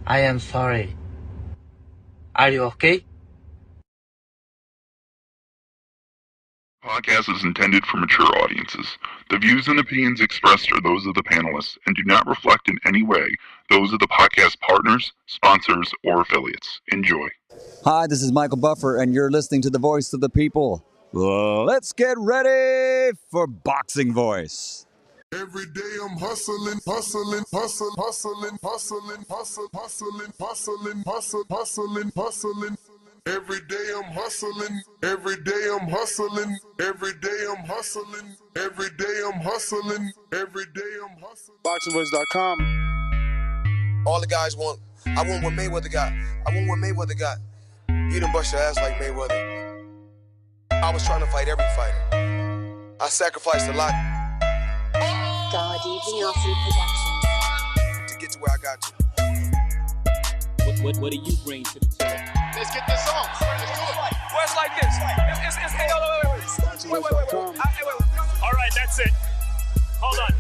I am sorry. Are you okay? Podcast is intended for mature audiences. The views and opinions expressed are those of the panelists and do not reflect in any way those of the podcast partners, sponsors, or affiliates. Enjoy. Hi, this is Michael Buffer, and you're listening to the Voice of the People. Let's get ready for Boxing Voice. Every day I'm hustling, hustling, hustling, hustling, hustling, hustling, hustling, hustling, hustling, hustling, hustling. Every day I'm hustling, every day I'm hustling, every day I'm hustling, every day I'm hustling, every day I'm hustling. BoxingVoice.com. All the guys want, I want what Mayweather got. I want what Mayweather got. You done bust your ass like Mayweather. I was trying to fight every fighter. I sacrificed a lot. Bakhodir Jalolov to get to where I got to. What do you bring to the table? Let's get this on. Let's do it. Well, it's like this. Wait. All right, that's it. Hold on.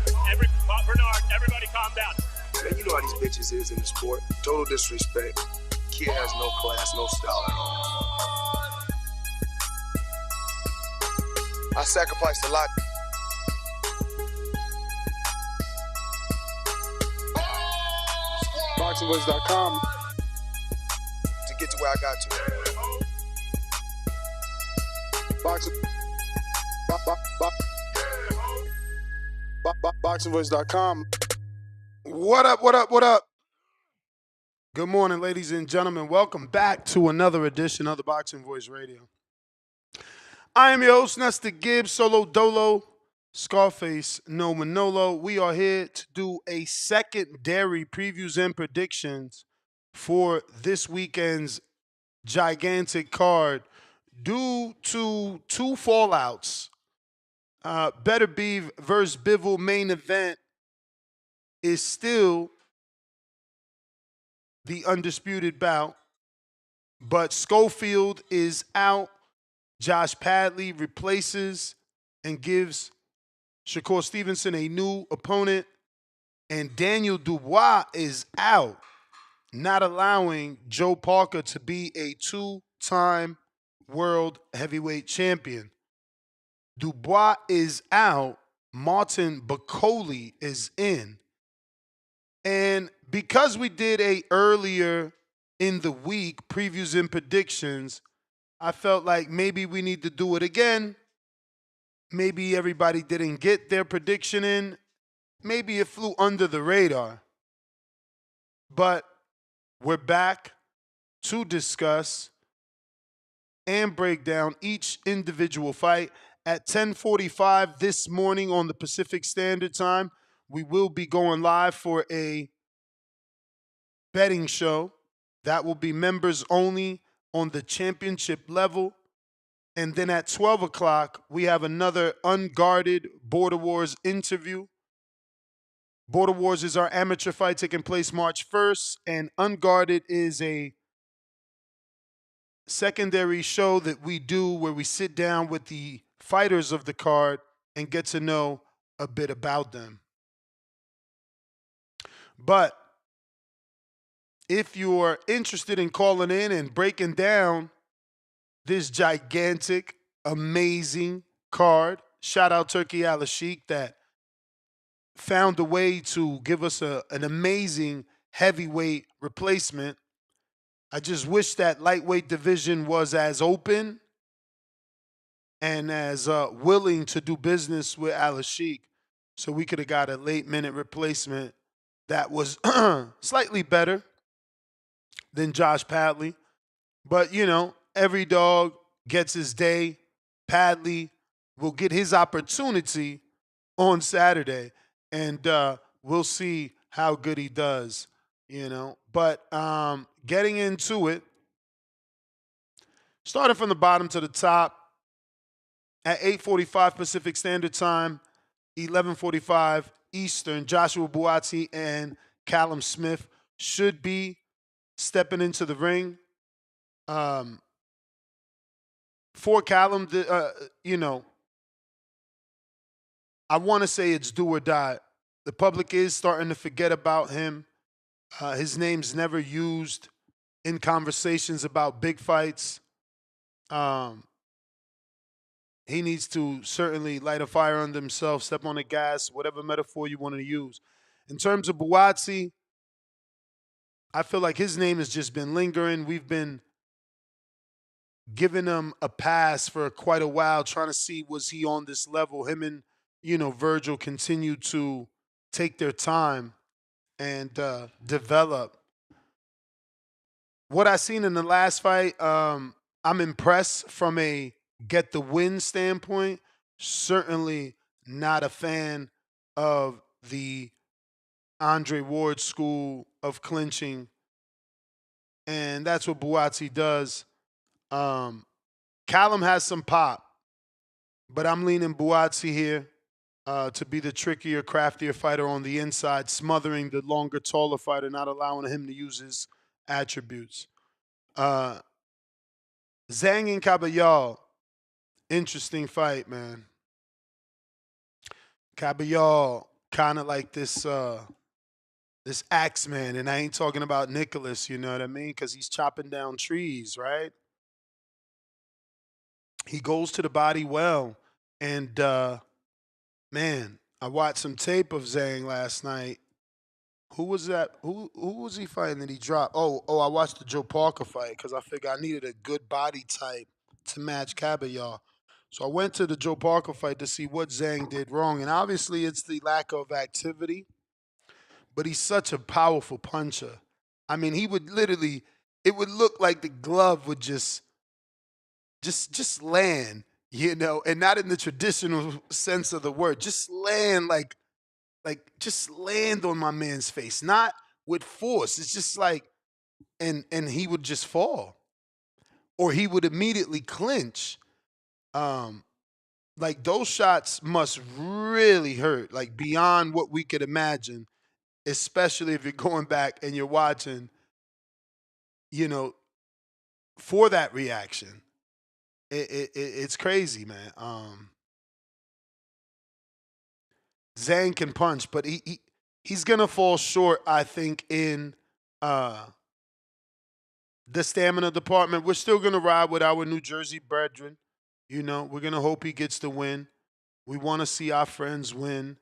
Bernard, everybody calm down. Man, you know how these bitches is in the sport. Total disrespect. Kid has no class, no style at all. I sacrificed a lot. BoxingVoice.com to get to where I got to. BoxingVoice.com. What up? Good morning, ladies and gentlemen. Welcome back to another edition of the Boxing Voice Radio. I am your host, Nestor Gibbs, Solo Dolo, Scarface, No Manolo. We are here to do a secondary previews and predictions for this weekend's gigantic card due to two fallouts. Beterbiev versus Bivol main event is still the undisputed bout, but Schofield is out. Josh Padley replaces and gives Shakur Stevenson a new opponent, and Daniel Dubois is out, not allowing Joe Parker to be a two-time world heavyweight champion. Dubois is out. Martin Bakhodir is in. And because we did a earlier in the week previews and predictions, I felt like maybe we need to do it again. Maybe everybody didn't get their prediction in. Maybe it flew under the radar. But we're back to discuss and break down each individual fight. At 10:45 this morning on the Pacific Standard Time, we will be going live for a betting show. That will be members only on the championship level. And then at 12 o'clock, we have another Unguarded Border Wars interview. Border Wars is our amateur fight taking place March 1st, and Unguarded is a secondary show that we do where we sit down with the fighters of the card and get to know a bit about them. But if you're interested in calling in and breaking down this gigantic, amazing card, shout out Turkey Al-Sheikh that found a way to give us an amazing heavyweight replacement. I just wish that lightweight division was as open and as willing to do business with Al-Sheikh, so we could have got a late-minute replacement that was slightly better than Josh Padley. But, you know, every dog gets his day. Padley will get his opportunity on Saturday, and we'll see how good he does, you know. But getting into it, starting from the bottom to the top, at 8:45 Pacific Standard Time, 11:45 Eastern, Joshua Buatsi and Callum Smith should be stepping into the ring. For Callum, you know, I want to say it's do or die. The public is starting to forget about him. His name's never used in conversations about big fights. He needs to certainly light a fire under himself, step on the gas, whatever metaphor you want to use. In terms of Buatsi, I feel like his name has just been lingering. We've been giving him a pass for quite a while, trying to see was he on this level. Him and, Virgil continue to take their time and develop. What I seen in the last fight, I'm impressed from a get the win standpoint. Certainly not a fan of the Andre Ward school of clinching, and that's what Buatsi does. Callum has some pop, but I'm leaning Buatsi here to be the trickier, craftier fighter on the inside, smothering the longer, taller fighter, not allowing him to use his attributes. Zhang and Kabayel, interesting fight, man. Kabayel, kind of like this Axeman, and I ain't talking about Nicholas, you know what I mean? Because he's chopping down trees, right? He goes to the body well, and man, I watched some tape of Zhang last night. Who was that? Who was he fighting that he dropped? I watched the Joe Parker fight because I figured I needed a good body type to match Kabayel. So I went to the Joe Parker fight to see what Zhang did wrong, and obviously it's the lack of activity. But he's such a powerful puncher. I mean, he would literally, it would look like the glove would just land, and not in the traditional sense of the word. Just land like just land on my man's face, not with force. It's just like, and he would just fall, or he would immediately clinch. Like those shots must really hurt, like beyond what we could imagine, especially if you're going back and you're watching, for that reaction. It's crazy, man. Zhang can punch, but he's gonna fall short, I think, in the stamina department. We're still gonna ride with our New Jersey brethren. We're gonna hope he gets the win. We want to see our friends win,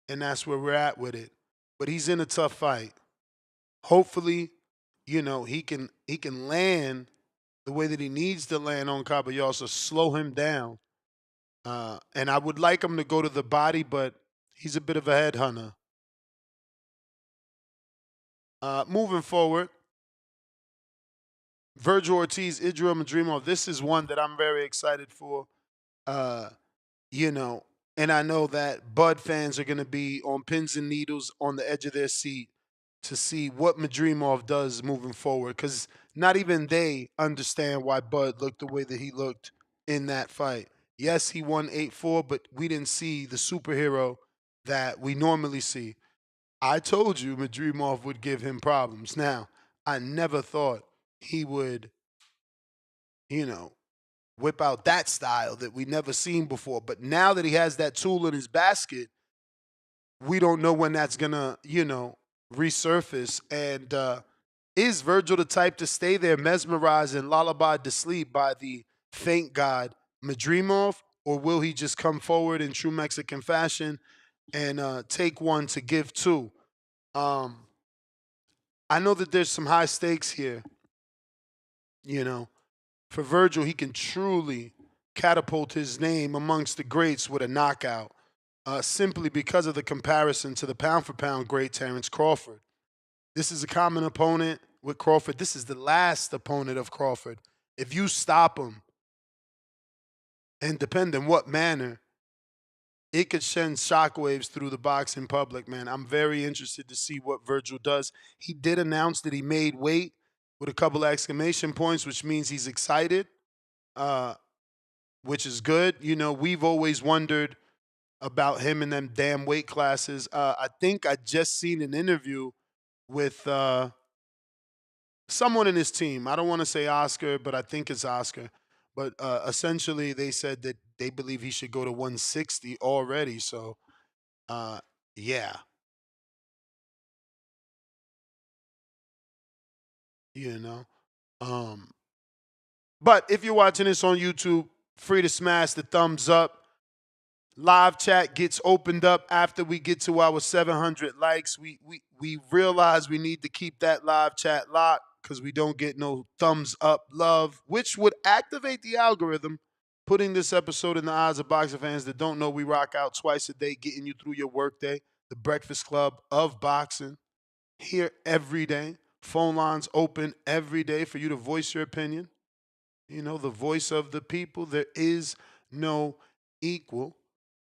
and that's where we're at with it. But he's in a tough fight. Hopefully, he can land the way that he needs to land on Kabayel, so slow him down. And I would like him to go to the body, but he's a bit of a headhunter. Moving forward, Virgil Ortiz, Idril Madrimov. This is one that I'm very excited for. And I know that Bud fans are going to be on pins and needles on the edge of their seat to see what Madrimov does moving forward, because not even they understand why Bud looked the way that he looked in that fight. Yes, he won 8-4, but we didn't see the superhero that we normally see. I told you Madrimov would give him problems. Now, I never thought he would, whip out that style that we never seen before. But now that he has that tool in his basket, we don't know when that's going to, resurface. And is Virgil the type to stay there mesmerized and lullabied to sleep by the faint god Madrimov, or will he just come forward in true Mexican fashion and take one to give two? I know that there's some high stakes here. For Virgil, he can truly catapult his name amongst the greats with a knockout, simply because of the comparison to the pound-for-pound great Terrence Crawford. This is a common opponent with Crawford. This is the last opponent of Crawford. If you stop him, and depend on what manner, it could send shockwaves through the boxing public, man. I'm very interested to see what Virgil does. He did announce that he made weight with a couple of exclamation points, which means he's excited, which is good. We've always wondered about him in them damn weight classes. I think I just seen an interview with someone in his team. I don't want to say Oscar, but I think it's Oscar. But essentially, they said that they believe he should go to 160 already. So, yeah. you know. But if you're watching this on YouTube, free to smash the thumbs up. Live chat gets opened up after we get to our 700 likes. We realize we need to keep that live chat locked because we don't get no thumbs up love, which would activate the algorithm, putting this episode in the eyes of boxing fans that don't know we rock out twice a day, getting you through your workday. The Breakfast Club of Boxing, here every day. Phone lines open every day for you to voice your opinion. You know, the voice of the people. There is no equal.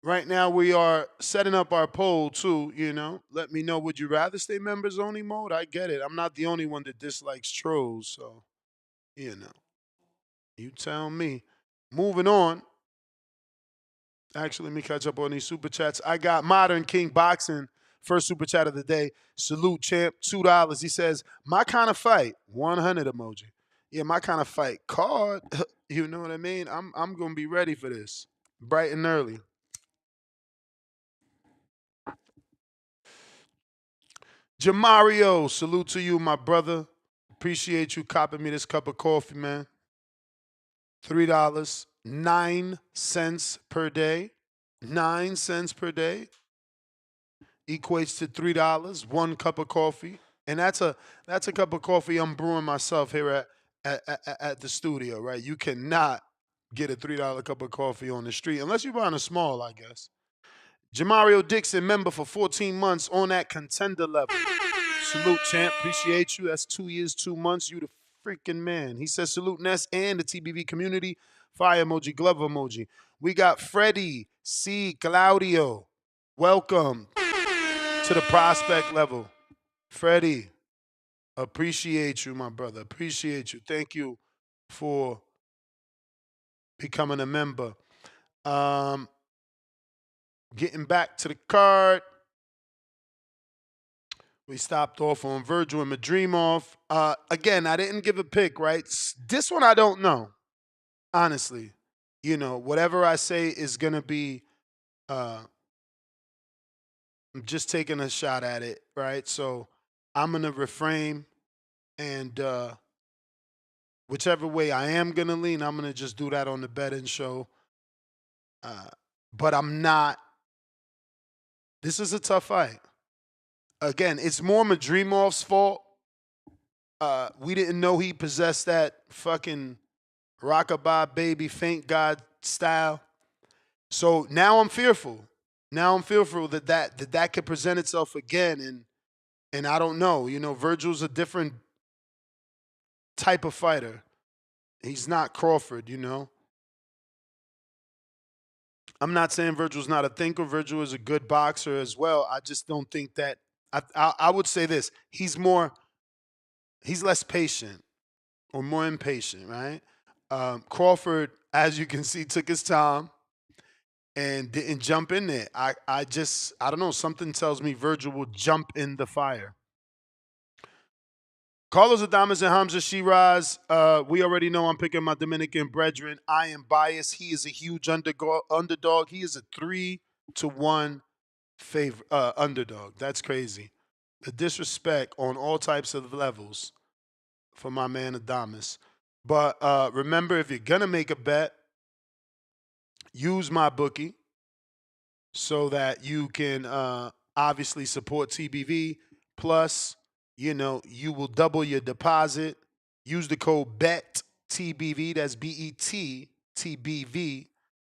Right now, we are setting up our poll, too, you know. Let me know, would you rather stay members only mode? I get it. I'm not the only one that dislikes trolls, so, you know. You tell me. Moving on. Actually, let me catch up on these super chats. I got Modern King Boxing, first super chat of the day. Salute, champ, $2. He says, my kind of fight, 100 emoji. Yeah, my kind of fight. Card, you know what I mean? I'm going to be ready for this. Bright and early. Jamario, salute to you, my brother. Appreciate you copping me this cup of coffee, man. $3, 9 cents per day. 9 cents per day equates to $3, 1 cup of coffee. And that's a cup of coffee I'm brewing myself here at the studio, right? You cannot get a $3 cup of coffee on the street unless you're buying a small, I guess. Jamario Dixon, member for 14 months on that contender level. Salute, champ. Appreciate you. That's 2 years, 2 months. You the freaking man. He says salute Ness and the TBV community. Fire emoji, glove emoji. We got Freddie C. Claudio. Welcome to the prospect level. Freddie, appreciate you, my brother. Appreciate you. Thank you for becoming a member. Getting back to the card. We stopped off on Virgil and Madrimov. Again, I didn't give a pick, right? This one I don't know, honestly. You know, whatever I say is going to be, I'm just taking a shot at it, right? So I'm going to reframe, and whichever way I am going to lean, I'm going to just do that on the betting show. But I'm not. This is a tough fight. Again, it's more Madrimov's fault. We didn't know he possessed that fucking rockabye baby faint god style. So now I'm fearful. Now I'm fearful that could present itself again. And I don't know. You know, Virgil's a different type of fighter. He's not Crawford, you know. I'm not saying Virgil's not a thinker. Virgil is a good boxer as well. I just don't think that. I would say this. He's less patient or more impatient, right? Crawford, as you can see, took his time and didn't jump in there. I don't know. Something tells me Virgil will jump in the fire. Carlos Adames and Hamza Sheeraz. We already know I'm picking my Dominican brethren. I am biased. He is a huge underdog. He is a 3-1 underdog. That's crazy. The disrespect on all types of levels for my man Adames. But remember, if you're going to make a bet, use my bookie so that you can obviously support TBV. Plus, you know, you will double your deposit. Use the code BETTBV, that's BETTBV,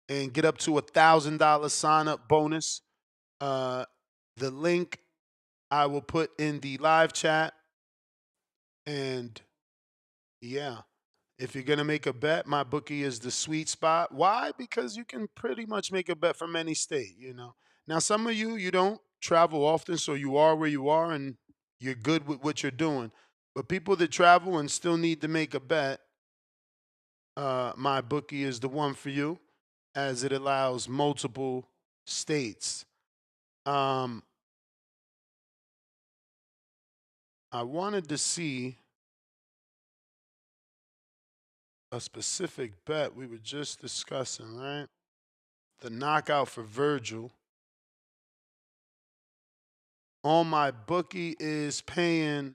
and get up to $1,000 sign-up bonus. The link I will put in the live chat. And, yeah. If you're going to make a bet, my bookie is the sweet spot. Why? Because you can pretty much make a bet from any state, you know. Now, some of you don't travel often, so you are where you are and you're good with what you're doing. But people that travel and still need to make a bet, my bookie is the one for you, as it allows multiple states. I wanted to see a specific bet we were just discussing, right? The knockout for Virgil. On my bookie is paying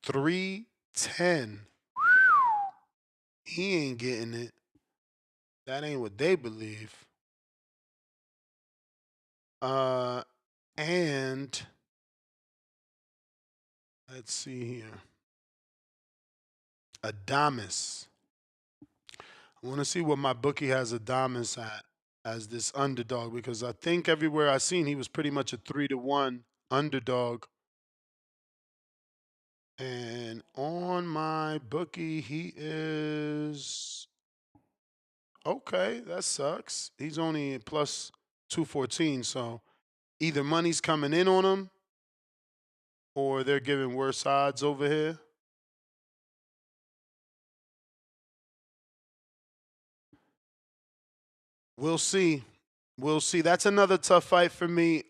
310. He ain't getting it. That ain't what they believe. And let's see here. Adamas. I want to see what my bookie has Adamas at as this underdog, because I think everywhere I seen he was pretty much a 3-1 underdog. And on my bookie, he is okay. That sucks. He's only plus 214, so either money's coming in on him or they're giving worse odds over here. We'll see. We'll see. That's another tough fight for me.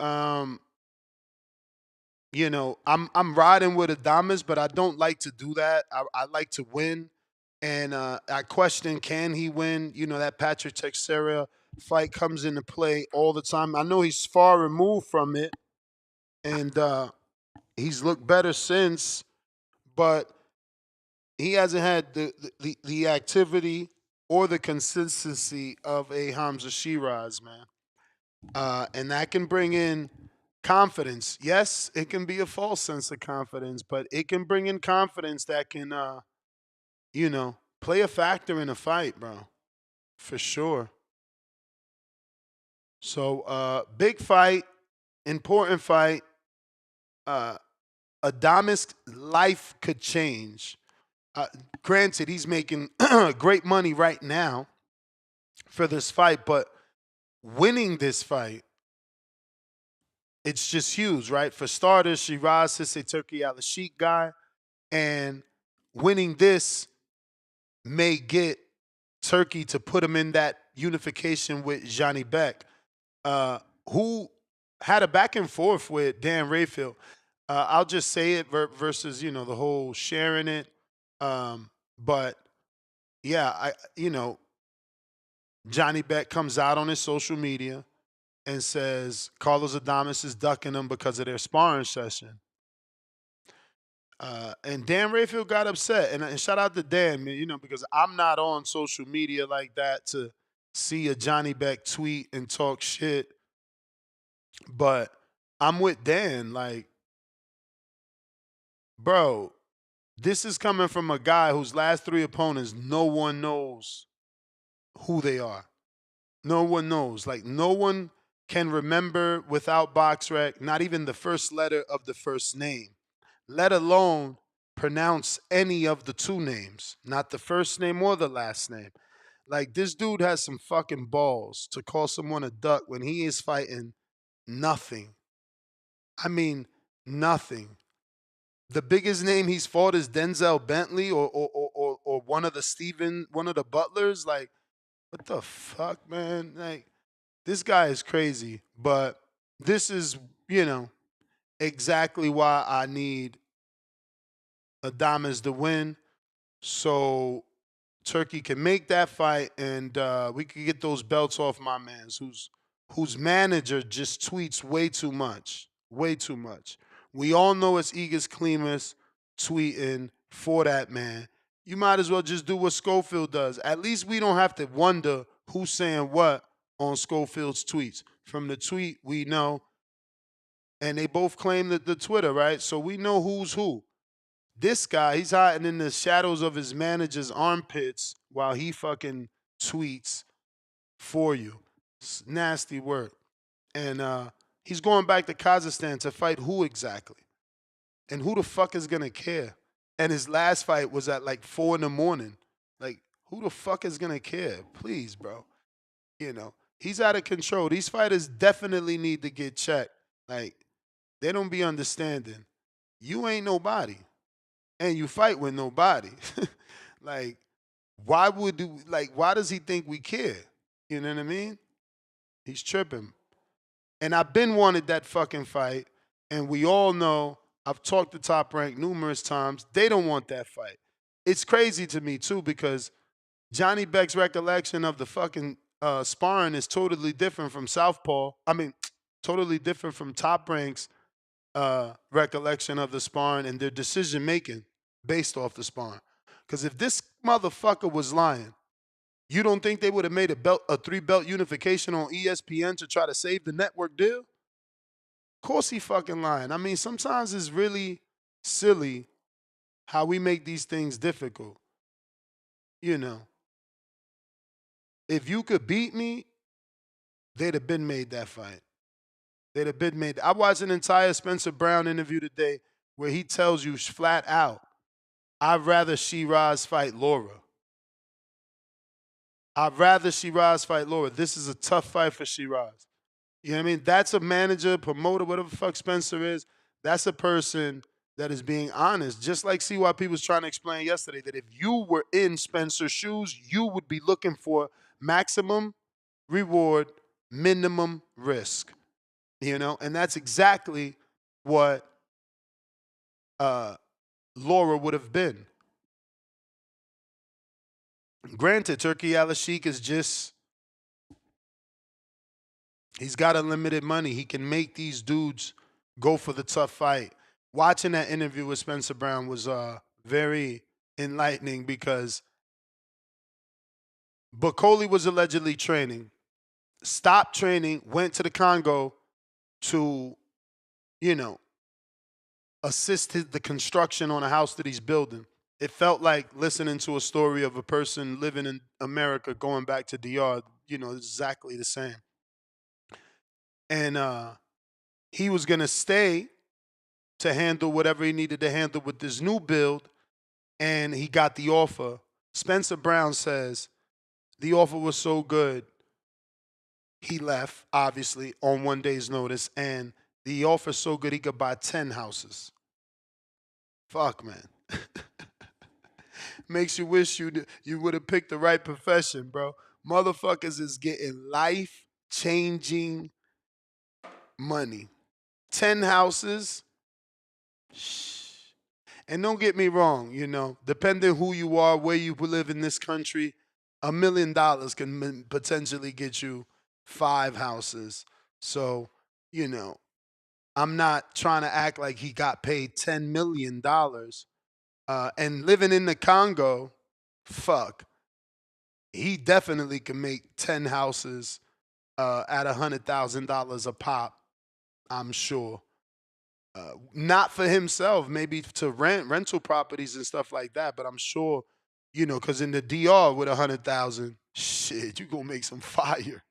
You know, I'm riding with Adamas, but I don't like to do that. I like to win. And I question, can he win? You know, that Patrick Teixeira fight comes into play all the time. I know he's far removed from it, and he's looked better since, but he hasn't had the activity or the consistency of a Hamza Sheeraz, man. And that can bring in confidence. Yes, it can be a false sense of confidence, but it can bring in confidence that can, you know, play a factor in a fight, bro. For sure. So, big fight, important fight. Adamas' life could change. Granted, he's making great money right now for this fight, but winning this fight, it's just huge, right? For starters, Sheeraz is a Turkey al-Sheikh guy, and winning this may get Turkey to put him in that unification with Johnny Beck, who had a back and forth with Dan Rayfield. I'll just say it versus, you know, the whole sharing it. But yeah, Johnny Beck comes out on his social media and says Carlos Adames is ducking him because of their sparring session. And Dan Rayfield got upset. And shout out to Dan, you know, because I'm not on social media like that to see a Johnny Beck tweet and talk shit. But I'm with Dan. Like, bro, this is coming from a guy whose last 3 opponents, no one knows who they are. No one knows. Like, no one can remember without BoxRec, not even the first letter of the first name, let alone pronounce any of the 2 names, not the first name or the last name. Like, this dude has some fucking balls to call someone a duck when he is fighting nothing. I mean, nothing. The biggest name he's fought is Denzel Bentley or one of the Butlers. Like, what the fuck, man? Like, this guy is crazy. But this is, you know, exactly why I need Adames to win, so Turkey can make that fight and we can get those belts off my man's whose manager just tweets way too much. Way too much. We all know it's Igis Klimas tweeting for that man. You might as well just do what Schofield does. At least we don't have to wonder who's saying what on Schofield's tweets. From the tweet, we know. And they both claim that the Twitter, right? So we know who's who. This guy, he's hiding in the shadows of his manager's armpits while he fucking tweets for you. It's nasty work. And he's going back to Kazakhstan to fight who exactly? And who the fuck is going to care? And his last fight was at like 4 in the morning. Like, who the fuck is going to care? Please, bro. You know, he's out of control. These fighters definitely need to get checked. Like, they don't be understanding. You ain't nobody. And you fight with nobody. Like, why does he think we care? You know what I mean? He's tripping. And I've been wanted that fucking fight. And we all know, I've talked to Top Rank numerous times, they don't want that fight. It's crazy to me, too, because Johnny Beck's recollection of the fucking sparring is totally different from Southpaw. I mean, totally different from Top Rank's recollection of the sparring and their decision-making. based off the sparring. Because if this motherfucker was lying, you don't think they would have made a 3-belt unification on ESPN to try to save the network deal? Of course he fucking lying. I mean, sometimes it's really silly how we make these things difficult. You know, if you could beat me, they'd have been made that fight. They'd have been made. I watched an entire Spencer Brown interview today where he tells you flat out, I'd rather Sheeraz fight Laura. I'd rather Sheeraz fight Laura. This is a tough fight for Sheeraz. You know what I mean? That's a manager, promoter, whatever the fuck Spencer is. That's a person that is being honest. Just like CYP was trying to explain yesterday, that if you were in Spencer's shoes, you would be looking for maximum reward, minimum risk. You know? And that's exactly what Laura would have been. Granted, Turkey Al-Sheikh is just, he's got unlimited money. He can make these dudes go for the tough fight. Watching that interview with Spencer Brown was very enlightening because Bakhodir was allegedly training, stopped training, went to the Congo to, you know, assist the construction on a house that he's building. It felt like listening to a story of a person living in America going back to DR, you know, exactly the same. And he was going to stay to handle whatever he needed to handle with this new build, and he got the offer. Spencer Brown says the offer was so good, he left, obviously, on 1 day's notice, and the offer's so good he could buy 10 houses. Fuck, man. Makes you wish you would have picked the right profession, bro. Motherfuckers is getting life-changing money. 10 houses. Shh. And don't get me wrong, you know, depending who you are, where you live in this country, $1 million can potentially get you 5 houses. So, you know, I'm not trying to act like he got paid $10 million. And living in the Congo, fuck, he definitely can make 10 houses at $100,000 a pop, I'm sure. Not for himself, maybe to rental properties and stuff like that, but I'm sure, you know, because in the DR with 100,000, shit, you gonna make some fire.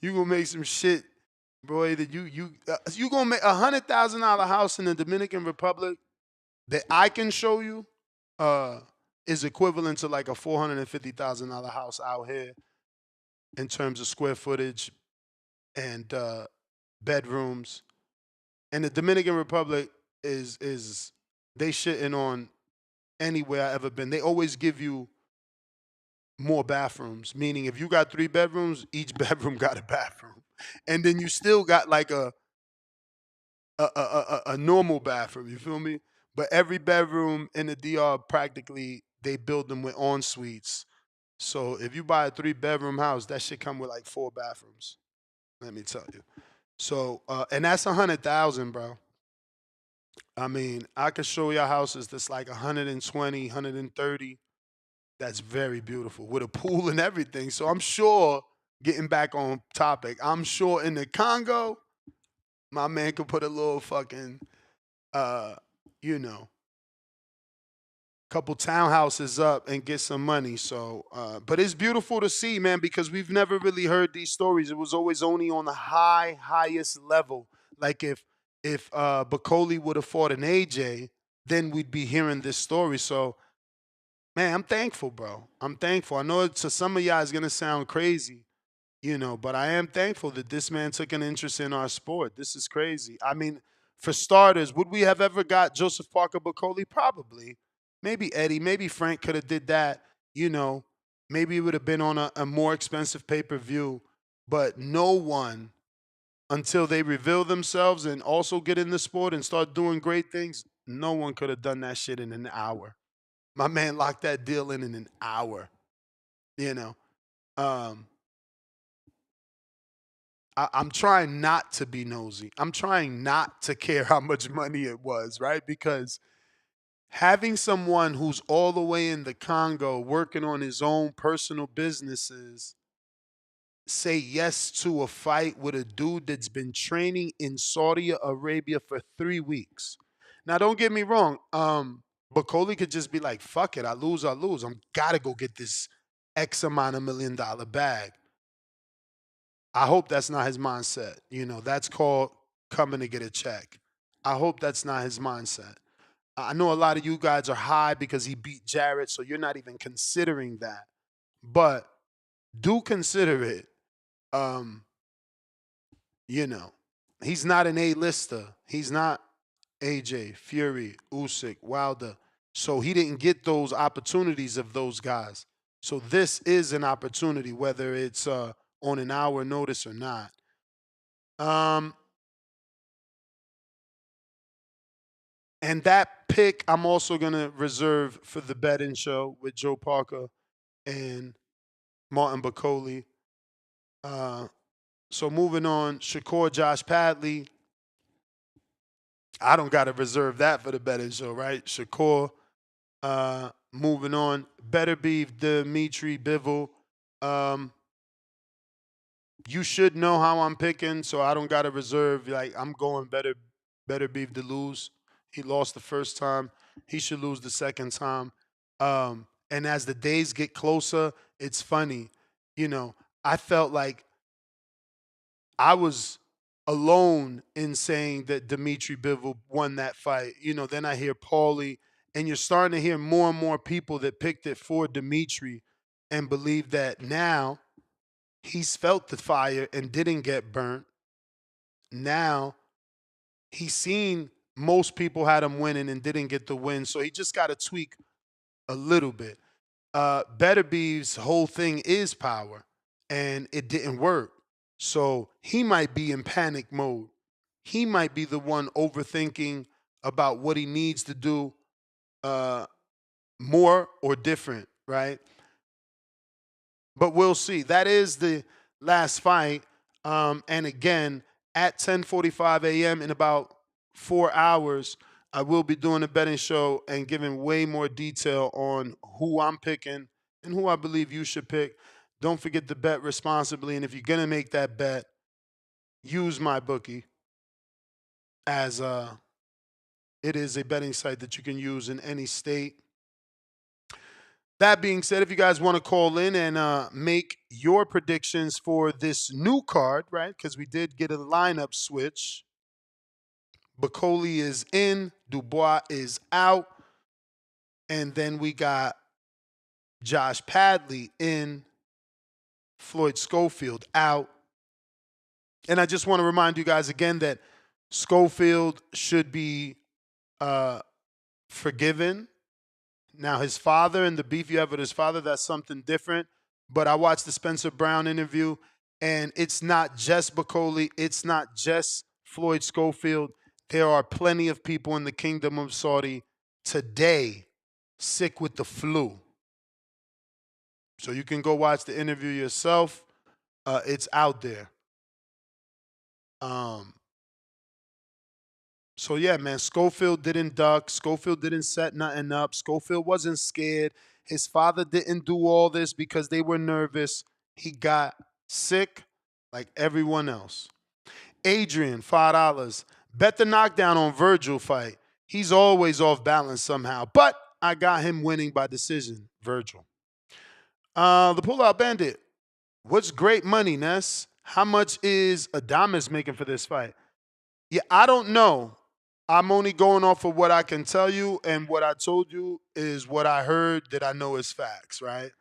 You gonna make some shit, boy, that you gonna make $100,000 house in the Dominican Republic that I can show you is equivalent to like a $450,000 house out here in terms of square footage and bedrooms. And the Dominican Republic is they shitting on anywhere I ever been. They always give you more bathrooms, meaning if you got 3 bedrooms, each bedroom got a bathroom. And then you still got like a normal bathroom, you feel me? But every bedroom in the DR, practically, they build them with en suites. So if you buy a 3-bedroom house, that shit come with like 4 bathrooms. Let me tell you. So, and that's 100,000, bro. I mean, I could show y'all houses that's like 120, 130. That's very beautiful with a pool and everything. So I'm sure, getting back on topic, I'm sure in the Congo, my man could put a little fucking, you know, couple townhouses up and get some money. So, but it's beautiful to see, man, because we've never really heard these stories. It was always only on the highest level. Like if Bakhodir would have fought an AJ, then we'd be hearing this story. So, man, I'm thankful, bro. I'm thankful. I know to some of y'all it's gonna sound crazy, you know, but I am thankful that this man took an interest in our sport. This is crazy. I mean, for starters, would we have ever got Joseph Parker Bakhodir? Probably. Maybe Eddie, maybe Frank could have did that, you know. Maybe it would have been on a more expensive pay-per-view. But no one, until they reveal themselves and also get in the sport and start doing great things, no one could have done that shit in an hour. My man locked that deal in an hour, you know. I'm trying not to be nosy. I'm trying not to care how much money it was, right? Because having someone who's all the way in the Congo working on his own personal businesses say yes to a fight with a dude that's been training in Saudi Arabia for 3 weeks. Now, don't get me wrong. Bakhodir could just be like, fuck it, I lose. I'm gotta go get this X amount of $1 million bag. I hope that's not his mindset. You know, that's called coming to get a check. I hope that's not his mindset. I know a lot of you guys are high because he beat Jarrett, so you're not even considering that. But do consider it. You know, he's not an A-lister. He's not AJ, Fury, Usyk, Wilder. So he didn't get those opportunities of those guys. So this is an opportunity, whether it's on an hour notice or not. And that pick I'm also going to reserve for the betting show with Joe Parker and Martin Bakhodir. So moving on, Shakur, Josh Padley. I don't got to reserve that for the betting show, right? Shakur. Moving on, Beterbiev, Dimitri Bivol. You should know how I'm picking, so I don't got to reserve. Like, I'm going Beterbiev to lose. He lost the first time. He should lose the second time. And as the days get closer, it's funny. You know, I felt like I was alone in saying that Dimitri Bivol won that fight. You know, then I hear Paulie, and you're starting to hear more and more people that picked it for Dimitri and believe that now he's felt the fire and didn't get burnt. Now he's seen most people had him winning and didn't get the win, so he just got to tweak a little bit. Beterbiev's whole thing is power, and it didn't work. So he might be in panic mode. He might be the one overthinking about what he needs to do more or different, right? But we'll see. That is the last fight. And again, at 10:45 a.m. in about 4 hours, I will be doing a betting show and giving way more detail on who I'm picking and who I believe you should pick. Don't forget to bet responsibly. And if you're going to make that bet, use my bookie, as it is a betting site that you can use in any state. That being said, if you guys want to call in and make your predictions for this new card, right? Because we did get a lineup switch. Bakhodir is in, Dubois is out, and then we got Josh Padley in, Floyd Schofield out. And I just want to remind you guys again that Schofield should be forgiven. Now, his father and the beef you have with his father, that's something different. But I watched the Spencer Brown interview, and it's not just Bakhodir. It's not just Floyd Schofield. There are plenty of people in the Kingdom of Saudi today sick with the flu. So you can go watch the interview yourself. It's out there. So, yeah, man, Schofield didn't duck. Schofield didn't set nothing up. Schofield wasn't scared. His father didn't do all this because they were nervous. He got sick like everyone else. Adrian, $5. Bet the knockdown on Virgil fight. He's always off balance somehow. But I got him winning by decision, Virgil. The Pullout Bandit. What's great money, Ness? How much is Adames making for this fight? Yeah, I don't know. I'm only going off of what I can tell you, and what I told you is what I heard that I know is facts, right?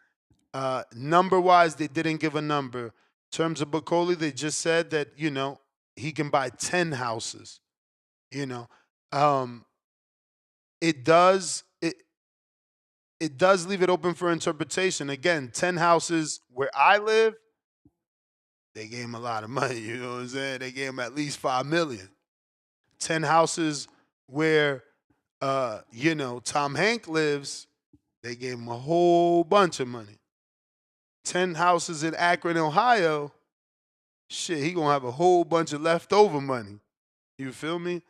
Number-wise, they didn't give a number. In terms of Bakhodir, they just said that, you know, he can buy 10 houses, you know. It does leave it open for interpretation. Again, 10 houses where I live, they gave him a lot of money, you know what I'm saying? They gave him at least $5 million. 10 houses where, you know, Tom Hanks lives, they gave him a whole bunch of money. 10 houses in Akron, Ohio, shit, he gonna have a whole bunch of leftover money. You feel me?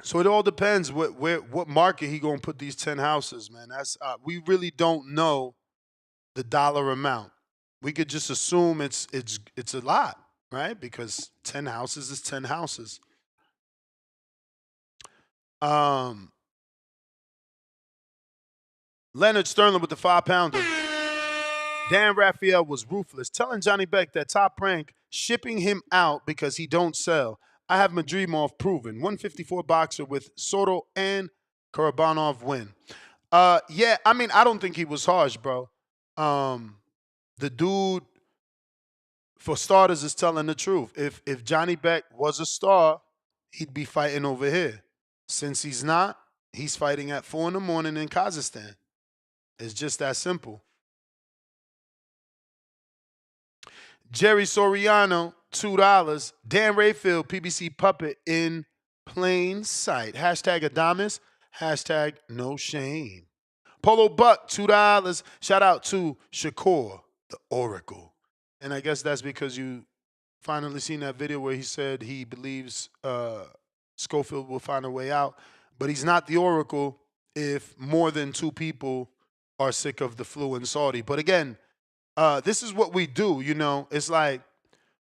So it all depends what market he gonna put these 10 houses, man. That's we really don't know the dollar amount. We could just assume it's a lot, right? Because 10 houses is 10 houses. Leonard Sterling with the 5-pounder. Dan Raphael was ruthless, telling Johnny Beck that Top Rank shipping him out because he don't sell. I have Madrimov proven. 154 boxer with Soto and Karabanov win. Yeah, I mean, I don't think he was harsh, bro. The dude, for starters, is telling the truth. If Johnny Beck was a star, he'd be fighting over here. Since he's not, he's fighting at 4 a.m. in Kazakhstan. It's just that simple. Jerry Soriano, $2. Dan Rayfield, PBC puppet in plain sight. Hashtag Adamas. Hashtag no shame. Polo Buck, $2. Shout out to Shakur, the Oracle. And I guess that's because you finally seen that video where he said he believes Schofield will find a way out. But he's not the Oracle if more than 2 people are sick of the flu in Saudi. But again, this is what we do, you know. It's like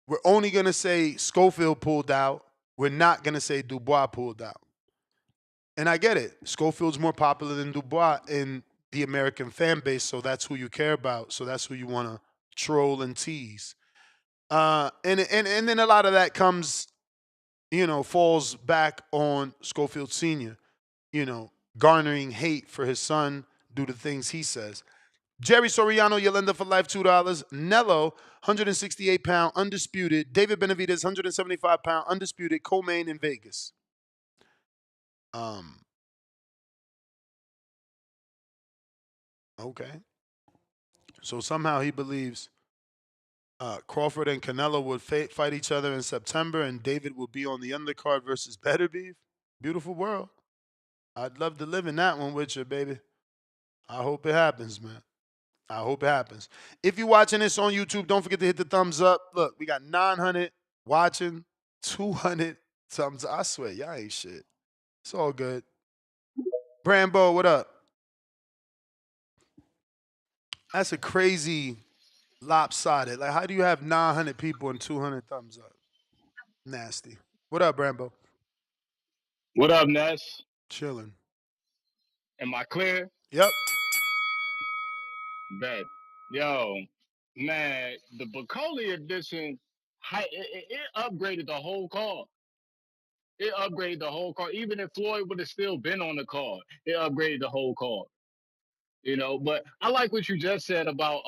we're only going to say Schofield pulled out. We're not going to say Dubois pulled out. And I get it. Schofield's more popular than Dubois in the American fan base, so that's who you care about. So that's who you want to troll and tease. And then a lot of that comes, you know, falls back on Schofield Sr., you know, garnering hate for his son due to things he says. Jerry Soriano, Yolanda for life, $2. Nello, 168-pound, undisputed. David Benavidez, 175-pound, undisputed. Co-main in Vegas. Okay. So somehow he believes Crawford and Canelo would fight each other in September, and David will be on the undercard versus Beterbiev. Beautiful world. I'd love to live in that one with you, baby. I hope it happens, man. I hope it happens. If you're watching this on YouTube, don't forget to hit the thumbs up. Look, we got 900 watching, 200 thumbs up. I swear, y'all ain't shit. It's all good. Brambo, what up? That's a crazy lopsided. Like, how do you have 900 people and 200 thumbs up? Nasty. What up, Brambo? What up, Ness? Chilling. Am I clear? Yep. Bet. Yo, man, the Bakhodir edition, it upgraded the whole card. It upgraded the whole card. Even if Floyd would have still been on the card, it upgraded the whole card. You know, but I like what you just said about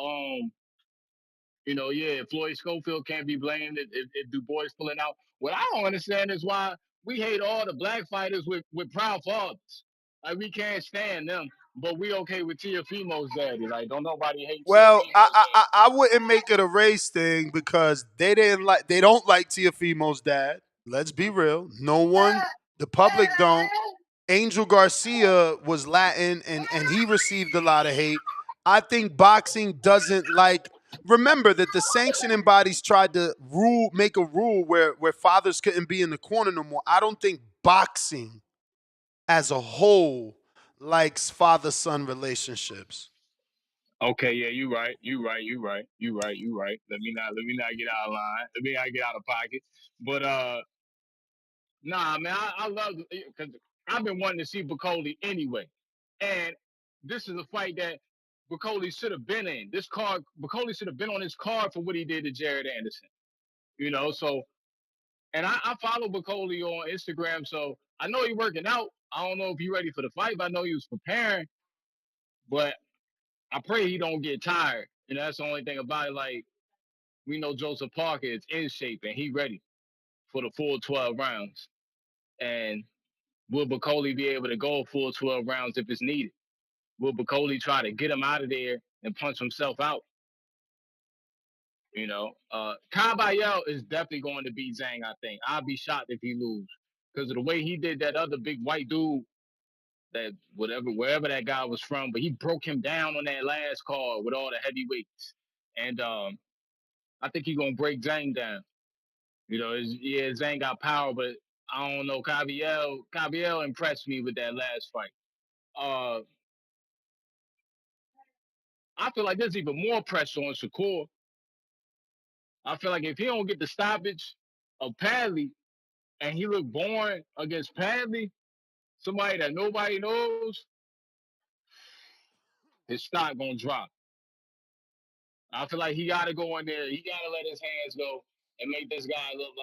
you know, yeah, Floyd Schofield can't be blamed if Dubois pulling out. What I don't understand is why we hate all the black fighters with proud fathers. Like, we can't stand them, but we okay with Teofimo's daddy. Like, don't nobody hate Well, Teofimo's daddy. I wouldn't make it a race thing because they don't like Teofimo's dad. Let's be real. No one, the public don't. Angel Garcia was Latin and he received a lot of hate. I think boxing doesn't like. Remember that the sanctioning bodies tried to make a rule where fathers couldn't be in the corner no more. I don't think boxing as a whole likes father-son relationships. Okay, yeah, you right. Let me not get out of line. Let me not get out of pocket. But nah, man, I love it because I've been wanting to see Bakhodir anyway, and this is a fight that Bakhodir should have been in. Bakhodir should have been on his card for what he did to Jared Anderson. You know, so and I follow Bakhodir on Instagram, so I know he's working out. I don't know if he's ready for the fight, but I know he was preparing. But I pray he don't get tired. You know, that's the only thing about it. Like, we know Joseph Parker is in shape and he ready for the full 12 rounds. And will Bakhodir be able to go full 12 rounds if it's needed? Will Bakhodir try to get him out of there and punch himself out? You know, Kabayel is definitely going to beat Zhang, I think. I'd be shocked if he lose because of the way he did that other big white dude, that wherever that guy was from, but he broke him down on that last card with all the heavyweights. And I think he's going to break Zhang down. You know, Zhang got power, but I don't know. Kabayel impressed me with that last fight. I feel like there's even more pressure on Shakur. I feel like if he don't get the stoppage of Padley and he look born against Padley, somebody that nobody knows, his stock gonna drop. I feel like he gotta go in there. He gotta let his hands go and make this guy look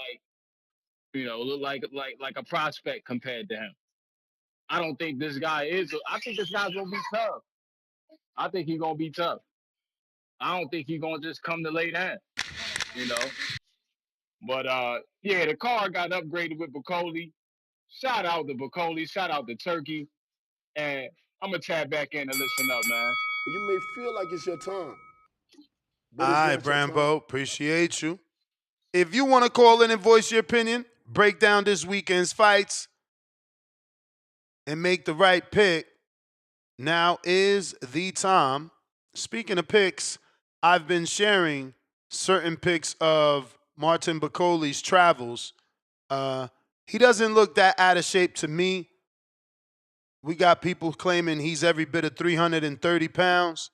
like a prospect compared to him. I don't think this guy is. I think this guy's gonna be tough. I think he's gonna be tough. I don't think he's gonna just come to lay down. You know. But yeah, the car got upgraded with Bakhodir. Shout out to Bakhodir. Shout out to Turkey. And I'm gonna tap back in and listen up, man. You may feel like it's your time, but All it's right, not your time. Brambo. Appreciate you. If you want to call in and voice your opinion, break down this weekend's fights, and make the right pick, now is the time. Speaking of picks, I've been sharing certain picks of Martin Bakhodir's travels. He doesn't look that out of shape to me. We got people claiming he's every bit of 330 pounds.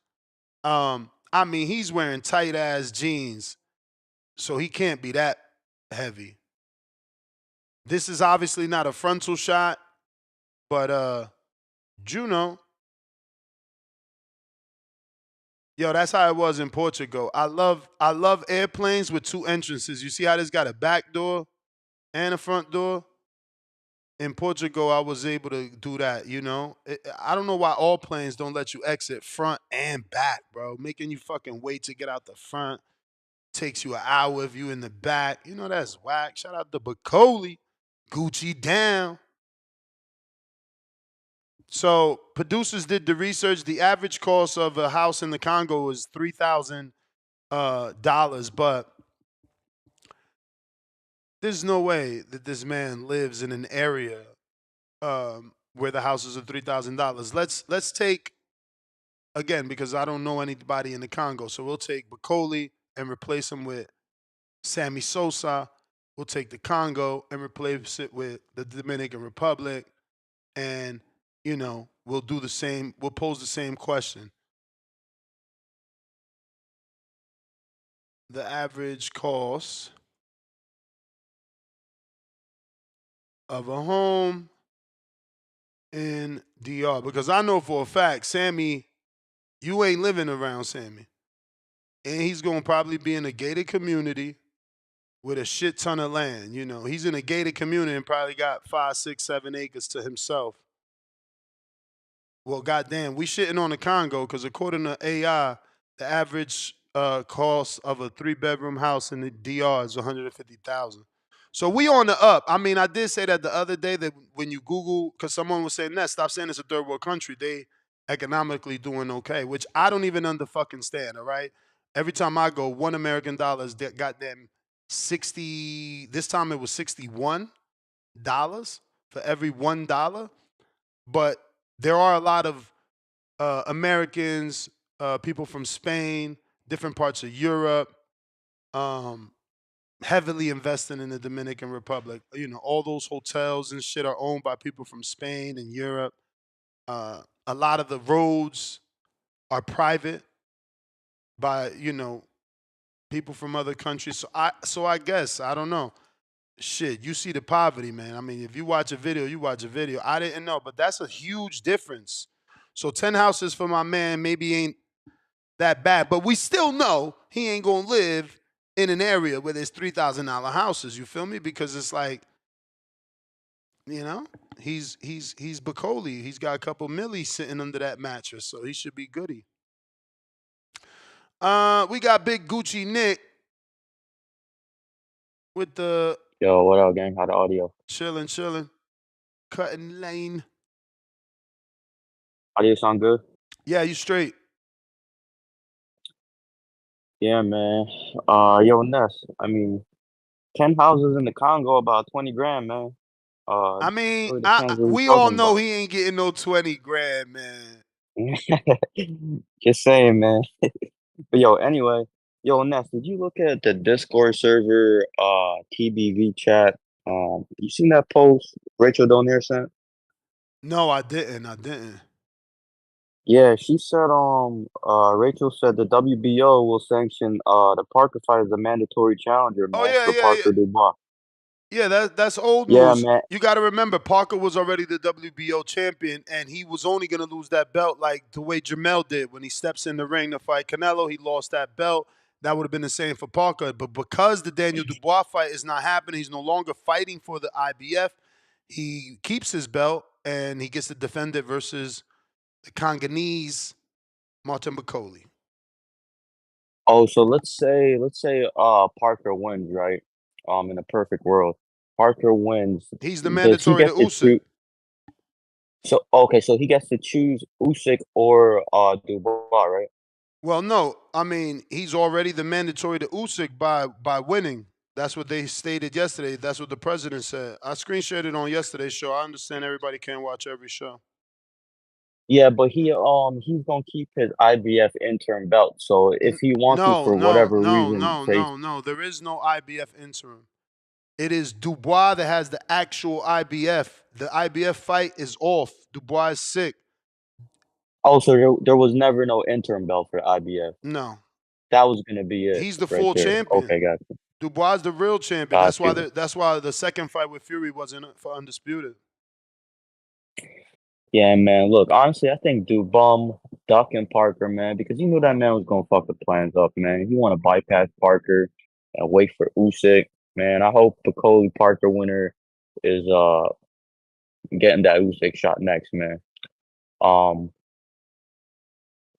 I mean, he's wearing tight ass jeans, so he can't be that heavy. This is obviously not a frontal shot, but Juno, yo, that's how it was in Portugal. I love airplanes with two entrances. You see how this got a back door and a front door? In Portugal, I was able to do that, you know? I don't know why all planes don't let you exit front and back, bro. Making you fucking wait to get out the front. Takes you an hour if you in the back. You know, that's whack. Shout out to Bakhodir. Gucci down. So producers did the research. The average cost of a house in the Congo is $3,000, but there's no way that this man lives in an area where the houses are $3,000. Let's take, again, because I don't know anybody in the Congo, so we'll take Bakhodir and replace him with Sammy Sosa. We'll take the Congo and replace it with the Dominican Republic, and you know, we'll do the same. We'll pose the same question. The average cost of a home in DR, because I know for a fact, Sammy, you ain't living around Sammy, and he's gonna probably be in a gated community with a shit ton of land. You know, he's in a gated community and probably got 5, 6, 7 acres to himself. Well, goddamn, we shitting on the Congo because according to AI, the average cost of a 3-bedroom house in the DR is $150,000. So we on the up. I mean, I did say that the other day that when you Google, because someone was saying that, stop saying it's a third world country. They economically doing okay, which I don't even fucking stand. All right, every time I go, $1 American is goddamn 60. This time it was $61 for every $1. But there are a lot of Americans, people from Spain, different parts of Europe, heavily investing in the Dominican Republic. You know, all those hotels and shit are owned by people from Spain and Europe. A lot of the roads are private by, you know, people from other countries. So I guess, I don't know. Shit, you see the poverty, man. I mean, if you watch a video, you watch a video. I didn't know, but that's a huge difference. So 10 houses for my man maybe ain't that bad, but we still know he ain't gonna live in an area where there's $3,000 houses. You feel me? Because it's like, you know, he's Bakhodir. He's got a couple milli sitting under that mattress, so he should be goody. We got Big Gucci Nick with the Yo, what up, gang? How the audio? chilling, cutting lane. Audio sound good? Yeah, you straight. Yeah, man. Yo, Ness. I mean, 10 houses in the Congo, about 20 grand, man. I mean, Really depends what you're we all talking know about. he ain't getting no 20 grand, man. Just saying, man. But yo, anyway, yo, Ness, did you look at the Discord server, TBV chat You seen that post Rachel Donner sent? No, I didn't. Yeah, she said, Rachel said the WBO will sanction the Parker fight as a mandatory challenger, Oh man, yeah, for yeah, yeah. Parker Dubois. Yeah, that's old Yeah, news. man. You got to remember, Parker was already the WBO champion, and he was only going to lose that belt like the way Jamel did when he steps in the ring to fight Canelo. He lost that belt. That would have been the same for Parker. But because the Daniel Dubois fight is not happening, he's no longer fighting for the IBF. He keeps his belt, and he gets to defend it versus the Congolese Martin Bakhodir. Oh, so let's say Parker wins, right? In a perfect world, Parker wins. He's the Does he mandatory get to to Usyk. choose? So okay, so he gets to choose Usyk or Dubois, right? Well, no, I mean he's already the mandatory to Usyk by winning. That's what they stated yesterday. That's what the president said. I screen shared it on yesterday's show. I understand everybody can't watch every show. Yeah, but he's gonna keep his IBF interim belt. So if he wants to, No, for no, whatever no, reason, no, say no, no. There is no IBF interim. It is Dubois that has the actual IBF. The IBF fight is off. Dubois is sick. oh, so there was never no interim belt for IBF. No, That was gonna be it he's the right full there. champion. Okay, got you. Dubois is the real champion. Got you. That's why the second fight with Fury wasn't for undisputed. Yeah, man. Look, honestly, I think Duck and Parker, man, because he knew that man was gonna fuck the plans up, man. He want to bypass Parker and wait for Usyk, man. I hope the Coley Parker winner is getting that Usyk shot next, man. Um,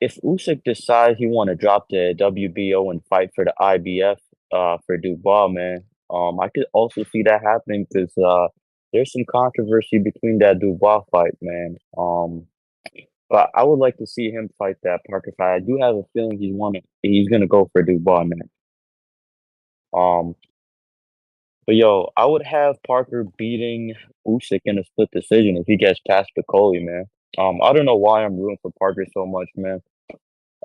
if Usyk decides he want to drop the WBO and fight for the IBF, for Dubois, man, I could also see that happening because there's some controversy between that Dubois fight, man. But I would like to see him fight that Parker fight. I do have a feeling he's gonna go for Dubois, man. Um, but yo, I would have Parker beating Usyk in a split decision if he gets past Piccoli, man. I don't know why I'm rooting for Parker so much, man.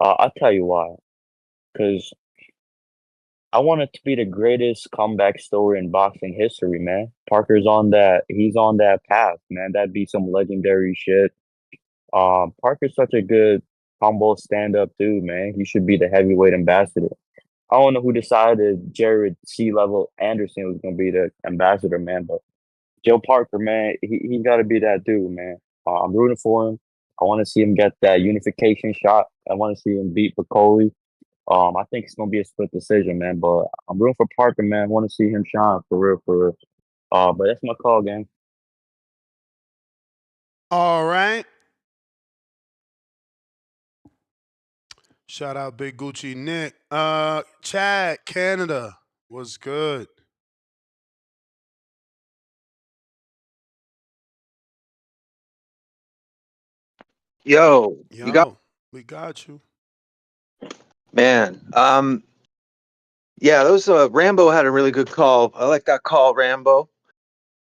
I'll tell you why. Because I want it to be the greatest comeback story in boxing history, man. He's on that path, man. That'd be some legendary shit. Parker's such a good humble stand-up dude, man. He should be the heavyweight ambassador. I don't know who decided Jared C-Level Anderson was gonna be the ambassador, man, but Joe Parker, man, he's got to be that dude, man. I'm rooting for him. I want to see him get that unification shot. I want to see him beat Piccoli. I think it's gonna be a split decision, man. But I'm rooting for Parker, man. I want to see him shine for real, for real. But that's my call, gang. All right. Shout out Big Gucci Nick. Chad, Canada was good. Yo, Yo, you got we got you. man. Yeah, those Rambo had a really good call. I like that call, Rambo.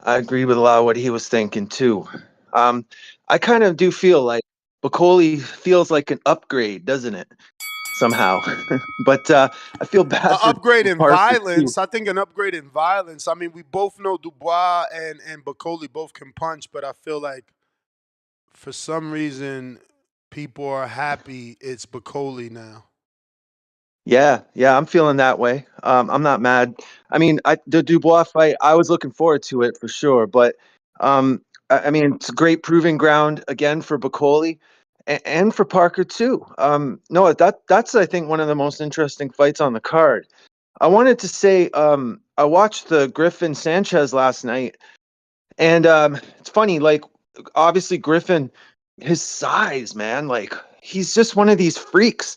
I agree with a lot of what he was thinking too. I kind of do feel like Bacoli feels like an upgrade, doesn't it? Somehow, but I feel An bad for upgrade in Parker too. violence. I think an upgrade in violence. I mean, we both know Dubois and Bacoli both can punch, but I feel like for some reason people are happy it's Bacoli now. Yeah, I'm feeling that way. I'm not mad. I mean, the Dubois fight, I was looking forward to it for sure. But I mean, it's a great proving ground again for Bacoli and for Parker too. No, that's I think one of the most interesting fights on the card. I wanted to say, I watched the Griffin Sanchez last night, and it's funny. Like, obviously Griffin, his size, man, like he's just one of these freaks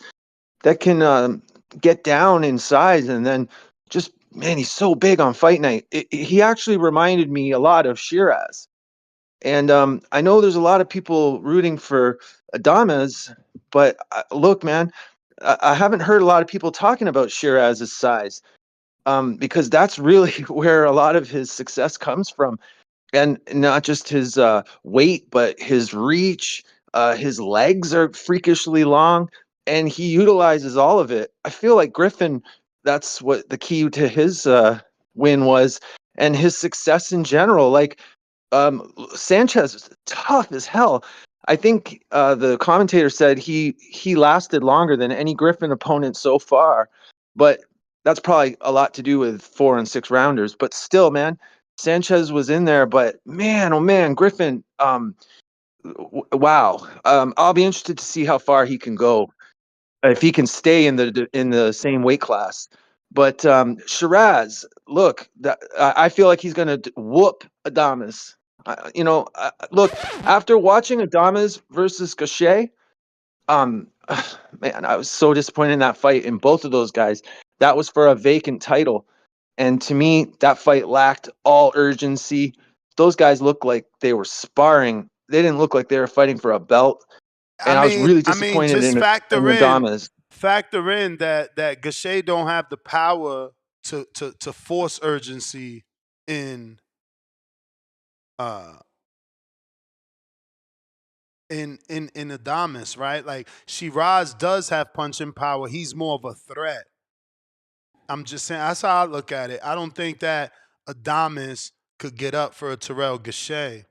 that can get down in size, and then just man, he's so big on fight night. He actually reminded me a lot of Sheeraz, and I know there's a lot of people rooting for Adames, but look, man, I haven't heard a lot of people talking about Sheeraz's size, because that's really where a lot of his success comes from, and not just his weight, but his reach. His legs are freakishly long, and he utilizes all of it. I feel like Griffin, that's what the key to his win was. and his success in general. Like Sanchez is tough as hell. I think the commentator said he lasted longer than any Griffin opponent so far, but that's probably a lot to do with 4 and 6 rounders. But still, man, Sanchez was in there. But man, oh man, Griffin, wow. I'll be interested to see how far he can go if he can stay in the same weight class. But Sheeraz, look, I feel like he's going to whoop Adames. Look, after watching Adames versus Gaucher, man, I was so disappointed in that fight in both of those guys. That was for a vacant title. And to me, that fight lacked all urgency. Those guys looked like they were sparring. They didn't look like they were fighting for a belt. And I was really disappointed Just in factor Adames. in that Gaucher don't have the power to force urgency in Adames, right? Like Sheeraz does have punching power. He's more of a threat. I'm just saying that's how I look at it. I don't think that Adames could get up for a Terrell Gaucher.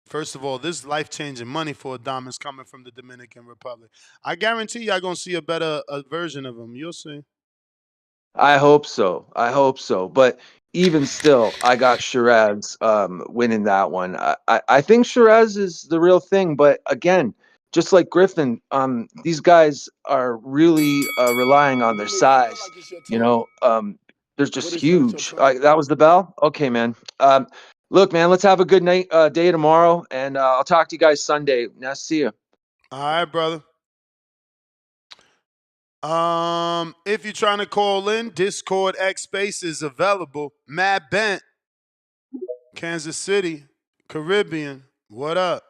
First of all, this is life-changing money for Adames coming from the Dominican Republic. I guarantee y'all gonna see a better version of him. You'll see. I hope so. But even still, I got Sheeraz winning that one. I think Sheeraz is the real thing. But again, just like Griffin, these guys are really relying on their size. They're just huge. That was the bell? Okay, man. Look, man, let's have a good day tomorrow, and I'll talk to you guys Sunday. Nice to see you. All right, brother. If you're trying to call in, Discord X Space is available. Matt Bent, Kansas City, Caribbean. What up?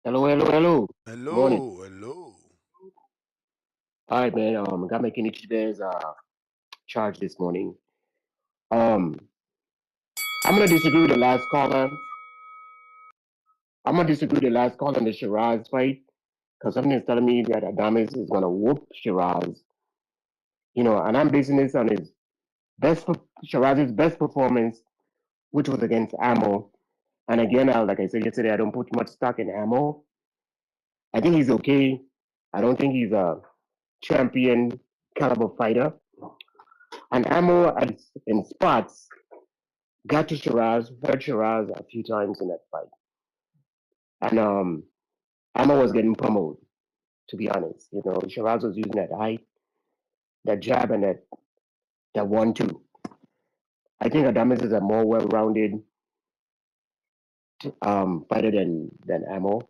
Hello. Morning. Hello. All right, man. Got my Kenichi Bears charge this morning. I'm gonna disagree with the last caller. I'm gonna disagree with the last caller in the Sheeraz fight because something is telling me that Adames is gonna whoop Sheeraz. And I'm basing this on his Sheeraz's best performance, which was against Ammo. And again, like I said yesterday, I don't put much stock in Ammo. I think he's okay. I don't think he's a champion caliber fighter. And Ammo in spots got to Sheeraz, hurt Sheeraz a few times in that fight. And Ammo was getting pummeled, to be honest. Sheeraz was using that height, that jab, and that 1-2. I think Adames is a more well-rounded fighter than Ammo.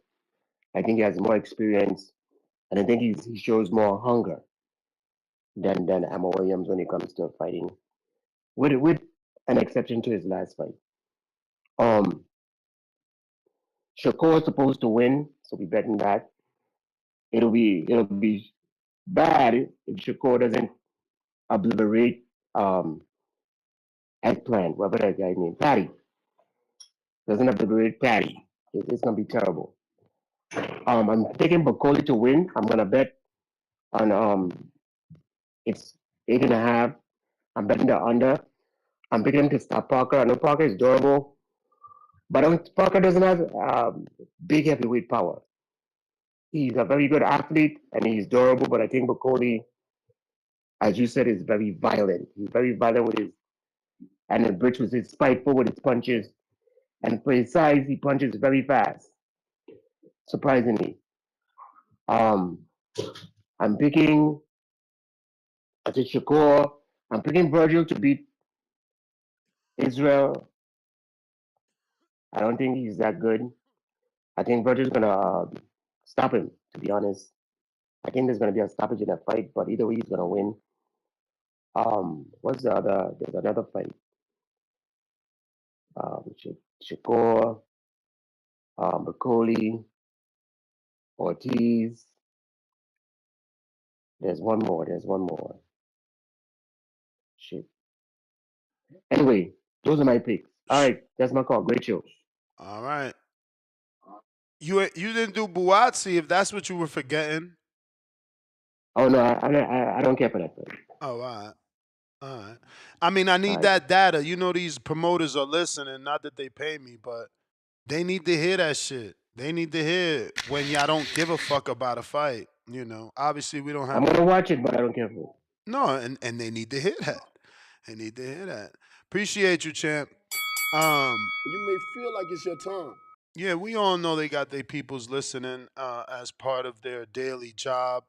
I think he has more experience, and I think he shows more hunger than Ammo Williams when it comes to fighting, with an exception to his last fight. Shakur is supposed to win, so we betting that. It'll be bad if Shakur doesn't obliterate Eggplant, whatever that guy named Patty. Doesn't obliterate Patty. It's gonna be terrible. I'm taking Bakhodir to win. I'm gonna bet on it's 8.5. I'm betting the under. I'm picking him to stop Parker. I know Parker is durable, but Parker doesn't have big heavyweight power. He's a very good athlete and he's durable, but I think Bakhodir, as you said, is very violent. He's very violent with his, and the bridge was his spiteful with his punches. And for his size, he punches very fast. Surprisingly. I'm picking, I think Shakur. I'm picking Virgil to beat Israel. I don't think he's that good. I think Virgil's gonna stop him, to be honest. I think there's gonna be a stoppage in that fight, but either way, he's gonna win. What's the other? There's another fight. Shakur, Bakhodir, Ortiz. There's one more. Shit. Anyway, those are my picks. All right, that's my call. Great show. All right. You didn't do Buatsi if that's what you were forgetting. Oh no, I don't care for that fight. Oh, all right. All right. I mean, I need that data. You know, these promoters are listening. Not that they pay me, but they need to hear that shit. They need to hear when y'all don't give a fuck about a fight. You know, obviously we don't have. I'm gonna watch it, but I don't care for it. No, and they need to hear that. They need to hear that. Appreciate you, champ. You may feel like it's your time. Yeah, we all know they got their peoples listening as part of their daily job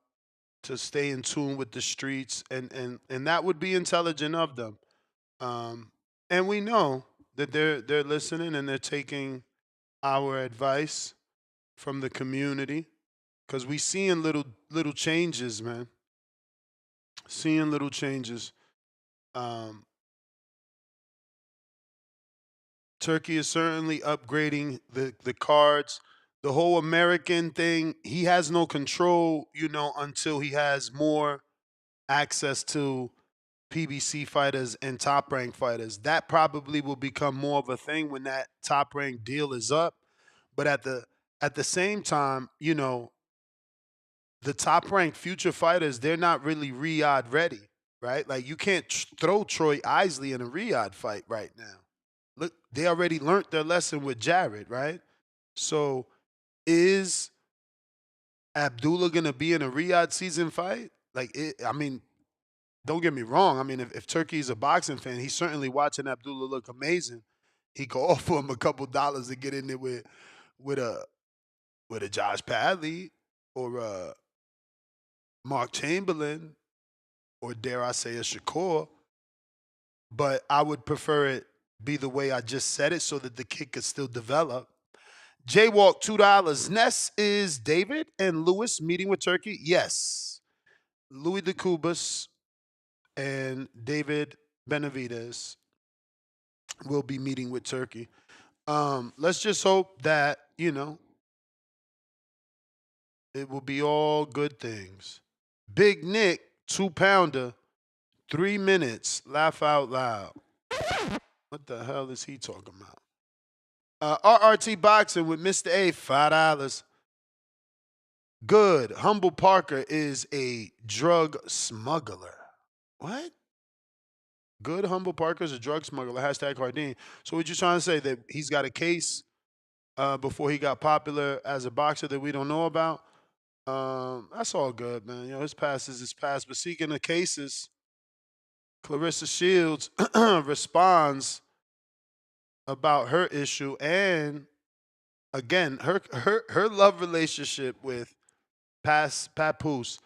to stay in tune with the streets, and that would be intelligent of them. And we know that they're listening and they're taking our advice from the community because we seeing little changes, man. Seeing little changes. Turkey is certainly upgrading the cards. The whole American thing, he has no control, you know, until he has more access to PBC fighters and top rank fighters. That probably will become more of a thing when that top rank deal is up. But at the same time, you know, the top ranked future fighters, they're not really Riyadh ready, right? Like you can't throw Troy Isley in a Riyadh fight right now. Look, they already learned their lesson with Jared, right? So is Abdullah gonna be in a Riyadh season fight? Like, I mean, don't get me wrong. I mean, if Turkey's a boxing fan, he's certainly watching Abdullah look amazing. He could offer him a couple dollars to get in there with a Josh Padley or a Mark Chamberlain or dare I say a Shakur. But I would prefer it be the way I just said it so that the kid could still develop. Jaywalk, $2. Ness is David and Lewis meeting with Turkey? Yes. Louis de Cubas and David Benavidez will be meeting with Turkey. Let's just hope that, you know, it will be all good things. Big Nick, 2-pounder, 3 minutes, laugh out loud. What the hell is he talking about? RRT Boxing with Mr. A, $5. Good. Humble Parker is a drug smuggler. What? Good. Humble Parker is a drug smuggler. Hashtag Hardin. So what you trying to say, that he's got a case before he got popular as a boxer that we don't know about? That's all good, man. You know, his past is his past. But speaking of cases, Clarissa Shields responds about her issue, and again, her love relationship with Papoose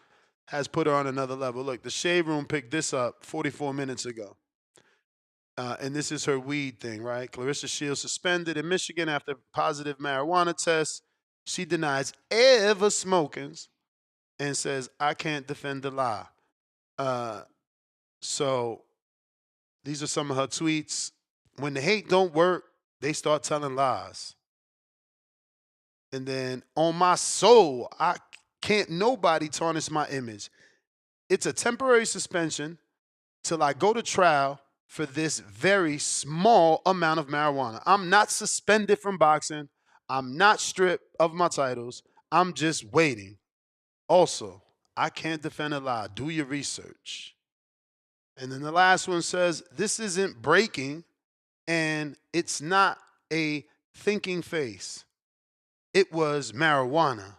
has put her on another level. Look, the Shade Room picked this up 44 minutes ago. And this is her weed thing, right? Clarissa Shields suspended in Michigan after positive marijuana test. She denies ever smoking and says, I can't defend the lie. So these are some of her tweets. When the hate don't work, they start telling lies. And then, on my soul, I can't nobody tarnish my image. It's a temporary suspension till I go to trial for this very small amount of marijuana. I'm not suspended from boxing. I'm not stripped of my titles. I'm just waiting. Also, I can't defend a lie. Do your research. And then the last one says, this isn't breaking, and it's not a thinking face. It was marijuana.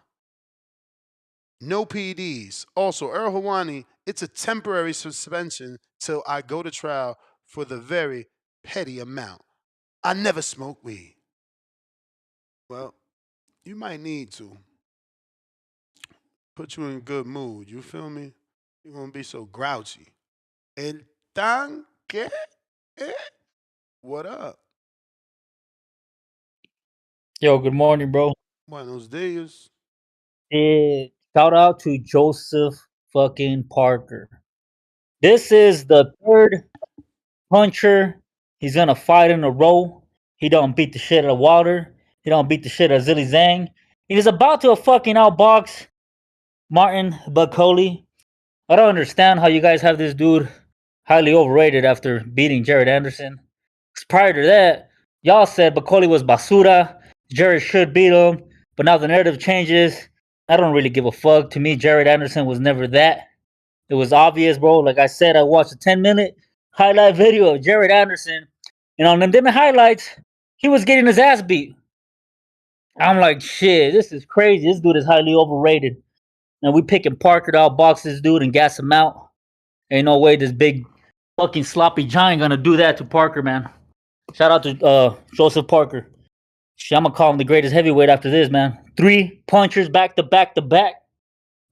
No PEDs. Also, Earl Hawani, it's a temporary suspension till I go to trial for the very petty amount. I never smoke weed. Well, you might need to. Put you in a good mood. You feel me? You won't be so grouchy. El tanque. What up? Yo, good morning, bro. Buenos dias. Shout out to Joseph fucking Parker. This is the third puncher he's gonna fight in a row. He don't beat the shit out of Wilder. He don't beat the shit out of Zilly Zhang. He was about to fucking outbox Martin Bakhodir. I don't understand how you guys have this dude highly overrated after beating Jared Anderson. 'Cause prior to that, y'all said Bakhodir was basura. Jared should beat him, but now the narrative changes. I don't really give a fuck. To me, Jared Anderson was never that. It was obvious, bro. Like I said, I watched a 10-minute. highlight video of Jared Anderson, and on them highlights, he was getting his ass beat. I'm like, shit, this is crazy. This dude is highly overrated. And we picking Parker to outbox this dude and gas him out. Ain't no way this big fucking sloppy giant gonna do that to Parker, man. Shout out to Joseph Parker. Shit, I'm gonna call him the greatest heavyweight after this, man. 3 punchers back to back to back.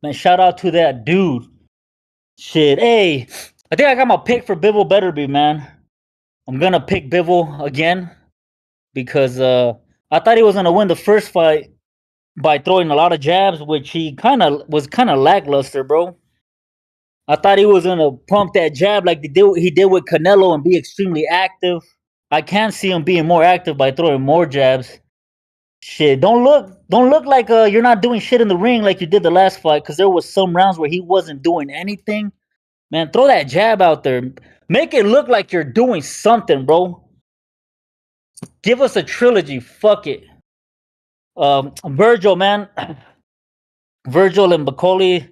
Man, shout out to that dude. Shit, hey, I think I got my pick for Bivol Beterbiev, man. I'm gonna pick Bivol again because I thought he was gonna win the first fight by throwing a lot of jabs, which he was kind of lackluster, bro. I thought he was gonna pump that jab like he did with Canelo and be extremely active. I can't see him being more active by throwing more jabs. Shit, don't look like you're not doing shit in the ring like you did the last fight, because there was some rounds where he wasn't doing anything. Man, throw that jab out there. Make it look like you're doing something, bro. Give us a trilogy. Fuck it. Virgil, man. Virgil and Bakhodir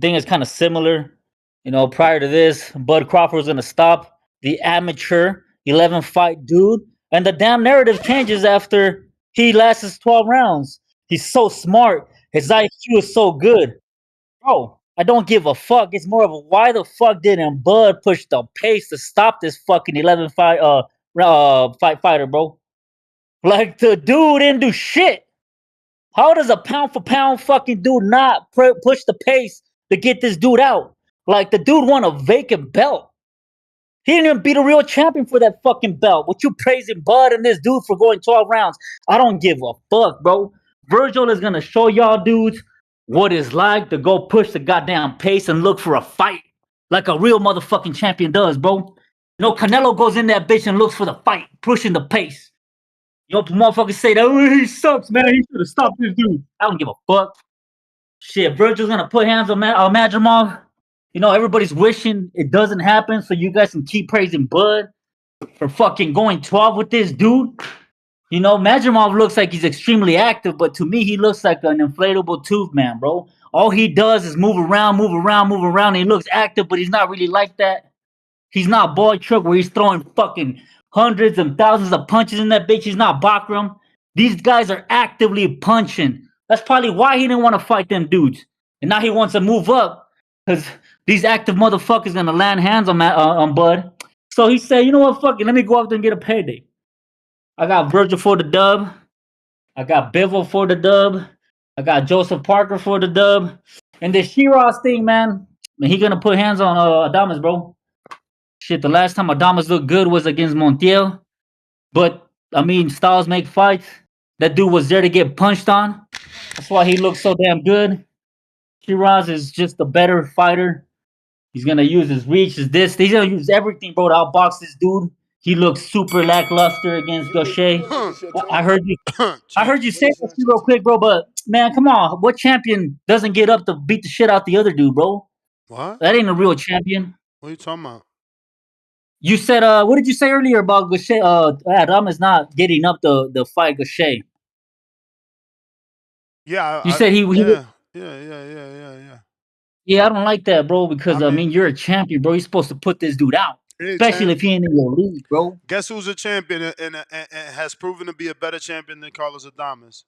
thing is kind of similar. You know, prior to this, Bud Crawford was gonna stop the amateur 11 fight dude, and the damn narrative changes after he lasts 12 rounds. He's so smart. His IQ is so good. Bro, I don't give a fuck. It's more of a why the fuck didn't Bud push the pace to stop this fucking 11 fight fighter, bro? Like, the dude didn't do shit. How does a pound for pound fucking dude not push the pace to get this dude out? Like, the dude won a vacant belt. He didn't even beat a real champion for that fucking belt. What you praising Bud and this dude for going 12 rounds? I don't give a fuck, bro. Virgil is gonna show y'all dudes what it's like to go push the goddamn pace and look for a fight like a real motherfucking champion does, bro. You know, Canelo goes in that bitch and looks for the fight, pushing the pace. You know, motherfuckers say that, oh, he sucks, man. He should have stopped this dude. I don't give a fuck. Shit, Virgil's gonna put hands on Madrimov. You know, everybody's wishing it doesn't happen so you guys can keep praising Bud for fucking going 12 with this dude. You know, Madrimov looks like he's extremely active, but to me, he looks like an inflatable tube man, bro. All he does is move around, and he looks active, but he's not really like that. He's not Boy Truck where he's throwing fucking hundreds and thousands of punches in that bitch. He's not Bakram. These guys are actively punching. That's probably why he didn't want to fight them dudes. And now he wants to move up because these active motherfuckers gonna land hands on Bud. So he said, you know what, fuck it, let me go out there and get a payday. I got Virgil for the dub. I got Bivol for the dub. I got Joseph Parker for the dub. And this Sheeraz thing, man, he gonna put hands on Adames, bro. Shit, the last time Adames looked good was against Montiel. But, I mean, styles make fights. That dude was there to get punched on. That's why he looks so damn good. Sheeraz is just a better fighter. He's gonna use his reach, his this. He's gonna use everything, bro, to outbox this dude. He looks super lackluster against Gaucher. I heard you say that real quick, bro. But man, come on, what champion doesn't get up to beat the shit out the other dude, bro? What? That ain't a real champion. What are you talking about? You said, what did you say earlier about Gaucher? Adam is not getting up the fight Gaucher. Yeah, you said he yeah. Yeah, I don't like that, bro, because I mean you're a champion, bro. You're supposed to put this dude out, especially if he ain't in your league, bro. Guess who's a champion and has proven to be a better champion than Carlos Adames?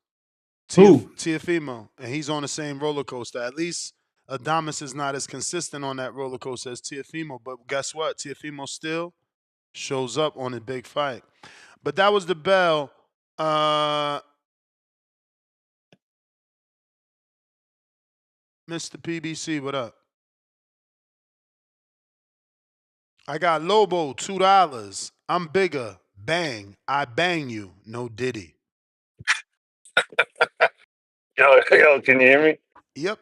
Who? Teofimo, and he's on the same roller coaster. At least Adames is not as consistent on that roller coaster as Teofimo, but guess what? Teofimo still shows up on a big fight. But that was the bell. Mr. PBC, what up? I got Lobo, $2. I'm bigger. Bang. I bang you. No Diddy. Yo, can you hear me? Yep.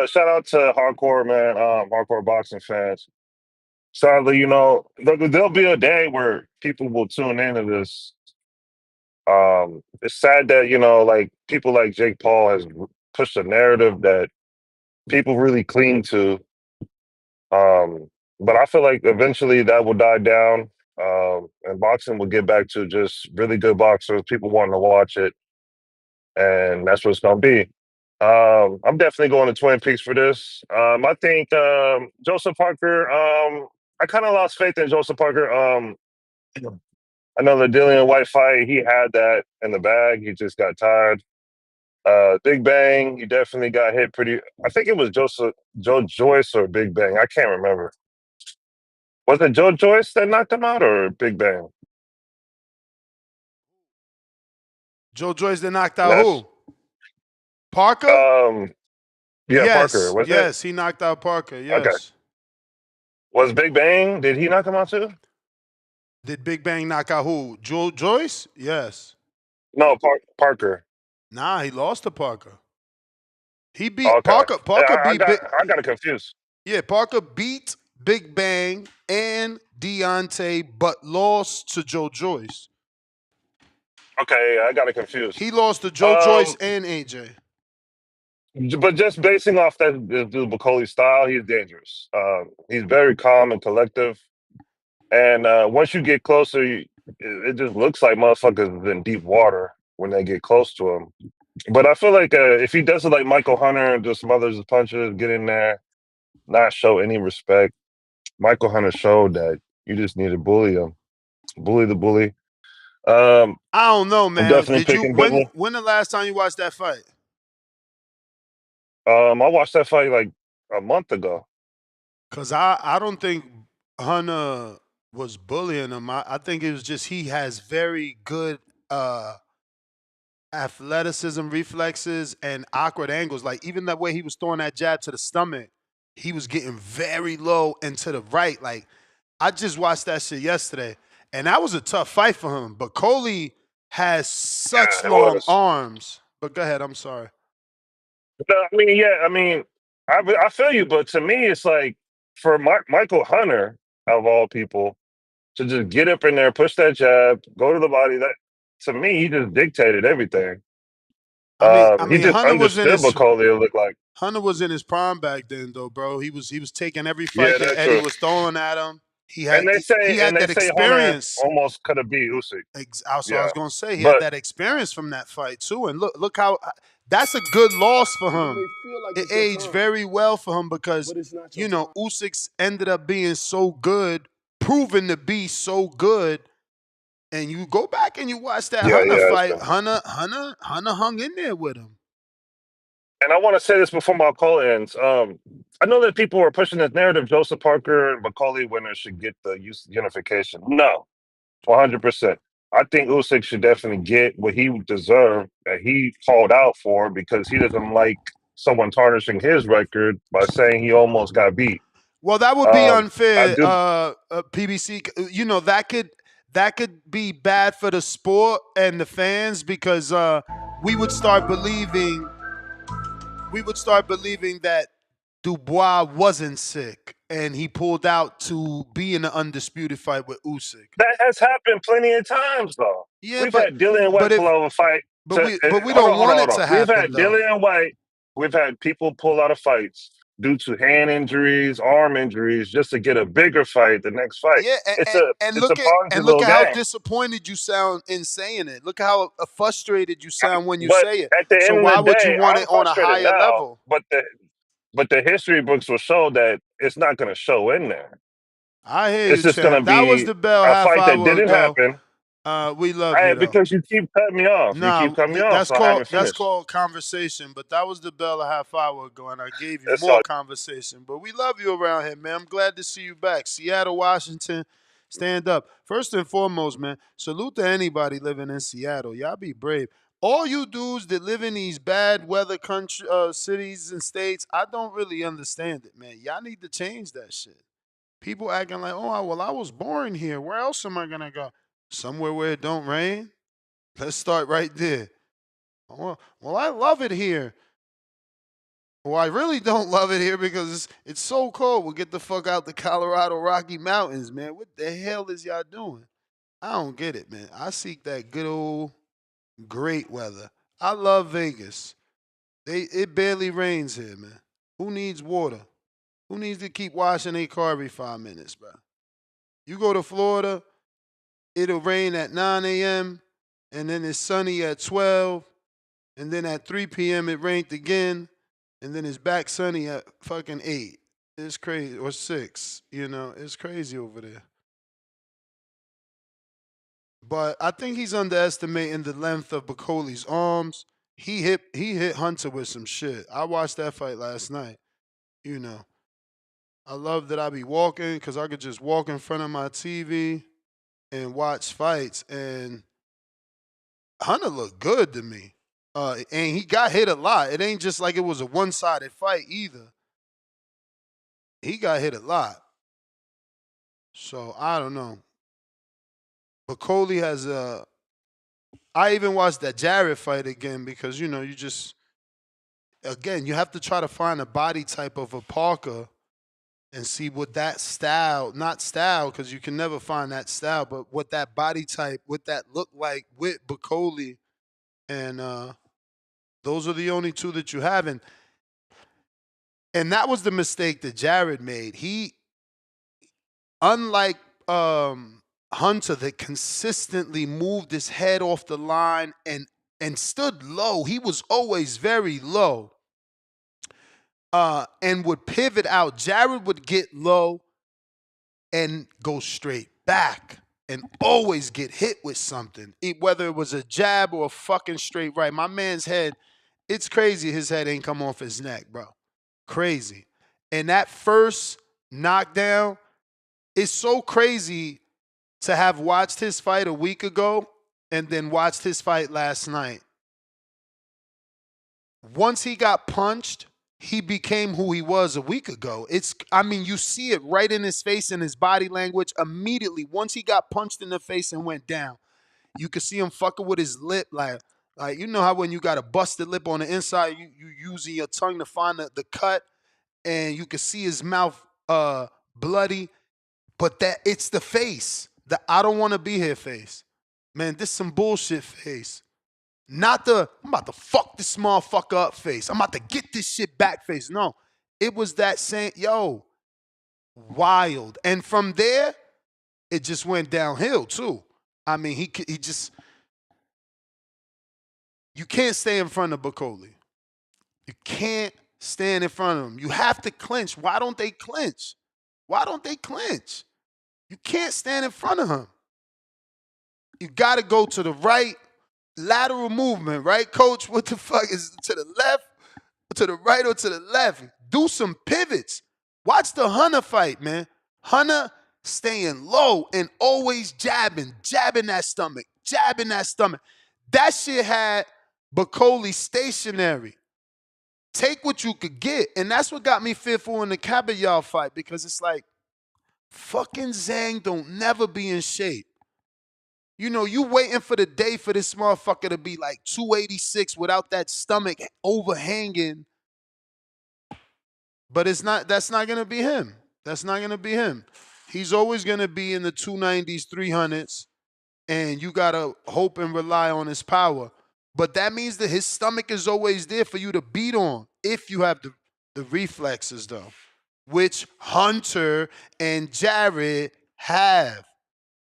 Shout out to hardcore, man, hardcore boxing fans. Sadly, you know, there'll be a day where people will tune into this. It's sad that, you know, like people like Jake Paul has pushed a narrative that people really cling to. But I feel like eventually that will die down, and boxing will get back to just really good boxers, people wanting to watch it, and that's what it's gonna be. I'm definitely going to Twin Peaks for this. I think Joseph Parker. I kind of lost faith in Joseph Parker. I know the Dillian White fight, he had that in the bag. He just got tired. Big Bang, he definitely got hit pretty. I think it was Joe Joyce or Big Bang. I can't remember. Was it Joe Joyce that knocked him out or Big Bang? Joe Joyce that knocked out That's who? Parker? yeah, Parker. Was it? Yes, he knocked out Parker. Okay. Yes. Was Big Bang? Did he knock him out too? Did Big Bang knock out who? Joe Joyce? Yes. No, Parker. Nah, he lost to Parker. He beat Okay. Parker. Parker Yeah, beat Big. I got it confused. Yeah, Parker beat Big Bang and Deontay, but lost to Joe Joyce. Okay, I got it confused. He lost to Joe Joyce and AJ. But just basing off that the Bakhodir style, he's dangerous. He's very calm and collective, and once you get closer, it just looks like motherfuckers is in deep water when they get close to him. But I feel like if he does it like Michael Hunter and just smothers his punches, get in there, not show any respect. Michael Hunter showed that you just need to bully him, bully the bully. I don't know, man. I'm definitely Did you picking Bivol. when the last time you watched that fight? I watched that fight like a month ago. Cause I don't think Hunter was bullying him. I think it was just he has very good athleticism, reflexes, and awkward angles. Like even that way he was throwing that jab to the stomach, he was getting very low and to the right. Like I just watched that shit yesterday, and that was a tough fight for him. But Coley has such long arms. But go ahead. I'm sorry. No, I mean, I feel you, but to me, it's like for Michael Hunter of all people to just get up in there, push that jab, go to the body. That to me, he just dictated everything. I mean, He just Hunter was in understood his what Coley looked like. Hunter was in his prime back then, though, bro. He was taking every Yeah, fight that that's Eddie true. was throwing at him. He And had they say that Hunter experience. almost could have beat Usyk. Also, I was gonna say he but had that experience from that fight too. And look how that's a good loss for him. It aged very well for him because you know Usyk's ended up being so good, proven to be so good. And you go back and you watch that Hunter fight. Hunter hung in there with him. And I want to say this before my call ends. I know that people are pushing this narrative: Joseph Parker and Macaulay winners should get the unification. No, 100%. I think Usyk should definitely get what he deserved that he called out for because he doesn't like someone tarnishing his record by saying he almost got beat. Well, that would be unfair, PBC. You know that could be bad for the sport and the fans because we would start believing that Dubois wasn't sick and he pulled out to be in an undisputed fight with Usyk. That has happened plenty of times, though. Yeah, we've had Dillian White pull out of a fight. But we don't want it to happen. We've had Dillian White. We've had people pull out of fights due to hand injuries, arm injuries, just to get a bigger fight the next fight. Yeah, and look at how disappointed you sound in saying it. Look how frustrated you sound when you say it. At the so end why of the would day, you want I'm it on a frustrated higher now, level? But the history books will show that it's not going to show in there. I hear it's you, just going to be that was the bell a fight that didn't happen. We love you, though. Because you keep cutting me off. Nah, you keep cutting me off, so I haven't finished. That's called conversation, but that was the bell a half hour ago, and I gave you more conversation. But we love you around here, man. I'm glad to see you back. Seattle, Washington, stand up. First and foremost, man, salute to anybody living in Seattle. Y'all be brave. All you dudes that live in these bad weather country cities and states, I don't really understand it, man. Y'all need to change that shit. People acting like, oh, well, I was born here. Where else am I going to go? Somewhere where it don't rain? Let's start right there. Well, I love it here. Well, I really don't love it here because it's so cold. We'll get the fuck out the Colorado Rocky Mountains, man. What the hell is y'all doing? I don't get it, man. I seek that good old great weather. I love Vegas. It barely rains here, man. Who needs water? Who needs to keep washing their car every 5 minutes, bro? You go to Florida, it'll rain at 9 a.m., and then it's sunny at 12, And then at 3 p.m. it rained again. And then it's back sunny at fucking 8. It's crazy. Or 6. You know, it's crazy over there. But I think he's underestimating the length of Bakoli's arms. He hit Hunter with some shit. I watched that fight last night. You know, I love that I be walking because I could just walk in front of my TV and watch fights. And Hunter looked good to me. And he got hit a lot. It ain't just like it was a one-sided fight either. He got hit a lot. So I don't know. Bakoli has a. I even watched that Jarrett fight again because you know you have to try to find a body type of a Parker and see what that style, not style because you can never find that style, but what that body type, what that look like with Bakoli, and those are the only two that you have, and that was the mistake that Jarrett made. He, unlike Hunter that consistently moved his head off the line and stood low. He was always very low. And would pivot out. Jared would get low and go straight back and always get hit with something. Whether it was a jab or a fucking straight right. My man's head, it's crazy his head ain't come off his neck, bro. Crazy. And that first knockdown is so crazy to have watched his fight a week ago and then watched his fight last night. Once he got punched, he became who he was a week ago. You see it right in his face and his body language immediately. Once he got punched in the face and went down, you could see him fucking with his lip like you know how when you got a busted lip on the inside, you using your tongue to find the cut, and you could see his mouth bloody. But it's the face. The I don't want to be here face. Man, this some bullshit face. Not the, I'm about to fuck this motherfucker up face. I'm about to get this shit back face. No, it was that same, wild. And from there, it just went downhill too. I mean, he just, you can't stay in front of Bakoli. You can't stand in front of him. You have to clinch. Why don't they clinch? Why don't they clinch? You can't stand in front of him. You got to go to the right. Lateral movement, right, coach? What the fuck is to the left, to the right, or to the left? Do some pivots. Watch the Hunter fight, man. Hunter staying low and always jabbing that stomach, jabbing that stomach. That shit had Bakoli stationary. Take what you could get. And that's what got me fearful in the Kabayel fight because it's like, fucking Zhang don't never be in shape. You know, you waiting for the day for this motherfucker to be like 286 without that stomach overhanging. But that's not going to be him. That's not going to be him. He's always going to be in the 290s, 300s, and you got to hope and rely on his power. But that means that his stomach is always there for you to beat on if you have the reflexes, though, which Hunter and Jared have.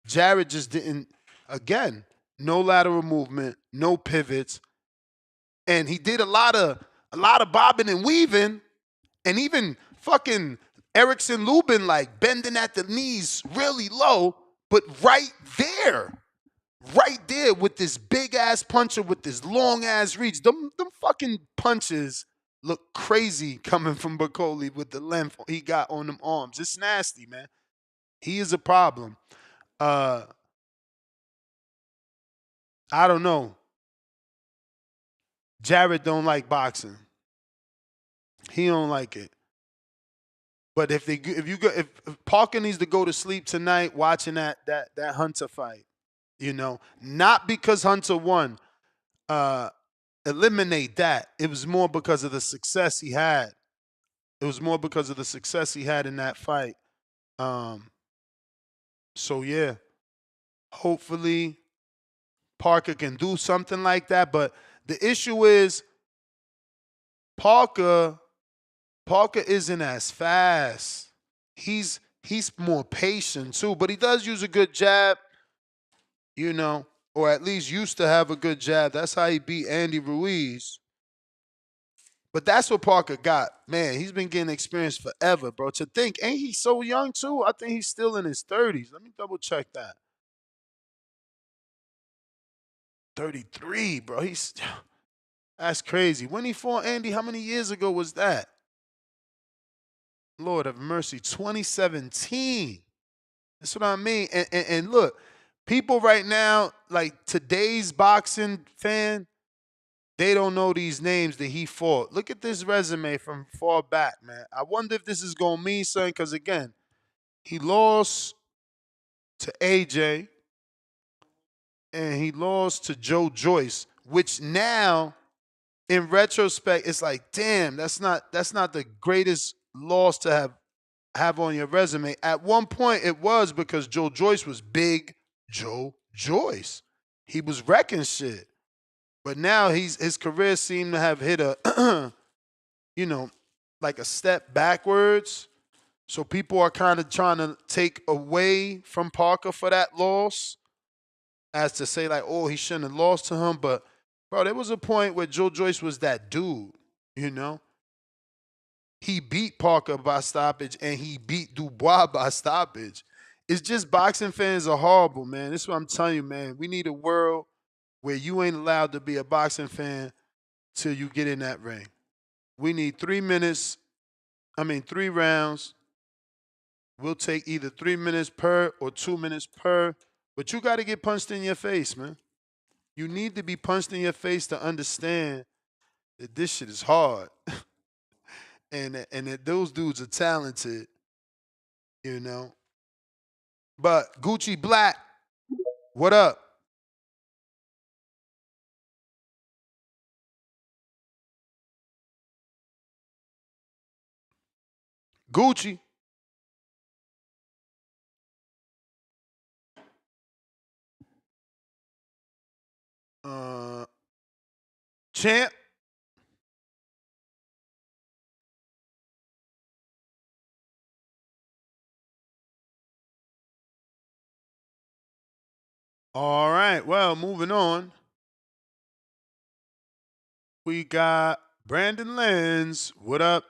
Jared just didn't. Again, no lateral movement, no pivots, and he did a lot of bobbing and weaving, and even fucking Erickson Lubin like bending at the knees really low, but right there with this big ass puncher with this long ass reach. Them fucking punches look crazy coming from Bakoli with the length he got on them arms. It's nasty, man. He is a problem. I don't know. Jared don't like boxing. He don't like it. But if Parker needs to go to sleep tonight watching that Hunter fight, you know, not because Hunter won, eliminate that. It was more because of the success he had. It was more because of the success he had in that fight. So yeah, hopefully Parker can do something like that, but the issue is Parker isn't as fast. He's more patient too, but he does use a good jab, you know. or at least used to have a good jab. That's how he beat Andy Ruiz. But that's what Parker got. Man, he's been getting experience forever, bro. To think, ain't he so young too? I think he's still in his 30s. Let me double check that. 33, bro. That's crazy. When he fought Andy, how many years ago was that? Lord have mercy, 2017. That's what I mean. And look, people right now, like today's boxing fan, they don't know these names that he fought. Look at this resume from far back, man. I wonder if this is going to mean something because, again, he lost to AJ and he lost to Joe Joyce, which now, in retrospect, it's like, damn, that's not the greatest loss to have on your resume. At one point, it was because Joe Joyce was big Joe Joyce. He was wrecking shit. But now his career seemed to have hit a, like a step backwards. So people are kind of trying to take away from Parker for that loss as to say like, oh, he shouldn't have lost to him. But, bro, there was a point where Joe Joyce was that dude, He beat Parker by stoppage and he beat Dubois by stoppage. It's just boxing fans are horrible, man. This is what I'm telling you, man. We need a world where you ain't allowed to be a boxing fan till you get in that ring. We need 3 rounds. We'll take either 3 minutes per or 2 minutes per, but you got to get punched in your face, man. You need to be punched in your face to understand that this shit is hard and that those dudes are talented, But Gucci Black, what up? Gucci. Champ. All right. Well, moving on. We got Brandon Lenz. What up?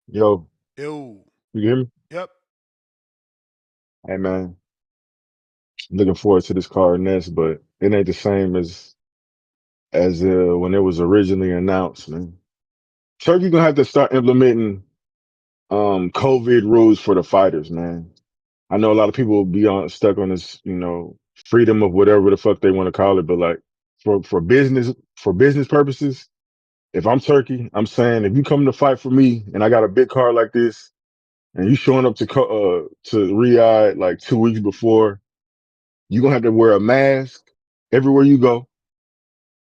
Yo, Yo. you hear me? Yep. Hey man, looking forward to this card next, but it ain't the same as when it was originally announced, man. Turkey gonna have to start implementing COVID rules for the fighters, man. I know a lot of people will be stuck on this, freedom of whatever the fuck they want to call it, but like for business purposes, if I'm Turkey, I'm saying if you come to fight for me and I got a big card like this and you showing up to Riyadh like 2 weeks before, you're gonna have to wear a mask everywhere you go,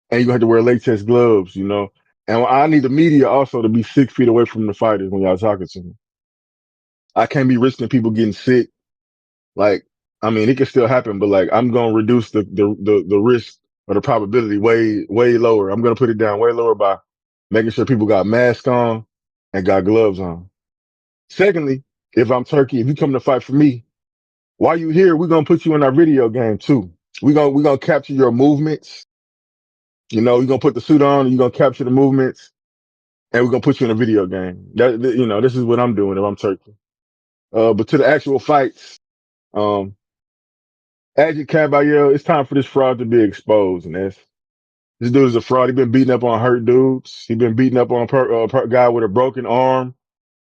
and you're gonna have to wear latex gloves, And I need the media also to be 6 feet away from the fighters when y'all talking to me. I can't be risking people getting sick. Like, I mean, it can still happen, but like, I'm gonna reduce the risk or the probability way lower. I'm gonna put it down way lower by making sure people got masks on and got gloves on. Secondly, if I'm Turkey, if you come to fight for me, while you here, we're gonna put you in our video game too. We're gonna capture your movements. You're gonna put the suit on, and you're gonna capture the movements, and we're gonna put you in a video game. This is what I'm doing if I'm Turkey. But to the actual fights, Agent Kabayel, it's time for this fraud to be exposed, and this dude is a fraud. He been beating up on hurt dudes. He been beating up on a guy with a broken arm,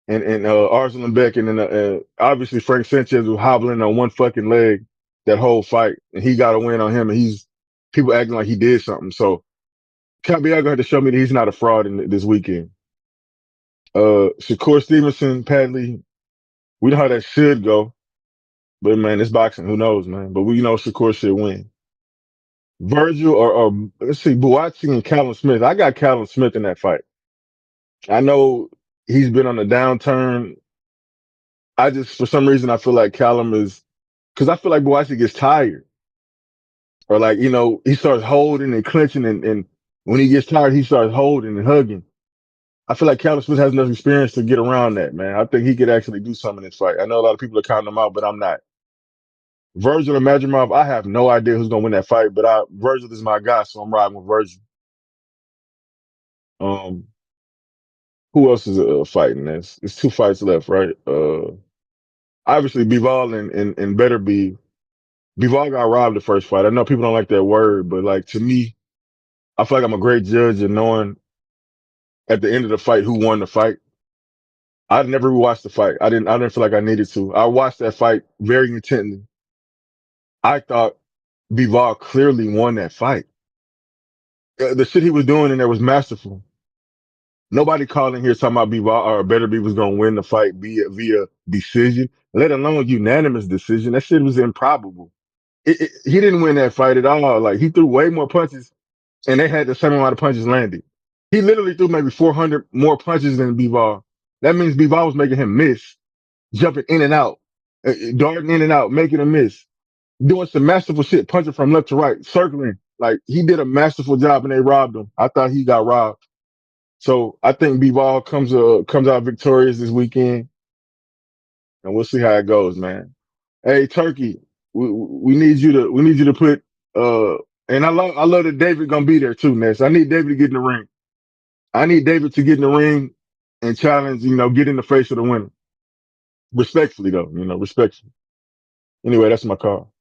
and Arslan Beck, and then obviously Frank Sanchez was hobbling on one fucking leg that whole fight, and he got a win on him, and people acting like he did something. So Kabayel gonna have to show me that he's not a fraud this weekend. Shakur Stevenson, Padley, we know how that should go, but man, it's boxing. Who knows, man? But we know Shakur should win. Virgil or let's see, Buatsi and Callum Smith. I got Callum Smith in that fight. I know he's been on a downturn. For some reason, I feel like Callum is, because I feel like Buatsi gets tired. Or like, he starts holding and clenching, and when he gets tired, he starts holding and hugging. I feel like Callum Smith has enough experience to get around that, man. I think he could actually do something in this fight. I know a lot of people are counting him out, but I'm not. Virgil and Madrimov, I have no idea who's gonna win that fight, but Virgil is my guy, so I'm riding with Virgil. Um, who else is fighting this? It's two fights left, right? Obviously Bivol and Beterbiev. Bivol got robbed the first fight. I know people don't like that word, but like to me, I feel like I'm a great judge of knowing at the end of the fight who won the fight. I never rewatched the fight. I didn't feel like I needed to. I watched that fight very intently. I thought Bivol clearly won that fight. The shit he was doing in there was masterful. Nobody calling here talking about Bivol or Beterbiev was gonna win the fight via decision, let alone unanimous decision. That shit was improbable. He didn't win that fight at all. Like he threw way more punches, and they had the same amount of punches landed. He literally threw maybe 400 more punches than Bivol. That means Bivol was making him miss, jumping in and out, darting in and out, making him miss, doing some masterful shit, punching from left to right, circling. Like he did a masterful job, and they robbed him. I thought he got robbed. So I think Bivol comes out victorious this weekend, and we'll see how it goes, man. Hey, Turkey, we need you to put and I love that David gonna be there too, Ness. I need David to get in the ring. I need David to get in the ring and challenge, get in the face of the winner. Respectfully though, respectfully. Anyway, that's my call.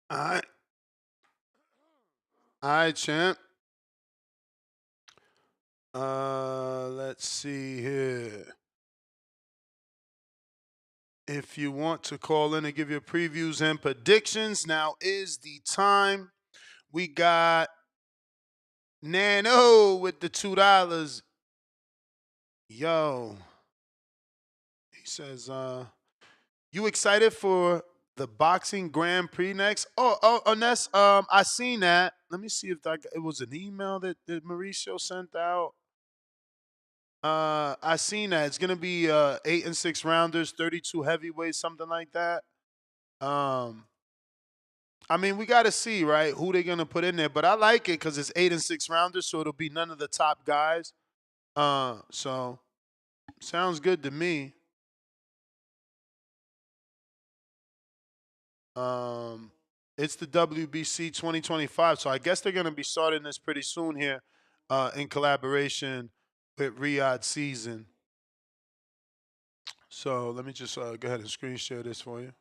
All right. All right, champ. Let's see here. If you want to call in and give your previews and predictions, now is the time. We got Nano with the $2. Yo, he says, you excited for the boxing Grand Prix next? Ness, I seen that. Let me see if it was an email that Mauricio sent out. I seen that. It's gonna be 8 and 6 rounders, 32 heavyweights, something like that. I mean, we got to see, right, who they're gonna put in there. But I like it because it's 8 and 6 rounders, so it'll be none of the top guys. So sounds good to me. It's the WBC 2025, so I guess they're gonna be starting this pretty soon here, in collaboration with Riyadh Season. So let me just go ahead and screen share this for you.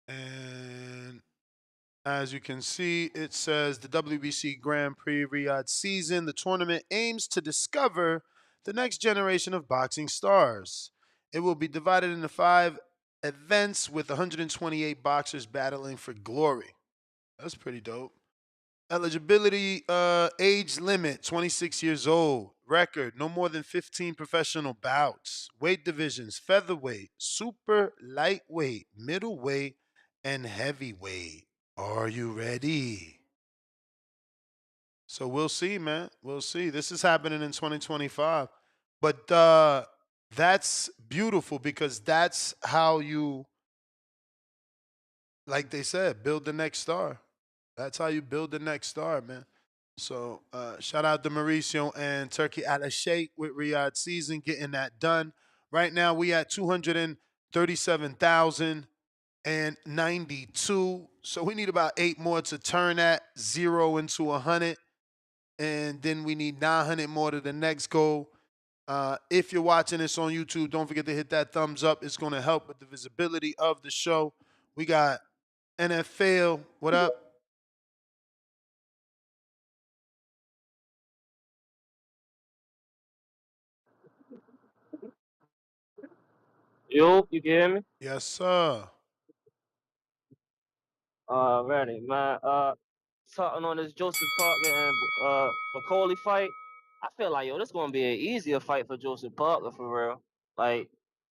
And as you can see, it says the WBC Grand Prix Riyadh Season. The tournament aims to discover the next generation of boxing stars. It will be divided into 5 events with 128 boxers battling for glory. That's pretty dope. Eligibility age limit 26 years old. Record no more than 15 professional bouts. Weight divisions featherweight, super lightweight, middleweight, and heavyweight. Are you ready? So we'll see, man. We'll see. This is happening in 2025. But that's beautiful because that's how you, like they said, build the next star. That's how you build the next star, man. So shout out to Mauricio and Turkey Al Sheikh with Riyadh Season getting that done. Right now we at 237,092. So we need about 8 more to turn that 0 into 100. And then we need 900 more to the next goal. If you're watching this on YouTube, don't forget to hit that thumbs up. It's going to help with the visibility of the show. We got NFL. What up? Yo, you can hear me? Yes, sir. Ready, man. Talking on this Joseph Parker and Macaulay fight. I feel like this gonna be an easier fight for Joseph Parker for real. Like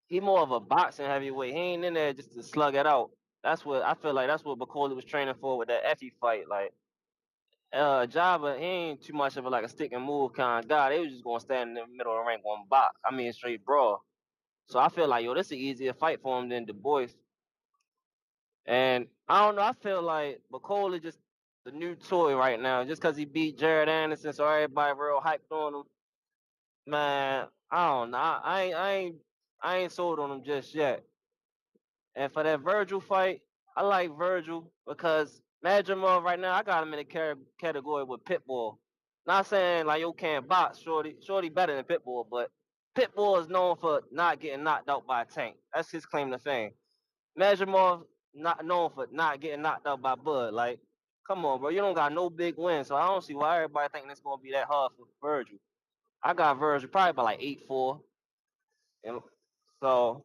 he more of a boxing heavyweight. He ain't in there just to slug it out. That's what I feel like. That's what Macaulay was training for with that Effie fight. Like Java, he ain't too much of a stick and move kind of guy. They was just gonna stand in the middle of the ring, one box. I mean straight brawl. So I feel like this an easier fight for him than Dubois. And I don't know. I feel like McCall is just the new toy right now. Just because he beat Jared Anderson, so everybody real hyped on him. Man, I don't know. I ain't I ain't sold on him just yet. And for that Virgil fight, I like Virgil because Madrimov right now, I got him in a category with Pitbull. Not saying like yo can't box, Shorty better than Pitbull, but Pitbull is known for not getting knocked out by a tank. That's his claim to fame. Madrimov not known for not getting knocked out by Bud. Like, come on, bro, you don't got no big wins, so I don't see why everybody thinking it's gonna be that hard for Virgil. I got Virgil probably by like 8-4, and so.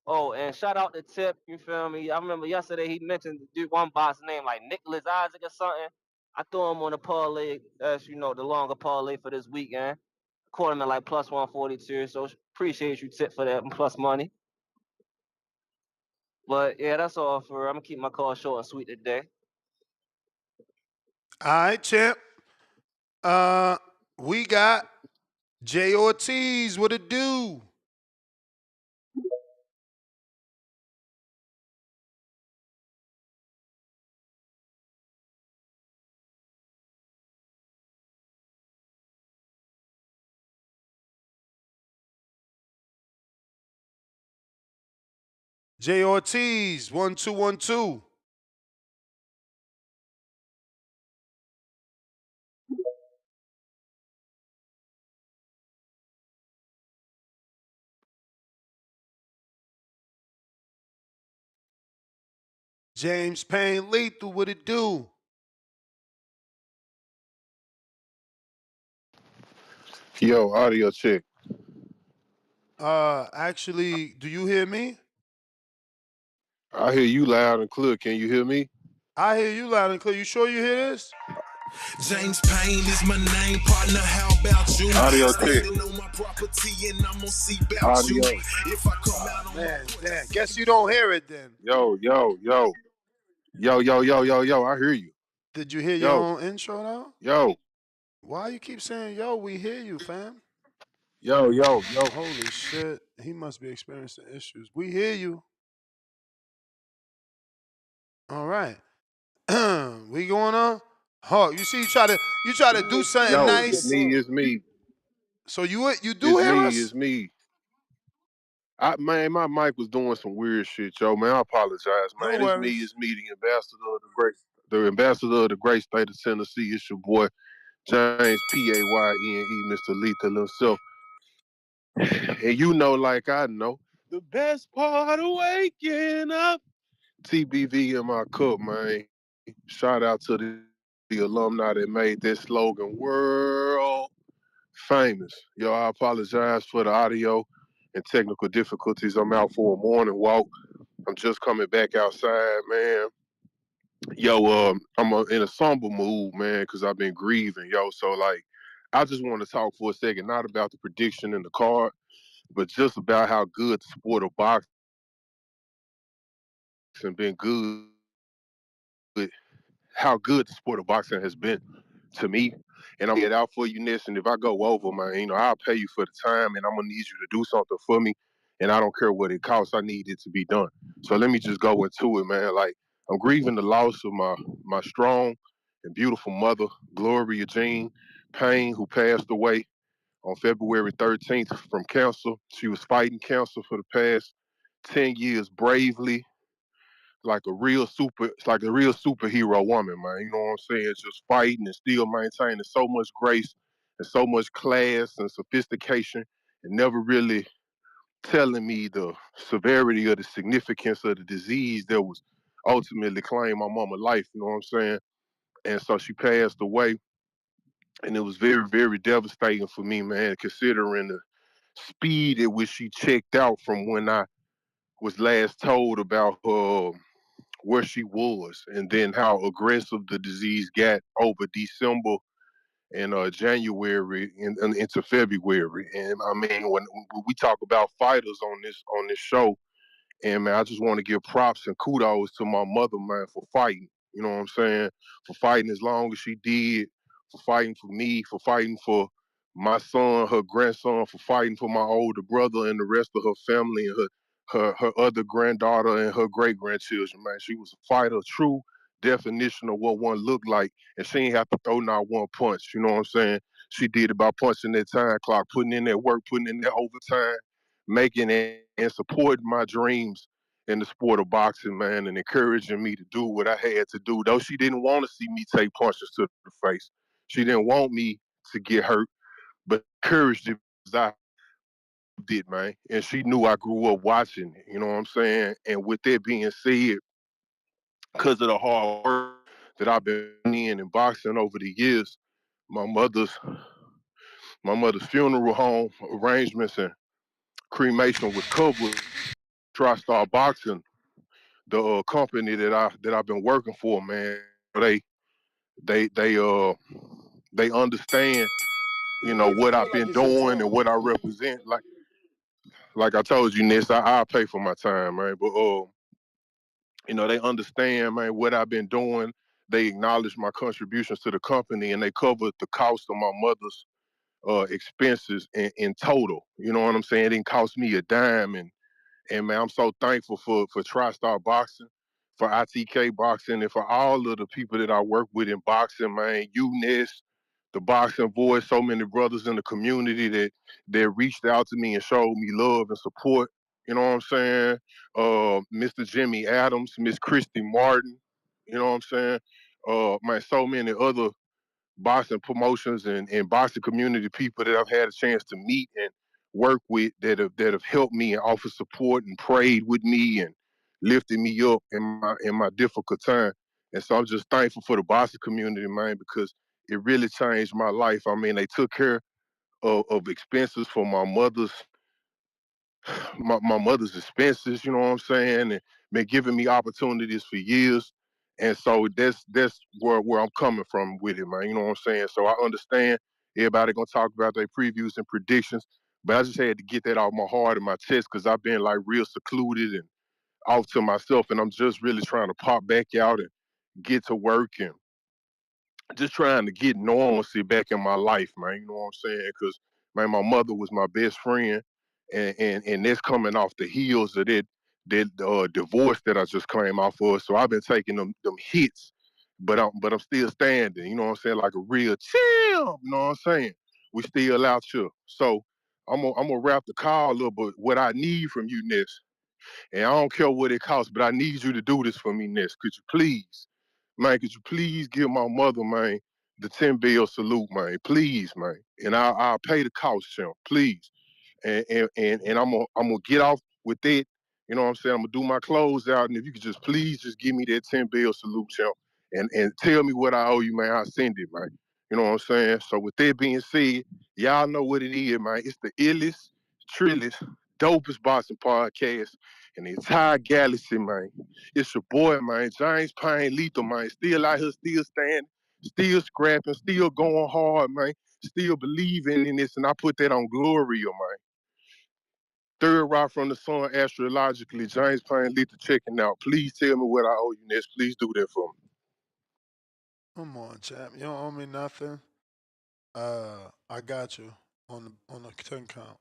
Oh, and shout out to Tip, you feel me? I remember yesterday he mentioned the dude one boss name like Nicholas Isaac or something. I threw him on the parlay, as you know, the longer parlay for this weekend. Caught him at like plus 142, so appreciate you, Tip, for that plus money. But yeah, that's all for. I'm gonna keep my call short and sweet today. All right, champ. We got Jay Ortiz. What it do? Jay Ortiz, 1-2-1-2. James Payne Lethal, what it do? Yo, audio check. Actually, do you hear me? I hear you loud and clear. Can you hear me? I hear you loud and clear. You sure you hear this? James Payne is my name, partner. How about you? Audio check. Standing on my property and I'm gonna see about you. Audio. If I come out on Man, damn. Guess you don't hear it then. Yo, yo, yo. Yo, yo, yo, yo, yo. I hear you. Did you hear your Yo, own intro now? yo, Why you keep saying, yo, we hear you, fam? yo, yo, yo. Holy shit. He must be experiencing issues. We hear you. All right. We going on? Hawk, you see you try to do something Yo, it's nice. me, it's me. So you do It's hear me, us? it's me. Man, my mic was doing some weird shit, yo. Man, I apologize, No man. worries. It's me, the ambassador of the great state of Tennessee. It's your boy, James Payne, Mr. Lethal himself. And you know, like I know, the best part of waking up. TBV in my cup, man. Shout out to the alumni that made this slogan world famous. Yo, I apologize for the audio and technical difficulties. I'm out for a morning walk. I'm just coming back outside, man. Yo, I'm in a somber mood, man, because I've been grieving, yo. So, like, I just want to talk for a second, not about the prediction in the card, but just about how good the sport of boxing been good, how good the sport of boxing has been to me. And I'm gonna get out for you, Ness. And if I go over, man, I'll pay you for the time and I'm gonna need you to do something for me. And I don't care what it costs, I need it to be done. So let me just go into it, man. Like, I'm grieving the loss of my strong and beautiful mother, Gloria Jean Payne, who passed away on February 13th from cancer. She was fighting cancer for the past 10 years bravely, like a real superhero woman, man. You know what I'm saying? Just fighting and still maintaining so much grace and so much class and sophistication, and never really telling me the severity or the significance of the disease that was ultimately claimed my mama's life. You know what I'm saying? And so she passed away, and it was very, very devastating for me, man, considering the speed at which she checked out from when I was last told about her where she was, and then how aggressive the disease got over December and January and into February. And I mean, when we talk about fighters on this show, and man, I just want to give props and kudos to my mother, man, for fighting. You know what I'm saying? For fighting as long as she did, for fighting for me, for fighting for my son, her grandson, for fighting for my older brother and the rest of her family and her other granddaughter and her great grandchildren, man. She was a fighter, true definition of what one looked like, and she ain't have to throw not one punch. You know what I'm saying? She did it by punching that time clock, putting in that work, putting in that overtime, making and supporting my dreams in the sport of boxing, man, and encouraging me to do what I had to do. Though she didn't want to see me take punches to the face, she didn't want me to get hurt, but encouraged it as I did, man. And she knew I grew up watching it, you know what I'm saying? And with that being said, because of the hard work that I've been in boxing over the years, my mother's my mother's funeral home arrangements and cremation was covered. TriStar Boxing, the company that I've been working for, man, they they they uh they understand, You may what feel I've like been it's your doing and time. what I represent. Like I told you, Ness, I pay for my time, man. But they understand, man, what I've been doing. They acknowledge my contributions to the company, and they covered the cost of my mother's expenses in total. You know what I'm saying? It didn't cost me a dime, and man, I'm so thankful for TriStar Boxing, for ITK Boxing, and for all of the people that I work with in boxing, man. Ness, the boxing voice, so many brothers in the community that reached out to me and showed me love and support. You know what I'm saying? Mr. Jimmy Adams, Miss Christy Martin. You know what I'm saying? Man, so many other boxing promotions and boxing community people that I've had a chance to meet and work with that have helped me and offered support and prayed with me and lifted me up in my difficult time. And so I'm just thankful for the boxing community, man, because it really changed my life. I mean, they took care of expenses for my mother's expenses, you know what I'm saying, and been giving me opportunities for years. And so that's where I'm coming from with it, man. You know what I'm saying? So I understand everybody gonna talk about their previews and predictions, but I just had to get that off my heart and my chest because I've been like real secluded and off to myself, and I'm just really trying to pop back out and get to work and just trying to get normalcy back in my life, man. You know what I'm saying? Because man, my mother was my best friend, and that's coming off the heels of that divorce that I just came off of. So I've been taking them hits, but I'm still standing. You know what I'm saying? Like a real champ. You know what I'm saying? We still out here. So I'm gonna wrap the call up. But what I need from you, Ness, and I don't care what it costs, but I need you to do this for me, Ness. Could you please? Man, could you please give my mother, man, the 10 bill salute, man? Please, man. And I'll pay the cost, champ. Please. And I'm gonna get off with that. You know what I'm saying? I'm gonna do my close out. And if you could just please just give me that 10 bill salute, champ. And tell me what I owe you, man. I'll send it, man. You know what I'm saying? So with that being said, y'all know what it is, man. It's the illest, trillest, dopest boxing podcast in the entire galaxy, man. It's your boy, man, James Payne Lethal, man. Still out here, still standing, still scrapping, still going hard, man. Still believing in this, and I put that on Gloria, man. Third rock from the sun, astrologically, James Payne Lethal checking out. Please tell me what I owe you next. Please do that for me. Come on, champ. You don't owe me nothing. I got you on the 10 count.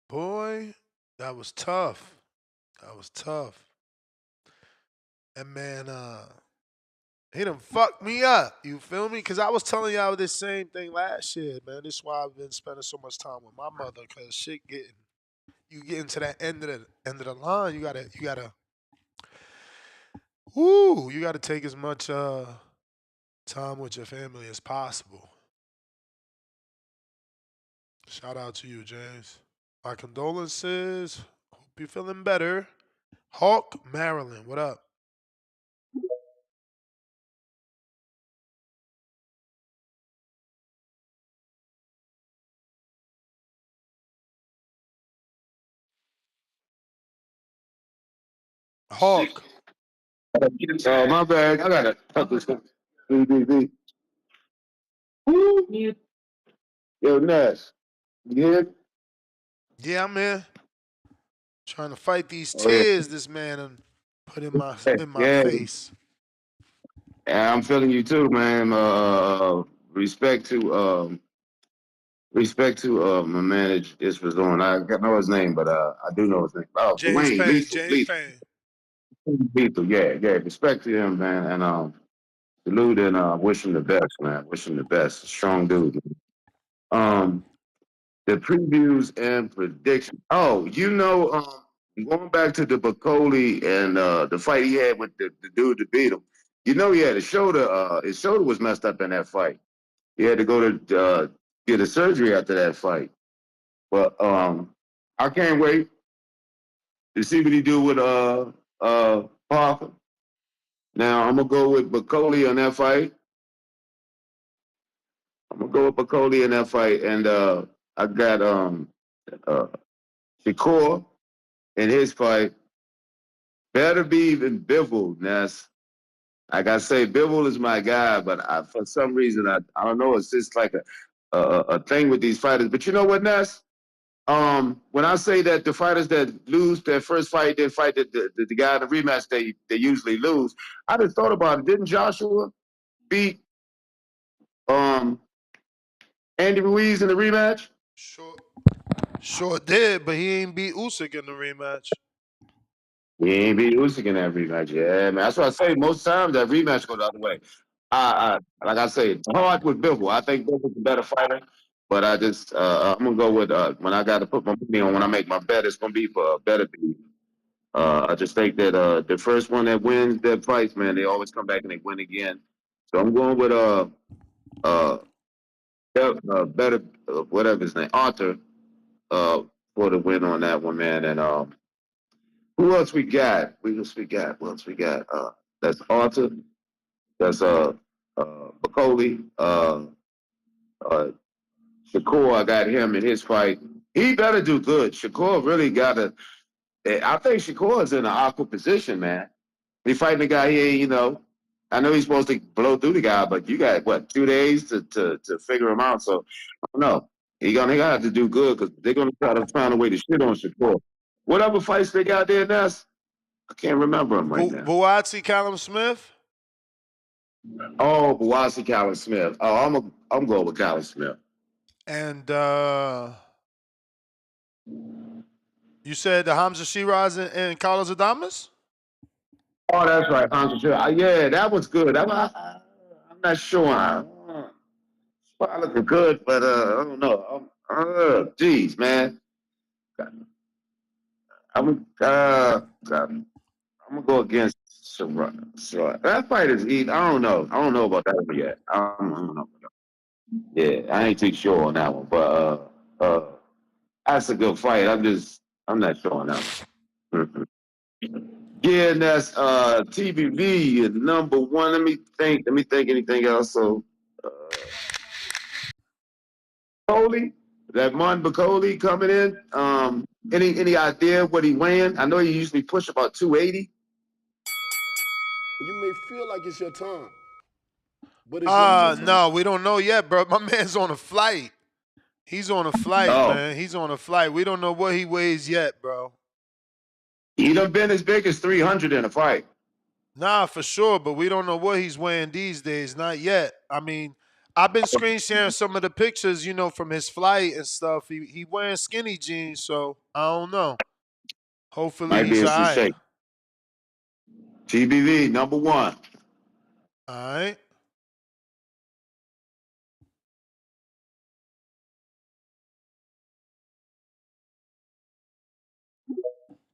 Boy, that was tough. That was tough. And man, he done fucked me up. You feel me? Because I was telling y'all this same thing last year, man. This is why I've been spending so much time with my mother. Because shit you get into that end of the line. You gotta take as much time with your family as possible. Shout out to you, James. My condolences. Hope you're feeling better. Hawk, Maryland, what up? Hawk. My bad. I gotta cut this. BBB. Woo. Yo, Ness. You here? Yeah, man. Trying to fight these Oh yeah. tears this man and put in my Yeah. face. Yeah, I'm feeling you too, man. Respect to my man is for doing. I don't know his name, but I do know his name. Oh, James Dwayne Payne. Lethal. James Payne. Lethal. Yeah, yeah. Respect to him, man, and salute and wish him the best, man. Wish him the best. Strong dude. Um, the previews and predictions. Oh, going back to the Bakoli and the fight he had with the dude to beat him. You know, he had a shoulder. His shoulder was messed up in that fight. He had to go to get a surgery after that fight. But I can't wait to see what he do with Parker. Now I'm gonna go with Bakoli on that fight. I'm gonna go with Bakoli in that fight, and I got uh, Shakur in his fight. Beterbiev and Bivol. Ness. Like I say, Bivol is my guy, but for some reason I don't know. It's just like a thing with these fighters. But you know what, Ness? When I say that the fighters that lose their first fight, then fight the guy in the rematch, they usually lose. I just thought about it. Didn't Joshua beat um, Andy Ruiz in the rematch? Sure did, but he ain't beat Usyk in the rematch. He ain't beat Usyk in that rematch. Yeah, man. That's what I say. Most times that rematch goes the other way. Like I say, it's hard with Bivol. I think Bivol's a better fighter, but I'm gonna go with when I got to put my money on when I make my bet, it's gonna be for better beat. I just think that the first one that wins that fight, man, they always come back and they win again. So I'm going with uh, better whatever his name, Arthur, for the win on that one, man. And who else we got? Who else we got? Who else we got? That's Arthur. That's Bakoli. Uh, Shakur, I got him in his fight. He better do good. Shakur really got to. I think Shakur is in an awkward position, man. He fighting the guy here, you know. I know he's supposed to blow through the guy, but you got what 2 days to figure him out. So I don't know. He gonna have to do good because they're gonna try to find a way to shit on Shakur. What other fights they got there, Ness? I can't remember them right now. Buatsi, Callum Smith. Oh, Buatsi, Callum Smith. Oh, I'm going with Callum Smith. And you said the Hamza Sheeraz and Carlos Adames? Oh, that's right. Yeah, that was good. I'm not sure. It's probably looking good, but I don't know. Geez, man. I'm gonna go against Sheeraz. That fight is easy. I don't know. I don't know about that one yet. I don't know. Yeah, I ain't too sure on that one, but that's a good fight. I'm not sure on that one. Yeah, and that's TBV number one. Let me think. Anything else? So, Coley, that Mon Bacoli coming in. Any idea what he weighing? I know he usually push about 280. You may feel like it's your time, but it's your time. No, we don't know yet, bro. My man's on a flight. He's on a flight, Oh, man. He's on a flight. We don't know what he weighs yet, bro. he done been as big as 300 in a fight. Nah, for sure, but we don't know what he's weighing these days. Not yet. I mean, I've been screen sharing some of the pictures, you know, from his flight and stuff. He wearing skinny jeans, so I don't know. Hopefully Might be he's a all some right. shake. TBV number one. All right.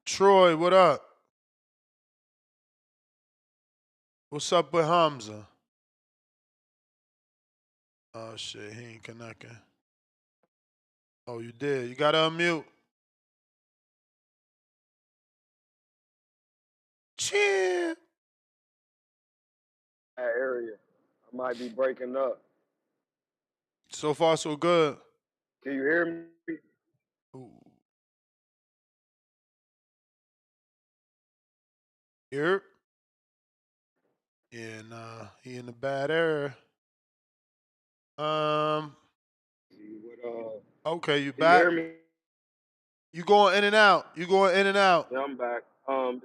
Troy, what up? What's up with Hamza? Oh shit, he ain't connecting. Oh, you did. You gotta unmute. Cheer. That area. I might be breaking up. So far, so good. Can you hear me? Ooh. Here. Yeah, he in the bad area. Okay, you Can you back? hear me? You going in and out. You going in and out. Yeah, I'm back. All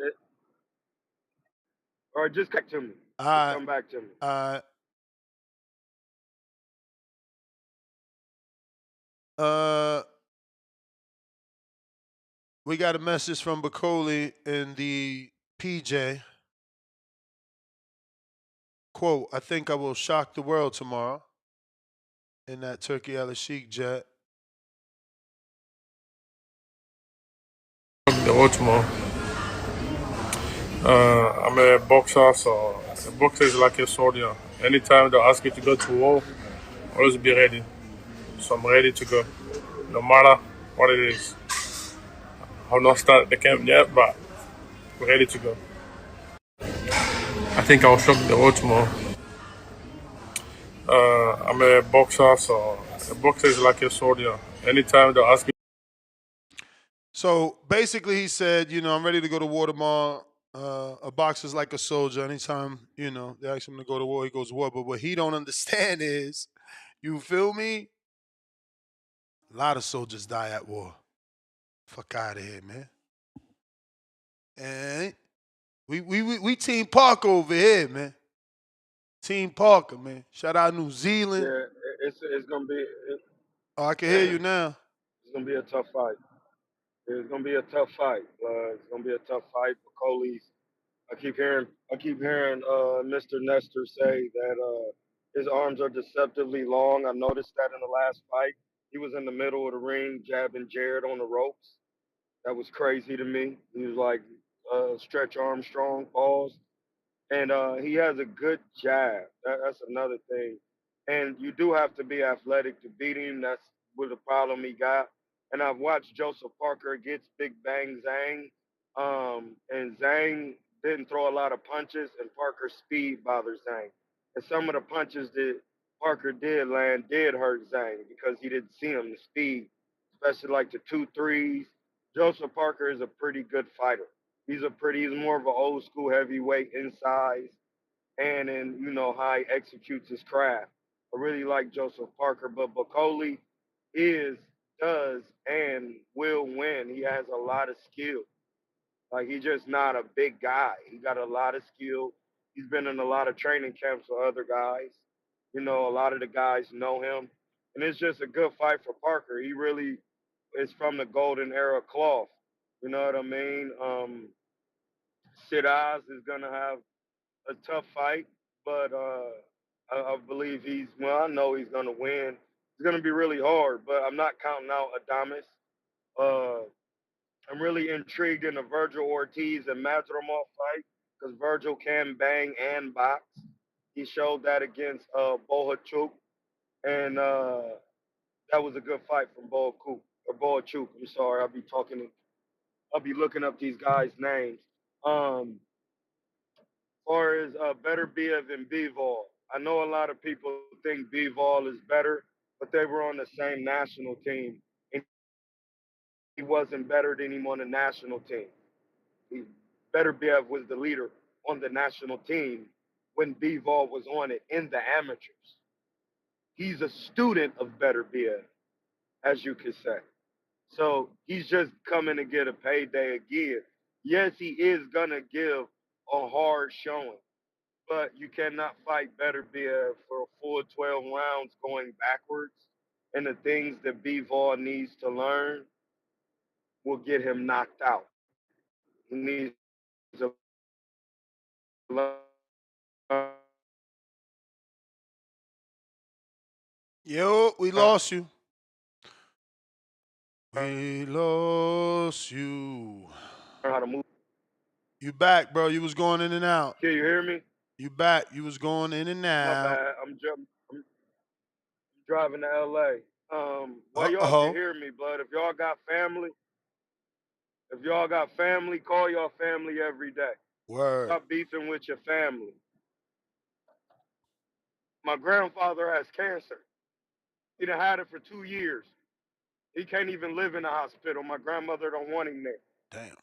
right, just come to me. All Just right. come back to me. All right. We got a message from Bakoli in the PJ. Quote, I think I will shock the world tomorrow in that Turkey Al Sheikh jet. The road tomorrow. I'm a boxer, so a boxer is like a soldier. Anytime they ask me to go to war, always be ready. So I'm ready to go, no matter what it is. I've not started the camp yet, but we're ready to go. I think I'll shock the road tomorrow. I'm a boxer, so a boxer is like a soldier. Anytime they ask me. So basically, he said, I'm ready to go to war tomorrow. A boxer's like a soldier. Anytime, they ask him to go to war, he goes to war. But what he don't understand is, you feel me? A lot of soldiers die at war. Fuck out of here, man. And we Team Parker over here, man. Team Parker, man. Shout out New Zealand. Yeah, it's gonna be Oh, I can hear you now. it's gonna be a tough fight. It's gonna be a tough fight. It's gonna be a tough fight for Coley's. I keep hearing Mr. Nestor say that his arms are deceptively long. I noticed that in the last fight. He was in the middle of the ring jabbing Jared on the ropes. That was crazy to me. He was like Stretch Armstrong, pause. And he has a good jab. That's another thing. And you do have to be athletic to beat him. That's what the problem he got. And I've watched Joseph Parker against Big Bang Zhang, and Zhang didn't throw a lot of punches, and Parker's speed bothers Zhang. And some of the punches that Parker did land did hurt Zhang because he didn't see him, the speed, especially like the 2 threes. Joseph Parker is a pretty good fighter. He's more of an old school heavyweight in size and in, how he executes his craft. I really like Joseph Parker, but Bakoli does, and will win. He has a lot of skill. Like, he's just not a big guy. He got a lot of skill. He's been in a lot of training camps with other guys. A lot of the guys know him. And it's just a good fight for Parker. He really is from the golden era cloth. You know what I mean? Sheeraz is going to have a tough fight, but I believe I know he's going to win. It's going to be really hard, but I'm not counting out Adames. I'm really intrigued in the Virgil Ortiz and Madrimov fight because Virgil can bang and box. He showed that against Bohachuk, and that was a good fight from Bohachuk. I'm sorry, I'll be looking up these guys' names. Far as Beterbiev and Bivol, I know a lot of people think Bivol is better, but they were on the same national team, and he wasn't better than him on the national team. Beterbiev was the leader on the national team when Bivol was on it in the amateurs. He's a student of Beterbiev, as you could say. So he's just coming to get a payday again. Yes, he is going to give a hard showing, but you cannot fight Beterbiev for a full 12 rounds going backwards. And the things that Bivol needs to learn will get him knocked out. He needs to learn. Yo, we lost you. We lost you. How to move. You back, bro. You was going in and out. Can you hear me? You back. You was going in and My out. bad. I'm driving to LA. Well, y'all can Uh-oh. hear me, but if y'all got family, call y'all family every day. Word. Stop beefing with your family. My grandfather has cancer. He done had it for 2 years. He can't even live in the hospital. My grandmother don't want him there. Damn.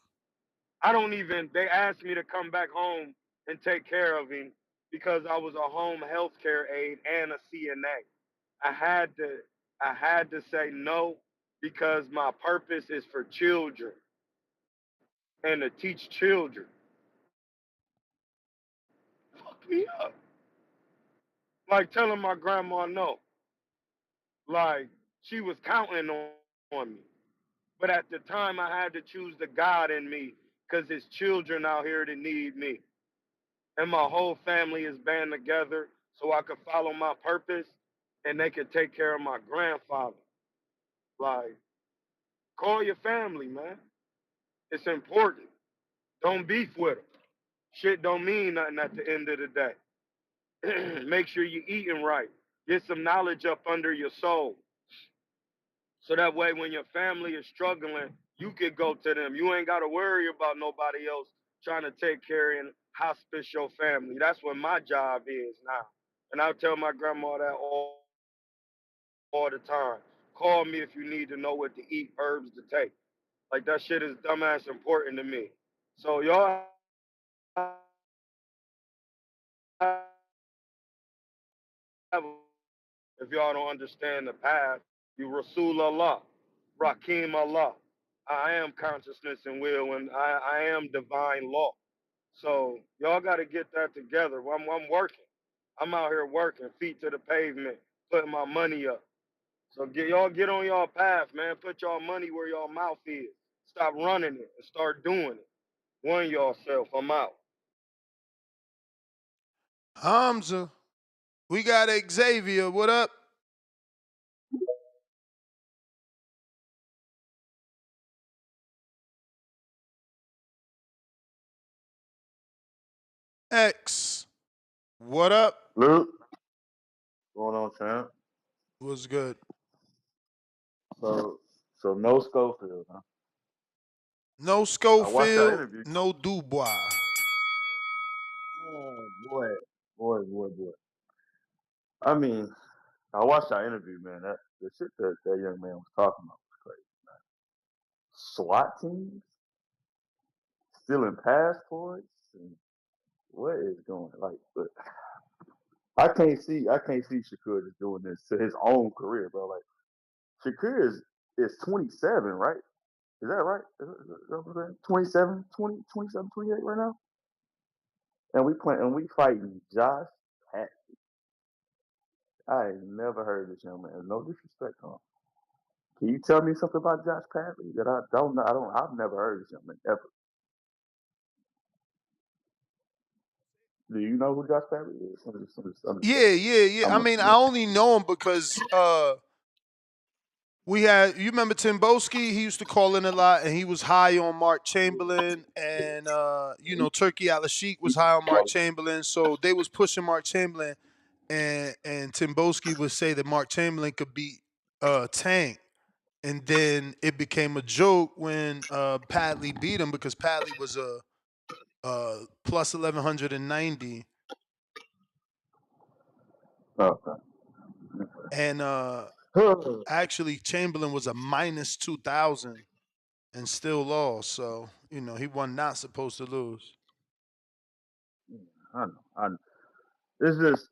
I don't even. They asked me to come back home and take care of him because I was a home health care aide and a CNA. I had to. I had to say no because my purpose is for children and to teach children. Fuck me up. Like telling my grandma no. Like she was counting on me. But at the time, I had to choose the God in me because there's children out here that need me. And my whole family is band together so I could follow my purpose and they could take care of my grandfather. Like, call your family, man. It's important. Don't beef with them. Shit don't mean nothing at the end of the day. Make sure you're eating right. Get some knowledge up under your soul. So that way, when your family is struggling, you could go to them. You ain't got to worry about nobody else trying to take care and hospice your family. That's what my job is now. And I tell my grandma that all the time. Call me if you need to know what to eat, herbs to take. Like that shit is dumbass important to me. So y'all have, if y'all don't understand the path, you Rasul Allah, Rakim Allah. I am consciousness and will, and I am divine law. So y'all got to get that together. I'm working. I'm out here working, feet to the pavement, putting my money up. So get on y'all path, man. Put y'all money where y'all mouth is. Stop running it and start doing it. One y'all self. I'm out. Hamza. We got Xavier. What up? X. What up? Luke, going on, champ? What's good? So, so no Schofield, huh? No I watched that Schofield, interview. no Dubois. Oh boy. I mean, I watched that interview, man. That the shit that young man was talking about was crazy. SWAT teams stealing passports, and what is going like? But I can't see Shakur just doing this to his own career, bro. Like Shakur is 27, right? Is that right? Is that what I'm saying? 27, 20, 27, 28 right now? And we fighting Josh Pat. I ain't never heard this young man. No disrespect to him. Can you tell me something about Josh Padley that I don't know? I've never heard this young man ever. Do you know who Josh Padley is? I'm just Yeah, yeah, yeah. I'm I a, mean, I only know him because we had, you remember Timboski? He used to call in a lot, and he was high on Mark Chamberlain, and Turkey Al Sheik was high on Mark Chamberlain, so they was pushing Mark Chamberlain, and Timboski would say that Mark Chamberlain could beat Tank, and then it became a joke when Padley beat him because Padley was a plus 1190, okay. and actually Chamberlain was a minus 2000 and still lost. So he won not supposed to lose. I know. It's just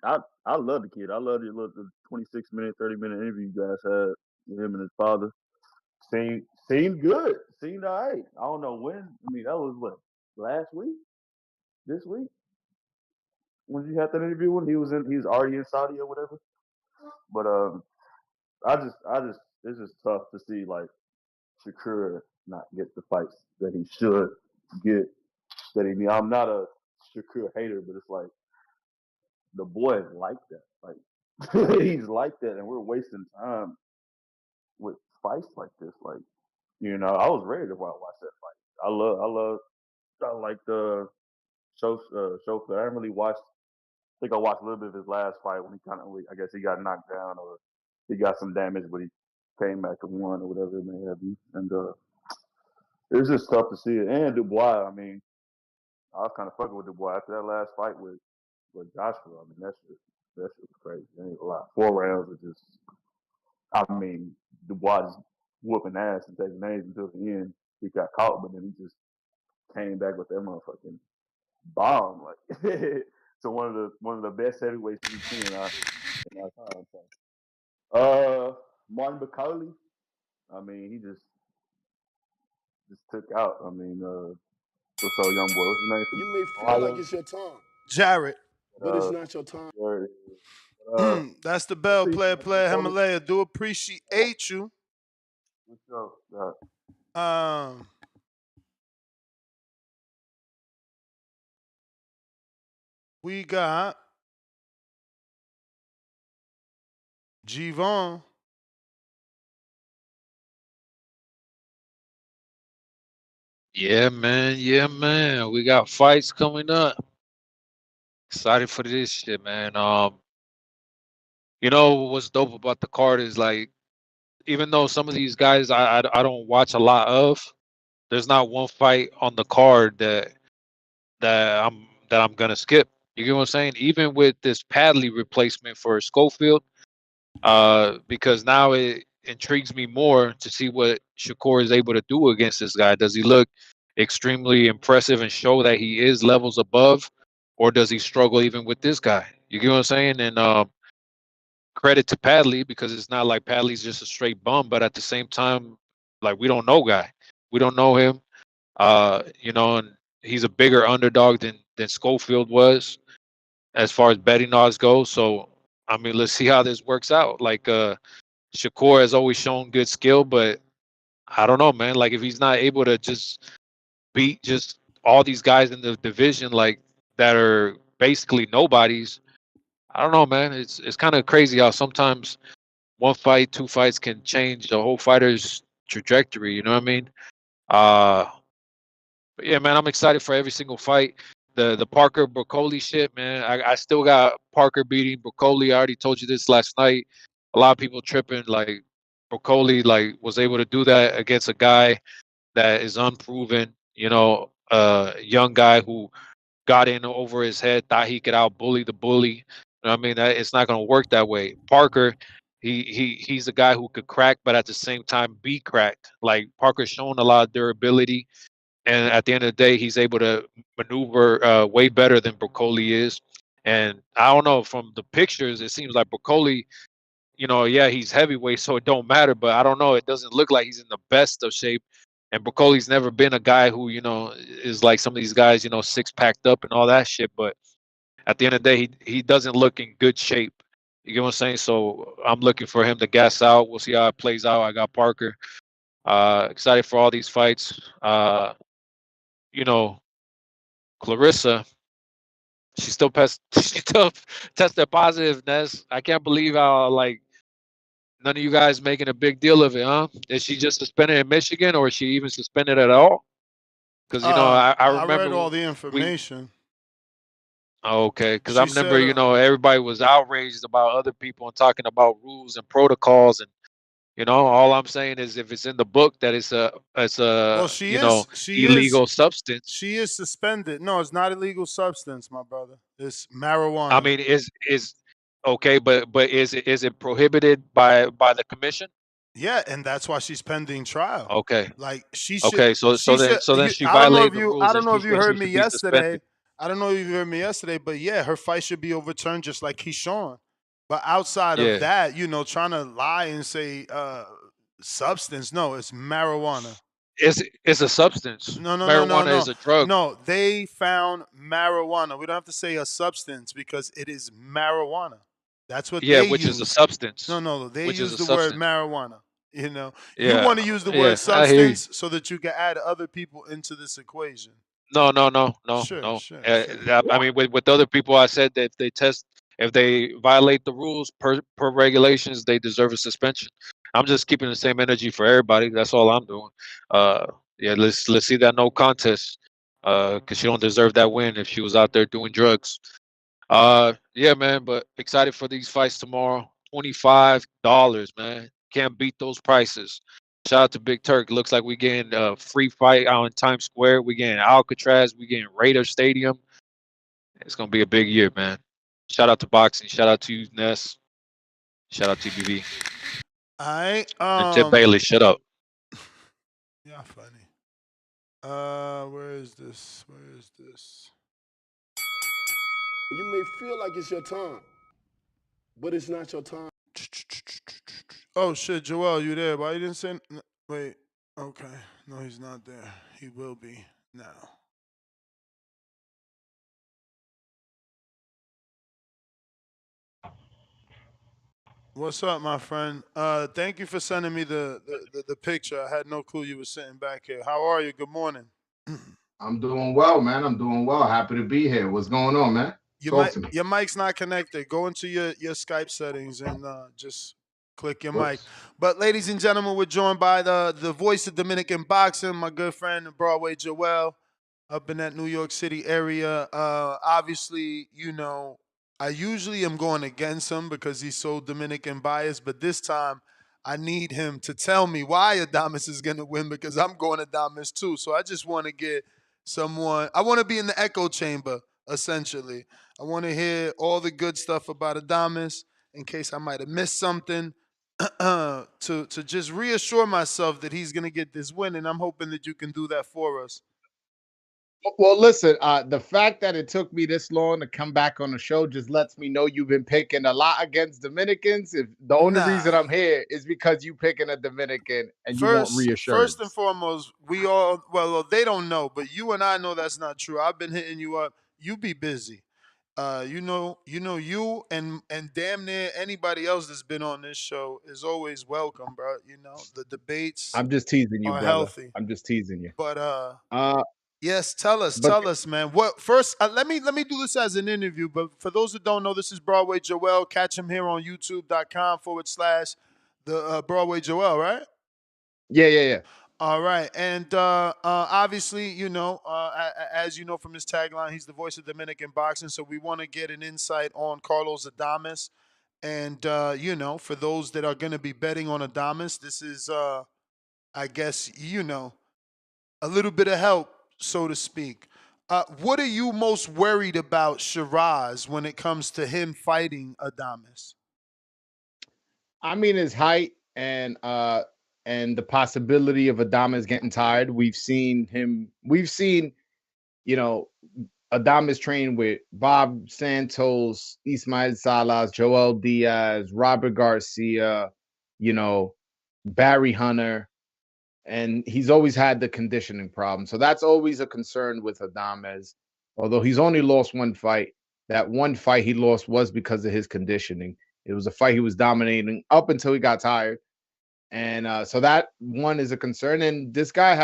I love the kid. I love the 26-minute, 30-minute interview you guys had with him and his father. Seemed good. Seemed all right. I don't know when. I mean, that was what, last week? This week? When you had that interview with him? He was already in Saudi or whatever. But it's just tough to see like Shakur not get the fights that he should get. That he need. I'm not a Shakur hater, but it's like the boy is like that. Like he's like that, and we're wasting time with fights like this. Like I was ready to watch that fight. I like the show. I haven't really watched. I think I watched a little bit of his last fight when I guess he got knocked down or he got some damage, but he came back and won or whatever it may have been. And it was just tough to see it. And Dubois, I mean, I was kind of fucking with Dubois after that last fight with Joshua. I mean, that shit was crazy. There ain't a lot. 4 rounds of just, I mean, Dubois just whooping ass and taking names until the end. He got caught, but then he just came back with that motherfucking bomb, like to one of the best heavyweights we've seen in our time. So. Martin Bakhodir, I mean, he just took out. I mean, what's up, young boy? What's his name You from may feel like Ohio? it's your time, Jared. but it's not your time. Jared, That's the I bell appreciate player you, homie. Himalaya. Do appreciate you. What's up? We got Gvon. Yeah, man. Yeah, man. We got fights coming up. Excited for this shit, man. What's dope about the card is like, even though some of these guys I don't watch a lot of, there's not one fight on the card that I'm gonna skip. You get what I'm saying? Even with this Padley replacement for Schofield, because now it intrigues me more to see what Shakur is able to do against this guy. Does he look extremely impressive and show that he is levels above, or does he struggle even with this guy? You get what I'm saying? And credit to Padley, because it's not like Padley's just a straight bum, but at the same time, like, we don't know guy. We don't know him. And he's a bigger underdog than Schofield was as far as betting odds go. So I mean, let's see how this works out. Like Shakur has always shown good skill, but I don't know, man. Like, if he's not able to just beat just all these guys in the division, like, that are basically nobodies, I don't know, man. It's kind of crazy how sometimes one fight, two fights can change the whole fighter's trajectory. You know what I mean? Uh, but yeah, man, I'm excited for every single fight. The Parker Broccoli shit, man. I still got Parker beating Broccoli. I already told you this last night. A lot of people tripping, like, Broccoli like was able to do that against a guy that is unproven. Young guy who got in over his head, thought he could out bully the bully. You know what I mean? It's not gonna work that way. Parker, he's a guy who could crack, but at the same time be cracked. Like, Parker's shown a lot of durability, and at the end of the day, he's able to maneuver way better than Broccoli is. And I don't know, from the pictures, it seems like Broccoli, yeah, he's heavyweight, so it don't matter. But I don't know, it doesn't look like he's in the best of shape. And Broccoli's never been a guy who, is like some of these guys, six packed up and all that shit. But at the end of the day, he doesn't look in good shape. You get what I'm saying? So I'm looking for him to gas out. We'll see how it plays out. I got Parker. Excited for all these fights. You know, Clarissa, she still tested positive. Ness, I can't believe how, like, none of you guys making a big deal of it, huh? Is she just suspended in Michigan, or is she even suspended at all? Because I I read remember all the we. information. Okay, because I She remember, said, everybody was outraged about other people and talking about rules and protocols, and all I'm saying is, if it's in the book that it's well, a illegal substance. she is suspended. No, it's not illegal substance, my brother. It's marijuana. I mean, is okay, but is it prohibited by the commission? Yeah, and that's why she's pending trial. Okay. Like, she should. Okay, so She then should. she I don't know if violated the you. rules, I and don't know if you she heard me should be suspended. yesterday. I don't know if you heard me yesterday, but yeah, her fight should be overturned, just like Keyshawn. But outside of Yeah. that, trying to lie and say substance. No, it's marijuana. It's a substance. No. Marijuana is a drug. No, they found marijuana. We don't have to say a substance because it is marijuana. That's what Yeah, they which is a use. substance. No, they Which is use a the word substance. marijuana. You Yeah, want to use the yeah, word I hear you. substance so that you can add other people into this equation. No. Sure. I mean, with other people, I said that if they violate the rules per regulations, they deserve a suspension. I'm just keeping the same energy for everybody. That's all I'm doing. Yeah, let's see that no contest. Because she don't deserve that win if she was out there doing drugs. Yeah, man. But excited for these fights tomorrow. $25, man. Can't beat those prices. Shout out to Big Turk. Looks like we getting a free fight out in Times Square. We getting Alcatraz. We getting Raider Stadium. It's gonna be a big year, man. Shout out to boxing. Shout out to you, Ness. Shout out to TBV. All right. And Tip Bailey, shut up. Yeah, funny. Where is this? this? Where is this? You may feel like it's your time, but it's not your time. Oh shit, Joel, you there? Why you didn't say? Wait. Okay. No, he's not there. He will be now. What's up, my friend? Thank you for sending me the picture. I had no clue you were sitting back here. How are you? Good morning. I'm doing well, man. I'm doing well. Happy to be here. What's going on, man? Talk to me. Your mic's not connected. Go into your Skype settings and just click your mic. But ladies and gentlemen, we're joined by the voice of Dominican boxing, my good friend Broadway Joel, up in that New York City area. Obviously, you know, I usually am going against him because he's so Dominican biased, but this time I need him to tell me why Adames is going to win because I'm going Adames too. So I just want to get someone, I want to be in the echo chamber, essentially. I want to hear all the good stuff about Adames in case I might have missed something to just reassure myself that he's going to get this win, and I'm hoping that you can do that for us. Well, listen, the fact that it took me this long to come back on the show just lets me know you've been picking a lot against Dominicans. If the only reason I'm here is because you picking a Dominican and you want reassurance. First and foremost, we all, well, they don't know, but you and I know that's not true. I've been hitting you up. You be busy. You and damn near anybody else that's been on this show is always welcome, bro. You know, the debates I'm just teasing you, are brother. healthy. I'm just teasing you. But yes, tell us, man. What first? Let me do this as an interview. But for those that don't know, this is Broadway Joel. Catch him here on YouTube.com/the Broadway Joel, right? Yeah. All right, and obviously, you know, as you know from his tagline, he's the voice of Dominican boxing. So we want to get an insight on Carlos Adames, and you know, for those that are going to be betting on Adames, this is, I guess, you know, a little bit of help, so to speak. What are you most worried about, Sheeraz, when it comes to him fighting Adames? I mean, his height and the possibility of Adames getting tired. We've seen, you know, Adames train with Bob Santos, Ismael Salas, Joel Diaz, Robert Garcia, you know, Barry Hunter, and he's always had the conditioning problem. So that's always a concern with Adames. Although he's only lost one fight, that one fight he lost was because of his conditioning. It was a fight he was dominating up until he got tired. And so that one is a concern. And this guy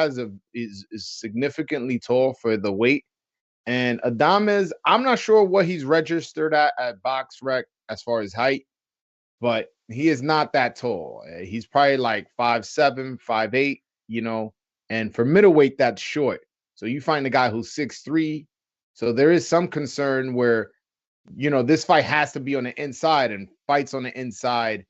is significantly tall for the weight. And Adames, I'm not sure what he's registered at BoxRec as far as height, but he is not that tall. He's probably like 5'7", 5'8", you know. And for middleweight, that's short. So you find a guy who's 6'3". So there is some concern where, you know, this fight has to be on the inside, and fights on the inside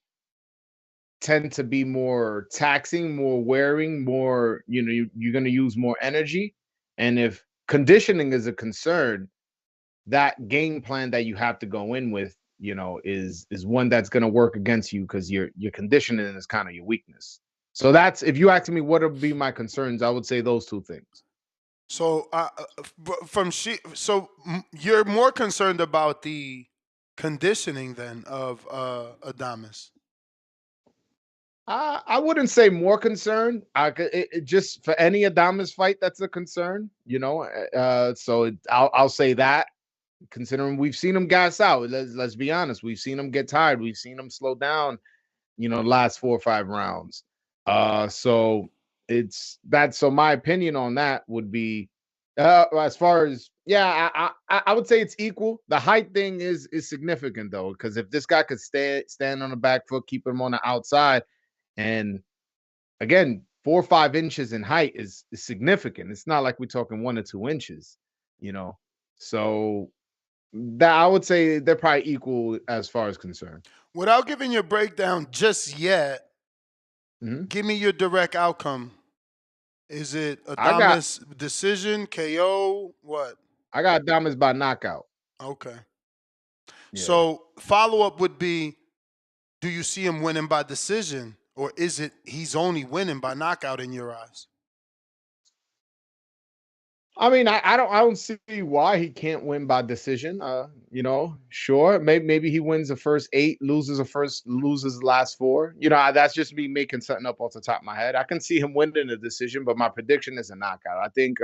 tend to be more taxing, more wearing, more, you know, you're going to use more energy. And if conditioning is a concern, that game plan that you have to go in with, you know, is one that's going to work against you because your conditioning is kind of your weakness. So that's, if you ask me what would be my concerns, I would say those two things. So you're more concerned about the conditioning then of Adames. I wouldn't say more concerned. It just for any Adames fight, that's a concern, you know. So I'll say that. Considering we've seen him gas out, let's be honest, we've seen him get tired, we've seen him slow down, you know, last 4 or 5 rounds. So it's that. So my opinion on that would be, as far as I would say it's equal. The height thing is significant though, because if this guy could stand on the back foot, keep him on the outside. And again, 4 or 5 inches in height is significant. It's not like we're talking 1 or 2 inches, you know. So that I would say they're probably equal as far as concerned. Without giving your breakdown just yet, give me your direct outcome. Is it Adames decision, KO, what? I got Adames by knockout. Okay. Yeah. So follow-up would be, do you see him winning by decision? Or is it he's only winning by knockout in your eyes? I mean, I don't see why he can't win by decision. Sure, maybe he wins the first 8, loses the last 4. That's just me making something up off the top of my head. I can see him winning the decision, but my prediction is a knockout. I think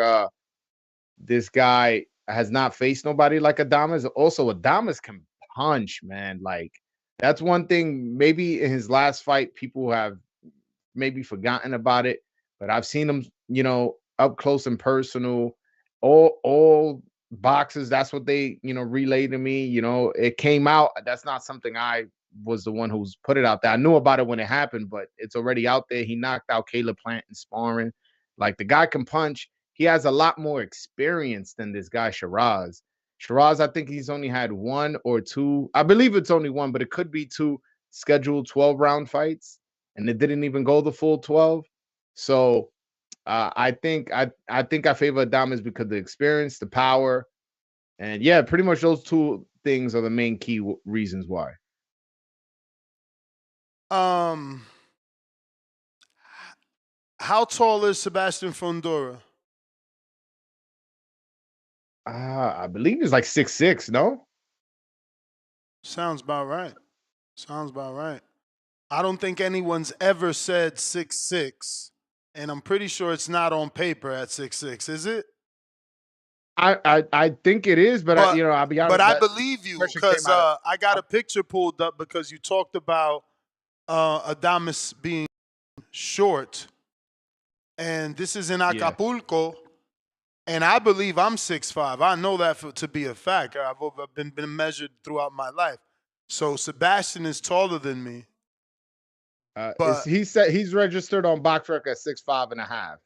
this guy has not faced nobody like Adames. Also, Adames can punch, man. Like that's one thing. Maybe in his last fight, people have maybe forgotten about it, but I've seen him, up close and personal. All boxes. That's what they, relayed to me. It came out. That's not something I was the one who's put it out there. I knew about it when it happened, but it's already out there. He knocked out Caleb Plant in sparring. Like the guy can punch. He has a lot more experience than this guy Sheeraz. Sheeraz, I think he's only had 1 or 2. I believe it's only 1, but it could be 2 scheduled 12-round fights, and it didn't even go the full 12. So I think I favor Adames because of the experience, the power, and yeah, pretty much those 2 things are the main key reasons why. How tall is Sebastian Fundora? I believe he's like 6'6", no? Sounds about right. I don't think anyone's ever said 6'6", and I'm pretty sure it's not on paper at 6'6", is it? I think it is, but I'll be honest. But I believe you because I got a picture pulled up because you talked about Adames being short, and this is in Acapulco, and I believe I'm 6'5". I know that to be a fact. I've been measured throughout my life. So Sebastian is taller than me. But he said he's registered on BoxRec at 6'5.5".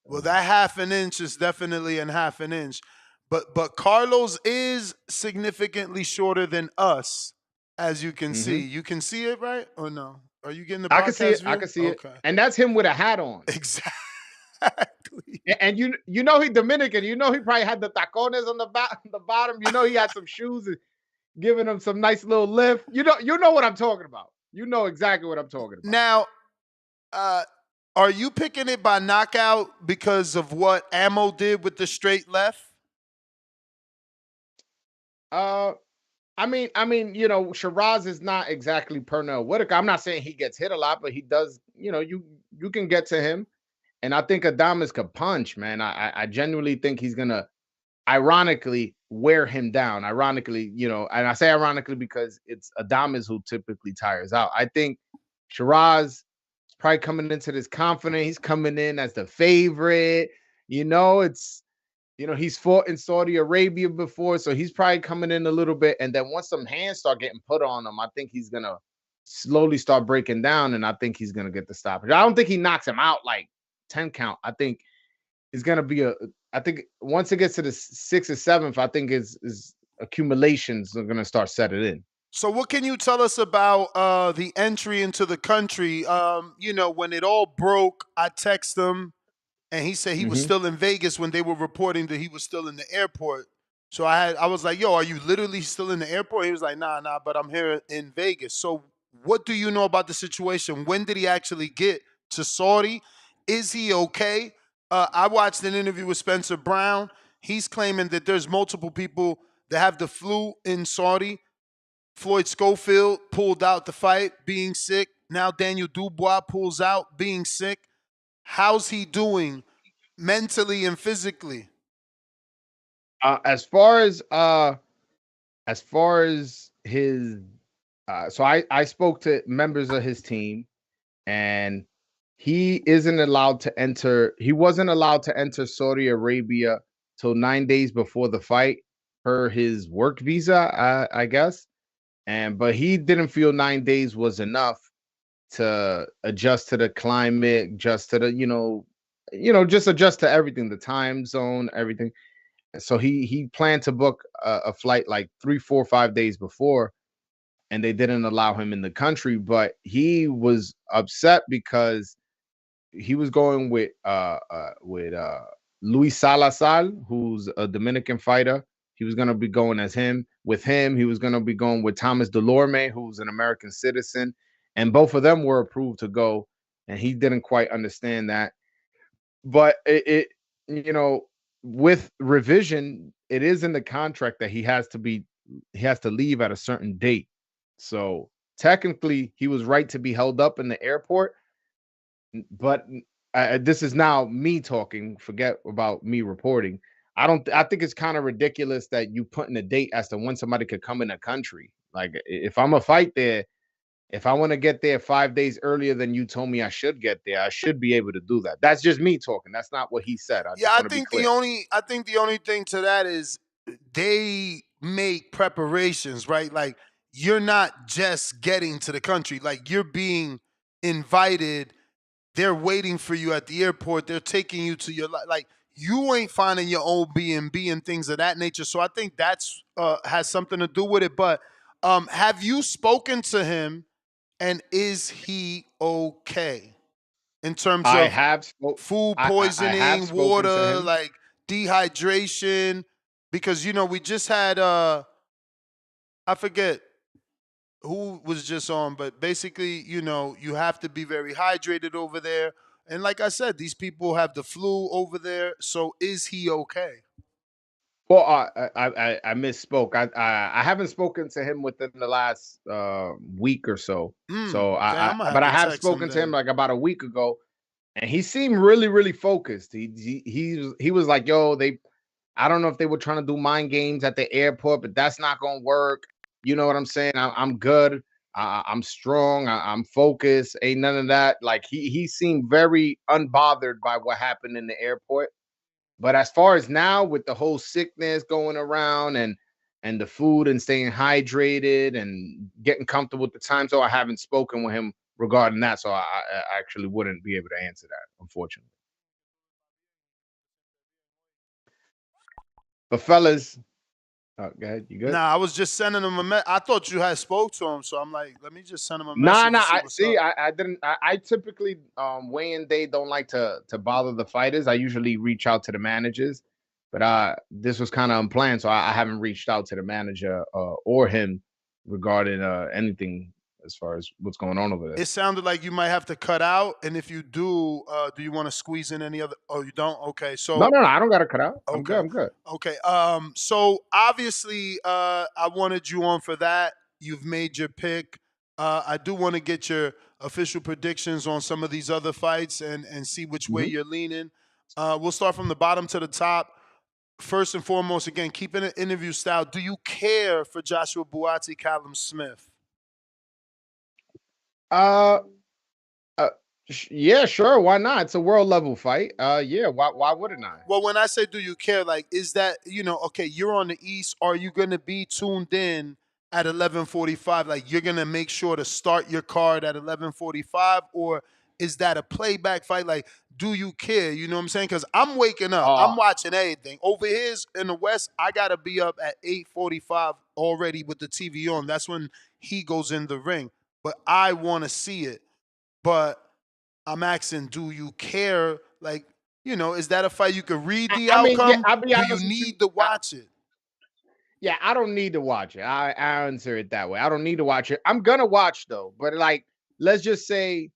Well, that half an inch is definitely in half an inch. But Carlos is significantly shorter than us, as you can see. You can see it, right? Or no? Are you getting the podcast I can see it. view? I can see it. And that's him with a hat on. Exactly. And he Dominican. He probably had the tacones on the bottom. He had some shoes and giving him some nice little lift. You know what I'm talking about. You know exactly what I'm talking about. Now, are you picking it by knockout because of what Ammo did with the straight left? I mean, Sheeraz is not exactly Pernell Whitaker. I'm not saying he gets hit a lot, but he does. You can get to him, and I think Adames could punch, man. I genuinely think he's gonna, ironically, wear him down. Ironically, and I say ironically because it's Adames who typically tires out. I think Sheeraz is probably coming into this confident. He's coming in as the favorite. He's fought in Saudi Arabia before, so he's probably coming in a little bit. And then once some hands start getting put on him, I think he's gonna slowly start breaking down, and I think he's gonna get the stoppage. I don't think he knocks him out like 10 count. I think it's gonna be I think once it gets to the 6th or 7th, I think his accumulations are gonna start setting in. So what can you tell us about the entry into the country? When it all broke, I texted him, and he said he was still in Vegas when they were reporting that he was still in the airport. So I was like, yo, are you literally still in the airport? He was like, nah, but I'm here in Vegas. So what do you know about the situation? When did he actually get to Saudi? Is he okay? I watched an interview with Spencer Brown. He's claiming that there's multiple people that have the flu in Saudi. Floyd Schofield pulled out the fight, being sick. Now Daniel Dubois pulls out, being sick. How's he doing mentally and physically? As far as his, so I spoke to members of his team, and he wasn't allowed to enter Saudi Arabia till 9 days before the fight per his work visa, I guess. But he didn't feel 9 days was enough to adjust to the climate, adjust to the, just adjust to everything, the time zone, everything. So he planned to book a flight like 3, 4, 5 days before, and they didn't allow him in the country. But he was upset because he was going with Luis Salazar, who's a Dominican fighter. He was going to be going with him. He was going to be going with Thomas Delorme, who's an American citizen. And both of them were approved to go. And he didn't quite understand that. But with revision, it is in the contract that he has to leave at a certain date. So technically, he was right to be held up in the airport. But this is now me talking. Forget about me reporting. I think it's kind of ridiculous that you put in a date as to when somebody could come in the country. Like, if I'm a fight there, if I want to get there 5 days earlier than you told me I should get there, I should be able to do that. That's just me talking. That's not what he said. I just want to be clear. I think the only thing to that is they make preparations, right? Like, you're not just getting to the country. Like, you're being invited. They're waiting for you at the airport. They're taking you to your like. You ain't finding your own B&B and things of that nature. So I think that's has something to do with it. But have you spoken to him, and is he okay in terms of food poisoning, water, like dehydration? Because we just had I forget who was just on, but basically, you have to be very hydrated over there. And like I said, these people have the flu over there. So is he okay? Well, I misspoke. I haven't spoken to him within the last week or so. So but I have spoken to him like about a week ago, and he seemed really, really focused. He was like, "Yo, I don't know if they were trying to do mind games at the airport, but that's not gonna work. You know what I'm saying? I'm good. I'm strong. I'm focused. Ain't none of that." Like, he seemed very unbothered by what happened in the airport. But as far as now, with the whole sickness going around and the food and staying hydrated and getting comfortable with the time, so I haven't spoken with him regarding that. So I actually wouldn't be able to answer that, unfortunately. But fellas, go ahead. You good? Nah, I was just sending him a message. I thought you had spoke to him, so I'm like, let me just send him a message. I didn't. I typically weigh-in day don't like to bother the fighters. I usually reach out to the managers, but this was kind of unplanned, so I haven't reached out to the manager or him regarding anything as far as what's going on over there. It sounded like you might have to cut out, and if you do you want to squeeze in any other? Oh, you don't? Okay, so no, I don't got to cut out. I'm good. Okay. So obviously, I wanted you on for that. You've made your pick. I do want to get your official predictions on some of these other fights and see which way you're leaning. We'll start from the bottom to the top. First and foremost, again, keeping it interview style. Do you care for Joshua Buatsi, Callum Smith? Yeah, sure. Why not? It's a world level fight. Yeah. Why wouldn't I? Well, when I say do you care, like, is that, okay, you're on the East. Are you going to be tuned in at 11:45? Like, you're going to make sure to start your card at 11:45, or is that a playback fight? Like, do you care? You know what I'm saying? Because I'm waking up. I'm watching everything. Over here in the West, I got to be up at 8:45 already with the TV on. That's when he goes in the ring. But I want to see it. But I'm asking, do you care? Like, is that a fight you could read the outcome? Yeah, I'll be honest, do you need to watch it? Yeah, I don't need to watch it. I answer it that way. I don't need to watch it. I'm gonna watch though, but like, let's just say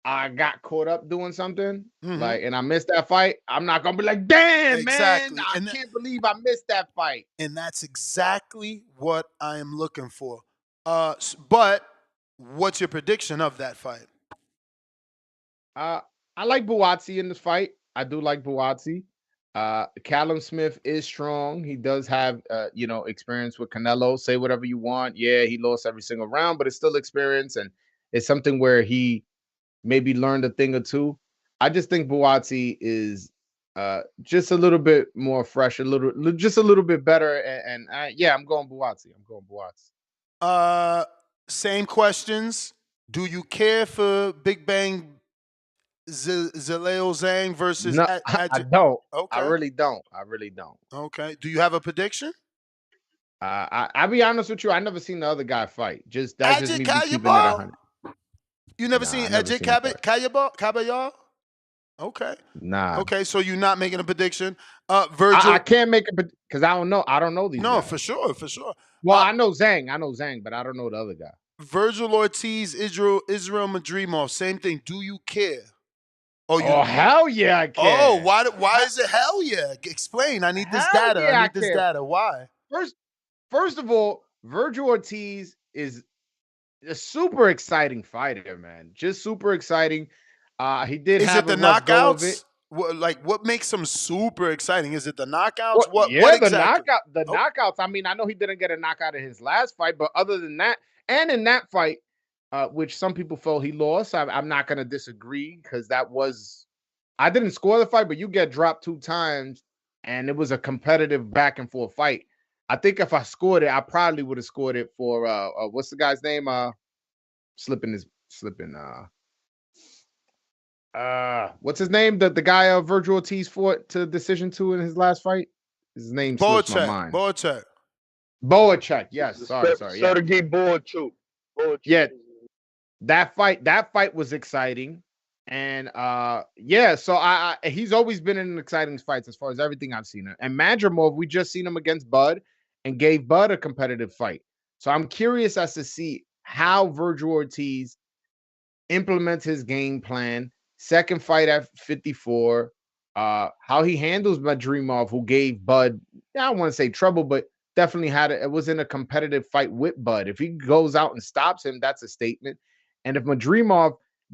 I got caught up doing something, and I missed that fight. I'm not gonna be like, damn, man, I can't believe I missed that fight. And that's exactly what I am looking for. But what's your prediction of that fight? I like Buatsi in this fight. I do like Buatsi. Callum Smith is strong. He does have experience with Canelo. Say whatever you want. Yeah, he lost every single round, but it's still experience, and it's something where he maybe learned a thing or two. I just think Buatsi is just a little bit more fresh, just a little bit better, and yeah, I'm going Buatsi. Same questions. Do you care for Big Bang Zhang versus? No, I don't. Okay. I really don't. Okay. Do you have a prediction? I'll be honest with you. I never seen the other guy fight. That's just me keeping it 100. You never seen Ajay Kabayel? Okay. Nah. Okay, so you're not making a prediction. Virgil, I can't make a because I don't know. I don't know these. No, guys. for sure. Well, I know Zhang, but I don't know the other guy. Virgil Ortiz, Israel Madrimov, same thing. Do you care? Oh, you. Oh, hell yeah, I can. Oh, why is it hell yeah? Explain. I need this Hell data. yeah, I I need this can. data. Why? First of all, Virgil Ortiz is a super exciting fighter, man. Just super exciting. He did Is have it a the rough go of it. knockouts? What makes him super exciting? Is it the knockouts? Well, What yeah, exactly? the knockouts. I mean, I know he didn't get a knockout in his last fight, but other than that, and in that fight, which some people felt he lost, I'm not going to disagree because I didn't score the fight, but you get dropped 2 times, and it was a competitive back and forth fight. I think if I scored it, I probably would have scored it for what's the guy's name? Slipping. What's his name? The guy Virgil Ortiz fought to decision 2 in his last fight. His name slips my mind. Boacek. Yes. Sorry. Yeah. Sergey Boachuk. Yeah. That fight was exciting. And yeah, so he's always been in exciting fights as far as everything I've seen. And Madrimov, we just seen him against Bud and gave Bud a competitive fight. So I'm curious as to see how Virgil Ortiz implements his game plan. Second fight at 54. How he handles Madrimov, who gave Bud, I don't want to say trouble, but definitely it was in a competitive fight with Bud. If he goes out and stops him, that's a statement. And if Madrimov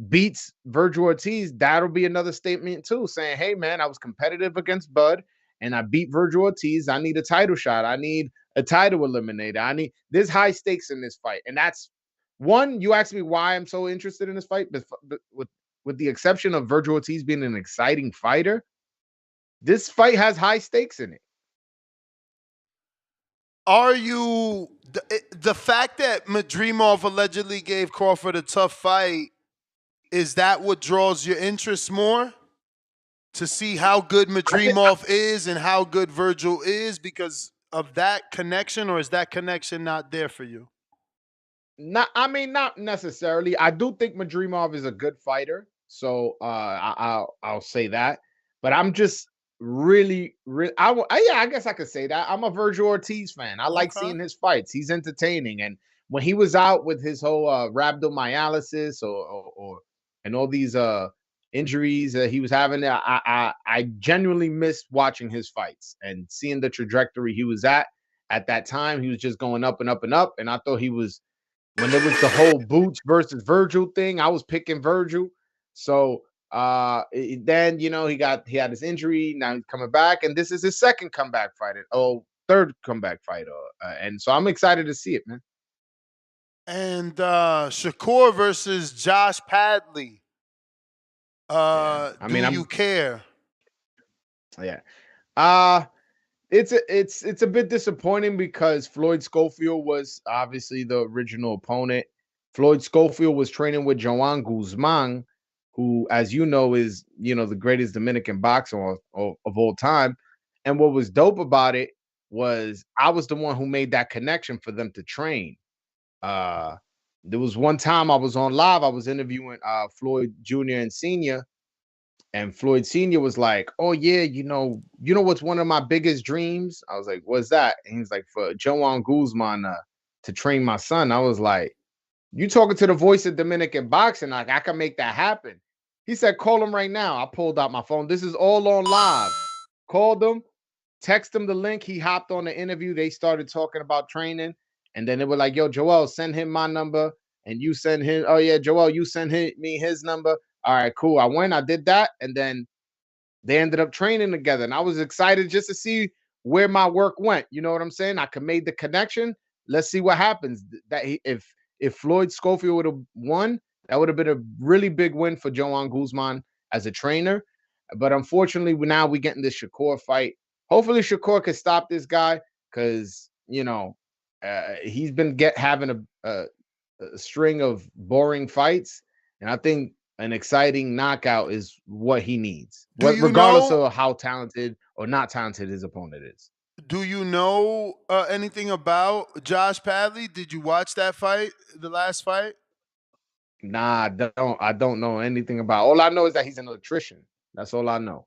beats Virgil Ortiz, that'll be another statement too, saying, hey man, I was competitive against Bud and I beat Virgil Ortiz. I need a title shot. I need a title eliminator. There's high stakes in this fight. And that's one, you asked me why I'm so interested in this fight, but with the exception of Virgil Ortiz being an exciting fighter, this fight has high stakes in it. Are you the fact that Madrimov allegedly gave Crawford a tough fight? Is that what draws your interest more? To see how good Madrimov is and how good Virgil is because of that connection, or is that connection not there for you? Not necessarily. I do think Madrimov is a good fighter, so I'll say that. But I'm just really, I guess I could say that I'm a Virgil Ortiz fan. I like seeing his fights. He's entertaining, and when he was out with his whole rhabdomyolysis and all these injuries that he was having, I genuinely missed watching his fights and seeing the trajectory he was at that time. He was just going up and up and up, and I thought he was. When there was the whole Boots versus Virgil thing, I was picking Virgil. So then he had his injury. Now he's coming back, and this is his second comeback fight. Third comeback fight. And so I'm excited to see it, man. And Shakur versus Josh Padley. Do you care? Yeah. It's a bit disappointing because Floyd Schofield was obviously the original opponent. Floyd Schofield was training with Joan Guzman, who, as you know, is the greatest Dominican boxer of all time. And what was dope about it was I was the one who made that connection for them to train. There was one time I was on live, I was interviewing Floyd Jr. and Sr., and Floyd Sr. was like, oh, yeah, you know what's one of my biggest dreams? I was like, what's that? And he's like, for Joan Guzman to train my son. I was like, you talking to the voice of Dominican boxing, like I can make that happen. He said, call him right now. I pulled out my phone. This is all on live. Called him, text him the link. He hopped on the interview. They started talking about training. And then they were like, yo, Joel, send him my number. And you send him, oh yeah, Joel, you send me his number. All right, cool. I did that. And then they ended up training together. And I was excited just to see where my work went. You know what I'm saying? I could make the connection. Let's see what happens. If Floyd Schofield would have won, that would have been a really big win for Joan Guzman as a trainer. But unfortunately, now we're getting this Shakur fight. Hopefully Shakur can stop this guy because, he's been having a string of boring fights. And I think an exciting knockout is what he needs, regardless of how talented or not talented his opponent is. Do you know anything about Josh Padley? Did you watch that fight, the last fight? Nah, I don't know anything about. All I know is that he's an electrician. That's all I know.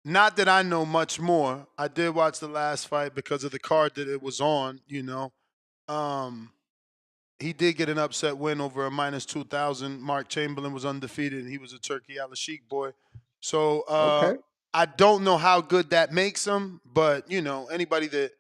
Not that I know much more. I did watch the last fight because of the card that it was on. he did get an upset win over a -2,000. Mark Chamberlain was undefeated, and he was a Turkey Al-Sheikh boy. So Okay. I don't know how good that makes him, but anybody that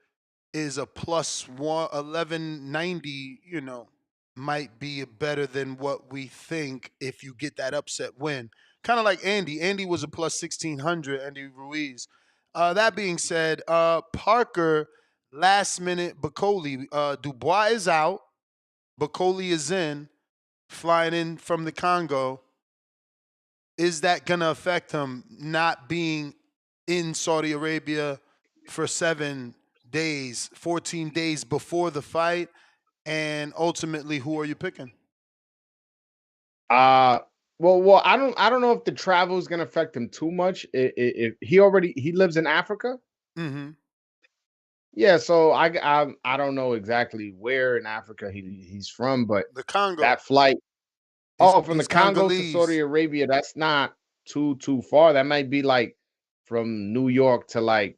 is a plus 1190, might be better than what we think if you get that upset win. Kind of like Andy. Andy was a plus 1600, Andy Ruiz. That being said, Parker, last minute, Bakhodir. Dubois is out. Bakhodir is in, flying in from the Congo. Is that going to affect him not being in Saudi Arabia for 7 days, 14 days before the fight? And ultimately, who are you picking? Well, I don't know if the travel is going to affect him too much. If he lives in Africa. Mm-hmm. Yeah, so I don't know exactly where in Africa he's from, but the Congo. That flight. From the Congo to Saudi Arabia, that's not too far. That might be like from New York to like,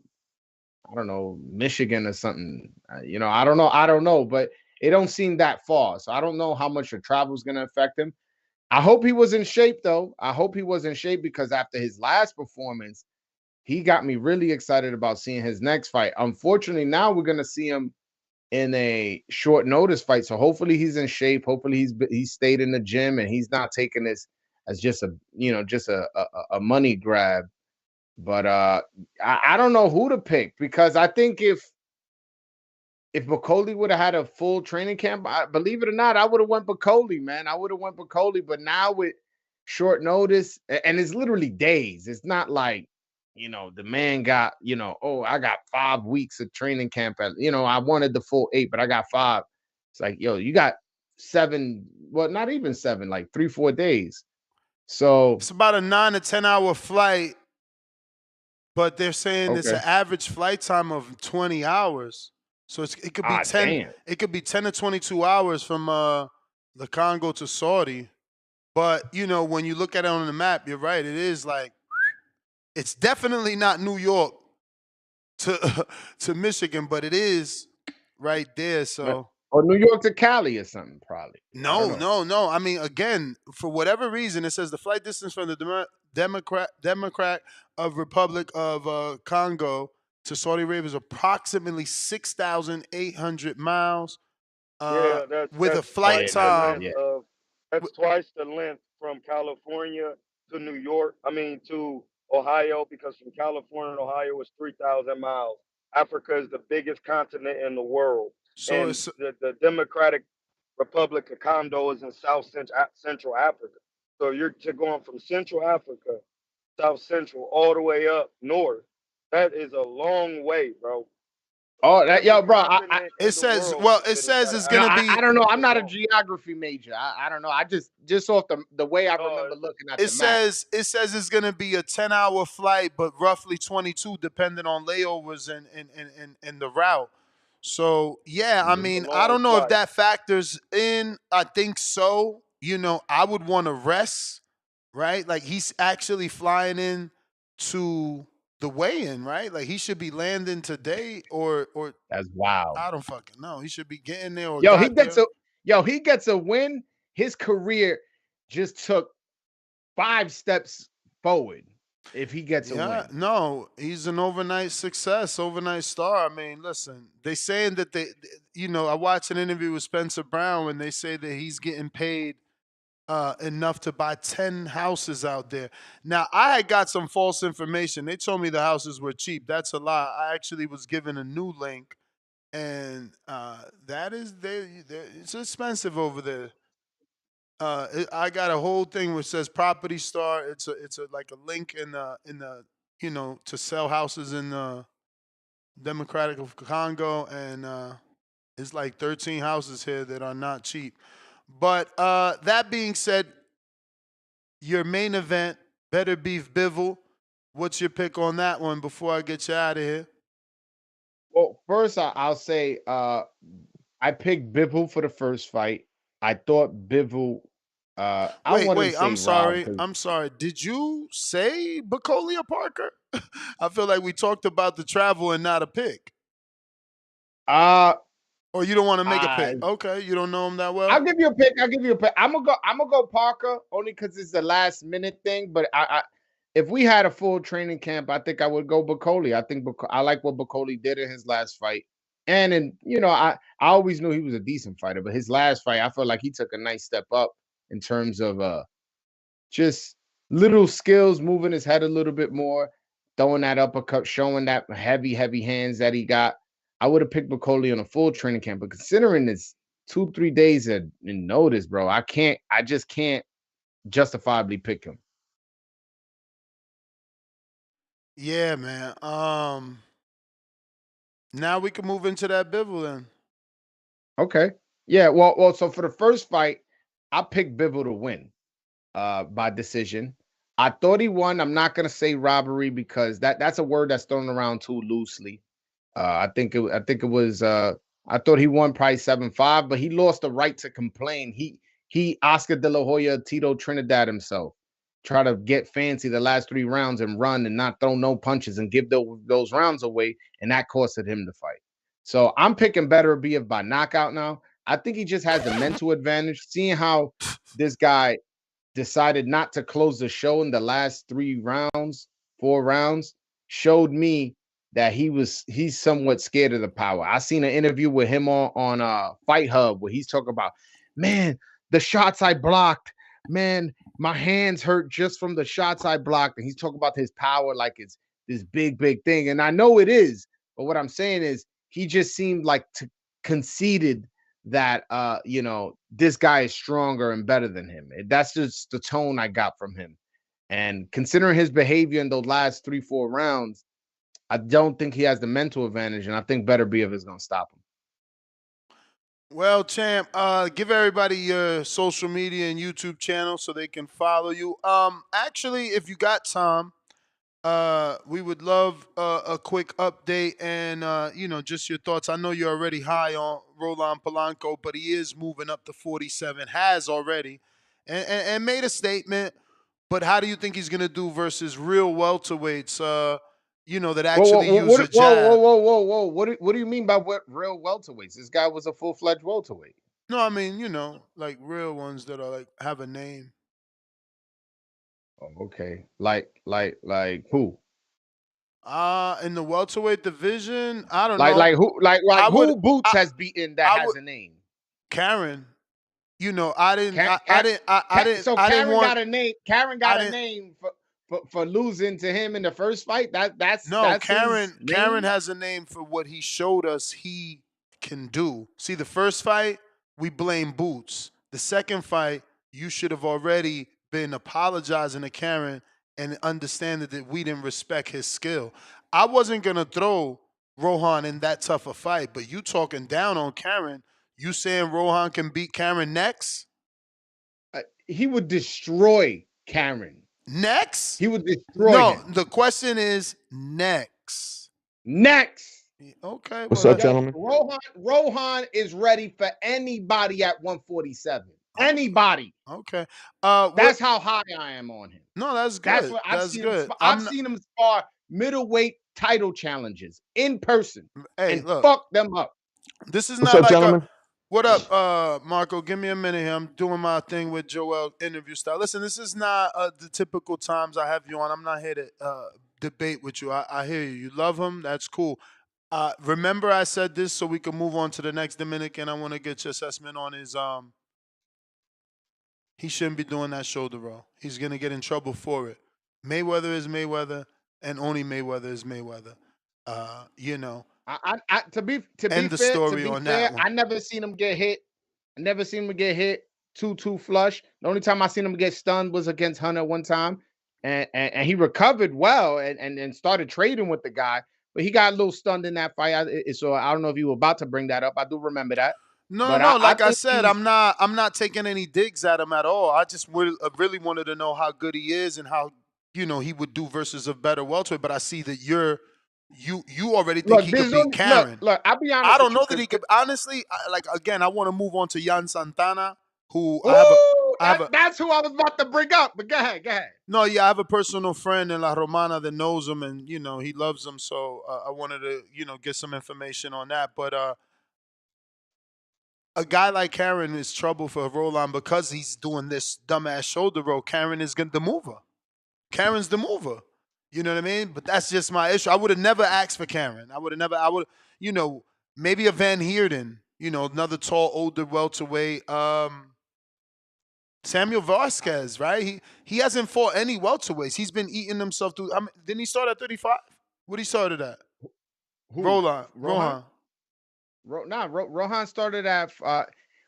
I don't know, Michigan or something. I don't know, but it don't seem that far. So I don't know how much the travel is going to affect him. I hope he was in shape though. I hope he was in shape because after his last performance, he got me really excited about seeing his next fight. Unfortunately, now we're going to see him in a short notice fight. So hopefully he's in shape. Hopefully he's stayed in the gym and he's not taking this as just a money grab. But I don't know who to pick because I think if Bakhodir would have had a full training camp, believe it or not, I would have went Bakhodir, man. I would have went Bakhodir. But now with short notice, and it's literally days. It's not like the man got, I got 5 weeks of training camp. I wanted the full 8, but I got 5. It's like, you got 7, well, not even 7, like 3-4 days. So it's about a 9 to 10 hour flight, but they're saying it's an average flight time of 20 hours. So it could be 10. Damn. It could be 10 to 22 hours from the Congo to Saudi. But when you look at it on the map, you're right. It is like, it's definitely not New York to Michigan, but it is right there. So or New York to Cali or something, probably. No. I mean, again, for whatever reason, it says the flight distance from the Democratic Republic of Congo to Saudi Arabia is approximately 6,800 miles. With a flight time. That's twice the length from California to New York. To Ohio, because from California to Ohio is 3,000 miles. Africa is the biggest continent in the world. So and the Democratic Republic of Congo is in Central Africa. So you're going from Central Africa, South Central, all the way up north. That is a long way, bro. Oh, bro. It says it's gonna be. I don't know. I'm not a geography major. I don't know. I just off the way I remember looking at it says it's gonna be a 10-hour flight, but roughly 22, depending on layovers and the route. So yeah, I mean, I don't know if that factors in. I think so. I would want to rest, right? Like he's actually flying in to the weigh-in, right? Like he should be landing today or that's wild. I don't fucking know. He should be getting there or he gets a win. His career just took 5 steps forward if he gets a win. No, he's an overnight success, overnight star. I mean, listen, they saying that I watched an interview with Spencer Brown and they say that he's getting paid enough to buy 10 houses out there. Now, I had got some false information. They told me the houses were cheap. That's a lie. I actually was given a new link, and that is it's expensive over there. I got a whole thing which says Property Star. It's a like a link in the to sell houses in the Democratic of Congo, and it's like 13 houses here that are not cheap. But that being said, your main event, Beterbiev Bivol. What's your pick on that one before I get you out of here? Well, first I'll say I picked Bivol for the first fight. I thought Bivol. I'm sorry. Did you say Bakhodir Parker? I feel like we talked about the travel and not a pick. Or you don't want to make a pick? Okay, you don't know him that well. I'll give you a pick. I'm gonna go Parker only because it's the last minute thing. But if we had a full training camp, I think I would go Bakhodir. I think I like what Bakhodir did in his last fight. And I always knew he was a decent fighter, but his last fight, I felt like he took a nice step up in terms of just little skills, moving his head a little bit more, throwing that uppercut, showing that heavy hands that he got. I would have picked Bakhodir on a full training camp, but considering this 2-3 days in notice, bro, I just can't justifiably pick him. Yeah, man. Now we can move into that Bivol then. Okay. Yeah, well, so for the first fight, I picked Bivol to win by decision. I thought he won. I'm not gonna say robbery because that's a word that's thrown around too loosely. I think it was I thought he won probably 7-5, but he lost the right to complain. He Oscar De La Hoya, Tito Trinidad himself. Try to get fancy the last 3 rounds and run and not throw no punches and give those rounds away, and that costed him the fight. So I'm picking Beterbiev by knockout now. I think he just has the mental advantage. Seeing how this guy decided not to close the show in the last 4 rounds, showed me that he's somewhat scared of the power. I seen an interview with him on Fight Hub where he's talking about, man, the shots I blocked, man, my hands hurt just from the shots I blocked. And he's talking about his power like it's this big thing. And I know it is, but what I'm saying is he just seemed like conceded that this guy is stronger and better than him. That's just the tone I got from him. And considering his behavior in those last 3-4 rounds, I don't think he has the mental advantage, and I think Beterbiev is going to stop him. Well, champ, give everybody your social media and YouTube channel so they can follow you. Actually, if you got time, we would love a quick update and just your thoughts. I know you're already high on Roland Polanco, but he is moving up to 47, has already, and made a statement. But how do you think he's going to do versus real welterweights? That actually use a jab. Whoa! What do you mean by what real welterweights? This guy was a full-fledged welterweight. No, I mean like real ones that are like have a name. Oh, okay. Like who? In the welterweight division, I don't know. Like who? Like who Boots has beaten that has a name? Karen. I didn't. So Karen got a name. Karen got a name for losing to him in the first fight. That's Karen has a name for what he showed us he can do. See, the first fight we blame Boots. The second fight, you should have already been apologizing to Karen and understanding that we didn't respect his skill. I wasn't gonna throw Rohan in that tough a fight, but you talking down on Karen. You saying Rohan can beat Karen next? He would destroy Karen. Next? He would destroy him. The question is next. Okay. What's up, gentlemen? Rohan is ready for anybody at 147. Anybody. Okay. That's how high I am on him. No, that's good. That's what I've seen him spar middleweight title challenges in person and fuck them up. This is What's not up, gentlemen? What up, Marco? Give me a minute here. I'm doing my thing with Joel interview style. Listen, this is not the typical times I have you on. I'm not here to debate with you. I hear you. You love him. That's cool. Remember I said this so we can move on to the next Dominican. I want to get your assessment on his he shouldn't be doing that shoulder roll. He's going to get in trouble for it. Mayweather is Mayweather, and only Mayweather is Mayweather. To be fair, I never seen him get hit. I never seen him get hit too flush. The only time I seen him get stunned was against Hunter one time, and he recovered well and started trading with the guy. But he got a little stunned in that fight. So I don't know if you were about to bring that up. I do remember that. No. Like I said, I'm not taking any digs at him at all. I just really wanted to know how good he is and how he would do versus a better welterweight. But I see that you already think he could beat Karen. Look, I'll be honest. I don't know that he could. Honestly, I want to move on to Jan Santana, who that's who I was about to bring up. But go ahead. No, yeah, I have a personal friend in La Romana that knows him, and he loves him. So I wanted to get some information on that. But a guy like Karen is trouble for Roland because he's doing this dumbass shoulder roll. Karen is the mover. Karen's the mover. You know what I mean? But that's just my issue. I would have never asked for Karen. I would, maybe a Van Heerden, another tall, older welterweight. Samuel Vasquez, right? He hasn't fought any welterweights. He's been eating himself through. Didn't he start at 35? What he started at? Who? Rohan. Rohan started at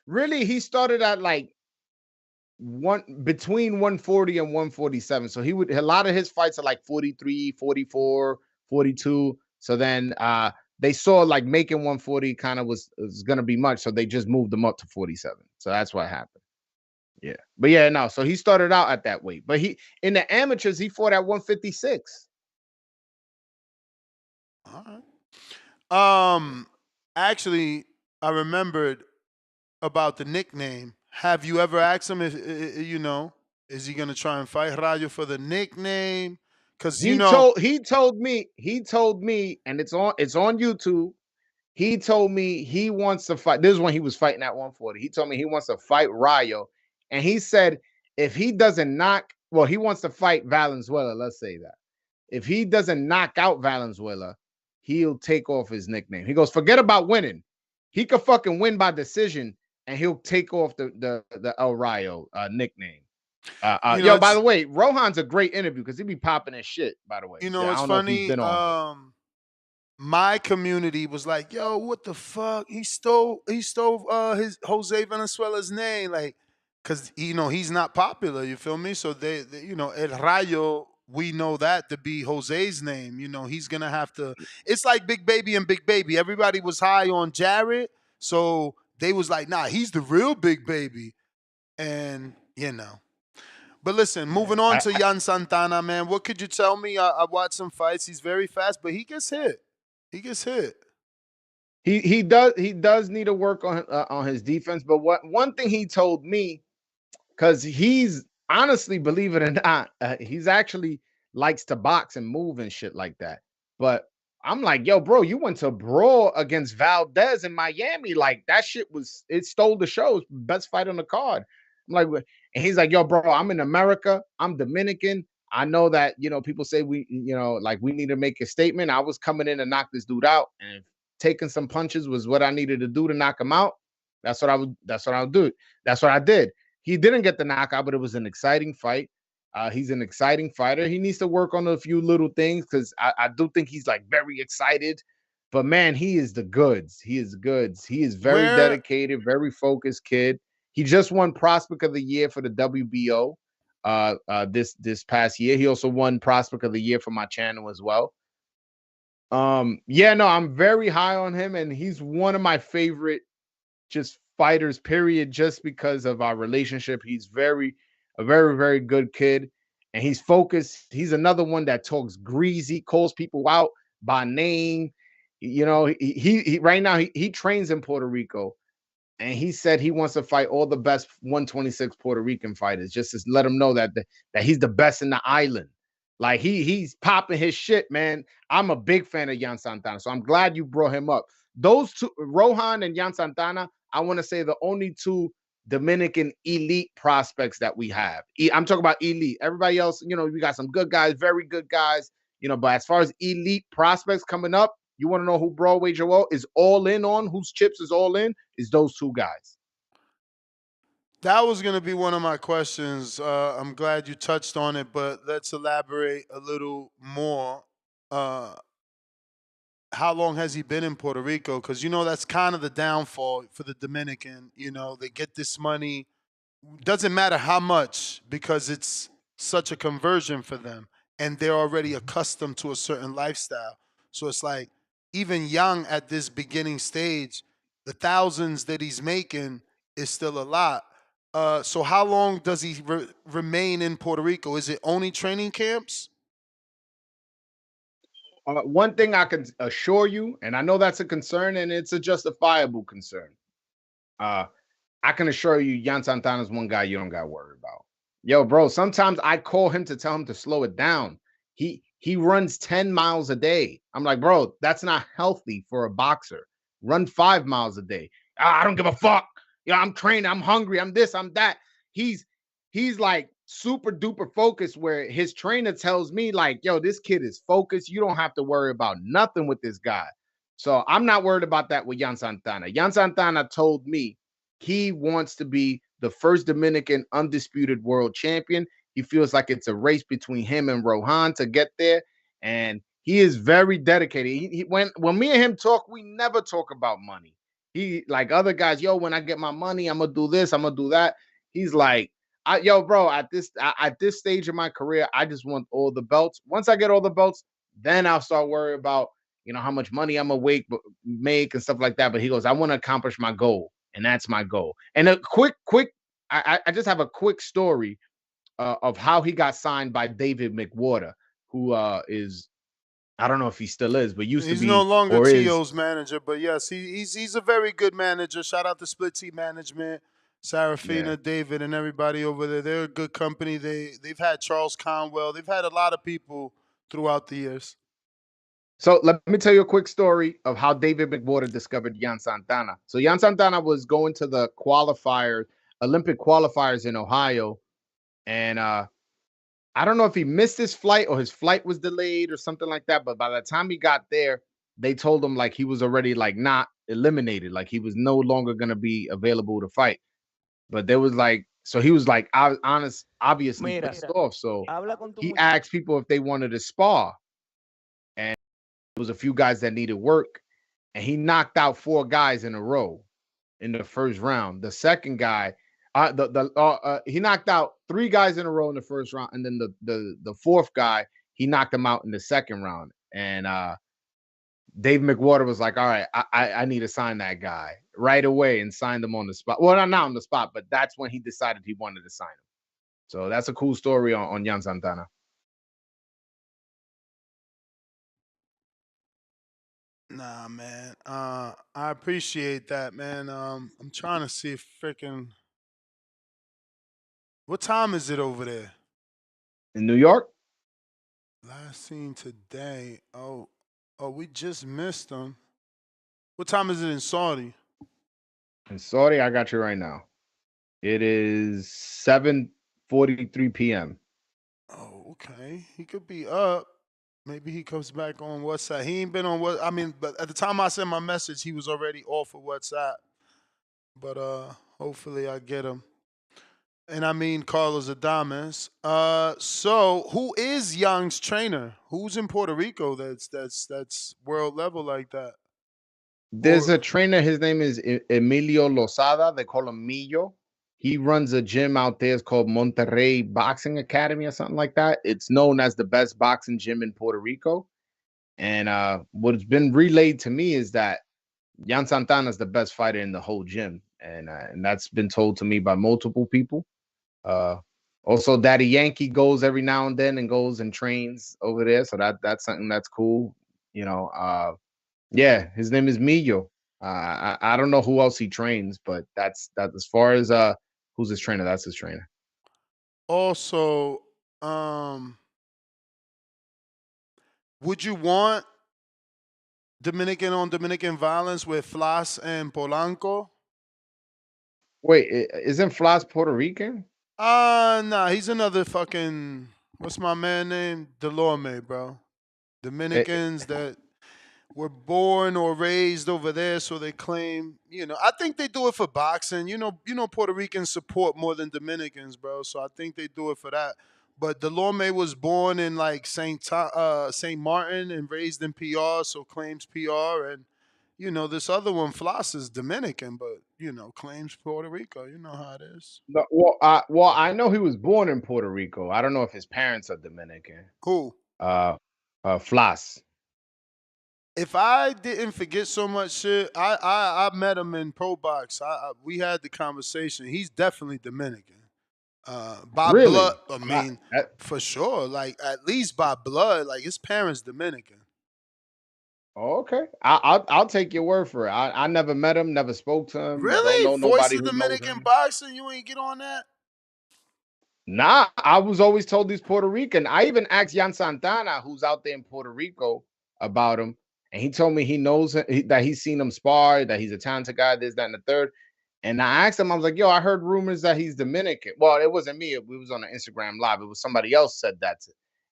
really he started at like between 140 and 147. So a lot of his fights are like 43, 44, 42. So then they saw like making 140 kind of was gonna be much. So they just moved him up to 47. So that's what happened. Yeah. But yeah, no. So he started out at that weight. But he in the amateurs, he fought at 156. All right. Actually, I remembered about the nickname. Have you ever asked him if is he gonna try and fight Rayo for the nickname? Because he told me, and it's on YouTube. He told me he wants to fight. This is when he was fighting at 140. He told me he wants to fight Rayo, and he said if he doesn't he wants to fight Valenzuela. Let's say that if he doesn't knock out Valenzuela, he'll take off his nickname. He goes, forget about winning. He could fucking win by decision, and he'll take off the El Rayo nickname. By the way, Rohan's a great interview because he be popping his shit. By the way, it's funny. My community was like, "Yo, what the fuck? He stole his Jose Venezuela's name, like, because he's not popular. You feel me? So they El Rayo." We know that to be Jose's name. He's going to have to. It's like Big Baby and Big Baby. Everybody was high on Jared. So they was like, nah, he's the real Big Baby. And, But listen, moving on to Yan Santana, man. What could you tell me? I watched some fights. He's very fast, but he gets hit. He does need to work on his defense. But one thing he told me, because he's honestly, believe it or not, he's actually likes to box and move and shit like that. But I'm like, yo, bro, you went to brawl against Valdez in Miami. Like that shit it stole the show. It's best fight on the card. I'm like, and he's like, yo, bro, I'm in America. I'm Dominican. I know that, people say we need to make a statement. I was coming in to knock this dude out, and taking some punches was what I needed to do to knock him out. That's what I would do. That's what I did. He didn't get the knockout, but it was an exciting fight. He's an exciting fighter. He needs to work on a few little things because I do think he's like very excited. But man, he is the goods. He is goods. He is very dedicated, very focused kid. He just won Prospect of the Year for the WBO this past year. He also won Prospect of the Year for my channel as well. I'm very high on him, and he's one of my favorite just fighters, period, just because of our relationship. He's a very, very good kid, and he's focused. He's another one that talks greasy, calls people out by name. He right now he trains in Puerto Rico, and he said he wants to fight all the best 126 Puerto Rican fighters, just to let them know that he's the best in the island. Like he's popping his shit, man. I'm a big fan of Yan Santana, so I'm glad you brought him up. Those two, Rohan and Yan Santana, I want to say the only two Dominican elite prospects that we have. I'm talking about elite. Everybody else, we got some good guys, very good guys, but as far as elite prospects coming up, you want to know who Broadway Joel is all in on, whose chips is all in, is those two guys. That was going to be one of my questions. I'm glad you touched on it, but let's elaborate a little more. How long has he been in Puerto Rico? Because, that's kind of the downfall for the Dominican. They get this money. Doesn't matter how much, because it's such a conversion for them. And they're already accustomed to a certain lifestyle. So it's like, even young at this beginning stage, the thousands that he's making is still a lot. So how long does he remain in Puerto Rico? Is it only training camps? One thing I can assure you, and I know that's a concern, and it's a justifiable concern. I can assure you, Yan Santana's one guy you don't got to worry about. Yo, bro, sometimes I call him to tell him to slow it down. He runs 10 miles a day. I'm like, bro, that's not healthy for a boxer. Run 5 miles a day. I don't give a fuck. I'm training, I'm hungry, I'm this, I'm that. He's like super duper focused, where his trainer tells me like, yo, this kid is focused. You don't have to worry about nothing with this guy. So I'm not worried about that with Yan Santana. Yan Santana told me he wants to be the first Dominican undisputed world champion. He feels like it's a race between him and Rohan to get there. And he is very dedicated. When me and him talk, we never talk about money. He, like other guys, yo, when I get my money, I'm gonna do this, I'm gonna do that. He's like, yo, bro, at this stage of my career, I just want all the belts. Once I get all the belts, then I'll start worrying about, how much money I'm gonna make and stuff like that. But he goes, I want to accomplish my goal, and that's my goal. And a quick, I just have a quick story of how he got signed by David McWater, who is, I don't know if he still is, but used to He's be no longer or is. T.O.'s manager, but yes, he's a very good manager. Shout out to Split T Management, Sarafina, Yeah. David, and everybody over there. They're a good company. They've had Charles Conwell. They've had a lot of people throughout the years. So let me tell you a quick story of how David McWater discovered Yan Santana. So Yan Santana was going to the Olympic qualifiers in Ohio, and I don't know if he missed his flight or his flight was delayed or something like that. But by the time he got there, they told him like he was already like not eliminated, like he was no longer going to be available to fight. But there was like, so he was like, obviously pissed off. So he asked people if they wanted to spar, and there was a few guys that needed work, and he knocked out 4 guys in a row in the first round. The second guy, he knocked out 3 guys in a row in the first round, and then the fourth guy, he knocked him out in the second round. And Dave McWater was like, all right, I need to sign that guy right away, and signed him on the spot. Well, not on the spot, but that's when he decided he wanted to sign him. So that's a cool story on Yan Santana. Nah, man. I appreciate that, man. I'm trying to see if freaking. What time is it over there? In New York? Last seen today. Oh, we just missed them. What time is it in Saudi? In Saudi, I got you right now. It is 7:43 p.m. Oh, okay. He could be up. Maybe he comes back on WhatsApp. He ain't been on what I mean, but at the time I sent my message, he was already off of WhatsApp. But hopefully I get him. And I mean Carlos Adames. So who is Young's trainer? Who's in Puerto Rico that's world level like that? There's a trainer. His name is Emilio Lozada. They call him Millo. He runs a gym out there. It's called Monterrey Boxing Academy or something like that. It's known as the best boxing gym in Puerto Rico. And what's been relayed to me is that Yan Santana is the best fighter in the whole gym. And that's been told to me by multiple people. Also, Daddy Yankee goes every now and then and goes and trains over there. So that's something that's cool. Yeah, his name is Millo. I don't know who else he trains, but that's as far as who's his trainer, that's his trainer. Also, would you want Dominican on Dominican violence with Flas and Polanco? Wait, isn't Flas Puerto Rican? Nah, he's another fucking, what's my man name? Delorme, bro. Dominicans that were born or raised over there, so they claim, I think they do it for boxing. Puerto Ricans support more than Dominicans, bro. So I think they do it for that. But Delorme was born in like Saint Martin and raised in PR, so claims PR. And this other one, Floss, is Dominican, but claims Puerto Rico. You know how it is. No, well, I know he was born in Puerto Rico. I don't know if his parents are Dominican. Who? Flas. If I didn't forget so much shit, I met him in Pro Box. We had the conversation. He's definitely Dominican. By Really? blood, I mean, for sure. Like at least by blood, like his parents Dominican. Okay, I'll take your word for it. I never met him, never spoke to him. Really? Don't know Voice nobody of who knows Dominican him. boxing? You ain't get on that? Nah, I was always told he's Puerto Rican. I even asked Yan Santana, who's out there in Puerto Rico, about him, and he told me he knows that he's seen him spar, that he's a talented guy, this, that, and the third. And I asked him, I was like, yo, I heard rumors that he's Dominican. Well, it wasn't me. We was on an Instagram live. It was somebody else said that.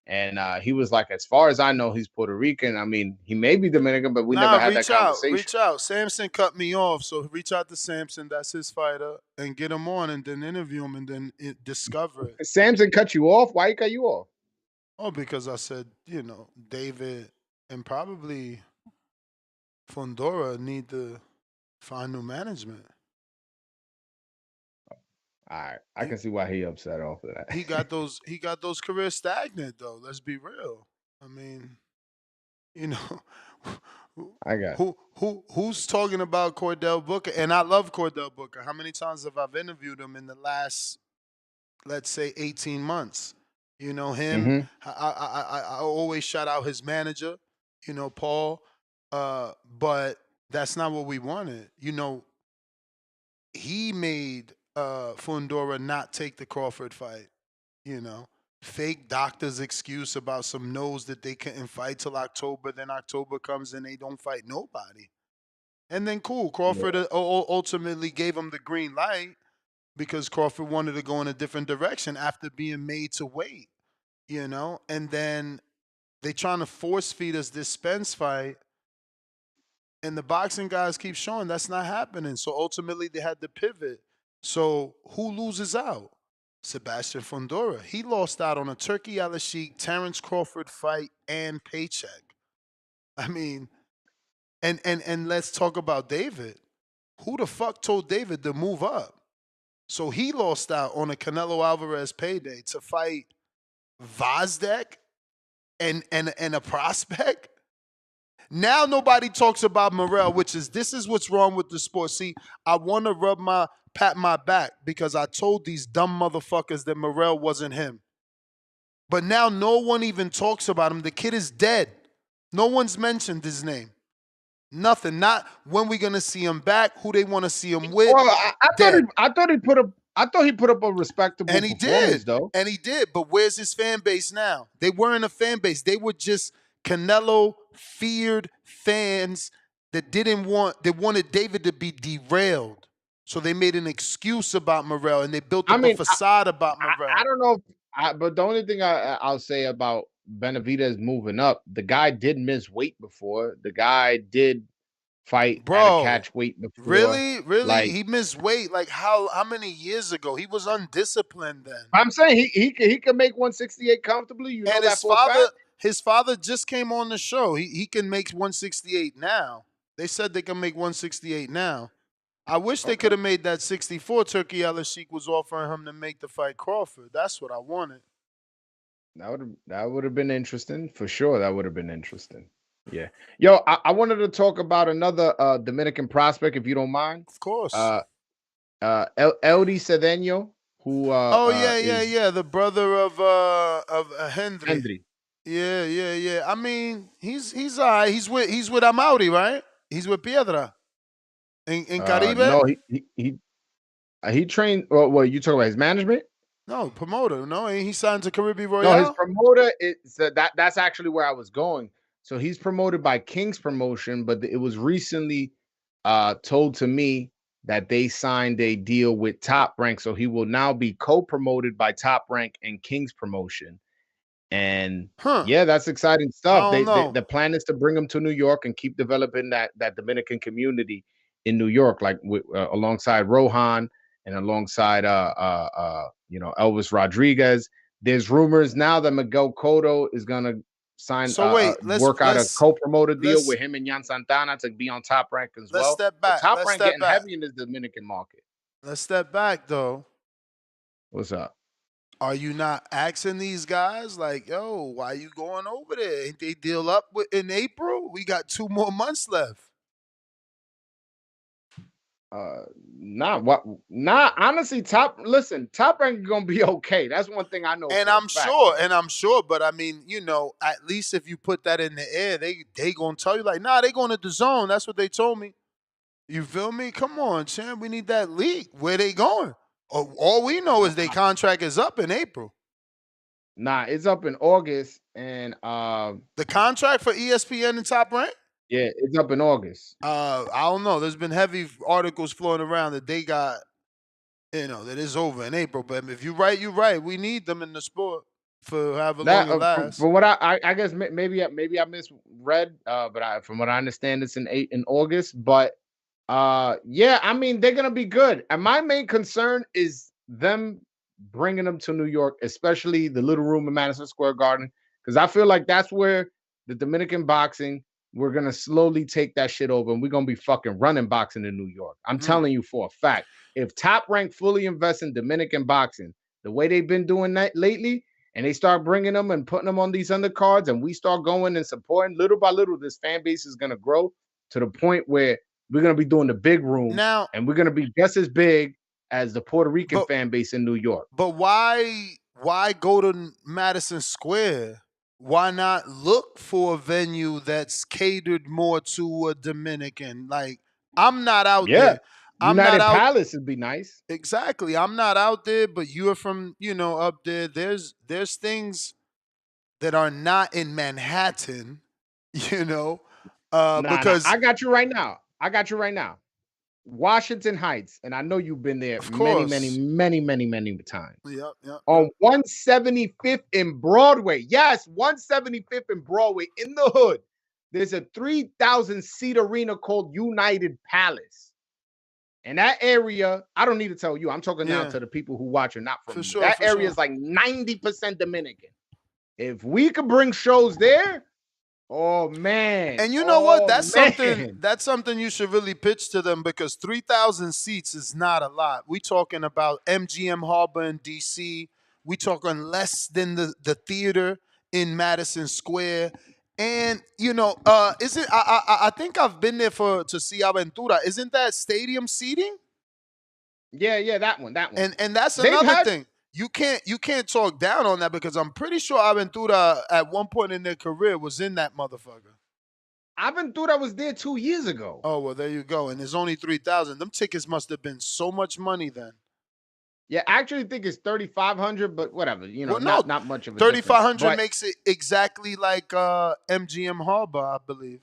And he was like, as far as I know, he's Puerto Rican. I mean, he may be Dominican, but we never had that conversation. Reach out. Samson cut me off, so reach out to Samson. That's his fighter, and get him on, and then interview him, and then discover it. Samson cut you off? Why he cut you off? Oh, because I said, David and probably Fundora need to find new management. All right, I can see why he upset off of that. He got those careers stagnant though. Let's be real. I mean, I got who's talking about Cordell Booker? And I love Cordell Booker. How many times have I interviewed him in the last, let's say, 18 months? Him. Mm-hmm. I always shout out his manager, Paul. But that's not what we wanted. He made Fundora not take the Crawford fight. Fake doctor's excuse about some nose that they couldn't fight till October. Then October comes and they don't fight nobody. And then cool, Crawford ultimately gave him the green light because Crawford wanted to go in a different direction after being made to wait. And then they trying to force feed us this Spence fight. And the boxing guys keep showing that's not happening. So ultimately they had to pivot. So who loses out? Sebastian Fundora. He lost out on a Turkey Al-Sheikh, Terrence Crawford fight and paycheck. I mean, and let's talk about David. Who the fuck told David to move up? So he lost out on a Canelo Alvarez payday to fight Vazdek and a prospect. Now nobody talks about Morrell, this is what's wrong with the sport. See, I want to pat my back because I told these dumb motherfuckers that Morrell wasn't him. But now no one even talks about him. The kid is dead. No one's mentioned his name. Nothing. Not when we're gonna see him back, who they want to see him with. Well, I thought he put up a respectable and he performance, did, though. And he did. But where's his fan base now? They weren't a fan base. They were just Canelo feared fans that wanted David to be derailed. So they made an excuse about Morrell and they built up a facade about Morrell. I don't know, but the only thing I'll say about Benavidez moving up, the guy did miss weight before. The guy did fight at a catch weight before. Really? Like, he missed weight. Like how many years ago? He was undisciplined then. I'm saying he could make 168 comfortably. You know and that his father just came on the show. He can make 168 now. They said they can make 168 now. I wish they could have made that 64 Turkey Al-Sheikh was offering him to make the fight Crawford. That's what I wanted. That would have been interesting for sure. That would have been interesting. Yeah. Yo, I wanted to talk about another Dominican prospect, if you don't mind. Of course. Eldy Cedeno, who the brother of Hendry. Yeah. I mean, he's all right. He's with Amauri, right? He's with Piedra. In Caribe? No, he trained. Well, you talking about his management? No, promoter. No, he signed to Caribbean Royale. No, his promoter is that's actually where I was going. So he's promoted by King's Promotion, but it was recently told to me that they signed a deal with Top Rank, so he will now be co-promoted by Top Rank and King's Promotion. And yeah, that's exciting stuff. The plan is to bring him to New York and keep developing that Dominican community in New York, like alongside Rohan and alongside Elvis Rodriguez. There's rumors now that Miguel Cotto is gonna work out a co-promoter deal with him and Jan Santana to be on Top Rank as well. Step back. Top Rank getting heavy in the Dominican market. Let's step back though. What's up? Are you not asking these guys like, yo, why you going over there? Ain't they deal up in April? We got 2 more months left. Honestly, Top Rank is gonna be okay. That's one thing I know. And I'm sure, but I mean, at least if you put that in the air, they gonna tell you like, nah, they going to the zone. That's what they told me. You feel me? Come on, champ. We need that leak. Where they going? All we know is their contract is up in April. Nah, it's up in August, and the contract for ESPN and Top Rank. Yeah, it's up in August. I don't know. There's been heavy articles flowing around that they got, that it's over in April. But if you're right, you're right. We need them in the sport for however long That it lasts. from what I guess maybe I misread, but from what I understand, it's in August. But yeah, I mean they're gonna be good. And my main concern is them bringing them to New York, especially the little room in Madison Square Garden, because I feel like that's where the Dominican boxing, we're gonna slowly take that shit over, and we're gonna be fucking running boxing in New York. I'm telling you for a fact. If Top Rank fully invests in Dominican boxing the way they've been doing that lately, and they start bringing them and putting them on these undercards, and we start going and supporting little by little, this fan base is gonna grow to the point where we're gonna be doing the big room now, and we're gonna be just as big as the Puerto Rican fan base in New York. But why go to Madison Square? Why not look for a venue that's catered more to a Dominican? Like, I'm not out there. I'm United not out. Palace would be nice. Exactly. I'm not out there, but you're from, up there. There's things that are not in Manhattan, because I got you right now. Washington Heights, and I know you've been there many times. Yep. On 175th and Broadway. Yes, 175th and Broadway in the hood. There's a 3,000 seat arena called United Palace. And that area, I don't need to tell you. I'm talking now to the people who watch are not from sure, that area is like 90% Dominican. If we could bring shows there, oh man. And you know what? That's something you should really pitch to them, because 3,000 seats is not a lot. We talking about MGM Harbor in DC. We talking less than the theater in Madison Square. And is it? I think I've been there to see Aventura. Isn't that stadium seating? Yeah, that one. And that's another thing. You can't talk down on that, because I'm pretty sure Aventura at one point in their career was in that motherfucker. Aventura was there 2 years ago. Oh, well, there you go. And there's only 3,000. Them tickets must have been so much money then. Yeah, I actually think it's 3,500, but whatever. Not much of a 3,500 makes it exactly like MGM Harbor, I believe,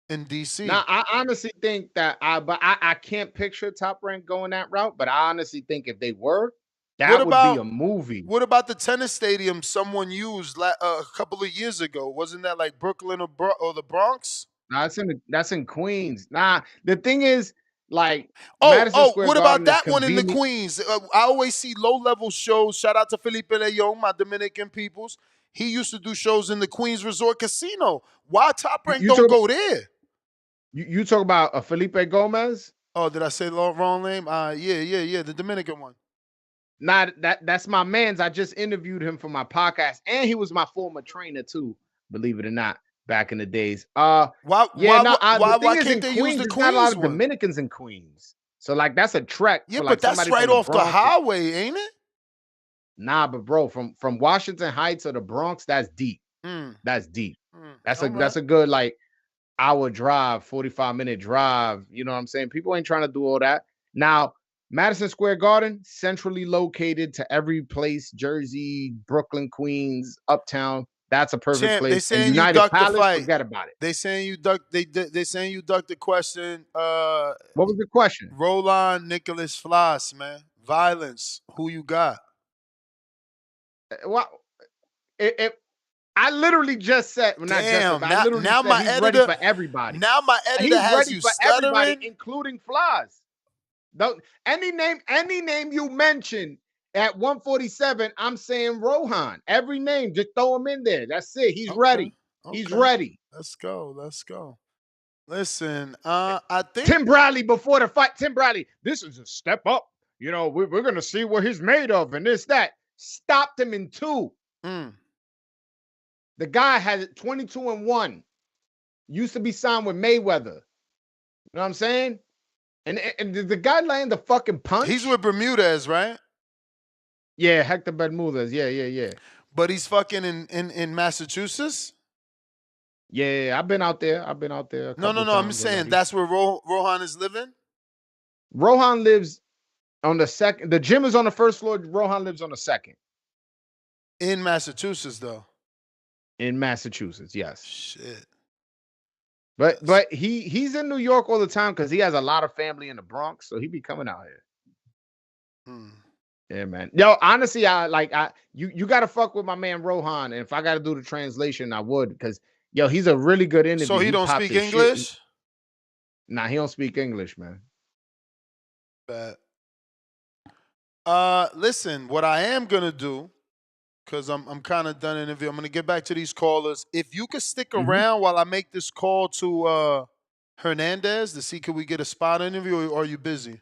in DC. Now, I honestly think that I can't picture Top Rank going that route, but I honestly think if they were, that would be a movie. What about the tennis stadium someone used a couple of years ago? Wasn't that like Brooklyn or the Bronx? No, that's in Queens. Nah, the thing is, like, Madison Square what Garden about that one in the Queens? I always see low-level shows. Shout out to Felipe Leon, my Dominican peoples. He used to do shows in the Queens Resort Casino. Why Top Rank don't go there? You talk about Felipe Gomez? Oh, did I say the wrong name? Yeah, the Dominican one. Nah, that's my man's. I just interviewed him for my podcast, and he was my former trainer too, believe it or not, back in the days. Why can't they use the Queens not a lot of one? Dominicans in Queens. So like that's a trek. Yeah, for, but like, that's right off the highway, ain't it? Nah, but bro, from Washington Heights to the Bronx, that's deep. That's deep. That's a good like hour drive, 45-minute drive. You know what I'm saying? People ain't trying to do all that. Now, Madison Square Garden, centrally located to every place, Jersey, Brooklyn, Queens, Uptown. That's a perfect place. They saying and United you ducked Palace, the fight. forget about it. They saying you ducked. They saying you ducked the question. What was the question? Roland Nicholas Floss, man. Violence. Who you got? Well, I literally just said. Well, Damn. Now my editor ready for everybody. Now my editor has you stuttering, everybody, including Floss. Any name you mention at 147, I'm saying Rohan. Every name, just throw him in there. That's it. He's ready. He's ready. Let's go. Listen, I think Tim Bradley before the fight. Tim Bradley, this is a step up. We're gonna see what he's made of, and this that. Stopped him in 2. The guy has 22-1. Used to be signed with Mayweather. You know what I'm saying? And the guy laying the fucking punch. He's with Bermudez, right? Yeah, Hector Bermudez. Yeah. But he's fucking in Massachusetts? Yeah, I've been out there. No. I'm saying that's where Rohan is living? Rohan lives on the second. The gym is on the first floor. Rohan lives on the second. In Massachusetts, though. In Massachusetts, yes. Shit. But he's in New York all the time because he has a lot of family in the Bronx, so he be coming out here. Yeah, man. Yo, honestly, you gotta fuck with my man Rohan, and if I gotta do the translation, I would, because he's a really good interview. So he don't pops speak his shit. English? Nah, he don't speak English, man. Bet. Listen, what I am gonna do, because I'm kind of done interview. I'm gonna get back to these callers. If you could stick around while I make this call to Hernandez to see could we get a spot interview, or are you busy?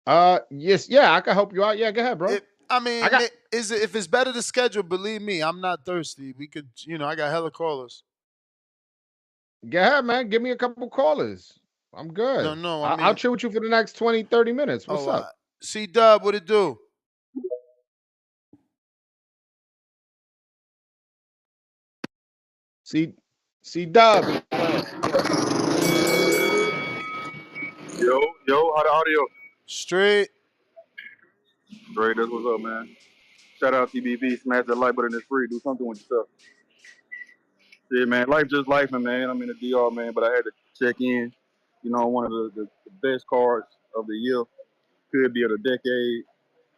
Yes, yeah, I can help you out. Yeah, go ahead, bro. If it's better to schedule, believe me, I'm not thirsty. We could, I got hella callers. Go ahead, man. Give me a couple callers. I'm good. No, I'll chill with you for the next 20, 30 minutes. What's up? C-Dub, what it do? C-Dub. Yo, how the audio? Straight. Great, that's what's up, man. Shout out TBV, smash that like button, it's free. Do something with yourself. Yeah, man, life just life, man. I'm in the DR, man, but I had to check in. One of the best cards of the year, could be of the decade.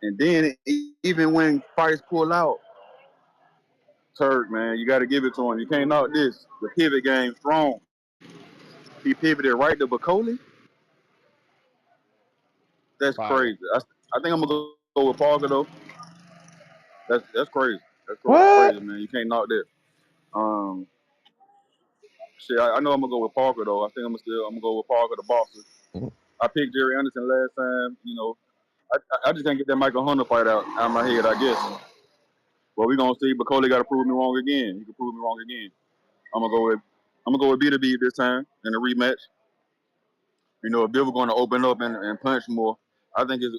And then even when fights pull out, Turk, man, you got to give it to him. You can't knock this. The pivot game strong. He pivoted right to Bakhodir. That's crazy. I think I'm gonna go with Parker though. That's crazy. That's crazy, man. You can't knock that. I know I'm gonna go with Parker though. I think I'm gonna go with Parker, the boxer. I picked Jerry Anderson last time. I just can't get that Michael Hunter fight out of my head, I guess. But we're gonna see. Bakhodir got to prove me wrong again. He can prove me wrong again. I'm gonna go with Beterbiev this time in a rematch. If Bivol going to open up and punch more, I think his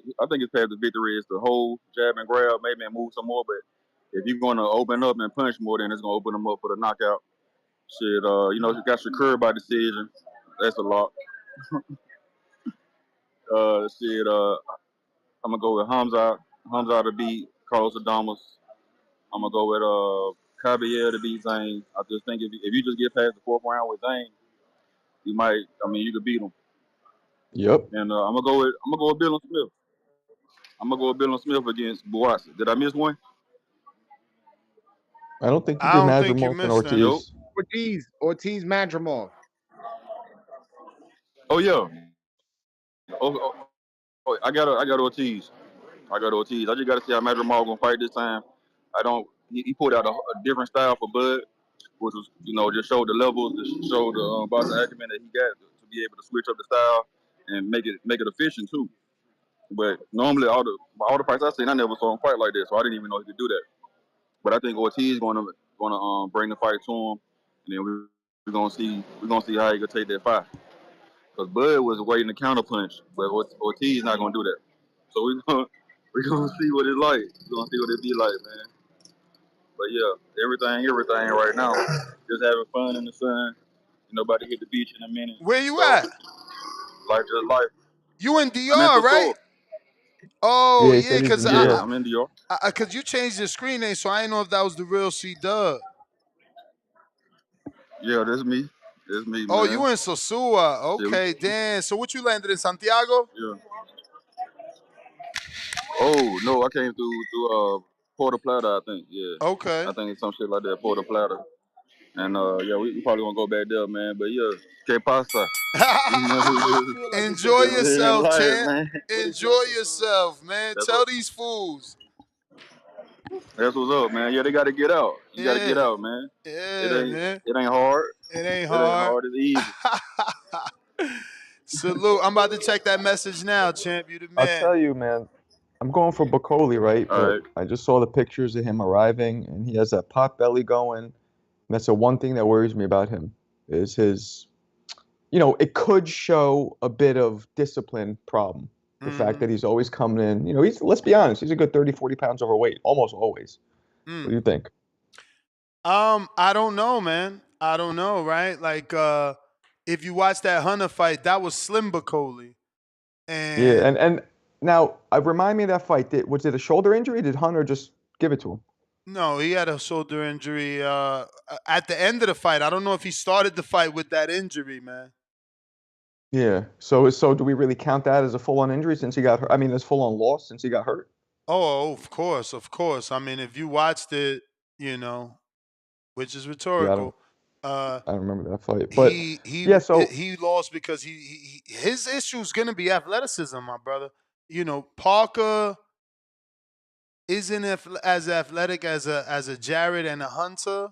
path to victory is to hold, jab, and grab, maybe and move some more. But if you're going to open up and punch more, then it's going to open him up for the knockout. Shit, he got Shakur by decision. That's a lot. I'm gonna go with Hamza to beat Carlos Adamas. I'm gonna go with Kabayel to beat Zhang. I just think if you just get past the fourth round with Zhang, you could beat him. Yep. And I'm gonna go with Bill and Smith. I'm gonna go with Bill and Smith against Buatsi. Did I miss one? I don't think you I did don't think you Madrimov and missed any. Ortiz. Ortiz Madrimov. Oh yeah. I got Ortiz. I just got to see how Madrimov gonna fight this time. He pulled out a different style for Bud, which was just showed the levels, just showed the boxing acumen that he got to be able to switch up the style and make it efficient too. But normally all the fights I seen, I never saw him fight like this, so I didn't even know he could do that. But I think Ortiz gonna bring the fight to him, and then we're gonna see how he can take that fight. Because Bud was waiting to counterpunch, but Ortiz not gonna do that. So we're gonna see what it's like. We're gonna see what it be like, man. But yeah, everything right now. Just having fun in the sun. About to hit the beach in a minute. Where you So, at? life just life. You in I'm in DR, right? Tucson. Oh Yeah, he yeah, said he's because in New York. I'm in DR. because you changed the screen name, so I didn't know if that was the real C-Dub. Yeah, that's me. That's me, Oh, man. you in Sosua? Okay, damn. So what you landed in Santiago? Yeah. Oh no, I came through Puerto Plata, I think. Yeah. Okay. I think it's some shit like that, Puerto Plata. And we probably gonna go back there, man. But yeah, que pasa? Enjoy yourself, life, champ. man. Enjoy yourself, man. Tell these fools. That's what's up, man. Yeah, they got to get out. You got to get Yeah. out, man. Yeah, man. It ain't hard. It ain't It ain't hard. hard. It's easy. Salute. I'm about to check that message now, champ. You the I'll man. tell you, man. I'm going for Bakhodir, right? All But right. I just saw the pictures of him arriving, and he has that pot belly going. And that's the one thing that worries me about him is his. It could show a bit of discipline problem. The fact that he's always coming in. Let's be honest, he's a good 30, 40 pounds overweight, almost always. What do you think? I don't know, man. I don't know, right? Like, if you watch that Hunter fight, that was Slim Bakhodir. Yeah, And and now remind me of that fight. Was it a shoulder injury? Did Hunter just give it to him? No, he had a shoulder injury at the end of the fight. I don't know if he started the fight with that injury, man. Yeah. So do we really count that as a full-on injury since he got hurt? I mean, as full-on loss since he got hurt? Oh, of course, of course. I mean, if you watched it, you know, which is Yeah, rhetorical. I don't remember that fight. But He so he lost because his issue is gonna be athleticism, my brother. You know, Parker isn't as athletic as a Jared and a Hunter,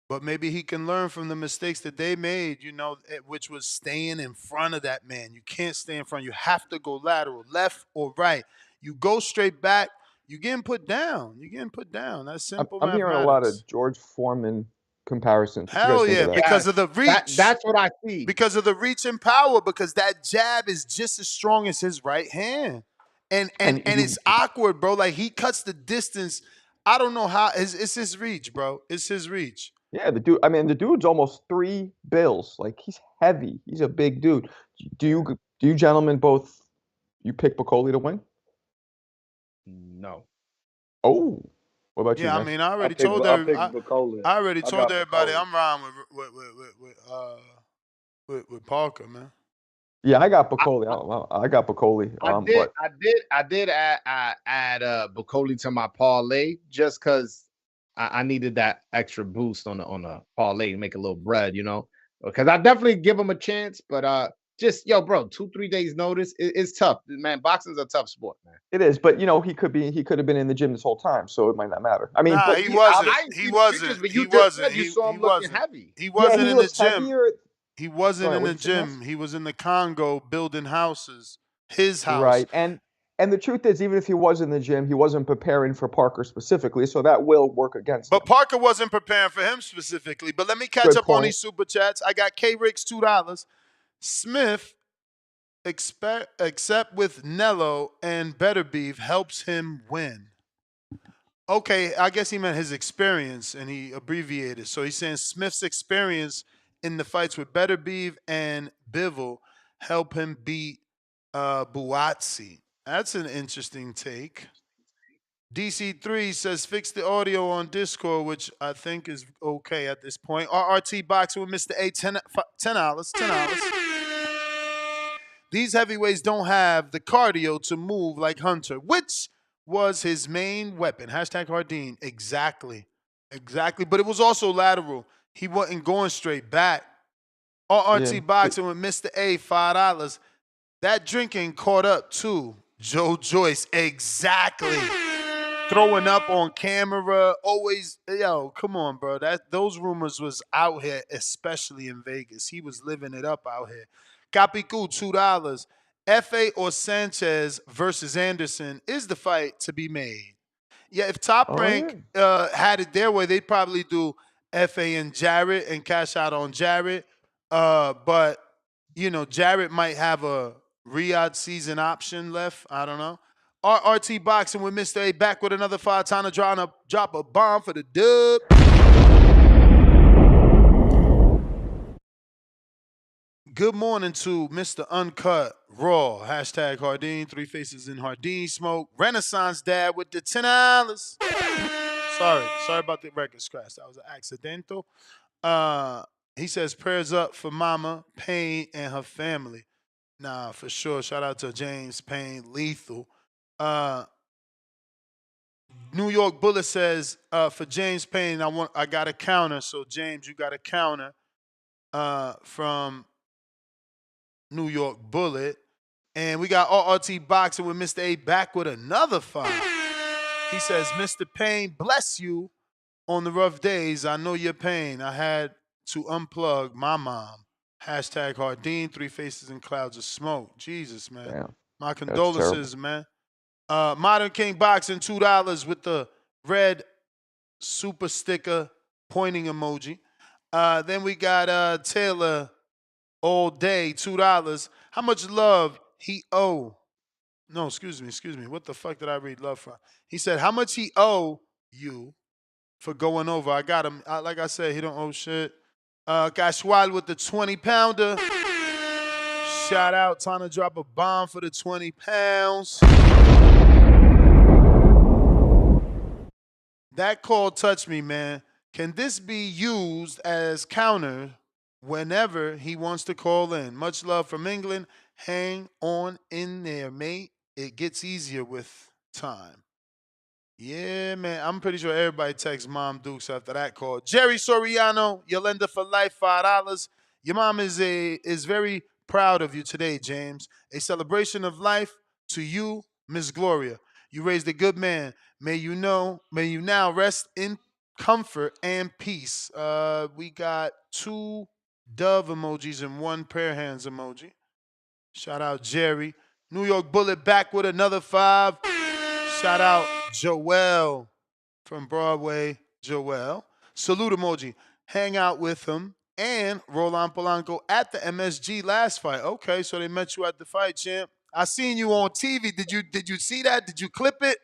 but maybe he can learn from the mistakes that they made. You know, which was staying in front of that man. You can't stay in front. You have to go lateral, left or right. You go straight back, you're getting put down. You're getting put down. That's simple I'm hearing a lot mathematics. of George Foreman comparisons. What you Hell guys think yeah, of that? because of the reach. That's what I see. Because of the reach and power, because that jab is just as strong as his right hand. And it's awkward, bro. Like he cuts the distance. I don't know how. It's his reach, bro. It's his reach. Yeah, the dude's almost 3 bills. Like he's heavy. He's a big dude. Do you gentlemen both you pick Bakhodir to win? No. Oh. What about you? Yeah, I Ness? mean, I already pick told Bakhodir. I already I told got everybody Bakhodir. I'm riding with Parker, man. Yeah, I got Bakhodir. I got Bakhodir. I did add Bakhodir to my parlay just because I needed that extra boost on the parlay to make a little bread, you know. Because I definitely give him a chance, but just bro, 2-3 days notice, it's tough, man. Boxing's a tough sport, man. It is, but you know he could have been in the gym this whole time, so it might not matter. I mean, Nah, but he wasn't. He wasn't. You saw him looking heavy. He wasn't he in the looks gym. heavier. He wasn't in the what'd you say, Ness? gym. He was in the Congo building houses. His house. Right, and the truth is, even if he was in the gym, he wasn't preparing for Parker specifically, so that will work against him. But Parker wasn't preparing for him specifically. But let me catch up on these super chats. I got K-Ricks $2. Smith, except with Nello and Beterbiev, helps him win. Okay, I guess he meant his experience, and he abbreviated. So he's saying Smith's experience in the fights with Beterbiev and Bivol help him beat Buatsi. That's an interesting take. DC3 says fix the audio on Discord, which I think is okay at this point. RRT boxing with Mr. A, $10. These heavyweights don't have the cardio to move like Hunter, which was his main weapon. Hashtag Hardin. Exactly. But it was also lateral. He wasn't going straight back. RRT boxing with Mr. A, $5. That drinking caught up too. Joe Joyce. Exactly. Throwing up on camera. Always, come on, bro. Those rumors was out here, especially in Vegas. He was living it up out here. Capicu, $2. F.A. or Sanchez versus Anderson is the fight to be made. Yeah, if Top Rank had it their way, they'd probably do F.A. and Jarrett and cash out on Jarrett. But, Jarrett might have a Riyadh season option left. I don't know. RRT boxing with Mr. A back with another 5 time to drop a bomb for the dub. Good morning to Mr. Uncut Raw. Hashtag Hardin. 3 faces in Hardin smoke. Renaissance Dad with the $10. Sorry about the record scratch. That was an accidental. He says prayers up for Mama Payne and her family. Nah, for sure. Shout out to James Payne, lethal. New York Bullet says for James Payne, I got a counter. So James, you got a counter from New York Bullet. And we got RRT boxing with Mr. A back with another 5. He says, Mr. Payne, bless you on the rough days. I know your pain. I had to unplug my mom. Hashtag Hardin, 3 faces and clouds of smoke. Jesus, man. Damn. My condolences, man. Modern King Boxing, $2 with the red super sticker pointing emoji. Then we got Taylor all day, $2. How much love he owe? No, excuse me. What the fuck did I read love from? He said, how much he owe you for going over? I got him. Like I said, he don't owe shit. Gashwal with the 20-pounder. Shout out. Time to drop a bomb for the 20 pounds. That call touched me, man. Can this be used as counter whenever he wants to call in? Much love from England. Hang on in there, mate. It gets easier with time. Yeah, man. I'm pretty sure everybody texts Mom Dukes after that call. Jerry Soriano, Yolanda for life, $5. Your mom is very proud of you today, James. A celebration of life to you, Miss Gloria. You raised a good man. May you now rest in comfort and peace. We got 2 dove emojis and 1 prayer hands emoji. Shout out Jerry. New York Bullet back with another 5. Shout out Joel from Broadway. Joel. Salute emoji. Hang out with him and Roland Polanco at the MSG last fight. Okay, so they met you at the fight, champ. I seen you on TV. Did you see that? Did you clip it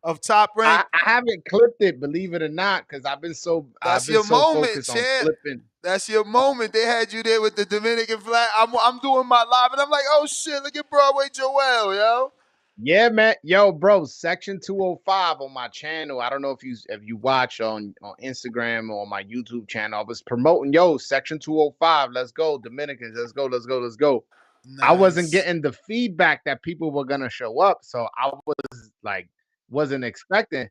of Top Rank? I haven't clipped it, believe it or not, because I've been so moment, focused on champ. clipping. That's your moment. They had you there with the Dominican flag. I'm doing my live, and I'm like, oh shit, look at Broadway Joel, yo. Yeah, man. Yo, bro, Section 205 on my channel. I don't know if you watch on Instagram or on my YouTube channel. I was promoting, Section 205. Let's go, Dominicans. Let's go. Nice. I wasn't getting the feedback that people were gonna show up, so I was like, wasn't expecting.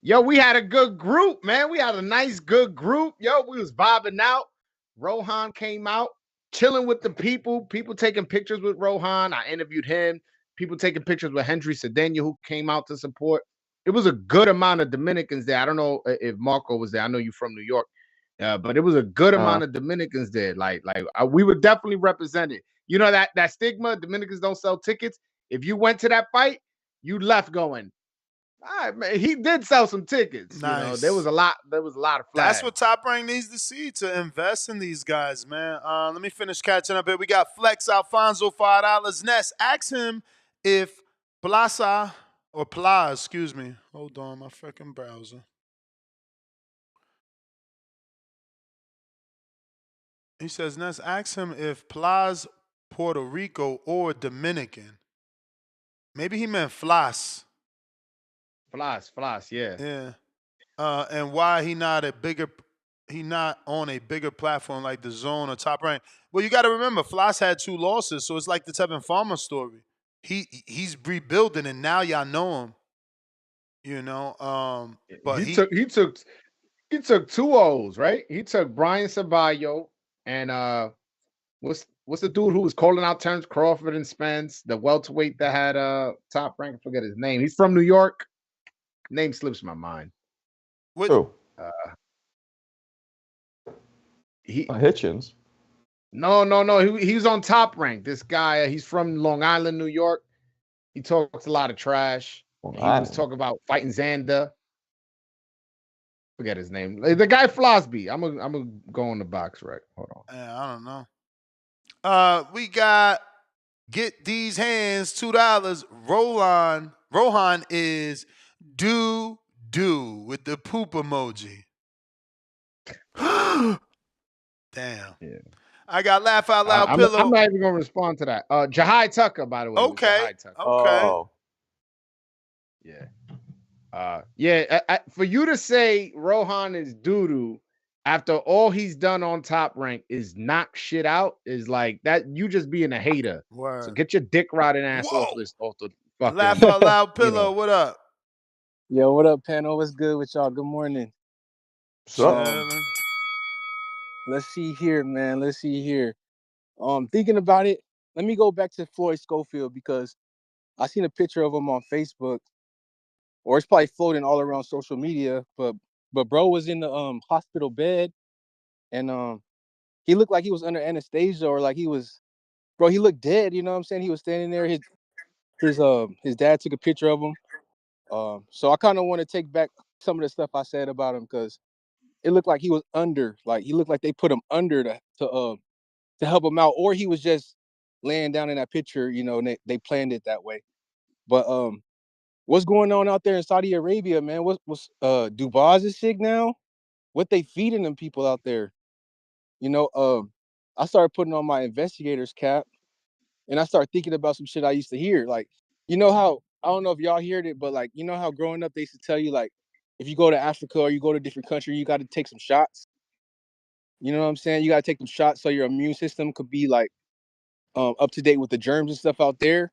Yo, we had a good group, man. We had a nice, good group. Yo, we was vibing out. Rohan came out, chilling with the people. People taking pictures with Rohan. I interviewed him. People taking pictures with Henry Cedeno, who came out to support. It was a good amount of Dominicans there. I don't know if Marco was there. I know you're from New York, but it was a good amount of Dominicans there. We were definitely represented. You know that stigma. Dominicans don't sell tickets. If you went to that fight, you left going, all right, man, he did sell some tickets. Nice. You know, there was a lot of flags. That's what Top Rank needs to see to invest in these guys, man. Let me finish catching up here. We got Flex Alfonso, $5. Ness, ask him if Plaza, excuse me. Hold on, my freaking browser. He says, Ness, ask him if Plaza, Puerto Rico, or Dominican. Maybe he meant Flas. Flas, yeah. Yeah. And why he not on a bigger platform like the Zone or Top Rank. Well, you got to remember, Floss had 2 losses, so it's like the Tevin Farmer story. He's rebuilding, and now y'all know him. You know, but he took 2 O's, right? He took Brian Ceballo and what's the dude who was calling out Terrence Crawford and Spence, the welterweight that had Top Rank. I forget his name. He's from New York. Name slips my mind. Who? Hitchens. No. He was on Top Rank. This guy, he's from Long Island, New York. He talks a lot of trash. He was talking about fighting Xander. Forget his name. The guy Flosby. I'm gonna go on the box right. Hold on. I don't know. We got get these hands $2. Rohan is do with the poop emoji. Damn. Yeah. I got laugh out loud pillow. I'm not even gonna respond to that. Jahai Tucker, by the way. Okay. Oh. Yeah. For you to say Rohan is doo-doo after all he's done on Top Rank is knock shit out is like that. You just being a hater. Word. So get your dick rotting ass off the fucking. Laugh out loud pillow. What up? Yo, what up, panel? What's good with y'all? Good morning. Let's see here, man. Let's see here. Thinking about it, let me go back to Floyd Schofield because I seen a picture of him on Facebook, or it's probably floating all around social media. But bro was in the hospital bed, and he looked like he was under anesthesia, or like he looked dead. You know what I'm saying? He was standing there. His dad took a picture of him. So I kind of want to take back some of the stuff I said about him because it looked like he was under, like he looked like they put him under to help him out, or he was just laying down in that picture, you know, and they planned it that way. But what's going on out there in Saudi Arabia, man? What's Dubois is sick now? What they feeding them people out there? You know, I started putting on my investigator's cap, and I started thinking about some shit I used to hear. Like, you know how I don't know if y'all heard it, but like, you know how growing up they used to tell you like if you go to Africa or you go to a different country, you got to take some shots. You know what I'm saying? You got to take them shots so your immune system could be like up to date with the germs and stuff out there.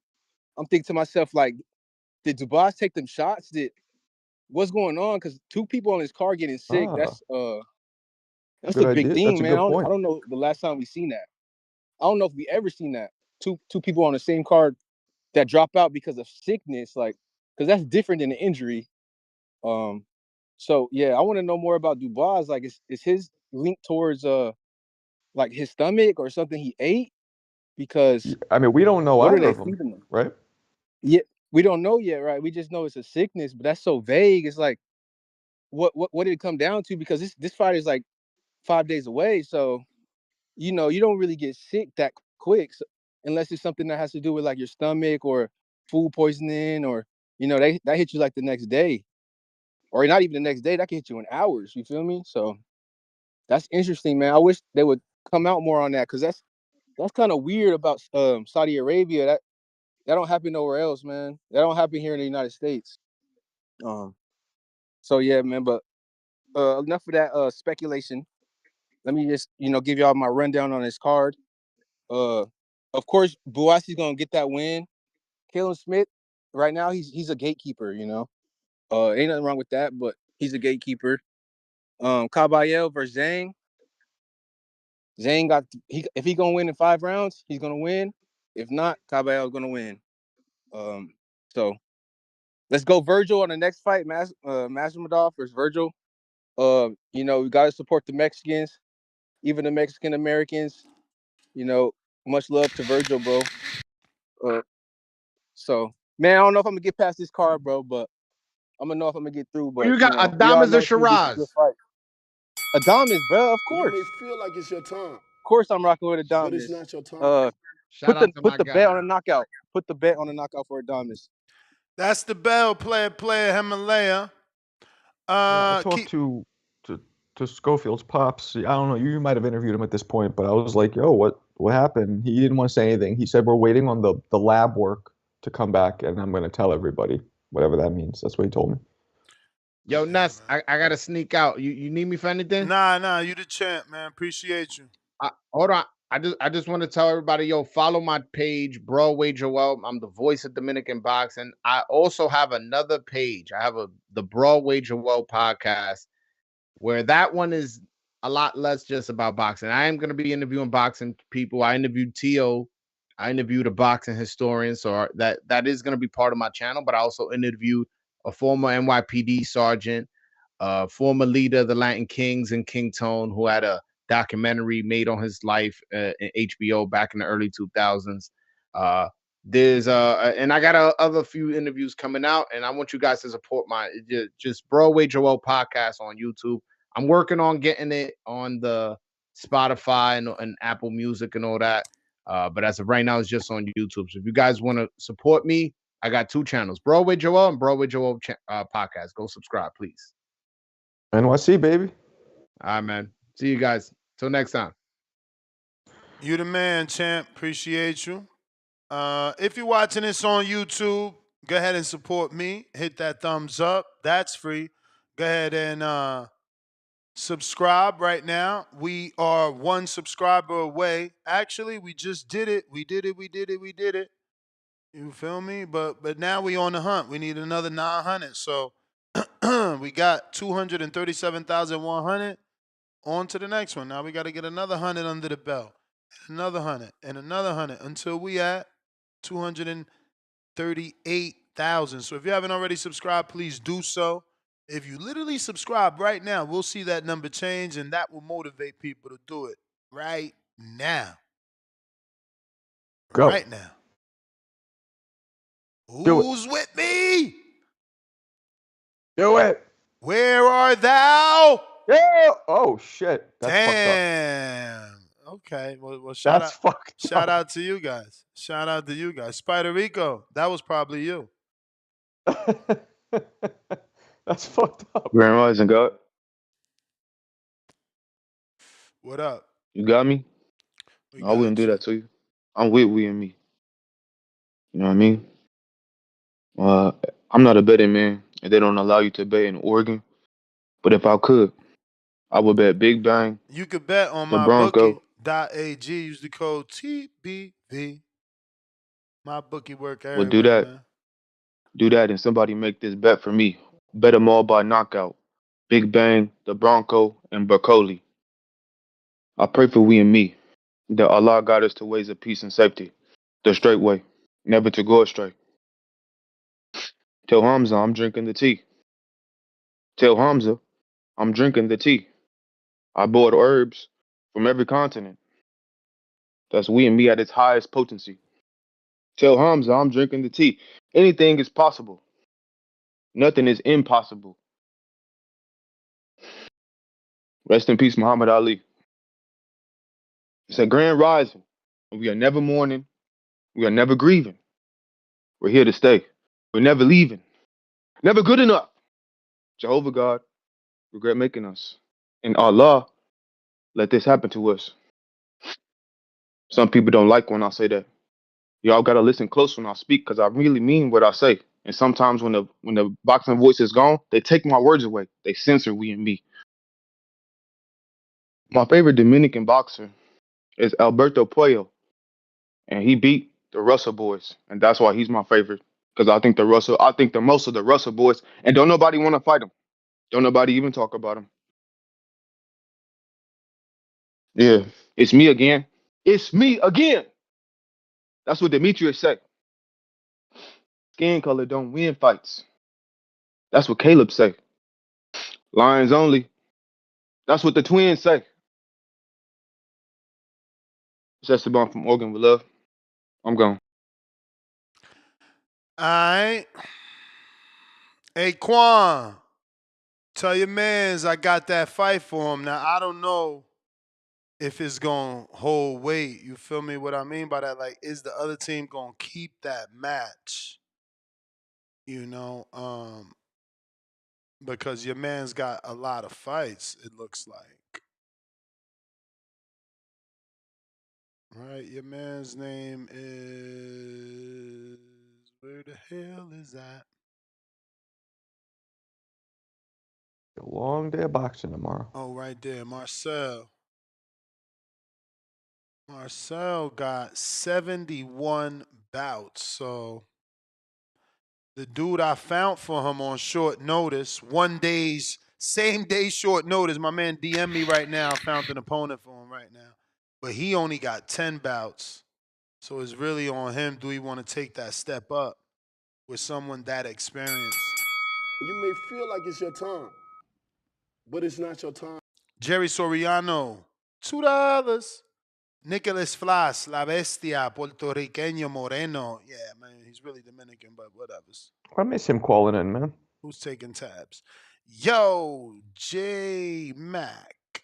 I'm thinking to myself, like, did Dubois take them shots? What's going on? Because 2 people on his car getting sick. Ah, That's good a big idea. thing, That's a man. good I point. don't know the last time we seen that. I don't know if we ever seen that. Two people on the same car that drop out because of sickness, like, because that's different than an injury. So yeah, I want to know more about Dubois. Like, is his link towards like his stomach or something he ate? Because I mean, we don't know what are either they of them, feeding him? right? Yeah, we don't know yet, right? We just know it's a sickness, but that's so vague. It's like, what did it come down to? Because this fight is like 5 days away, so you know you don't really get sick that quick, unless it's something that has to do with like your stomach or food poisoning, or that hit you like the next day, or not even the next day. That can hit you in hours. You feel me? So that's interesting, man. I wish they would come out more on that, because that's kind of weird about Saudi Arabia. That don't happen nowhere else, man. That don't happen here in the United States. So yeah, man. But enough of that speculation. Let me just give y'all my rundown on his card. Of course, Buatsi's gonna get that win. Caleb Smith, right now, he's a gatekeeper. Ain't nothing wrong with that, but he's a gatekeeper. Kabayel versus Zhang. Zhang if he gonna win in 5 rounds, he's gonna win. If not, Kabayel's gonna win. So let's go Virgil on the next fight. Madrimov versus Virgil. We gotta support the Mexicans, even the Mexican Americans. Much love to Virgil, bro. So man, I don't know if I'm gonna get past this card, bro, but I'm gonna know if I'm gonna get through. Who But you got, we all Adamas or know it's gonna be some good Shiraz? fight. Adamas, bro, of You course. may feel like it's your time, Of course I'm rocking with but it's Adamas. not your time. Shout out to Put my the bet guy. on a knockout. Put the bet on a knockout for Adamas. That's the bell, player Himalaya. Yeah, I talked to Schofield's pops. I don't know. You might have interviewed him at this point, but I was like, "Yo, what happened?" He didn't want to say anything. He said, "We're waiting on the lab work to come back, and I'm going to tell everybody, whatever that means." That's what he told me. Yo, Ness, I gotta sneak out. You need me for anything? Nah, you the champ, man. Appreciate you. Hold on. I just want to tell everybody, yo, follow my page, Broadway Joel. I'm the voice of Dominican boxing. I also have another page. I have the Broadway Joel podcast, where that one is a lot less just about boxing. I am going to be interviewing boxing people. I interviewed Tio. I interviewed a boxing historian, so that is going to be part of my channel. But I also interviewed a former NYPD sergeant, former leader of the Latin Kings and King Tone, who had a documentary made on his life in HBO back in the early 2000s. There's and I got other few interviews coming out, and I want you guys to support my just Broadway Joel podcast on YouTube. I'm working on getting it on the Spotify and Apple Music and all that. But as of right now, it's just on YouTube. So if you guys want to support me, I got 2 channels, Broadway Joel and Broadway Joel podcast. Go subscribe, please. NYC, baby. All right, man. See you guys. Till next time. You the man, champ. Appreciate you. If you're watching this on YouTube, go ahead and support me. Hit that thumbs up. That's free. Go ahead and subscribe right now. We are 1 subscriber away. Actually, we just did it. We did it. You feel me? But now we on the hunt. We need another 900. So we got 237,100. On to the next one. Now we got to get another 100 under the belt. Another 100 and another 100 until we at 238,000. So if you haven't already subscribed, please do so. If you literally subscribe right now, we'll see that number change, and that will motivate people to do it right now. Go. Right now. Do Who's with me? Do it. Where are thou? Yeah. Oh shit. That's Damn. fucked up. Okay. Well, That's fucked shout up. out to you guys. Shout out to you guys. Spider Rico, that was probably you. That's fucked up. Grand Rising, God. What up? You got me? We No, I wouldn't got do you. that to you. I'm with we and me. You know what I mean? I'm not a betting man, and they don't allow you to bet in Oregon. But if I could, I would bet Big Bang, You could bet on the my Bronco. bookie.ag. Use the code TBV. My bookie work Would do everywhere, that. man. Do that, and somebody make this bet for me. Bet them all by knockout. Big Bang, the Bronco, and Broccoli. I pray for we and me, that Allah got us to ways of peace and safety, the straight way, never to go astray. Tell Hamza I'm drinking the tea. Tell Hamza I'm drinking the tea. I bought herbs from every continent. That's we and me at its highest potency. Tell Hamza I'm drinking the tea. Anything is possible. Nothing is impossible. Rest in peace, Muhammad Ali. It's a grand rising. We are never mourning. We are never grieving. We're here to stay. We're never leaving. Never good enough. Jehovah God, regret making us. And Allah, let this happen to us. Some people don't like when I say that. Y'all gotta listen close when I speak, because I really mean what I say. And sometimes when the boxing voice is gone, they take my words away. They censor we and me. My favorite Dominican boxer is Alberto Puello, and he beat the Russell boys, and that's why he's my favorite. Because I think the most of the Russell boys, and don't nobody want to fight him. Don't nobody even talk about him. Yeah, it's me again. It's me again. That's what Demetrius said. Skin color don't win fights. That's what Caleb say. Lions only. That's what the twins say. It's Esteban from Oregon with love. I'm gone. All right. Hey, Quan, tell your mans I got that fight for him. Now, I don't know if it's going to hold weight. You feel me? What I mean by that? Like, is the other team going to keep that match? You know, because your man's got a lot of fights, it looks like. Right? Your man's name is. Where the hell is that? A long day of boxing tomorrow. Oh, right there. Marcel. Marcel got 71 bouts. So the dude I found for him on short notice, same day short notice. My man DM me right now. I found an opponent for him right now. But he only got 10 bouts. So it's really on him. Do he want to take that step up with someone that experienced? You may feel like it's your time, but it's not your time. Jerry Soriano, $2. Nicholas Flas, La Bestia, Puertorriqueño Moreno. Yeah, man, he's really Dominican, but whatever. I miss him calling in, man. Who's taking tabs? Yo, J Mac.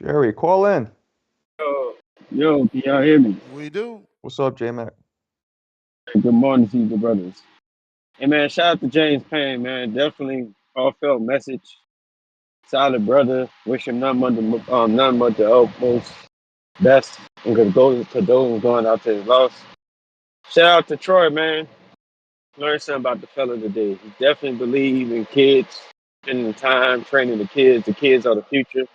Jerry, call in. Yo, can y'all hear me? We do. What's up, J Mac? Good morning to you, good brothers. Hey, man, shout out to James Payne, man. Definitely heartfelt message. Solid brother. Wish him none but the utmost best. And condolences going out to his loss. Shout out to Troy, man. Learned something about the fella today. He definitely believe in kids, spending time training the kids. The kids are the future.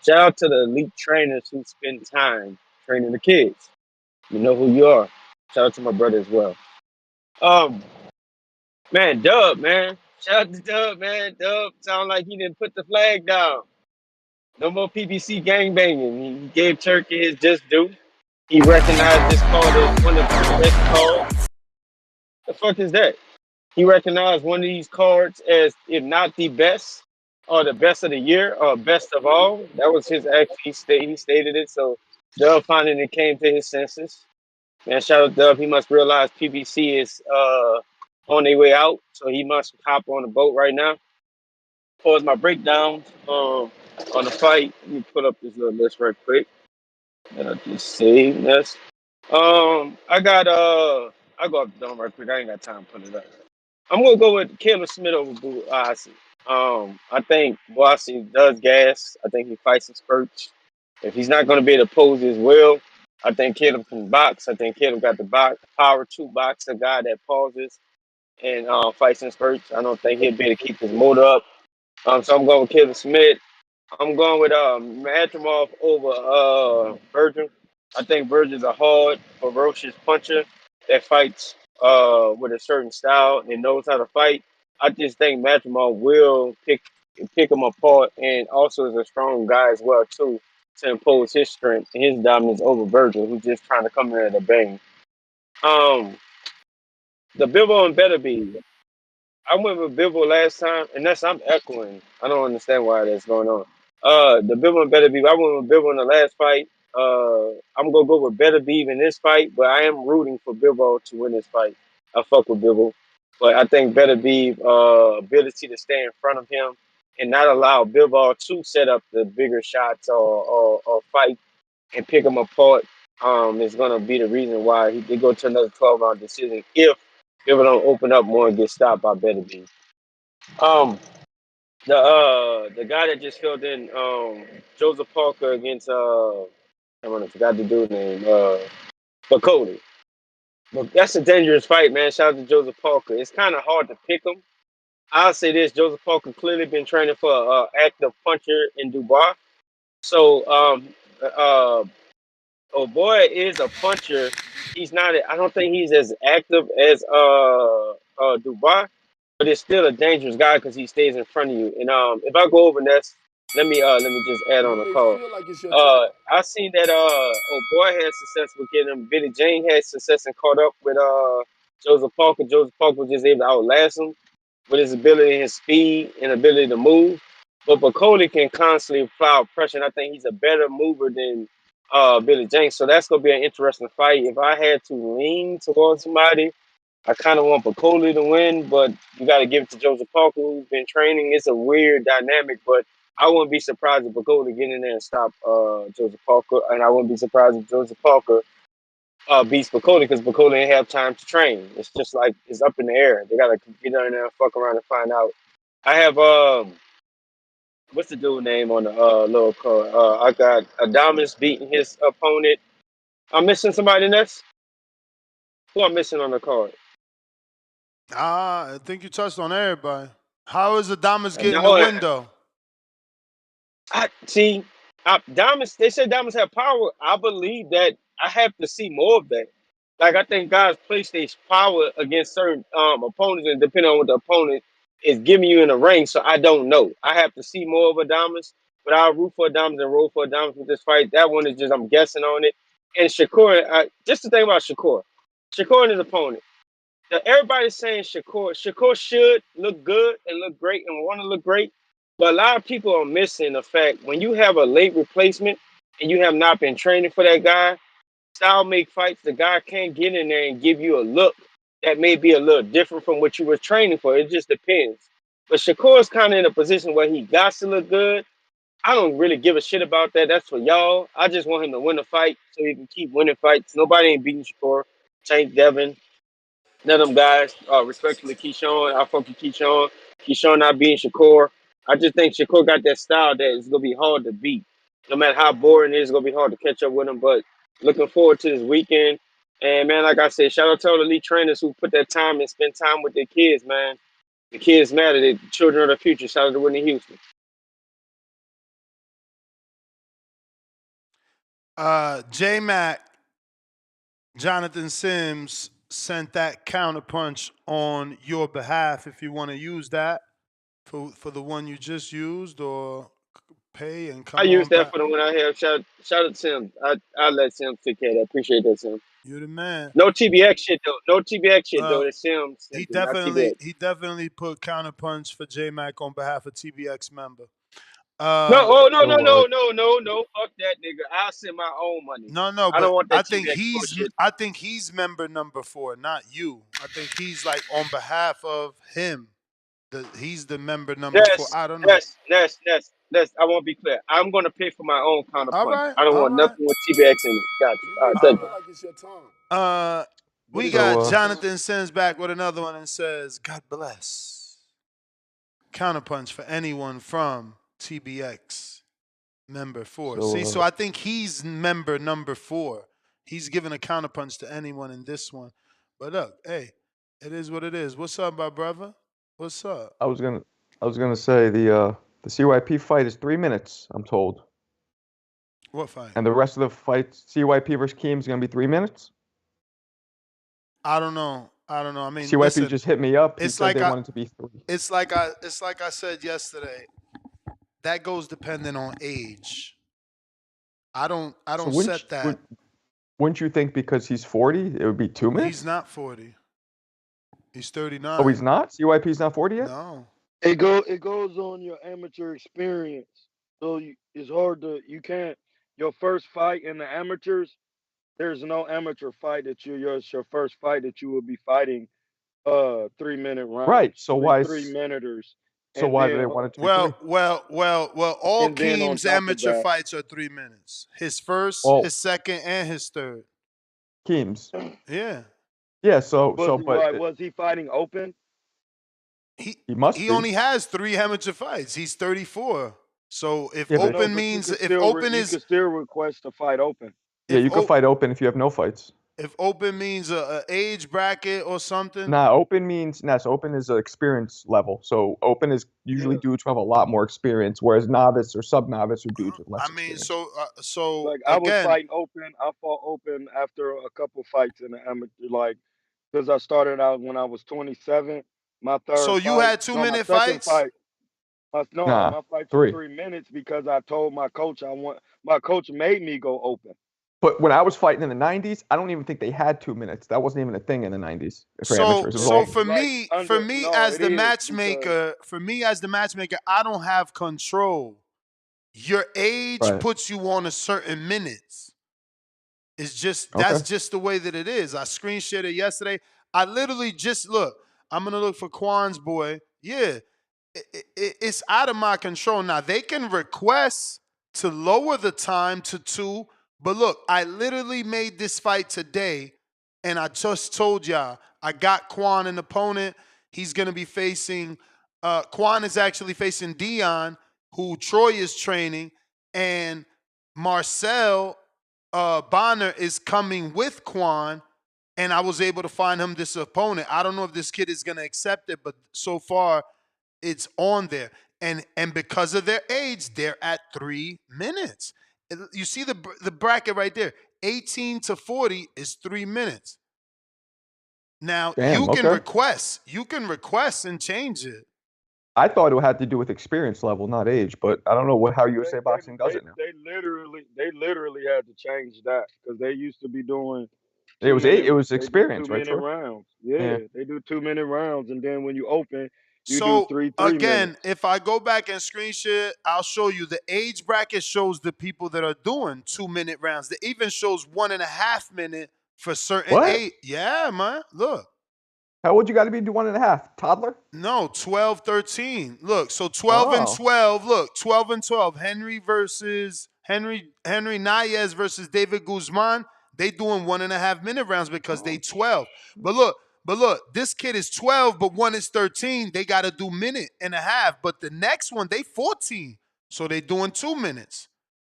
Shout out to the elite trainers who spend time training the kids. You know who you are. Shout out to my brother as well. Man, Dub, man. Shout out to Dub, man. Dub sound like he didn't put the flag down. No more PBC gangbanging. He gave Turkey his just due. He recognized this call as one of the best calls. The fuck is that? He recognized one of these cards as, if not the best, or the best of the year, or best of all. That was his actual, he stated it. So Dub finally came to his senses. Man, shout out Dub. He must realize PBC is on their way out, so he must hop on the boat right now. Pause my breakdown on the fight. Let me put up this little list right quick. And I'll just save this. I go up the dome right quick. I ain't got time to put it up. I'm gonna go with Caleb Smith over Buatsi. I think Buatsi does gas. I think he fights in spurts. If he's not gonna be able to pose his will, I think Caleb can box. I think Caleb got the power to box, a guy that pauses and fights in spurts. I don't think he'll be able to keep his motor up. So I'm going with Kevin Smith. I'm going with Madrimov over Virgil. I think Virgil's a hard, ferocious puncher that fights with a certain style and knows how to fight. I just think Madrimov will pick him apart, and also is a strong guy as well too to impose his strength and his dominance over Virgil, who's just trying to come in at a bang. Um, the Bivol and Beterbiev. I went with Bivol last time, and I'm echoing. I don't understand why that's going on. The Bivol and Beterbiev. I went with Bivol in the last fight. I'm gonna go with Beterbiev in this fight, but I am rooting for Bivol to win this fight. I fuck with Bivol, but I think Beterbiev ability to stay in front of him and not allow Bivol to set up the bigger shots or fight and pick him apart is gonna be the reason why they go to another 12-round decision if Bivol don't open up more and get stopped by Beterbiev. The guy that just filled in Joseph Parker against I forgot the dude's name Bakhodir. But that's a dangerous fight, man. Shout out to Joseph Parker. It's kind of hard to pick him. I'll say this: Joseph Parker clearly been training for active puncher in Dubois. So uh, oh boy is a puncher. He's not. I don't think he's as active as Dubois, but it's still a dangerous guy because he stays in front of you. And if I go over this, let me just add on You a may call. feel like it's your time, I seen that oh boy had success with getting him. Billy Jane had success and caught up with Joseph Parker. Joseph Parker was just able to outlast him with his ability and his speed and ability to move. But Bakhodir can constantly apply pressure, and I think he's a better mover than Billy Jenkins. So that's gonna be an interesting fight. If I had to lean towards somebody, I kind of want Bakhodir to win, but you got to give it to Joseph Parker, who's been training. It's a weird dynamic, but I wouldn't be surprised if Bakhodir get in there and stop Joseph Parker, and I wouldn't be surprised if Joseph Parker beats Bakhodir because Bakhodir didn't have time to train. It's just like it's up in the air. They gotta get down there and fuck around and find out. I have what's the dude name on the little card? I got Adamas beating his opponent. I'm missing somebody next. Who I'm missing on the card? I think you touched on everybody. How is Adamas getting the No, window? I see. Diamonds. They said diamonds have power. I believe that. I have to see more of that. Like I think guys place their power against certain opponents, and depending on what the opponent is giving you in the ring. So I don't know. I have to see more of Adamas, but I'll root for Adamas and roll for Adamas with this fight. That one is just I'm guessing on it. And Shakur, just the thing about Shakur and his opponent. Everybody's saying Shakur. Shakur should look good and look great and want to look great. But a lot of people are missing the fact when you have a late replacement and you have not been training for that guy, style make fights, the guy can't get in there and give you a look that may be a little different from what you were training for. It just depends. But Shakur is kind of in a position where he got to look good. I don't really give a shit about that. That's for y'all. I just want him to win a fight so he can keep winning fights. Nobody ain't beating Shakur. Tank Devin. None of them guys, respectfully, Keyshawn, I fuck with Keyshawn. Keyshawn not being Shakur. I just think Shakur got that style that it's gonna be hard to beat. No matter how boring it is, it's gonna be hard to catch up with him. But looking forward to this weekend. And man, like I said, shout out to all the elite trainers who put that time and spend time with their kids, man. The kids matter. The children of the future. Shout out to Whitney Houston. J Mac, Jonathan Sims sent that counterpunch on your behalf if you want to use that for the one you just used or pay and I come use on that back. for the one I have. Shout out to Tim. I let Tim take care of that. Appreciate that, Tim. You're the man. No TBX shit though. No TBX shit though. It's Tim. He Not TBX. definitely put counterpunch for J Mac on behalf of TBX member. No, oh no, no, So no, no, no, no. Fuck that nigga. I'll send my own money. No, I but don't want I that think TBX bullshit. he's member number 4, not you. I think he's like on behalf of him. He's the member number 4. I don't know. I want to be clear. I'm gonna pay for my own All counterpunch. right, I don't all want right. nothing with TBX in it. Gotcha. you All may right, thank feel you. like it's your time, but We it's not got your time. Jonathan sends back with another one and says, "God bless." Counterpunch for anyone from TBX member 4. See, so I think he's member number 4. He's giving a counterpunch to anyone in this one. But look, hey, it is what it is. What's up, my brother? What's up? I was gonna I was gonna say the CYP fight is 3 minutes, I'm told. What fight? And the rest of the fight, CYP versus Keem, is gonna be 3 minutes. I don't know. I mean, CYP listen, just hit me up. He it's said like they I, wanted to be 3. it's like I said yesterday. That goes dependent on age. I don't So set that. wouldn't you think because he's 40, it would be 2 minutes? He's not 40. He's 39. Oh, he's not? CYP's not 40 yet? No. It goes on your amateur experience. So it's hard to you can't your first fight in the amateurs. There's no amateur fight that it's your first fight that you will be fighting 3-minute rounds. Right. So why 3-minuters. So why do they want it to be 3? Well, all And then on Keem's top of amateur that- fights are 3 minutes. His first, Well- his second, and his third. Keem's. Yeah. Yeah, was he fighting open? he must He be. only has 3 amateur fights. He's 34. So if Yeah, but- open No, means you could if still open you is could still request to fight open. Yeah, if you can o- fight open if you have no fights. if open means a age bracket or something. Nah, open means open is an experience level. So open is usually dudes who have a lot more experience, whereas novice or sub-novice are dudes with less I mean, experience. so Like I was again, fighting open. I fought open after a couple fights in the amateur, like because I started out when I was 27. My third. so you fight, had 2-minute my second fights. fight. Nah, My fights 3. were 3 minutes because I told my coach My coach made me go open. But when I was fighting in the 90s, I don't even think they had 2 minutes. That wasn't even a thing in the 90s for amateurs. It was all For me as the matchmaker, I don't have control. Your age Right. puts you on a certain minutes. It's just that's just the way that it is. I screen shared it yesterday. I literally just look. I'm gonna look for Quan's boy. Yeah, it's out of my control. Now they can request to lower the time to 2, but look, I literally made this fight today, and I just told y'all I got Quan an opponent. He's gonna be facing. Quan is actually facing Dion, who Troy is training, and Marcel Bonner is coming with Quan, and I was able to find him this opponent. I don't know if this kid is going to accept it, but so far it's on there. And because of their age, they're at 3 minutes. You see the bracket right there. 18 to 40 is 3 minutes. Now, you can request and change it. I thought it had to do with experience level, not age. But I don't know how USA Boxing does it now. They literally had to change that because they used to be doing. It was experience, right? 2-minute rounds. Yeah, they do 2-minute rounds, and then when you open, you So do 3 again, minutes. if I go back and screen share, I'll show you the age bracket shows the people that are doing 2-minute rounds. It even shows 1.5 minute for certain age. Yeah, man. Look. How old you got to be to do 1.5? Toddler? No, 12, 13. Look, so 12 and 12. Look, 12 and 12. Henry Nayez versus David Guzman. They doing 1.5 minute rounds because they 12. But look, this kid is 12, but one is 13. They got to do 1.5. But the next one, they 14. So they doing 2 minutes.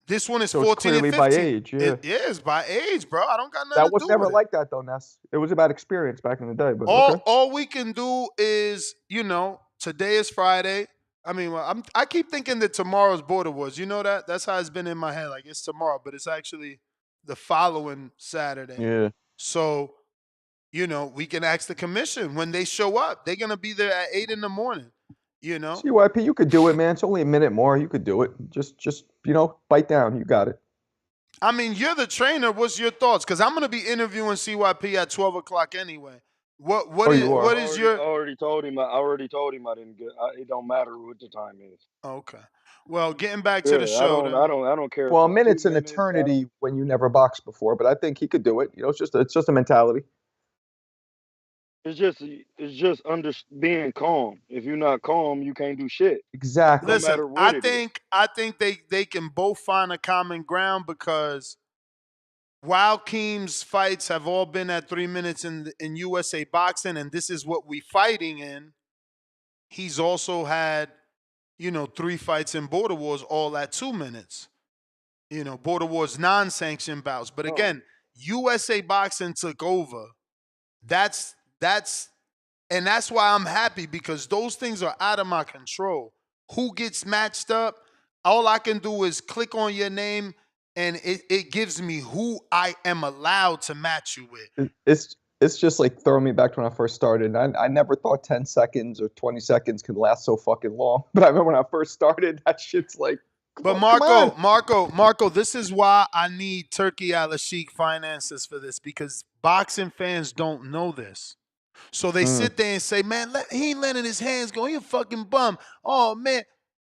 This one is So 14 it's clearly and 15. by age, yeah. It is by age, bro. I don't got nothing to do with it. That was never like that, though, Ness. It was about experience back in the day. But all we can do is, today is Friday. I mean, I keep thinking that tomorrow's Border Wars. You know that? That's how it's been in my head. Like, it's tomorrow, but it's actually the following Saturday. Yeah. So, we can ask the commission when they show up. They're going to be there at 8 in the morning, CYP, you could do it, man. It's only a minute more. You could do it. Just bite down. You got it. I mean, you're the trainer. What's your thoughts? Because I'm going to be interviewing CYP at 12 o'clock anyway. What is your? I already told him I didn't get. It don't matter what the time is. Okay. Well, getting back to the show. I don't care. Well, a minute's an eternity when you never boxed before, but I think he could do it. It's just a mentality. It's just being calm. If you're not calm, you can't do shit. Exactly. Listen, no matter what I think they can both find a common ground because while Keem's fights have all been at 3 minutes in USA Boxing, and this is what we fighting in, he's also had, 3 fights in Border Wars all at 2 minutes. Border Wars non-sanctioned bouts. But again, USA Boxing took over. That's And that's why I'm happy, because those things are out of my control. Who gets matched up? All I can do is click on your name, and it gives me who I am allowed to match you with. It's just like throwing me back to when I first started. I never thought 10 seconds or 20 seconds could last so fucking long. But I remember when I first started, that shit's like, But come on. Marco, this is why I need Turkey Al-Sheikh finances for this, because boxing fans don't know this. So they sit there and say, man, he ain't letting his hands go. He a fucking bum. Oh, man.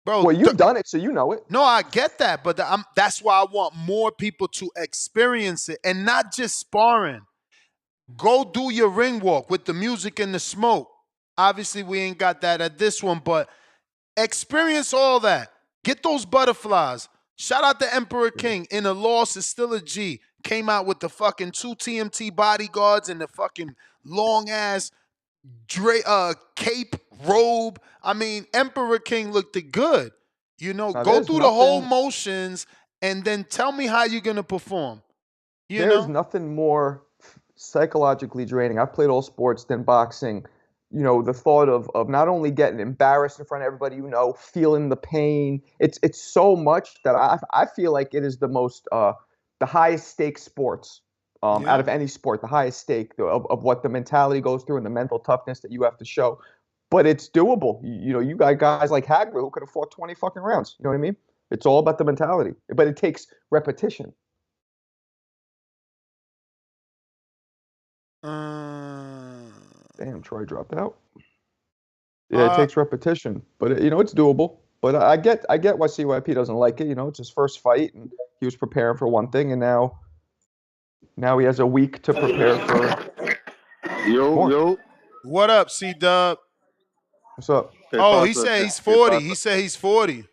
Bro, Well, you've done it, so you know it. no, I get that, but that's why I want more people to experience it, and not just sparring. Go do your ring walk with the music and the smoke. Obviously, we ain't got that at this one, but experience all that. Get those butterflies. Shout out to Emperor King. In a loss, is still a G. Came out with the fucking 2 TMT bodyguards and the fucking long ass cape robe. I mean, Emperor King looked good. You know, Now, go there's through the whole nothing. motions and then tell me how you're gonna perform. You There's know? nothing more psychologically draining. I've played all sports than boxing. You know, the thought of not only getting embarrassed in front of everybody, you know, feeling the pain. It's so much that I feel like it is the highest stakes sports out Yeah. of any sport, the highest stake of what the mentality goes through and the mental toughness that you have to show. But it's doable. You know, you got guys like Hagler who could have fought 20 fucking rounds. You know what I mean? It's all about the mentality, but it takes repetition. Damn, Troy dropped out. Yeah, it takes repetition, but you know it's doable. But I get why CYP doesn't like it. You know, it's his first fight, and he was preparing for one thing, and now he has a week to prepare for more. Yo. What up, C-Dub? What's up? Oh, he said he's 40. He said he's 40.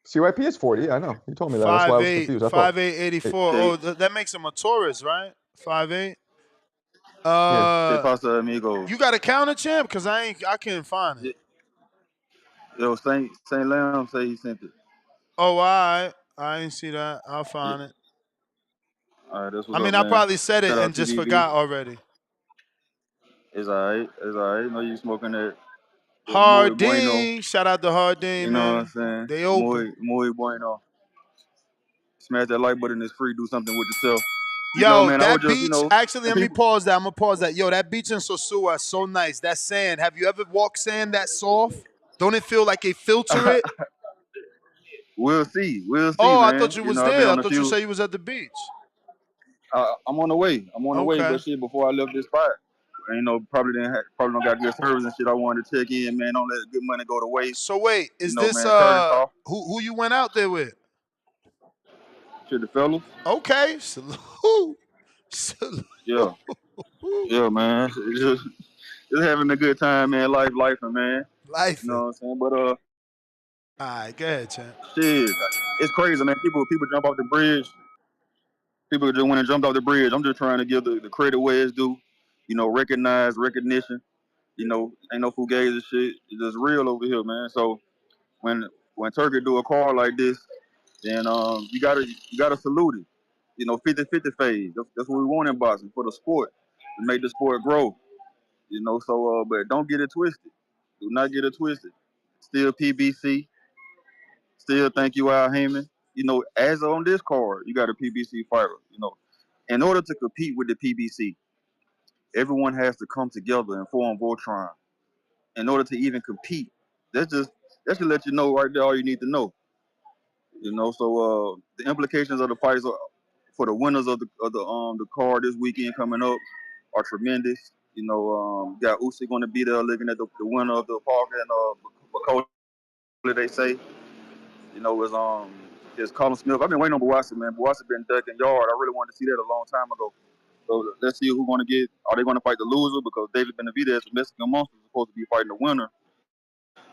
CYP is 40. Yeah, I know. He told me that. That's why I was 5'8", confused. I thought 5'8", 84. Oh, that makes him a Taurus, right? 5'8". Pasa amigos. You got a counter, champ? Cause I couldn't find it. Yo, Saint Lamb say he sent it. Oh, I didn't see that. I'll find it. All right, that's what's I mean, up, I man. probably said it Shout and out just TDB. forgot already. It's all right. It's all right. Know you smoking that muy bueno. Hardin, shout out to Hardin, You know man. what I'm saying? They open. Muy bueno. Smash that like button. It's free. Do something with yourself. You know, Yo, man, I was that just, you beach. know, Actually, and let me people, pause that. I'm gonna pause that. Yo, that beach in Sosua is so nice. That sand. Have you ever walked sand that soft? Don't it feel like they filter it? we'll see. We'll see, Oh, I man. thought you You was know, I've been there. I on a thought you few. said you was at the beach. I'm on the way. Okay. But shit, before I left this spot, you know, probably don't got good service and shit. I wanted to check in, man. Don't let good money go to waste. So wait, You is know, this man, courtesy call. who you went out there with? Shit, the fellas. Okay, salute. Yeah. Yeah, man. Just having a good time, man. Life, man. Life. You know what I'm saying? But All right, go ahead, champ. shit, it's crazy, man. People jump off the bridge. People just went and jumped off the bridge. I'm just trying to give the credit where it's due. You know, recognition. You know, ain't no fugazi shit. It's just real over here, man. So when Turkey do a call like this, then you gotta salute it. You know, 50-50 phase. That's what we want in boxing for the sport to make the sport grow. You know, so but don't get it twisted. Do not get it twisted. Still PBC. Still thank you, Al Heyman. You know, as on this card, you got a PBC fighter. You know, in order to compete with the PBC, everyone has to come together and form Voltron. In order to even compete, that should let you know right there all you need to know. You know, so the implications of the fights for the winners of the card this weekend coming up are tremendous. You know, got Usyk going to be there looking at the winner of the Parker and Bakhodir, they say. You know, it's Colin Smith. I've been waiting on Buatsi, man. Buatsi been ducking yard. I really wanted to see that a long time ago. So let's see who's going to get. Are they going to fight the loser? Because David Benavidez, the Mexican Monster, is supposed to be fighting the winner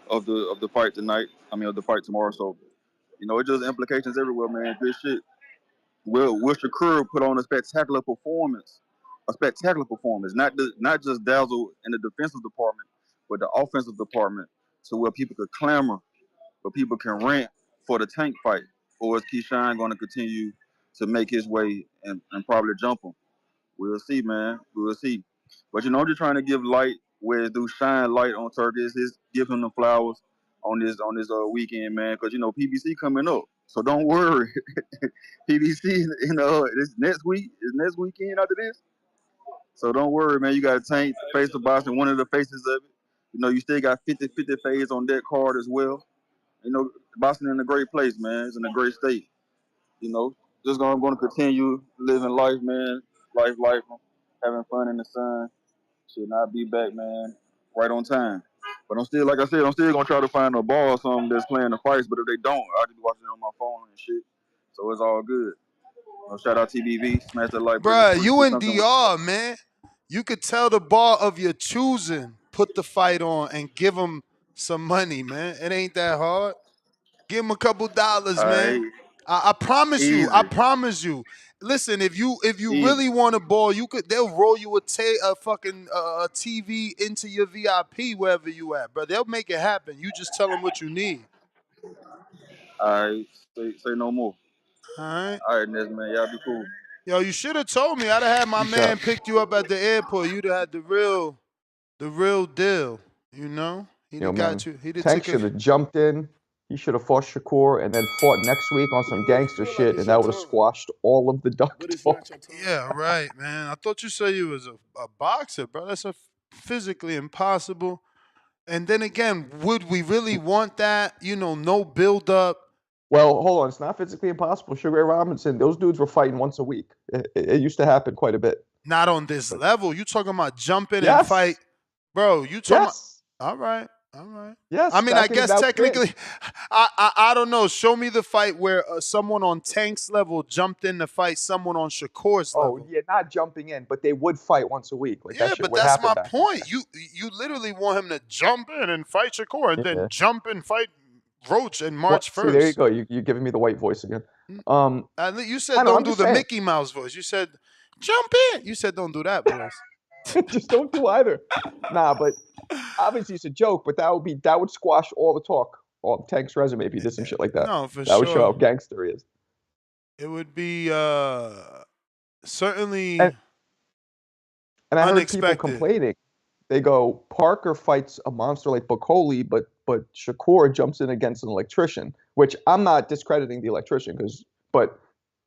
of the fight tonight. I mean, of the fight tomorrow. So, you know, it just implications everywhere, man. Good shit. Will Shakur put on a spectacular performance? Not just dazzle in the defensive department, but the offensive department, so where people could clamor, where people can rant for the tank fight, or is Keyshawn going to continue to make his way and probably jump him? We'll see, man. We'll see. But you know, I'm just trying to give light where do shine light on Turkey. It's his give him the flowers on this weekend, man. Because PBC coming up, so don't worry. PBC this next weekend after this. So don't worry, man. You got Tank face the boxing, one of the faces of it. You still got 50-50 phase on that card as well. Boston in a great place, man. It's in a great state. Just going to continue living life, man. Life, having fun in the sun. Should not be back, man. Right on time. But I'm still, like I said, I'm still gonna try to find a ball or something that's playing the fights. But if they don't, I just watch it on my phone and shit. So it's all good. Shout out TBV, smash that like button. Bruh, you Do in something with DR, man. You could tell the bar of your choosing, put the fight on, and give them some money, man. It ain't that hard. Give them a couple dollars, all right, man. I promise you. I easy, promise you. Listen, if you easy. really want a ball, they'll roll you a fucking TV into your VIP wherever you at, bro. They'll make it happen. You just tell them what you need. All right, say no more. All right. All right, Ness, man, y'all be cool. Yo, you should have told me. I'd have had my Peace man out. pick you up at the airport. You'd have had the real deal. He'd have Man, got you. He'd have Tank took should it. have jumped in. He should have fought Shakur and then fought next week on some You may gangster feel like shit, it's and your that would have time, squashed all of the duck but it's talk. not your time. Yeah, right, man. I thought you said you was a boxer, bro. That's physically impossible. And then again, would we really want that? No build up. Well, hold on. It's not physically impossible. Sugar Ray Robinson, those dudes were fighting once a week. It used to happen quite a bit. Not on this But level. You talking about jumping and yes, fight, bro? You talking about? yes, All right. yes. I mean, I Back in guess that was technically, it. I don't know. Show me the fight where someone on Tank's level jumped in to fight someone on Shakur's Oh, level. yeah, not jumping in, but they would fight once a week. Like that Yeah, shit but would that's happen my back in the point. You literally want him to jump in and fight Shakur, and day. then Yeah. jump and fight Roach in Well, March see, there you 1st. go. You're giving me the white voice again. You I said know. don't I'm do just the saying. Mickey Mouse voice. You said jump in. You said don't do that voice. Just don't do either. Nah, but obviously it's a joke, but that would squash all the talk on Tank's resume if he did some shit like that. No, for That would show sure. how gangster he is. It would be certainly And I heard people unexpected. complaining. They go, Parker fights a monster like Bakhodir, but Shakur jumps in against an electrician, which I'm not discrediting the electrician, but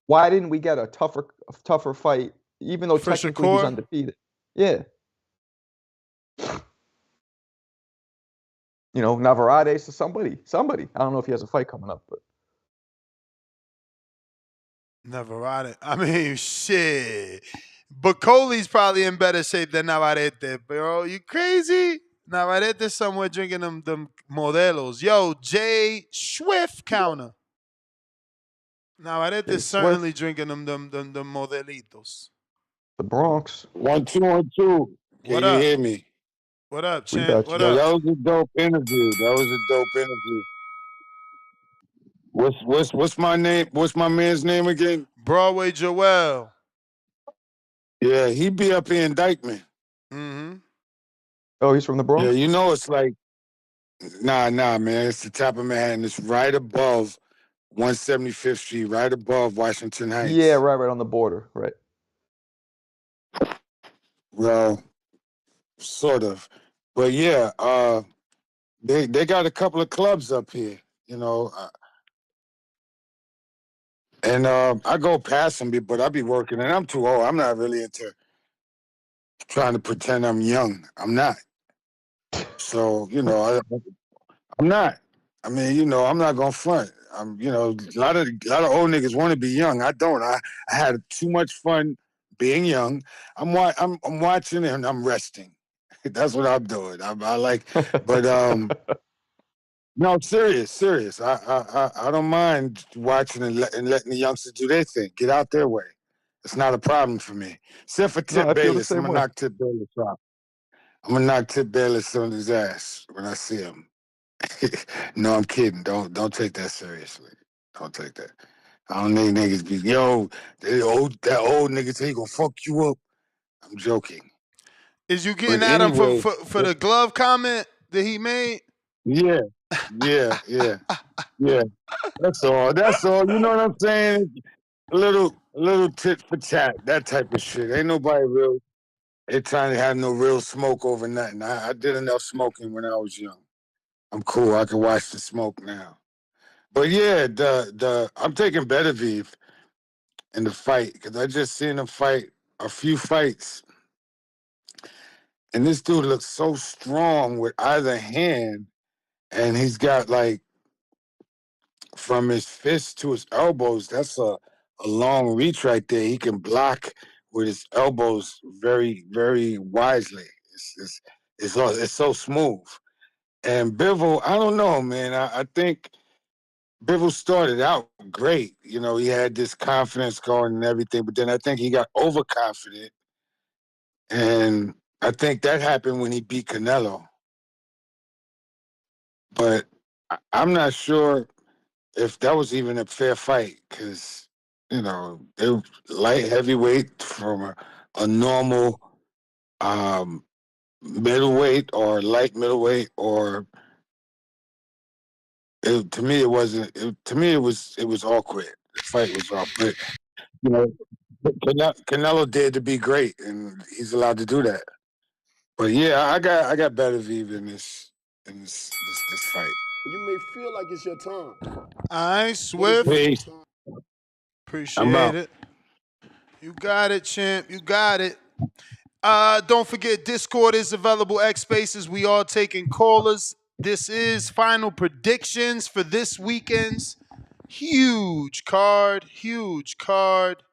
why didn't we get a tougher fight, even though For technically he's Shakur? undefeated? Yeah. Navarrete to somebody. I don't know if he has a fight coming up, but Navarrete. I mean, shit. Bakoli's probably in better shape than Navarrete, bro. You crazy? Navarrete somewhere drinking them modelos. Yo, Jay Swift counter. Navarrete Jay certainly Swift, drinking them modelitos. the Bronx. 1 2 1 2. Can What you up? hear me? What up, We champ? got What you. Yo, up? that was a dope interview. What's my name? What's my man's name again? Broadway Joel. Yeah, he be up here in Dykeman. Mm-hmm. Oh, he's from the Bronx? Yeah, it's like nah, man. It's the top of Manhattan. It's right above 175th Street, right above Washington Heights. Yeah, right on the border, right. Well, sort of. But yeah, they got a couple of clubs up here, and I go past them, but I be working, and I'm too old. I'm not really into trying to pretend I'm young. I'm not. So, I'm not. I mean, I'm not gonna front. I'm, a lot of old niggas want to be young. I don't. I had too much fun being young. I'm watching and I'm resting. That's what I'm doing. I like, but no, serious. I don't mind watching and letting the youngsters do their thing. Get out their way. It's not a problem for me. Except for No, Tip I feel the Bayless. I'm same gonna way. knock Tip Bayless out. I'm gonna knock Tip Bayless on his ass when I see him. No, I'm kidding. Don't take that seriously. Don't take that. I don't think niggas be that old nigga say he gonna fuck you up. I'm joking. Is you getting But at him anyway, for the glove comment that he made? yeah. That's all. You know what I'm saying? A little tit for tat, that type of shit. Ain't nobody real. They trying to have no real smoke over nothing. I did enough smoking when I was young. I'm cool. I can watch the smoke now. But yeah, I'm taking Beterbiev in the fight because I just seen him fight a few fights, and this dude looks so strong with either hand, and he's got like from his fist to his elbows. That's a long reach right there. He can block with his elbows very, very wisely. It's so smooth. And Bivol, I don't know, man. I think Bivol started out great. You know, he had this confidence going and everything, but then I think he got overconfident. And I think that happened when he beat Canelo. But I'm not sure if that was even a fair fight because, you know, they were light heavyweight from a normal middleweight or light middleweight or to me it wasn't. To me it was awkward. The fight was awkward. You know, Canelo dared to be great, and he's allowed to do that. But yeah, I got Beterbiev in this fight. You may feel like it's your time, All right, but it's not Swift. your Peace. time. I'm Appreciate out. it. You got it, champ. You got it. Don't forget, Discord is available. X Spaces. We are taking callers. This is final predictions for this weekend's huge card. Huge card.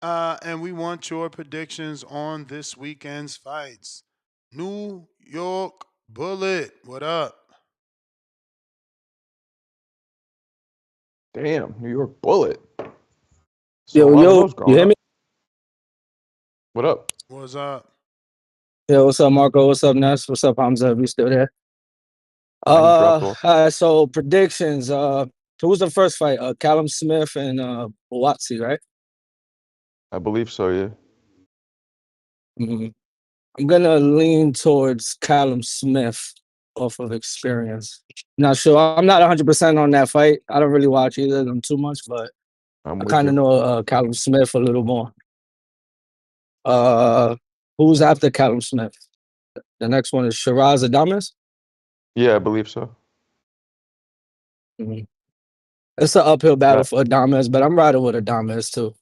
And we want your predictions on this weekend's fights. New York Bullet, what up? Damn, New York Bullet. So a Yo, lot of yo, those you going hear me? up. What up? What's up? Yo, what's up, Marco? What's up, Ness? What's up, Hamza? We still there? He dropped off. So predictions. Who was the first fight? Callum Smith and Buatsi, right? I believe so, yeah. Mhm. I'm gonna lean towards Callum Smith off of experience. Not sure. I'm not 100% on that fight. I don't really watch either of them too much, but I'm I with kind of you. know Callum Smith a little more. Who's after Callum Smith? The next one is Sheeraz Adames. Yeah, I believe so. Mhm. It's an uphill battle Got for Adames, but I'm riding with Adames too.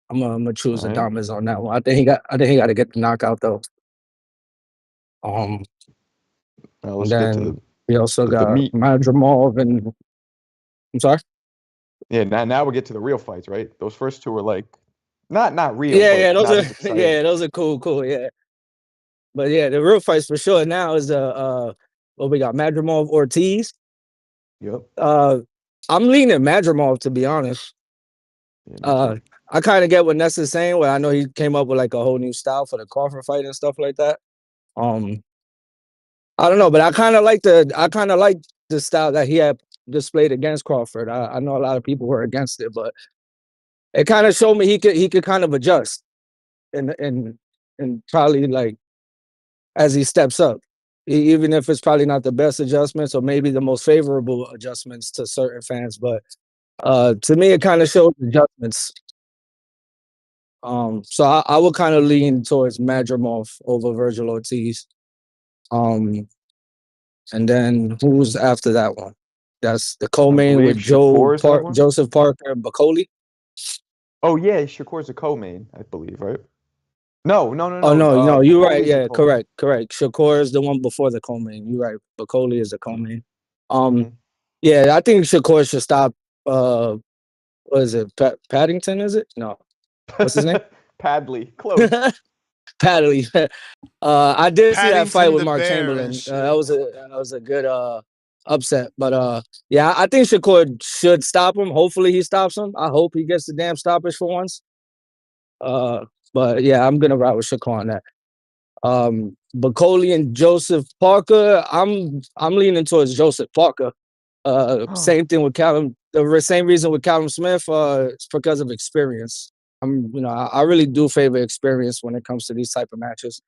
I'm gonna choose all right. Adames on that one. I think he got to get the knockout though. Um, Now and let's get to then we also the got meat. Madrimov and I'm sorry. Yeah, now we get to the real fights, right? Those first two were like not real, Yeah, but those not are as exciting. those are cool, yeah. But yeah, the real fights for sure now is what we got Madrimov Ortiz. Yep. I'm leaning Madrimov to be honest. Yeah, me too. I kind of get what Ness is saying. Where I know he came up with like a whole new style for the Crawford fight and stuff like that. I don't know, but I kind of like the style that he had displayed against Crawford. I know a lot of people were against it, but it kind of showed me he could kind of adjust and probably like as he steps up, even if it's probably not the best adjustments or maybe the most favorable adjustments to certain fans. But to me, it kind of shows adjustments. So I would kind of lean towards Madrimov over Virgil Ortiz. And then who's after that one? That's the I co-main believe with Shakur is that one. Joseph Parker, and Bakhodir. Oh yeah, Shakur's a co-main, I believe, right? No. Oh no, you're right. Bakoli's a Yeah, co-main. correct. Shakur is the one before the co-main. You're right. Bakhodir is the co-main. Mm-hmm. Yeah, I think Shakur should stop. What is it? Paddington? Is it? No. What's his name? Padley, close. Padley. I did see that fight Paddington with the Mark Bear and Chamberlain. shit. That was a good upset. But yeah, I think Shakur should stop him. Hopefully he stops him. I hope he gets the damn stoppage for once. But yeah, I'm gonna ride with Shakur on that. Bakoli and Joseph Parker. I'm leaning towards Joseph Parker. Same thing with Callum. The same reason with Callum Smith. It's because of experience. I really do favor experience when it comes to these type of matches,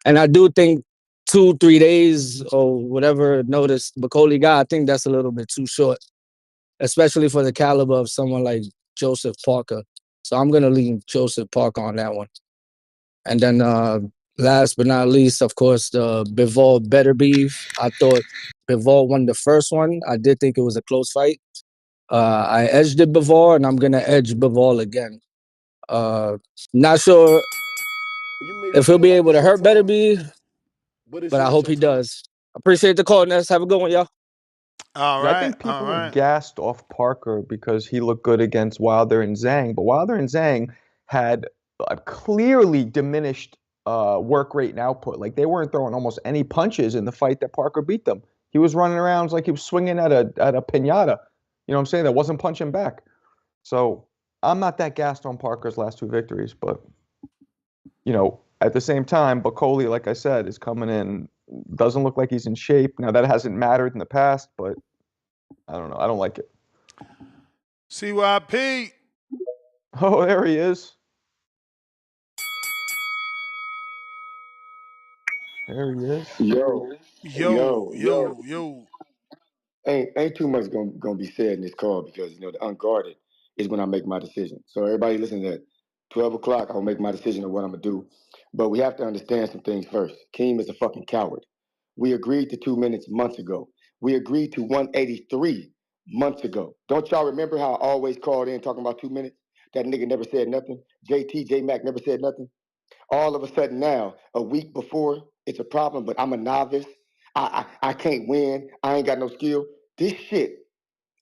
and I do think 2-3 days or whatever notice Bakoli got. I think that's a little bit too short, especially for the caliber of someone like Joseph Parker. So I'm gonna lean Joseph Parker on that one, and then Last but not least, of course, the Bivol Beterbiev. I thought Bivol won the first one. I did think it was a close fight. I edged it Bivol, and I'm gonna edge Bivol again. Not sure You may if he'll feel be like able it's to your hurt time, Beterbiev, but it's but I not hope your he time. does. Appreciate the call, Ness. Have a good one, y'all. All I right, think all people are right. gassed off Parker because he looked good against Wilder and Zhang, but Wilder and Zhang had a clearly diminished work rate and output. Like they weren't throwing almost any punches in the fight that Parker beat them. He was running around like he was swinging at a pinata. You know what I'm saying? That wasn't punching back. So I'm not that gassed on Parker's last two victories, but at the same time, Bakhodir, like I said, is coming in. Doesn't look like he's in shape. Now that hasn't mattered in the past, but I don't know. I don't like it. CYP. Oh, there he is. There he is. Yo, Yo, yo, yo. ain't too much gonna be said in this call because the unguarded is when I make my decision. So everybody listen at 12 o'clock, I'll make my decision on what I'm gonna do. But we have to understand some things first. Keem is a fucking coward. We agreed to 2 minutes months ago. We agreed to 183 months ago. Don't y'all remember how I always called in talking about 2 minutes? That nigga never said nothing. J Mac never said nothing. All of a sudden now, a week before, it's a problem, but I'm a novice. I can't win. I ain't got no skill. This shit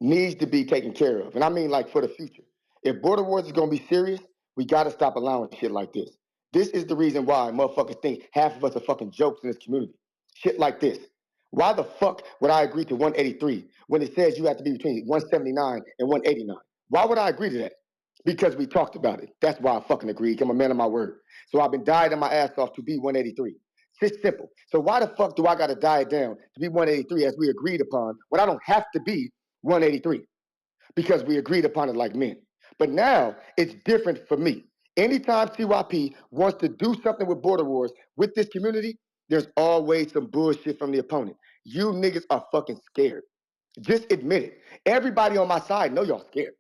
needs to be taken care of. And I mean like for the future. If Border Wars is gonna be serious, we gotta stop allowing shit like this. This is the reason why motherfuckers think half of us are fucking jokes in this community. Shit like this. Why the fuck would I agree to 183 when it says you have to be between 179 and 189? Why would I agree to that? Because we talked about it. That's why I fucking agreed. I'm a man of my word. So I've been dieting my ass off to be 183. It's simple. So why the fuck do I gotta diet down to be 183 as we agreed upon when I don't have to be 183? Because we agreed upon it like men. But now it's different for me. Anytime CYP wants to do something with Border Wars with this community, there's always some bullshit from the opponent. You niggas are fucking scared. Just admit it. Everybody on my side know y'all scared.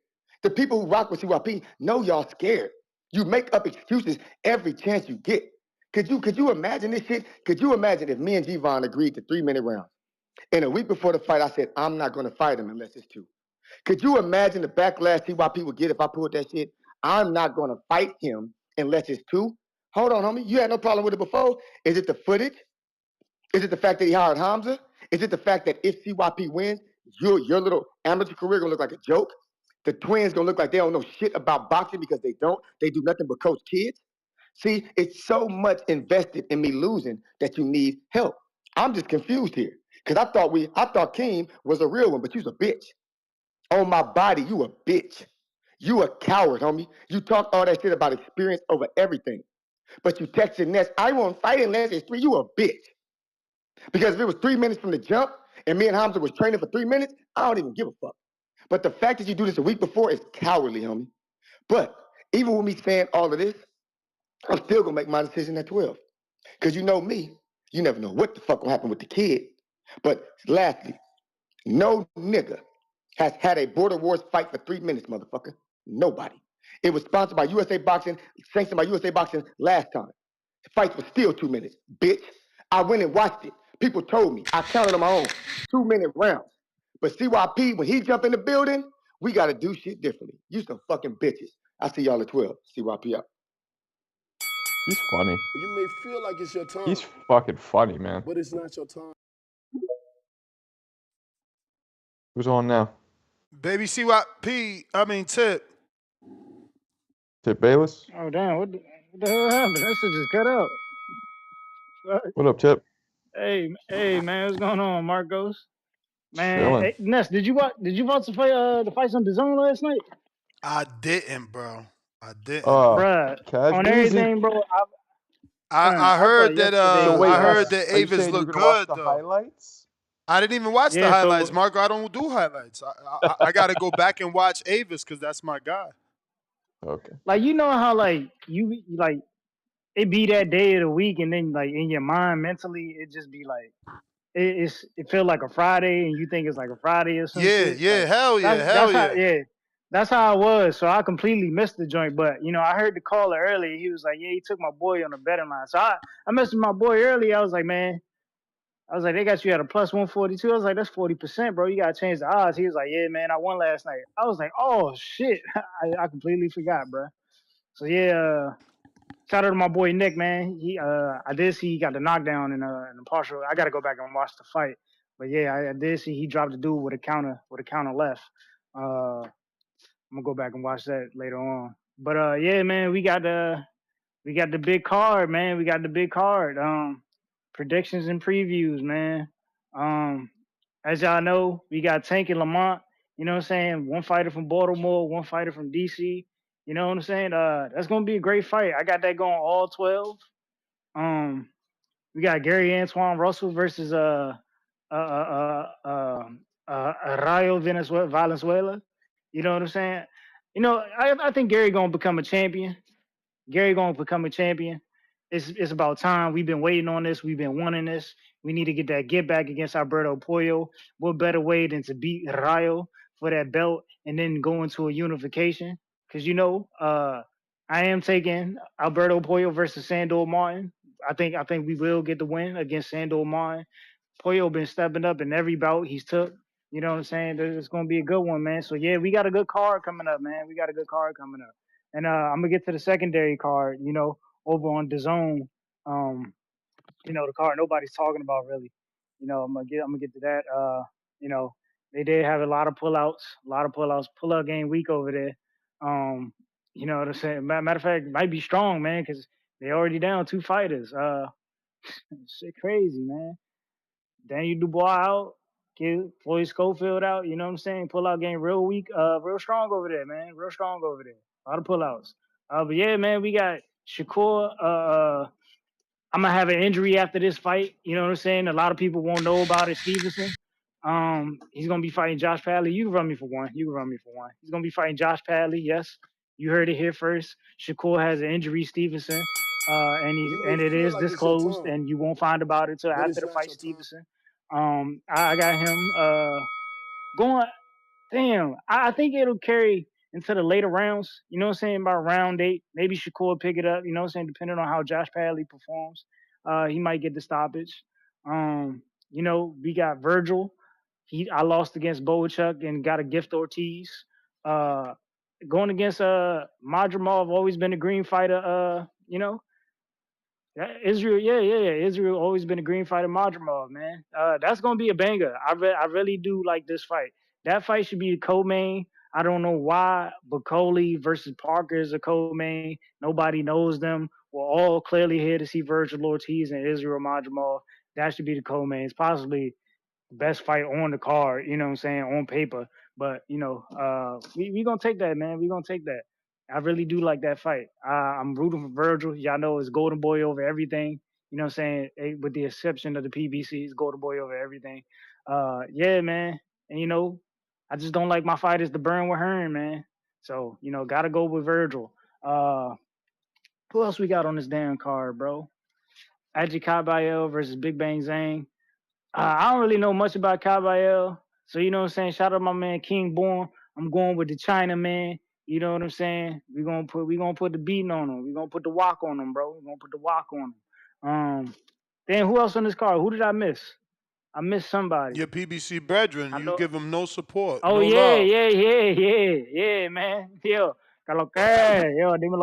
The people who rock with CYP know y'all scared. You make up excuses every chance you get. Could you imagine this shit? Could you imagine if me and G-Von agreed to 3-minute rounds? And a week before the fight, I said, I'm not going to fight him unless it's 2. Could you imagine the backlash CYP would get if I pulled that shit? I'm not going to fight him unless it's 2. Hold on, homie. You had no problem with it before. Is it the footage? Is it the fact that he hired Hamza? Is it the fact that if CYP wins, your little amateur career gonna look like a joke? The twins gonna look like they don't know shit about boxing because they don't. They do nothing but coach kids. See, it's so much invested in me losing that you need help. I'm just confused here because I thought Keem was a real one, but you's a bitch. On my body, you a bitch. You a coward, homie. You talk all that shit about experience over everything, but you texted Ness, I won't fight unless it's 3. You a bitch. Because if it was 3 minutes from the jump and me and Hamza was training for 3 minutes, I don't even give a fuck. But the fact that you do this a week before is cowardly, homie. But even with me saying all of this, I'm still gonna make my decision at 12. Because you know me, you never know what the fuck will happen with the kid. But lastly, no nigga has had a Border Wars fight for 3 minutes, motherfucker. Nobody. It was sponsored by USA Boxing, sanctioned by USA Boxing last time. The fight was still 2 minutes, bitch. I went and watched it. People told me. I counted on my own. 2-minute rounds. But CYP, when he jump in the building, we got to do shit differently. You some fucking bitches. I see y'all at 12. CYP out. He's funny. You may feel like it's your time, He's fucking funny, man. but it's not your time. Who's on now? Baby CYP, I mean Tip. Tip Bayless? Oh damn! What the hell happened? That shit just cut out. What up, Tip? Hey, man, what's going on, Marcos? Man, Chilling. hey, Ness, did you watch the fights on the zone last night? I didn't, bro. I didn't. Bruh, Cash on Breezy. everything, bro. I I saw heard that So yesterday. wait, I heard Ness, that are you Avis saying you're looked gonna watch good the though. highlights? I didn't even watch the Yeah, highlights, so Marco. I don't do highlights. I got to go back and watch Avis because that's my guy. Okay. like you know how like you like it be that day of the week, and then like in your mind mentally it just be like it feel like a Friday, and you think it's like a Friday or some Yeah, shit. yeah, Like hell yeah, hell that's how yeah. yeah. That's how I was. So I completely missed the joint. But, I heard the caller earlier. He was like, yeah, he took my boy on the betting line. So I messaged my boy earlier. I was like, man, they got you at a plus 142. I was like, that's 40%, bro. You got to change the odds. He was like, yeah, man, I won last night. I was like, oh, shit. I completely forgot, bro. So, yeah, shout out to my boy Nick, man. I did see he got the knockdown in the partial. I got to go back and watch the fight. But, yeah, I did see he dropped the dude with a counter left. I'm gonna go back and watch that later on. But yeah, man, we got the big card, man. We got the big card. Predictions and previews, man. As y'all know, we got Tank and Lamont. You know what I'm saying? One fighter from Baltimore, one fighter from DC. You know what I'm saying? That's gonna be a great fight. I got that going all 12. We got Gary Antoine Russell versus Rayo Valenzuela. You know what I'm saying? I think Gary gonna become a champion. Gary gonna become a champion. It's about time. We've been waiting on this. We've been wanting this. We need to get that get back against Alberto Pollo. What better way than to beat Rayo for that belt and then go into a unification? Because I am taking Alberto Pollo versus Sandor Martin. I think we will get the win against Sandor Martin. Pollo been stepping up in every bout he's took. You know what I'm saying? It's gonna be a good one, man. So yeah, we got a good card coming up, man. We got a good card coming up. And I'm gonna get to the secondary card, over on DAZN. The card nobody's talking about really. I'm gonna get to that. They did have a lot of pullouts, pull-out game week over there. You know what I'm saying? Matter of fact, might be strong, man, because they already down 2 fighters. Shit crazy, man. Daniel Dubois out, Floyd Schofield out. You know what I'm saying? Pull-out game real weak, real strong over there, man. Real strong over there. A lot of pullouts. But yeah, man, we got Shakur. I'm gonna have an injury after this fight. You know what I'm saying? A lot of people won't know about it. Stevenson. He's gonna be fighting Josh Padley. You can run me for one. He's gonna be fighting Josh Padley. Yes, you heard it here first. Shakur has an injury, Stevenson, You may it feel is like it's your disclosed, time, and you won't find about it till but after it's the not fight, your time. Stevenson. I got him going. Damn, I think it'll carry into the later rounds. You know what I'm saying? About round 8, maybe Shakur pick it up. You know what I'm saying? Depending on how Josh Padley performs, he might get the stoppage. We got Virgil. I lost against Boachuk and got a gift Ortiz. Going against Madrimov, always been a green fighter. Israel, yeah. Israel always been a green fighter, Madrimov, man. That's gonna be a banger. I really do like this fight. That fight should be a co-main. I don't know why Bakhodir versus Parker is a co-main. Nobody knows them. We're all clearly here to see Virgil Ortiz and Israel Madrimov. That should be the co-mains. Possibly best fight on the card, you know what I'm saying, on paper. But, we going to take that, man. We going to take that. I really do like that fight. I'm rooting for Virgil. Y'all know it's Golden Boy over everything. You know what I'm saying? With the exception of the PBC, it's Golden Boy over everything. Yeah, man. And, I just don't like my fighters to burn with Hearn, man. So, got to go with Virgil. Who else we got on this damn card, bro? Aji Kabayel versus Big Bang Zhang. I don't really know much about Kabayel. So, you know what I'm saying? Shout out my man King Born. I'm going with the China man. You know what I'm saying? We gonna put the beating on him. We gonna put the walk on him, bro. We gonna put the walk on him. Then who else on this card? Who did I miss? I missed somebody. Your PBC brethren, I you know. give them no support, Oh no yeah, love. man. Yo, dime lo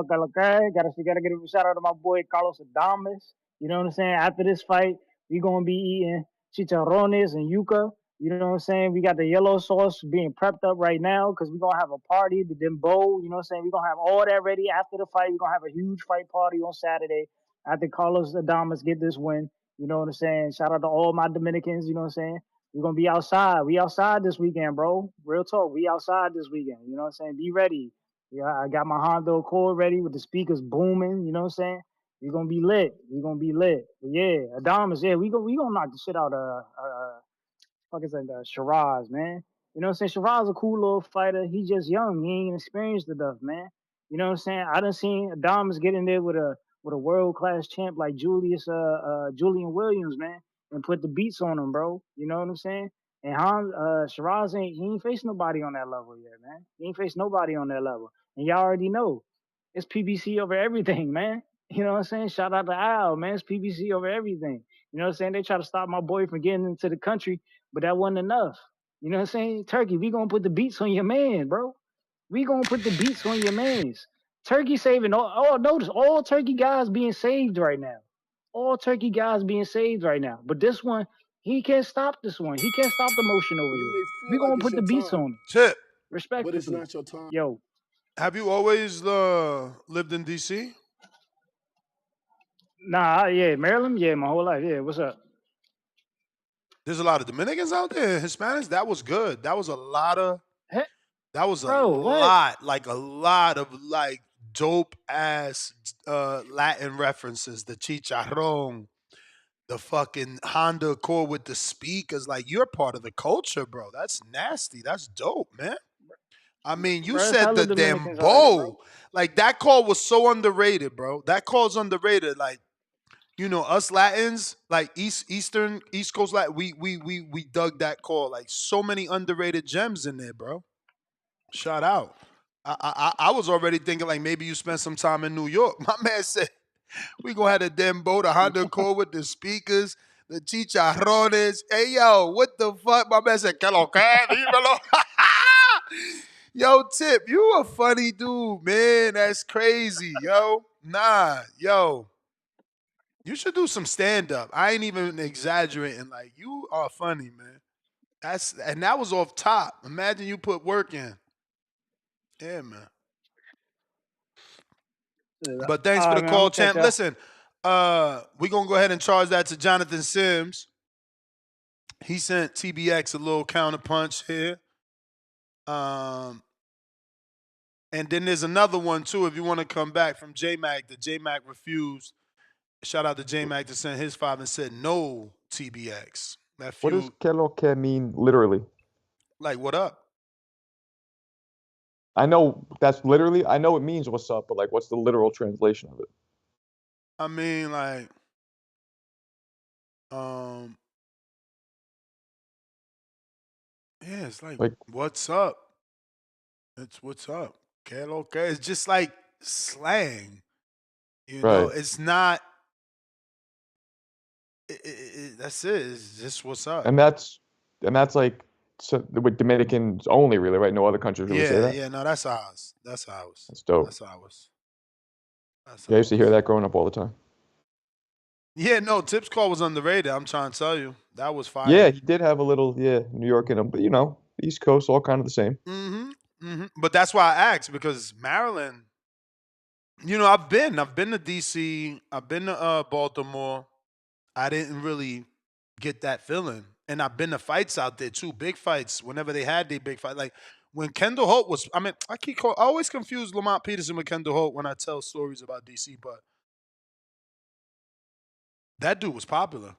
que lo que. Gotta give a shout out to my boy Carlos Adames. You know what I'm saying? After this fight, we gonna be eating chicharrones and yuca. You know what I'm saying? We got the yellow sauce being prepped up right now because we're gonna have a party, the Dembo. You know what I'm saying? We're gonna have all that ready after the fight. We're gonna have a huge fight party on Saturday after Carlos Adames get this win. You know what I'm saying? Shout out to all my Dominicans, you know what I'm saying? We're gonna be outside. We outside this weekend, bro. Real talk. We outside this weekend. You know what I'm saying? Be ready. Yeah, I got my Honda Accord ready with the speakers booming. You know what I'm saying? We're gonna be lit. But yeah, Adamas, yeah, we gonna knock the shit out of fuck is that Sheeraz, man. You know what I'm saying? Sheeraz a cool little fighter. He just young. He ain't experienced enough, man. You know what I'm saying? I done seen Adamas get in there with a world class champ like Julian Williams, man, and put the beats on him, bro. You know what I'm saying? And Sheeraz he ain't faced nobody on that level yet, man. He ain't faced nobody on that level. And y'all already know it's PBC over everything, man. You know what I'm saying? Shout out to Al, man. It's PBC over everything. You know what I'm saying? They try to stop my boy from getting into the country, but that wasn't enough. You know what I'm saying? Turkey, we gonna put the beats on your man, bro. We gonna put the beats on your mans. Turkey saving notice all Turkey guys being saved right now. All Turkey guys being saved right now. But this one, he can't stop this one. He can't stop the motion over You there. may We feel like gonna it's put the your beats time, on him. Tip, but it's Respectively. not your time. Yo, have you always lived in DC? nah, yeah, Maryland, yeah, my whole life. Yeah, what's up? There's a lot of Dominicans out there, Hispanics. That was good. That was a lot of. Hey, That was a bro, what? lot of like dope ass Latin references. The chicharrón, the fucking Honda Accord with the speakers. Like you're part of the culture, bro. That's nasty. That's dope, man. I mean, you Bro, it's said hella the Dominicans out here, bro. Dembow. Like that call was so underrated, bro. That call's underrated. Like, us Latins, like East Coast Latin, we dug that call. Like so many underrated gems in there, bro. Shout out. I was already thinking like maybe you spent some time in New York. My man said we gonna have the Dembow, the Honda Accord with the speakers, the chicharrones. Hey yo, what the fuck? My man said, "Que lo que, dímelo." Yo, Tip, you a funny dude, man. That's crazy, yo. Nah, yo. You should do some stand up. I ain't even exaggerating. Like you are funny, man. That was off top. Imagine you put work in. Yeah, man. But thanks for the Man, I'm call, gonna catch champ. y'all. Listen, we're gonna go ahead and charge that to Jonathan Sims. He sent TBX a little counterpunch here. And then there's another one too. If you want to come back from J-Mac, the J-Mac refused. Shout out to J-Mac to send his 5 and said no TBX. That What does feud, que lo que mean literally? like what up? I know that's literally, I know it means what's up, but like what's the literal translation of it? I mean, like, yeah, it's like what's up? It's what's up. Que lo que? It's just like slang. You know, Right. it's not. That's it. It's just what's up. And that's like with Dominicans only, really, right? No other countries really say Yeah, that. yeah. No, that's ours. That's ours. That's dope. That's ours. That's Yeah, I used to hear that growing up all the time. Yeah, no, Tip's call was underrated. I'm trying to tell you. That was fire. Yeah, he did have a little, New York in him, but East Coast, all kind of the same. But that's why I asked, because Maryland, I've been to DC, I've been to Baltimore. I didn't really get that feeling. And I've been to fights out there too, big fights, whenever they had their big fight. Like when Kendall Holt was, I always confuse Lamont Peterson with Kendall Holt when I tell stories about DC, but that dude was popular.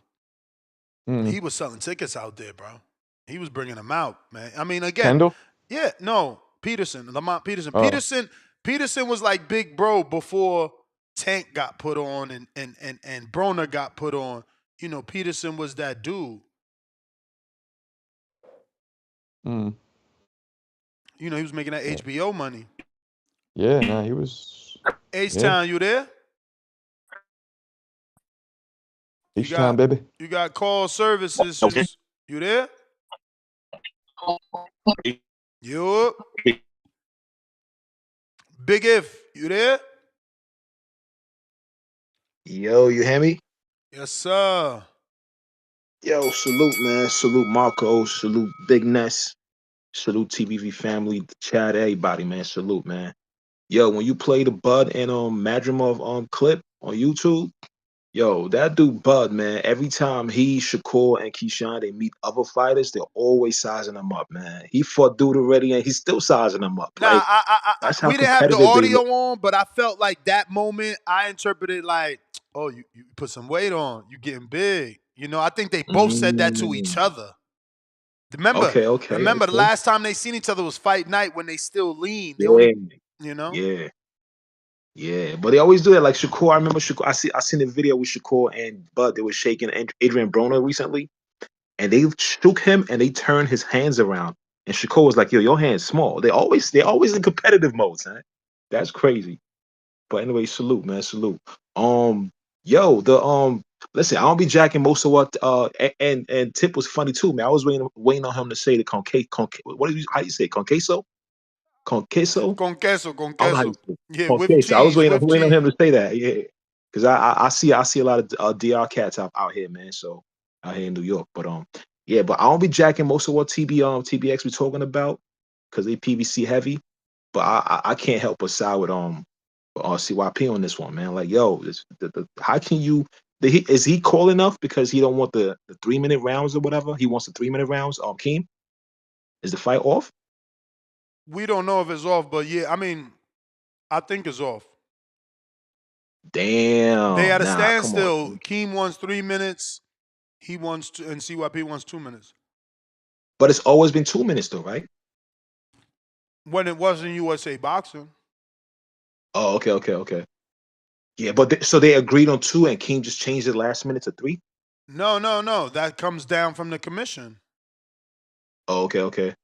He was selling tickets out there, bro. He was bringing them out, man. I mean, again, Kendall? Yeah, no, Peterson, Lamont Peterson. Oh. Peterson was like big bro before Tank got put on and Broner got put on. Peterson was that dude. He was making that HBO money. Yeah, nah, he was. H-Town, you there? H-Town, baby. You got call services. You there? You. Big If, you there? Yo, you hear me? Yes, sir. Yo, salute, man. Salute Marco. Salute Big Ness. Salute TBV family, Chad, everybody, man. Salute, man. Yo, when you play the Bud and Madrimov clip on YouTube, yo, that dude Bud, man, every time he, Shakur, and Keyshawn, they meet other fighters, they're always sizing them up, man. He fought dude already, and he's still sizing them up. Nah, That's how we didn't have the competitive they audio look. on, but I felt like that moment, I interpreted like, oh, you put some weight on. You getting big. I think they both said that to each other. Remember the last time they seen each other was fight night when they still lean. They only, Yeah, but they always do that. Like Shakur, I remember Shakur. I seen a video with Shakur and Bud. They were shaking Adrian Broner recently, and they shook him and they turned his hands around. And Shakur was like, "Yo, your hand's small." They're always in competitive modes, man. That's crazy. But anyway, salute, man, salute. Yo, listen, I don't be jacking most of what and Tip was funny too, man. I was waiting on him to say the what do you how you say it? Conqueso? Conqueso? Con queso, I don't know how you con say it. Yeah, with Conqueso. I was cheese, with waiting on him cheese. to say that. Yeah. Cause I see a lot of DR cats out here, man. So out here in New York. But yeah, but I don't be jacking most of what TBX be talking about because they PVC heavy. But I can't help but side with CYP on this one, man. Like, yo, how can you? Is he cool enough because he don't want the 3-minute rounds or whatever? He wants the 3-minute rounds. Keem, is the fight off? We don't know if it's off, but yeah, I mean, I think it's off. They Damn, at a nah, come on. standstill. Keem wants 3 minutes. He wants and CYP wants 2 minutes. But it's always been 2 minutes though, right? When it wasn't USA boxing. Oh, okay. Yeah, but so they agreed on 2, and Keem just changed it last minute to 3. No. That comes down from the commission. Oh, okay.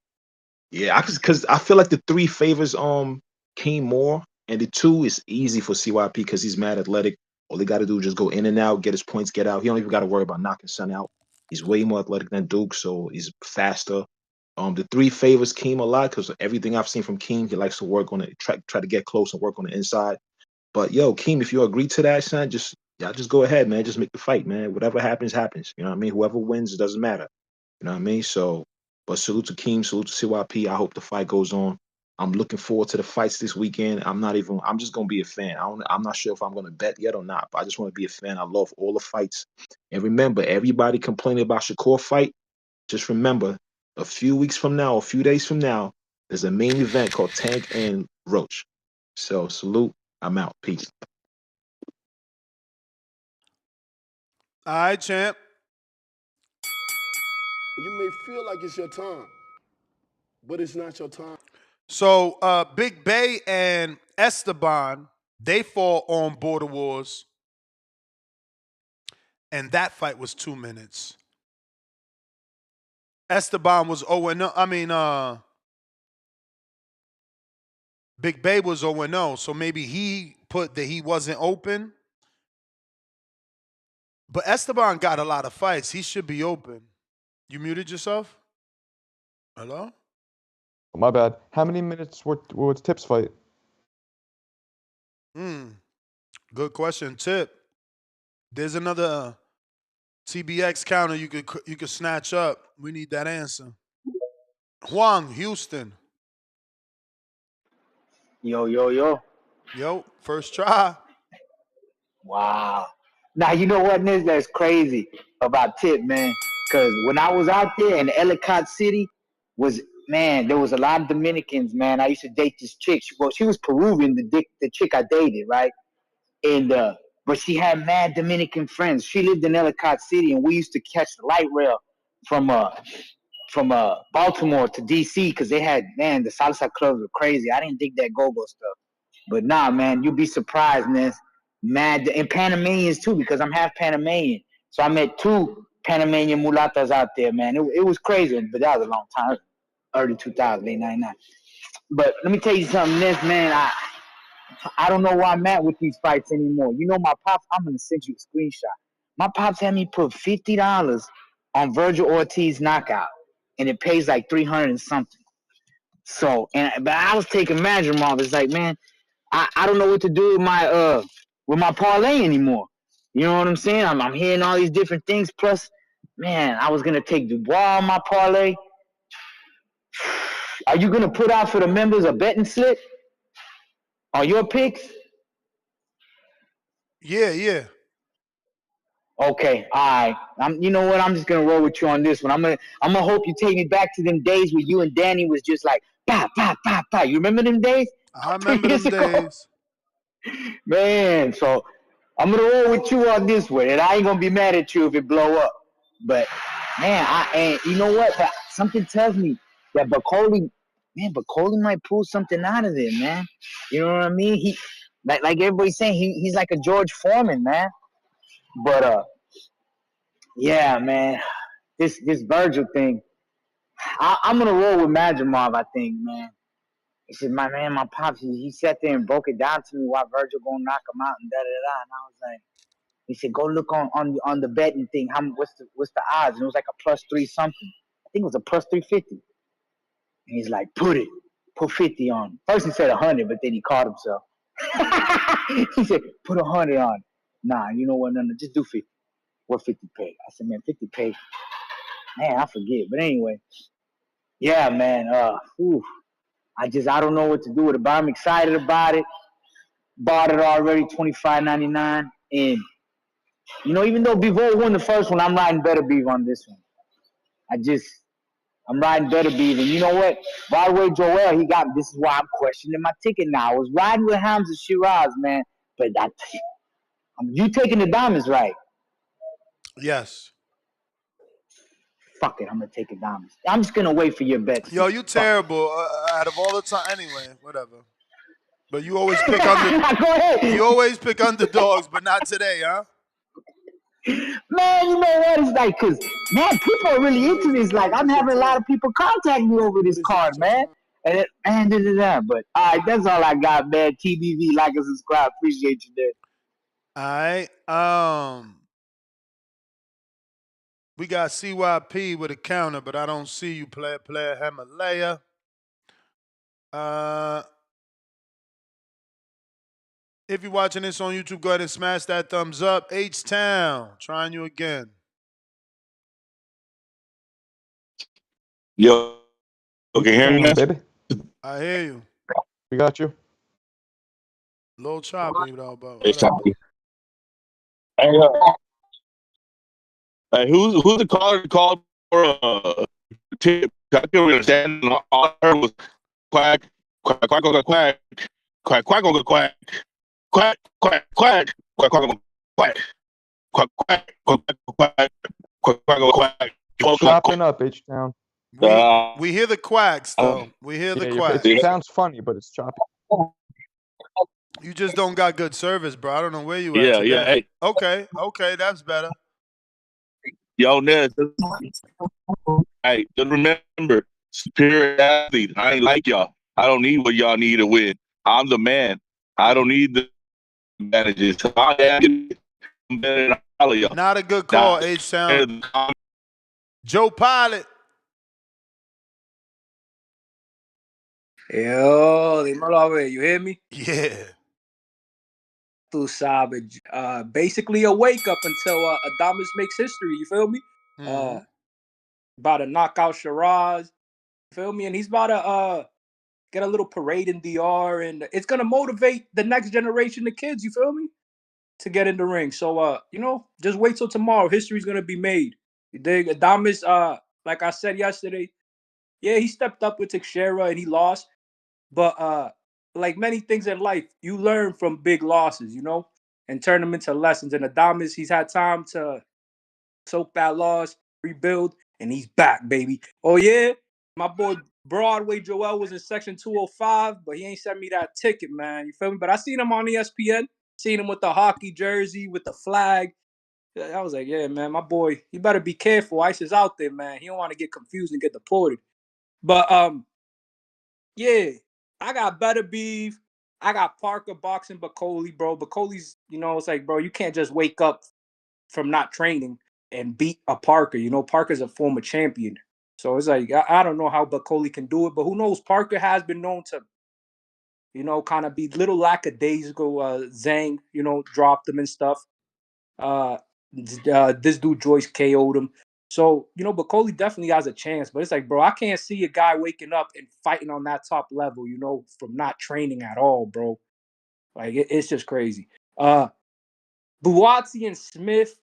Yeah, because I feel like the 3 favors Keem more, and the 2 is easy for CYP because he's mad athletic. All he got to do is just go in and out, get his points, get out. He don't even got to worry about knocking Son out. He's way more athletic than Duke, so he's faster. The 3 favors Keem a lot because everything I've seen from Keem, he likes to work on it, try to get close and work on the inside. But yo, Keem, if you agree to that, son, just go ahead, man. Just make the fight, man. Whatever happens, happens. You know what I mean? Whoever wins, it doesn't matter. You know what I mean? So, but salute to Keem, salute to CYP. I hope the fight goes on. I'm looking forward to the fights this weekend. I'm just gonna be a fan. I'm not sure if I'm gonna bet yet or not, but I just want to be a fan. I love all the fights. And remember, everybody complaining about Shakur fight, just remember, a few weeks from now, a few days from now, there's a main event called Tank and Roach. So salute. I'm out. Peace. All right, champ. You may feel like it's your time, but it's not your time. So Big Bay and Esteban, they fall on Border Wars. And that fight was 2 minutes. Esteban was 0-0. I mean, Big Bay was 0-0. So maybe he put that he wasn't open. But Esteban got a lot of fights. He should be open. You muted yourself? Hello? My bad. How many minutes was Tip's fight? Good question, Tip. There's another TBX counter you could snatch up. We need that answer. Juan, Houston. Yo. First try. Wow. Now, you know what, Niz, that's crazy about Tip, man? Because when I was out there in Ellicott City, there was a lot of Dominicans, man. I used to date this chick. She was Peruvian, the chick I dated, right? And but she had mad Dominican friends. She lived in Ellicott City, and we used to catch the light rail from Baltimore to DC because they had, man, the salsa clubs were crazy. I didn't dig that go-go stuff. But nah, man, you'd be surprised, man. Mad and Panamanians too, because I'm half Panamanian. So I met 2 Panamanian mulatas out there, man. It was crazy, but that was a long time, early 2000, late 99. But let me tell you something, this man, I don't know where I'm at with these fights anymore. You know, my pops, I'm gonna send you a screenshot. My pops had me put $50 on Virgil Ortiz knockout, and it pays like 300 and something. So, but I was taking Madrimov. It's like, man, I don't know what to do with my parlay anymore. You know what I'm saying? I'm hearing all these different things. Plus, man, I was gonna take Dubois on my parlay. Are you gonna put out for the members a betting slip on your picks? Yeah. Okay, all right. You know what? I'm just gonna roll with you on this one. I'm gonna hope you take me back to them days where you and Danny was just like pa pa pa pa. You remember them days? I remember them days. Man, so I'm gonna roll with you on this one, and I ain't gonna be mad at you if it blow up. But man, and you know what? But something tells me that Bakhodir might pull something out of there, man. You know what I mean? He like everybody's saying, he's like a George Foreman, man. But yeah, man. this Virgil thing. I'm gonna roll with Madrimov, I think, man. He said, my pops, he sat there and broke it down to me why Virgil gonna knock him out and da da da. And I was like, he said, go look on the betting thing. What's the odds? And it was like a +3 something. I think it was a +350. And he's like, put 50 on. First he said 100, but then he caught himself. He said, put 100 on. Nah, you know what? No, just do 50. What 50 pay? I said, man, 50 pay. Man, I forget. But anyway, yeah, man. I don't know what to do with it, but I'm excited about it. Bought it already, $25.99. And even though Bivol won the first one, I'm riding Beterbiev on this one. I'm riding Beterbiev. And you know what? By the way, Joel, this is why I'm questioning my ticket now. I was riding with Hamza Sheeraz, man. But you taking the diamonds, right? Yes. Fuck it, I'm going to take the diamonds. I'm just going to wait for your bets. Yo, you terrible. Out of all the time. Anyway, whatever. But you always pick you always pick underdogs, but not today, huh? Man, you know what? It's like, because, man, people are really into this. Like, I'm having a lot of people contact me over this card, man. But, all right, that's all I got, man. TBV, like and subscribe. Appreciate you, there. All right. We got CYP with a counter, but I don't see you, player Himalaya. If you're watching this on YouTube, go ahead and smash that thumbs up. H-Town, trying you again. Yo, okay, hear me, baby? I hear you. We got you. A little choppy, though, but It's choppy. Hey, who's the caller called for a tip? I couldn't understand. All I heard was quack, quack, quack, quack, quack, quack, quack, quack, quack, quack, quack, quack, quack, quack, quack, quack, quack, quack, quack, quack. Chopping up, H-Town. We hear the quacks, though. We hear the quacks. It sounds funny, but it's choppy. You just don't got good service, bro. I don't know where you at today. Yeah. Hey. Okay, that's better. Yo, Ned. Hey, just remember, superior athlete. I ain't like y'all. I don't need what y'all need to win. I'm the man. I don't need the advantages. I am better than all of y'all. Not a good call, H-Town. Joe Pilot. Yo, dímelo a ver. You hear me? Yeah. Tu sabes. Basically a wake up until Adamas makes history. You feel me? Mm-hmm. About to knock out Sheeraz. You feel me? And he's about to get a little parade in DR, and it's gonna motivate the next generation of kids. You feel me? To get in the ring. So just wait till tomorrow. History's gonna be made. You dig? Adamas, like I said yesterday, yeah, he stepped up with Teixeira and he lost. But like many things in life, you learn from big losses, and turn them into lessons. And Adamas, he's had time to soak that loss, rebuild, and he's back, baby. Oh yeah, my boy Broadway Joel was in section 205, but he ain't sent me that ticket, man. You feel me? But I seen him on ESPN, seen him with the hockey jersey, with the flag. I was like, yeah, man, my boy, he better be careful. Ice is out there, man. He don't want to get confused and get deported. But yeah, I got Beterbiev. I got Parker boxing Bakhodir, bro. Bakhodir's, it's like, bro, you can't just wake up from not training and beat a Parker. Parker's a former champion. So it's like, I don't know how Bakhodir can do it, but who knows? Parker has been known to, kind of be little lackadaisical. Zhang, dropped him and stuff. This dude Joyce KO'd him. So, Bakhodir definitely has a chance, but it's like, bro, I can't see a guy waking up and fighting on that top level, from not training at all, bro. Like, it's just crazy. Buatsi and Smith,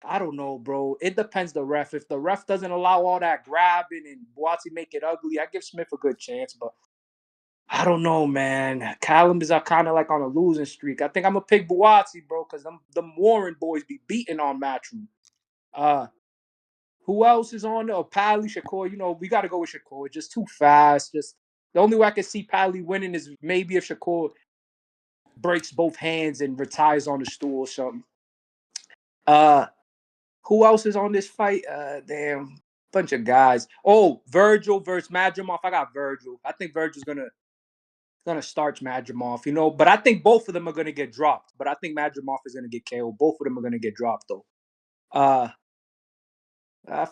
I don't know, bro. It depends the ref. If the ref doesn't allow all that grabbing and Buatsi make it ugly, I give Smith a good chance, but I don't know, man. Callum is kind of like on a losing streak. I think I'm going to pick Buatsi, bro, because them Warren boys be beating on Matchroom. Who else is on there? Padley, Shakur. We got to go with Shakur. Just too fast. Just the only way I can see Padley winning is maybe if Shakur breaks both hands and retires on the stool or something. Who else is on this fight? Damn, bunch of guys. Oh, Virgil versus Madrimov. I got Virgil. I think Virgil's gonna starch Madrimov, you know. But I think both of them are gonna get dropped. But I think Madrimov is gonna get KO. Both of them are gonna get dropped though. I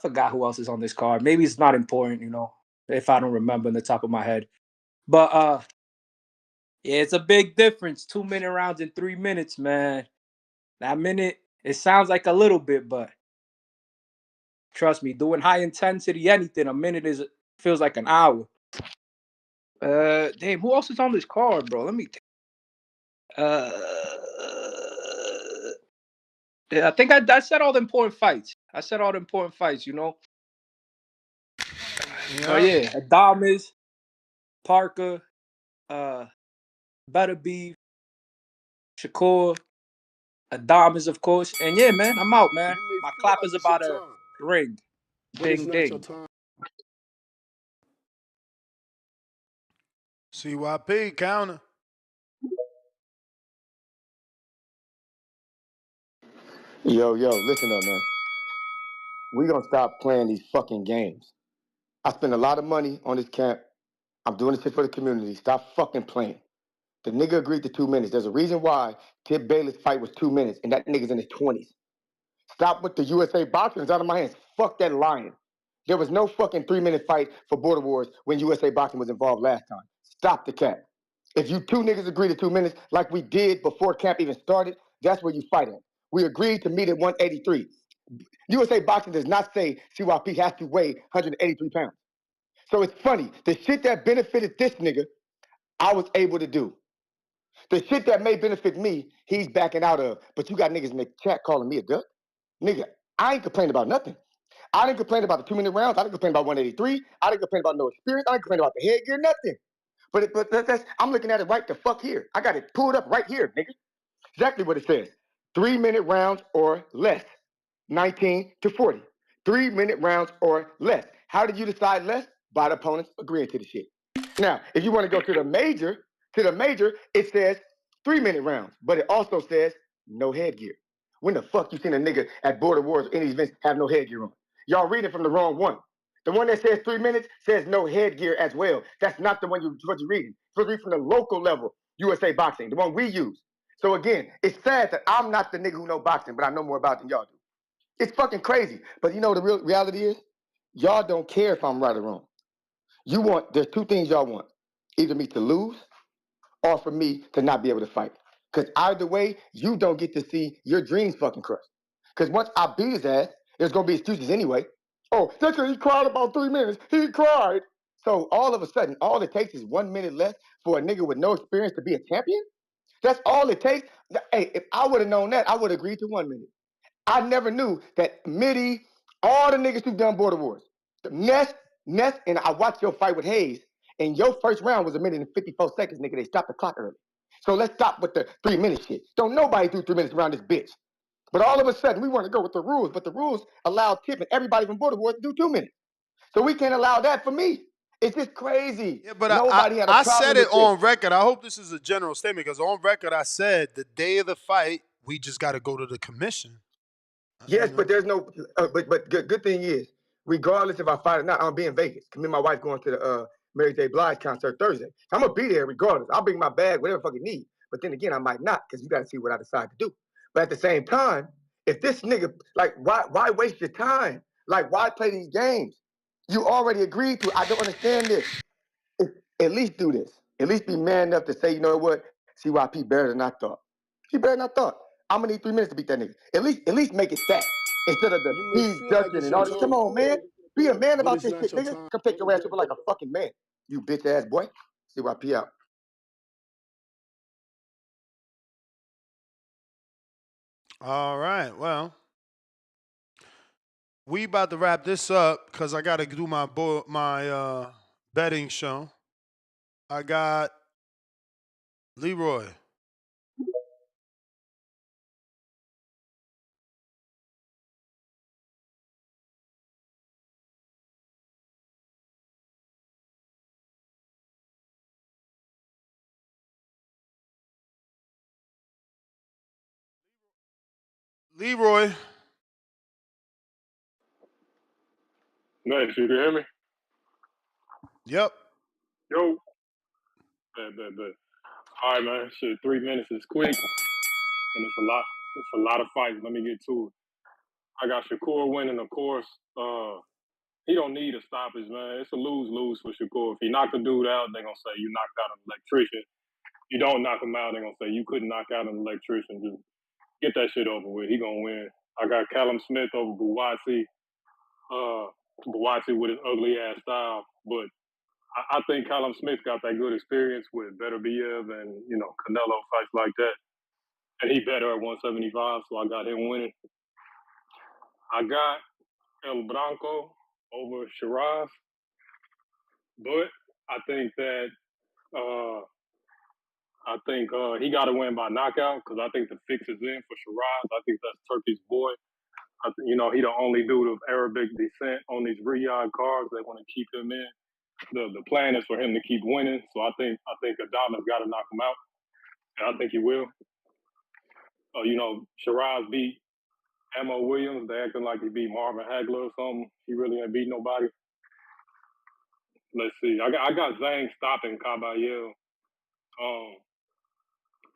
forgot who else is on this card. Maybe it's not important, you know, if I don't remember in the top of my head. But yeah, it's a big difference. 2-minute rounds in 3 minutes, man. That minute, it sounds like a little bit, but trust me, doing high intensity anything, a minute feels like an hour. Damn, who else is on this card, bro? Let me think. Yeah, I think I said all the important fights. You know. Oh yeah, Adames, Parker, Beterbiev, Shakur, Adames, of course. And yeah, man, I'm out, man. My clap is about to ring. But it's Ding not your ding. time. CYP counter. Yo, listen up, man. We gonna stop playing these fucking games. I spend a lot of money on this camp. I'm doing this shit for the community. Stop fucking playing. The nigga agreed to 2 minutes. There's a reason why Tip Bayless' fight was 2 minutes, and that nigga's in his 20s. Stop with the USA boxing. It's out of my hands. Fuck that lying. There was no fucking 3-minute fight for Border Wars when USA boxing was involved last time. Stop the cap. If you two niggas agree to 2 minutes, like we did before camp even started, that's where you fight at. We agreed to meet at 183. USA Boxing does not say CYP has to weigh 183 pounds. So it's funny. The shit that benefited this nigga, I was able to do. The shit that may benefit me, he's backing out of. But you got niggas in the chat calling me a duck. Nigga, I ain't complaining about nothing. I didn't complain about the 2-minute rounds. I didn't complain about 183. I didn't complain about no experience. I didn't complain about the headgear, nothing. But that's, I'm looking at it right the fuck here. I got it pulled up right here, nigga. Exactly what it says. 3-minute rounds or less. 19 to 40. 3-minute rounds or less. How did you decide less? By the opponents agreeing to the shit. Now, if you want to go to the major, it says 3-minute rounds, but it also says no headgear. When the fuck you seen a nigga at Border Wars or any events have no headgear on? Y'all reading from the wrong one. The one that says 3 minutes says no headgear as well. That's not the one you're reading. You're reading from the local level, USA Boxing, the one we use. So again, it's sad that I'm not the nigga who know boxing, but I know more about it than y'all do. It's fucking crazy. But you know the real reality is? Y'all don't care if I'm right or wrong. There's 2 things y'all want. Either me to lose or for me to not be able to fight. Because either way, you don't get to see your dreams fucking crushed. Because once I beat his ass, there's going to be excuses anyway. Oh, that's because he cried about 3 minutes. He cried. So all of a sudden, all it takes is 1 minute left for a nigga with no experience to be a champion? That's all it takes? Hey, if I would have known that, I would have agreed to 1 minute. I never knew that Mitty, all the niggas who've done Border Wars, Ness, and I watched your fight with Hayes, and your first round was 1 minute and 54 seconds, nigga. They stopped the clock early. So let's stop with the 3-minute shit. Don't nobody do 3 minutes around this bitch. But all of a sudden, we want to go with the rules, but the rules allow Tip and everybody from Border Wars to do 2 minutes. So we can't allow that for me. It's just crazy. Yeah, but Nobody had a I problem said it with this. on record. I hope this is a general statement because on record I said the day of the fight, we just got to go to the commission. Yes, but there's no. But good thing is, regardless if I fight or not, I'm being Vegas. Me and my wife going to the Mary J. Blige concert Thursday. I'm gonna be there regardless. I'll bring my bag, whatever fucking need. But then again, I might not because you got to see what I decide to do. But at the same time, if this nigga why waste your time? Like, why play these games? You already agreed to it. I don't understand this. At least do this. At least be man enough to say, you know what? CYP better than I thought. He better than I thought. I'm gonna need 3 minutes to beat that nigga. At least make it stat. Instead of the You may he's feel like ducking it's and your all this. Come time, on, man. Be a man but about it's this not shit, your nigga. time. Come take your ass over like a fucking man. You bitch ass boy. CYP out. All right, well, we about to wrap this up because I got to do my betting show. I got Leroy. Leroy. Nice, you can hear me? Yep. Yo. Bet. All right, man. Shit, 3 minutes is quick, and it's a lot. It's a lot of fights. Let me get to it. I got Shakur winning, of course. He don't need a stoppage, man. It's a lose-lose for Shakur. If he knocked the dude out, they're gonna say you knocked out an electrician. You don't knock him out, they're gonna say you couldn't knock out an electrician. Just get that shit over with. He gonna win. I got Callum Smith over Buatsi. Buatsi with his ugly ass style, but I think Callum Smith got that good experience with Beterbiev and Canelo fights like that, and he better at 175, so I got him winning. I got El Bronco over Sheeraz, but I think that he got to win by knockout because I think the fix is in for Sheeraz. I think that's Turkey's boy. He the only dude of Arabic descent on these Riyadh cards. They want to keep him in. The plan is for him to keep winning. So I think Adama's got to knock him out, and I think he will. Sheeraz beat Ammo Williams. They acting like he beat Marvin Hagler or something. He really ain't beat nobody. Let's see. I got Zhang stopping Kabayel.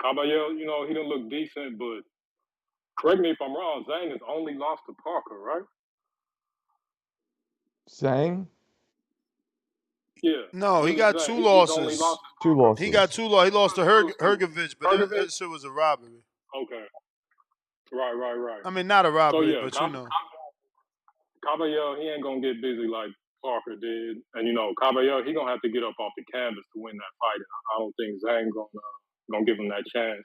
Kabayel, he didn't look decent, but correct me if I'm wrong, Zhang has only lost to Parker, right? Zhang? Yeah. No, he got two He's only losses. lost to Two losses. He got two losses. He lost to Hergovich, but that shit was a robbery. Okay. Right. I mean, not a robbery, So, yeah, but Kabayel, he ain't going to get busy like Parker did. And, Kabayel, he going to have to get up off the canvas to win that fight. I don't think Zhang going to give him that chance.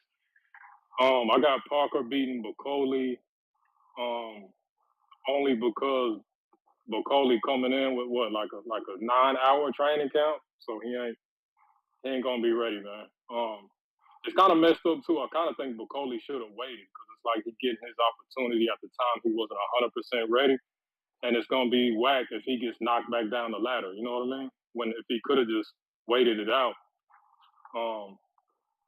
I got Parker beating Bakhodir, only because Bakhodir coming in with like a 9-hour training camp, so he ain't gonna be ready, man. It's kind of messed up too. I kind of think Bakhodir should have waited because it's like he's getting his opportunity at the time he wasn't 100% ready, and it's gonna be whack if he gets knocked back down the ladder. You know what I mean? If he could have just waited it out,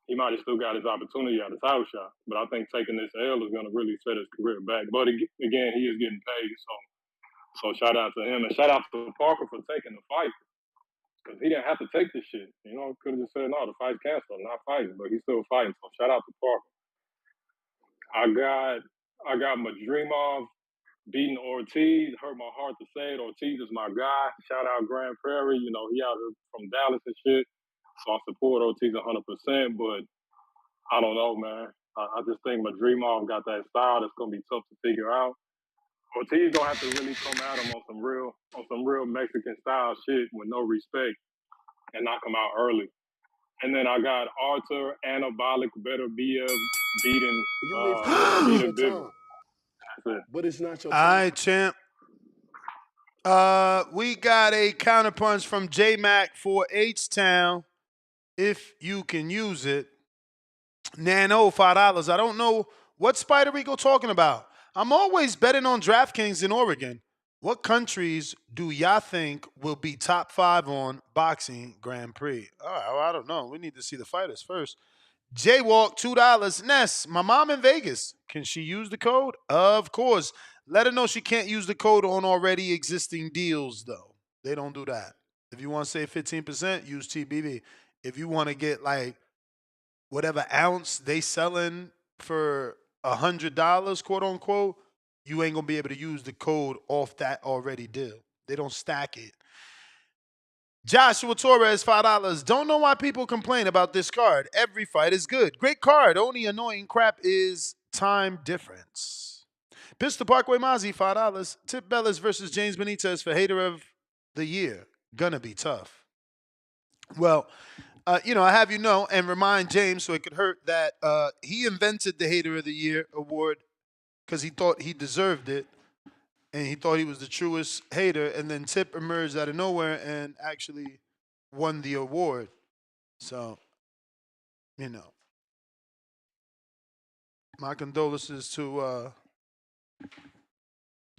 he might have still got his opportunity at the title shot. But I think taking this L is gonna really set his career back. But again, he is getting paid, so shout out to him and shout out to Parker for taking the fight because he didn't have to take this shit. Could have just said no, the fight's canceled, not fighting, but he's still fighting. So shout out to Parker. I got Madrimov beating Ortiz. Hurt my heart to say it. Ortiz is my guy. Shout out Grand Prairie. He out here from Dallas and shit. So I support Ortiz 100%. But I don't know, man. I just think Madrimov got that style that's gonna be tough to figure out. Ortiz gonna have to really come at him on some real Mexican style shit with no respect and knock him out early. And then I got Arthur Anabolic Beterbiev beating Bivol. That's it. But it's not your all right, champ. We got a counterpunch from J-Mac for H-Town. If you can use it. Nano, $5. I don't know what Spider Rico talking about. I'm always betting on DraftKings in Oregon. What countries do y'all think will be top 5 on boxing Grand Prix? All right, well, I don't know. We need to see the fighters first. Jaywalk, $2. Ness, my mom in Vegas. Can she use the code? Of course. Let her know she can't use the code on already existing deals, though. They don't do that. If you want to save 15%, use TBV. If you want to get like whatever ounce they selling for $100, quote unquote, you ain't gonna be able to use the code off that already deal. They don't stack it. Joshua Torres, $5. Don't know why people complain about this card. Every fight is good. Great card. Only annoying crap is time difference. Pistol Parkway Mozzie, $5. Tip Bellis versus James Benitez for Hater of the Year. Gonna be tough. Well, I have and remind James so it could hurt that he invented the Hater of the Year award because he thought he deserved it. And he thought he was the truest hater, and then Tip emerged out of nowhere and actually won the award. So, my condolences to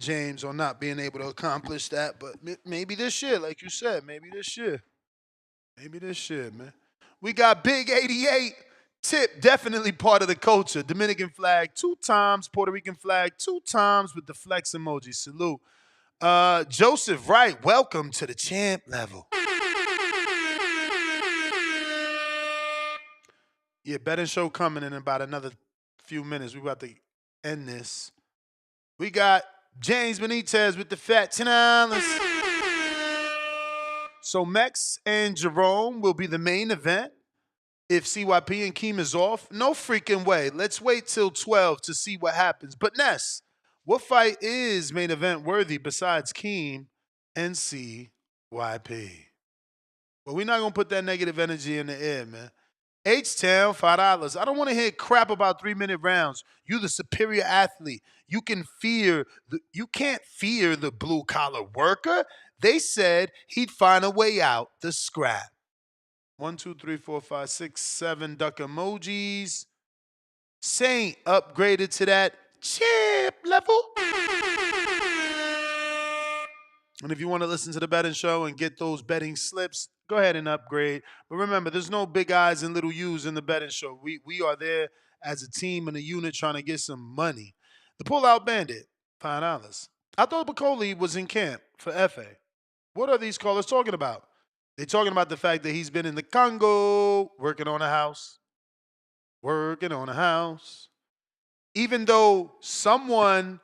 James on not being able to accomplish that. But maybe this year, like you said, maybe this year, man. We got Big 88. Tip, definitely part of the culture. Dominican flag 2 times, Puerto Rican flag 2 times with the flex emoji. Salute. Joseph Wright, welcome to the champ level. Yeah, betting show coming in about another few minutes. We about to end this. We got James Benitez with the fat $10. So Mex and Jerome will be the main event. If CYP and Keem is off, no freaking way. Let's wait till 12 to see what happens. But Ness, what fight is main event worthy besides Keem and CYP? Well, we're not going to put that negative energy in the air, man. H-Town, $5. I don't want to hear crap about 3-minute rounds. You the superior athlete. You can't fear the blue-collar worker. They said he'd find a way out the scrap. 1, 2, 3, 4, 5, 6, 7 duck emojis. Saint upgraded to that champ level. And if you want to listen to the betting show and get those betting slips, go ahead and upgrade. But remember, there's no big eyes and little U's in the betting show. We are there as a team and a unit trying to get some money. The Pull-Out Bandit, $5. I thought Bakhodir was in camp for FA. What are these callers talking about? They're talking about the fact that he's been in the Congo working on a house. Even though Spencer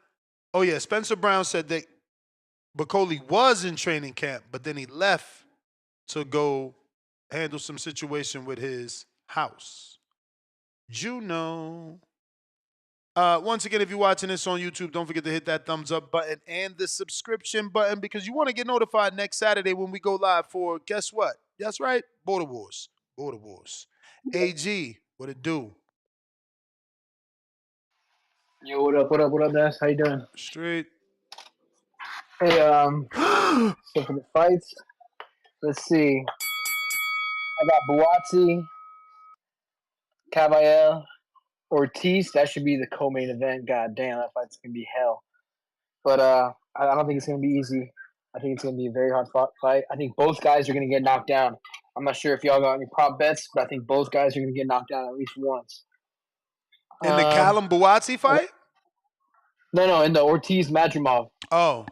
Brown said that Bakhodir was in training camp, but then he left to go handle some situation with his house. Juno. Once again, if you're watching this on YouTube, don't forget to hit that thumbs up button and the subscription button because you want to get notified next Saturday when we go live for, guess what? That's right, Border Wars. AG, what it do? Yo, what up, Ness? How you doing? Straight. Hey, so for the fights, let's see. I got Buatsi, Kabayel, Ortiz. That should be the co-main event. God damn, that fight's gonna be hell. But I don't think it's gonna be easy. I think it's gonna be a very hard fight. I think both guys are gonna get knocked down. I'm not sure if y'all got any prop bets, but I think both guys are gonna get knocked down at least once. In the Callum Buatsi fight? No, in the Ortiz Madrimov. Oh.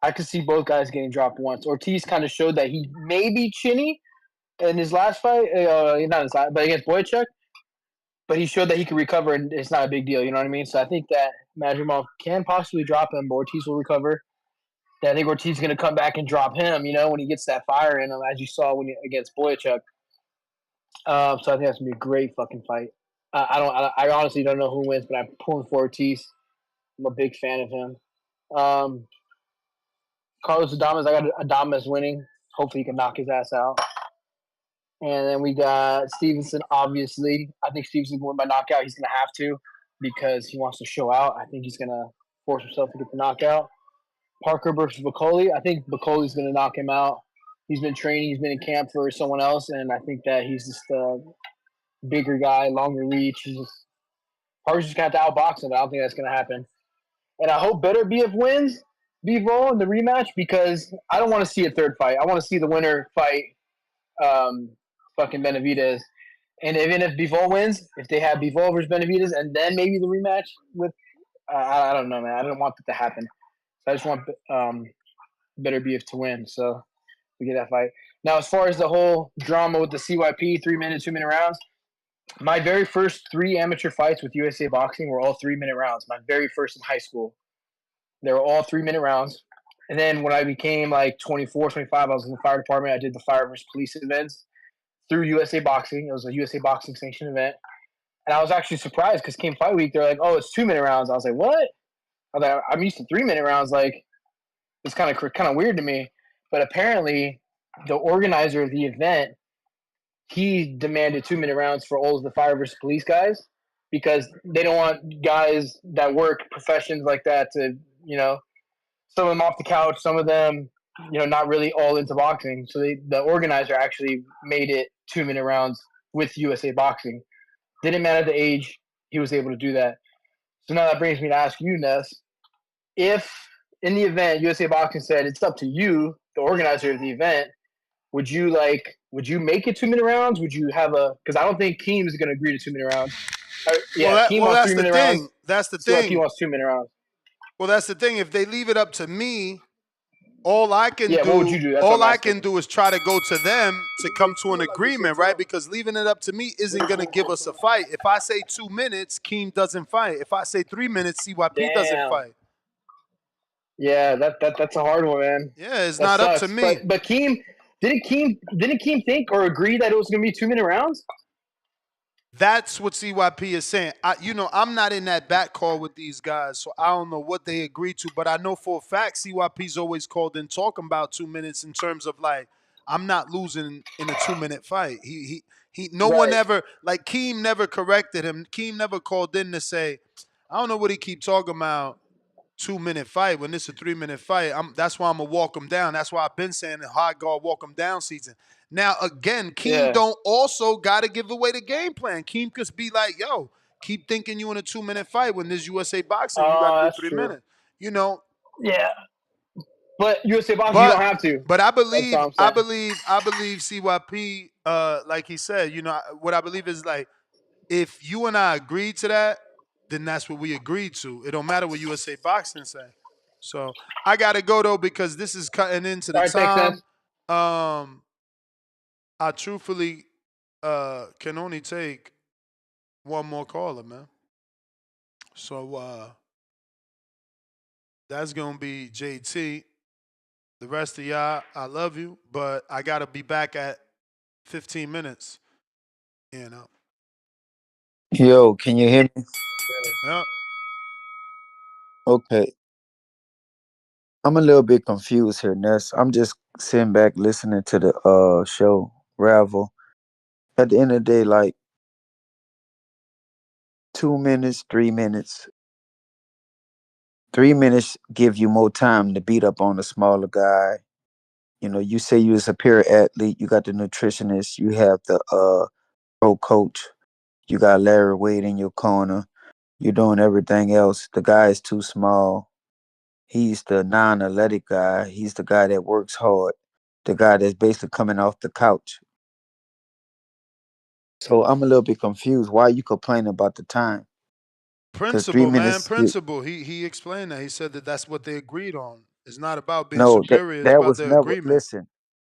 I could see both guys getting dropped once. Ortiz kind of showed that he may be chinny in his last fight, not his last, but against Boychuk. But he showed that he could recover, and it's not a big deal. You know what I mean? So I think that Madrimov can possibly drop him, but Ortiz will recover. I think Ortiz is going to come back and drop him. You know, when he gets that fire in him, as you saw against Boychuk. So I think that's gonna be a great fucking fight. I honestly don't know who wins, but I'm pulling for Ortiz. I'm a big fan of him. Carlos Adames, I got Adames winning. Hopefully he can knock his ass out. And then we got Stevenson, obviously. I think Stevenson can win by knockout. He's going to have to because he wants to show out. I think he's going to force himself to get the knockout. Parker versus Bakhodir. I think Bakholir's going to knock him out. He's been training. He's been in camp for someone else, and I think that he's just a bigger guy, longer reach. Parker's just going to have to outbox him. I don't think that's going to happen. And I hope Beterbiev wins Bivol in the rematch because I don't want to see a third fight. I want to see the winner fight fucking Benavidez. And even if Bivol wins, if they have Bivol versus Benavidez and then maybe the rematch with I don't know, man. I don't want that to happen. So I just want Beterbiev to win. So we get that fight. Now, as far as the whole drama with the CYP 3-minute, 2-minute rounds, my very first 3 amateur fights with USA Boxing were all 3-minute rounds. My very first in high school. They were all 3-minute rounds. And then when I became like 24, 25, I was in the fire department. I did the fire versus police events through USA Boxing. It was a USA Boxing sanctioned event. And I was actually surprised because came fight week, they're like, oh, it's 2-minute rounds. I was like, what? I was like, I'm used to 3-minute rounds. Like, it's kind of weird to me. But apparently the organizer of the event, he demanded 2-minute rounds for all of the fire versus police guys because they don't want guys that work professions like that to, some of them off the couch, some of them, not really all into boxing. So the organizer actually made it 2-minute rounds with USA Boxing. Didn't matter the age, he was able to do that. So now that brings me to ask you, Ness, if in the event USA Boxing said it's up to you, the organizer of the event, would you make it 2-minute rounds? Would you have because I don't think Keem is going to agree to 2-minute rounds. Keem wants 3-minute rounds. That's the thing. He wants 2-minute rounds. Well, that's the thing. If they leave it up to me, all I can Yeah, what would you do? That's what all I'm I asking. can do is try to go to them to come to an agreement, right? Because leaving it up to me isn't going to give us a fight. If I say 2 minutes, Keem doesn't fight. If I say 3 minutes, CYP doesn't Damn. fight. Yeah, that's a hard one, man. Yeah, it's That not up sucks. to me. But Keem didn't think or agree that it was gonna be 2-minute rounds? That's what CYP is saying. I'm not in that back call with these guys, so I don't know what they agreed to. But I know for a fact CYP's always called in talking about 2 minutes in terms of like, I'm not losing in a 2-minute fight. No one ever, like Keem never corrected him. Keem never called in to say, I don't know what he keep talking about. 2-minute fight when it's a 3-minute fight. That's why I'm gonna walk him down. That's why I've been saying the hard guard walk him down season. Now again, Keem don't also gotta give away the game plan. Keem could be like, yo, keep thinking you in a 2-minute fight when this USA boxing, you gotta do That's 3 true. minutes. You know. Yeah. But USA boxing, you don't have to. But I That's believe all I'm CYP, like he said, what I believe is like, if you and I agreed to that, then that's what we agreed to. It don't matter what USA Boxing say. So I gotta go though because this is cutting into the All right, thanks, time. man. I truthfully can only take one more caller, man. So that's gonna be JT. The rest of y'all, I love you, but I gotta be back at 15 minutes. You know. Yo, can you hear me? Yep. Okay. I'm a little bit confused here, Ness. I'm just sitting back listening to the show, Ravel. At the end of the day, like 2 minutes, 3 minutes. 3 minutes give you more time to beat up on a smaller guy. You know, you say you're a superior athlete, you got the nutritionist, you have the pro coach, you got Larry Wade in your corner, you're doing everything else. The guy is too small. He's the non-athletic guy. He's the guy that works hard. The guy that's basically coming off the couch. So I'm a little bit confused. Why are you complaining about the time? Because 3 Principle, man, minutes. principle. He explained that. He said that that's what they agreed on. It's not about being No, superior. It's that about was the never. agreement. Listen,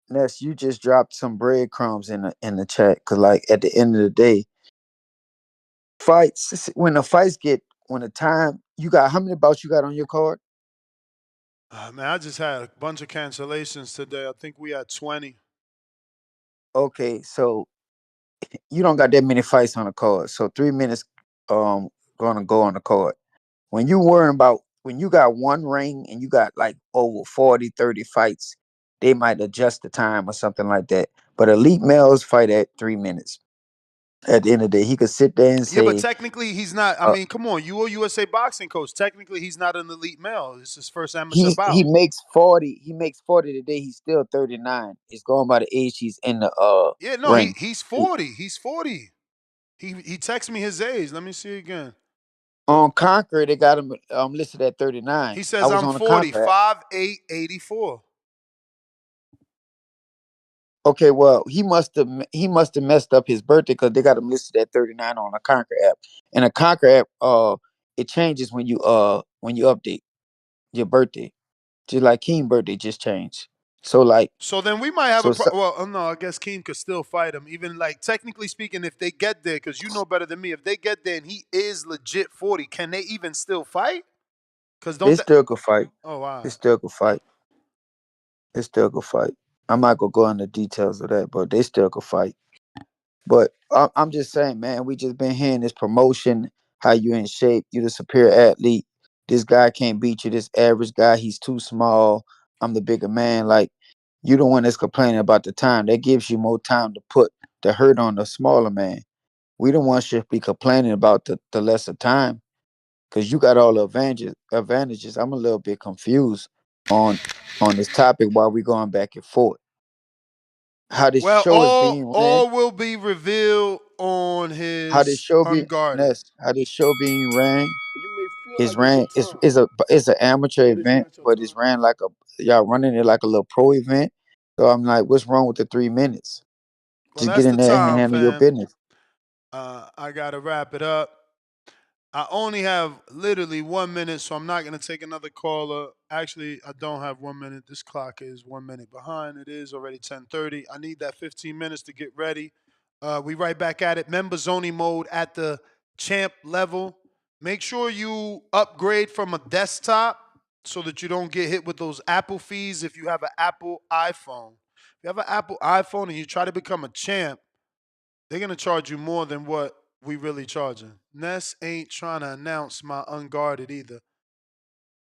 Ness, you just dropped some breadcrumbs in the chat. Cause like at the end of the day, fights when the time you got how many bouts you got on your card? Man, I just had a bunch of cancellations today. I think we had 20. Okay, so you don't got that many fights on the card. So 3 minutes gonna go on the card. When you worrying about when you got one ring and you got like over 40, 30 fights, they might adjust the time or something like that. But elite males fight at 3 minutes. At the end of the day, he could sit there and Yeah, but say, technically he's not. I mean, come on, you a USA boxing coach. Technically, he's not an elite male. It's his first amateur he bout. makes 40. He makes 40 today. He's still 39. He's going by the age he's in the Yeah, no, ring. he's 40. He's 40. He texted me his age. Let me see again. On Conquer, they got him listed at 39. He I says was I'm on the 40, Conquer app. 5'8", 84. Okay, well, he must have messed up his birthday because they got him listed at 39 on the Conquer app. And the Conquer app, it changes when you update your birthday. Just like Keen's birthday just changed. So like, So then we might have so, so well, no, I guess Keem could still fight him. Even like technically speaking, if they get there, because you know better than me, if they get there and he is legit 40, can they even still fight? Because they don't they? still could fight. Oh wow. They still could fight. They still could fight. I'm not gonna go into details of that, but they still could fight. But I'm just saying, man, we just been hearing this promotion, how you in shape, you the superior athlete. This guy can't beat you. This average guy, he's too small. I'm the bigger man. Like, you the one that's complaining about the time. That gives you more time to put the hurt on the smaller man. We the ones should be complaining about the lesser time. Cause you got all the advantages. I'm a little bit confused on this topic while we going back and forth. How this Well, show is being ran. all will be revealed on How this his show be Unguarded. Ness, how this show being ran You may feel is like it's your ran time, it's an amateur but it's event, not your but it's time. ran like y'all running it like a little pro event. So I'm like, what's wrong with the 3 minutes? Well, Just get that's in the there and time, handle your fam. business. I gotta wrap it up. I only have literally 1 minute, so I'm not going to take another caller. Actually, I don't have 1 minute. This clock is 1 minute behind. It is already 10:30. I need that 15 minutes to get ready. We right back at it. Members only mode at the champ level. Make sure you upgrade from a desktop so that you don't get hit with those Apple fees if you have an Apple iPhone. If you have an Apple iPhone and you try to become a champ, they're going to charge you more than what we really charging. Ness ain't trying to announce my unguarded either.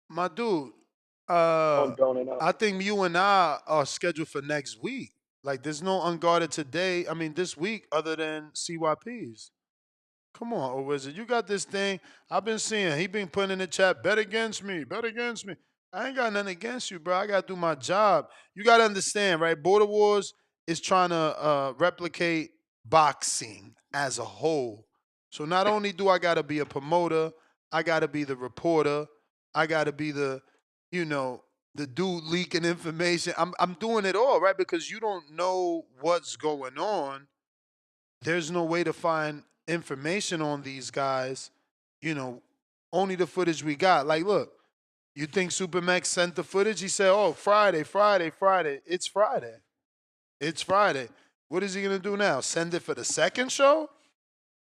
My dude, I think you and I are scheduled for next week. Like, there's no unguarded today. I mean, this week other than CYP's. Come on, O Wizard. You got this thing. I've been seeing. He been putting in the chat, bet against me, bet against me. I ain't got nothing against you, bro. I got to do my job. You got to understand, right? Border Wars is trying to replicate boxing as a whole. So not only do I got to be a promoter, I got to be the reporter. I got to be the, the dude leaking information. I'm doing it all, right? Because you don't know what's going on. There's no way to find information on these guys, only the footage we got. Like, look, you think Supermax sent the footage? He said, oh, Friday. It's Friday. It's Friday. What is he going to do now? Send it for the second show?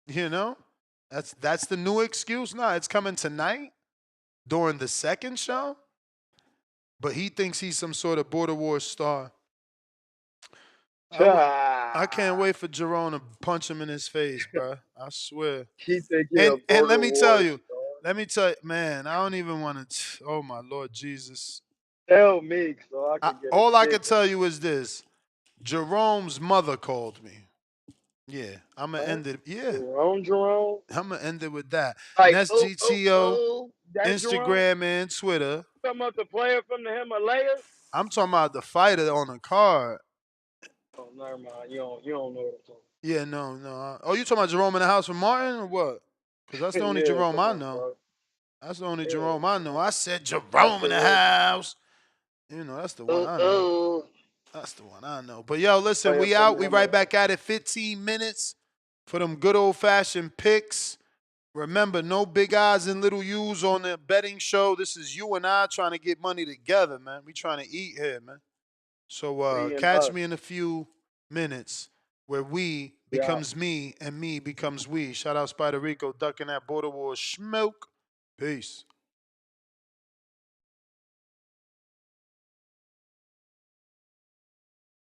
That's the new excuse. Nah, it's coming tonight during the second show. But he thinks he's some sort of Border Wars star. I can't wait for Jerome to punch him in his face, bro. I swear. And let me tell you, man, I don't even want to. Oh my Lord Jesus! Tell me so I can get a all I kick can tell you is this: Jerome's mother called me. Yeah, I'm gonna end it. Yeah, Jerome. I'm gonna end it with that. Like, And that's GTO, that Instagram, and Twitter. Talking about the player from the Himalayas? I'm talking about the fighter on the card. Oh, never mind. You don't know what I'm talking. Yeah, no. Oh, you talking about Jerome in the house with Martin or what? Because that's the only Yeah, Jerome I know. bro. That's the only Jerome I know. I said Jerome in the house. That's the one I know. That's the one I know. But yo, listen, we out. We right back at it. 15 minutes for them good old-fashioned picks. Remember, no big eyes and little U's on the betting show. This is you and I trying to get money together, man. We trying to eat here, man. So catch me in a few minutes where we becomes me and me becomes we. Shout out Spider Rico ducking that Border Wars smoke. Peace.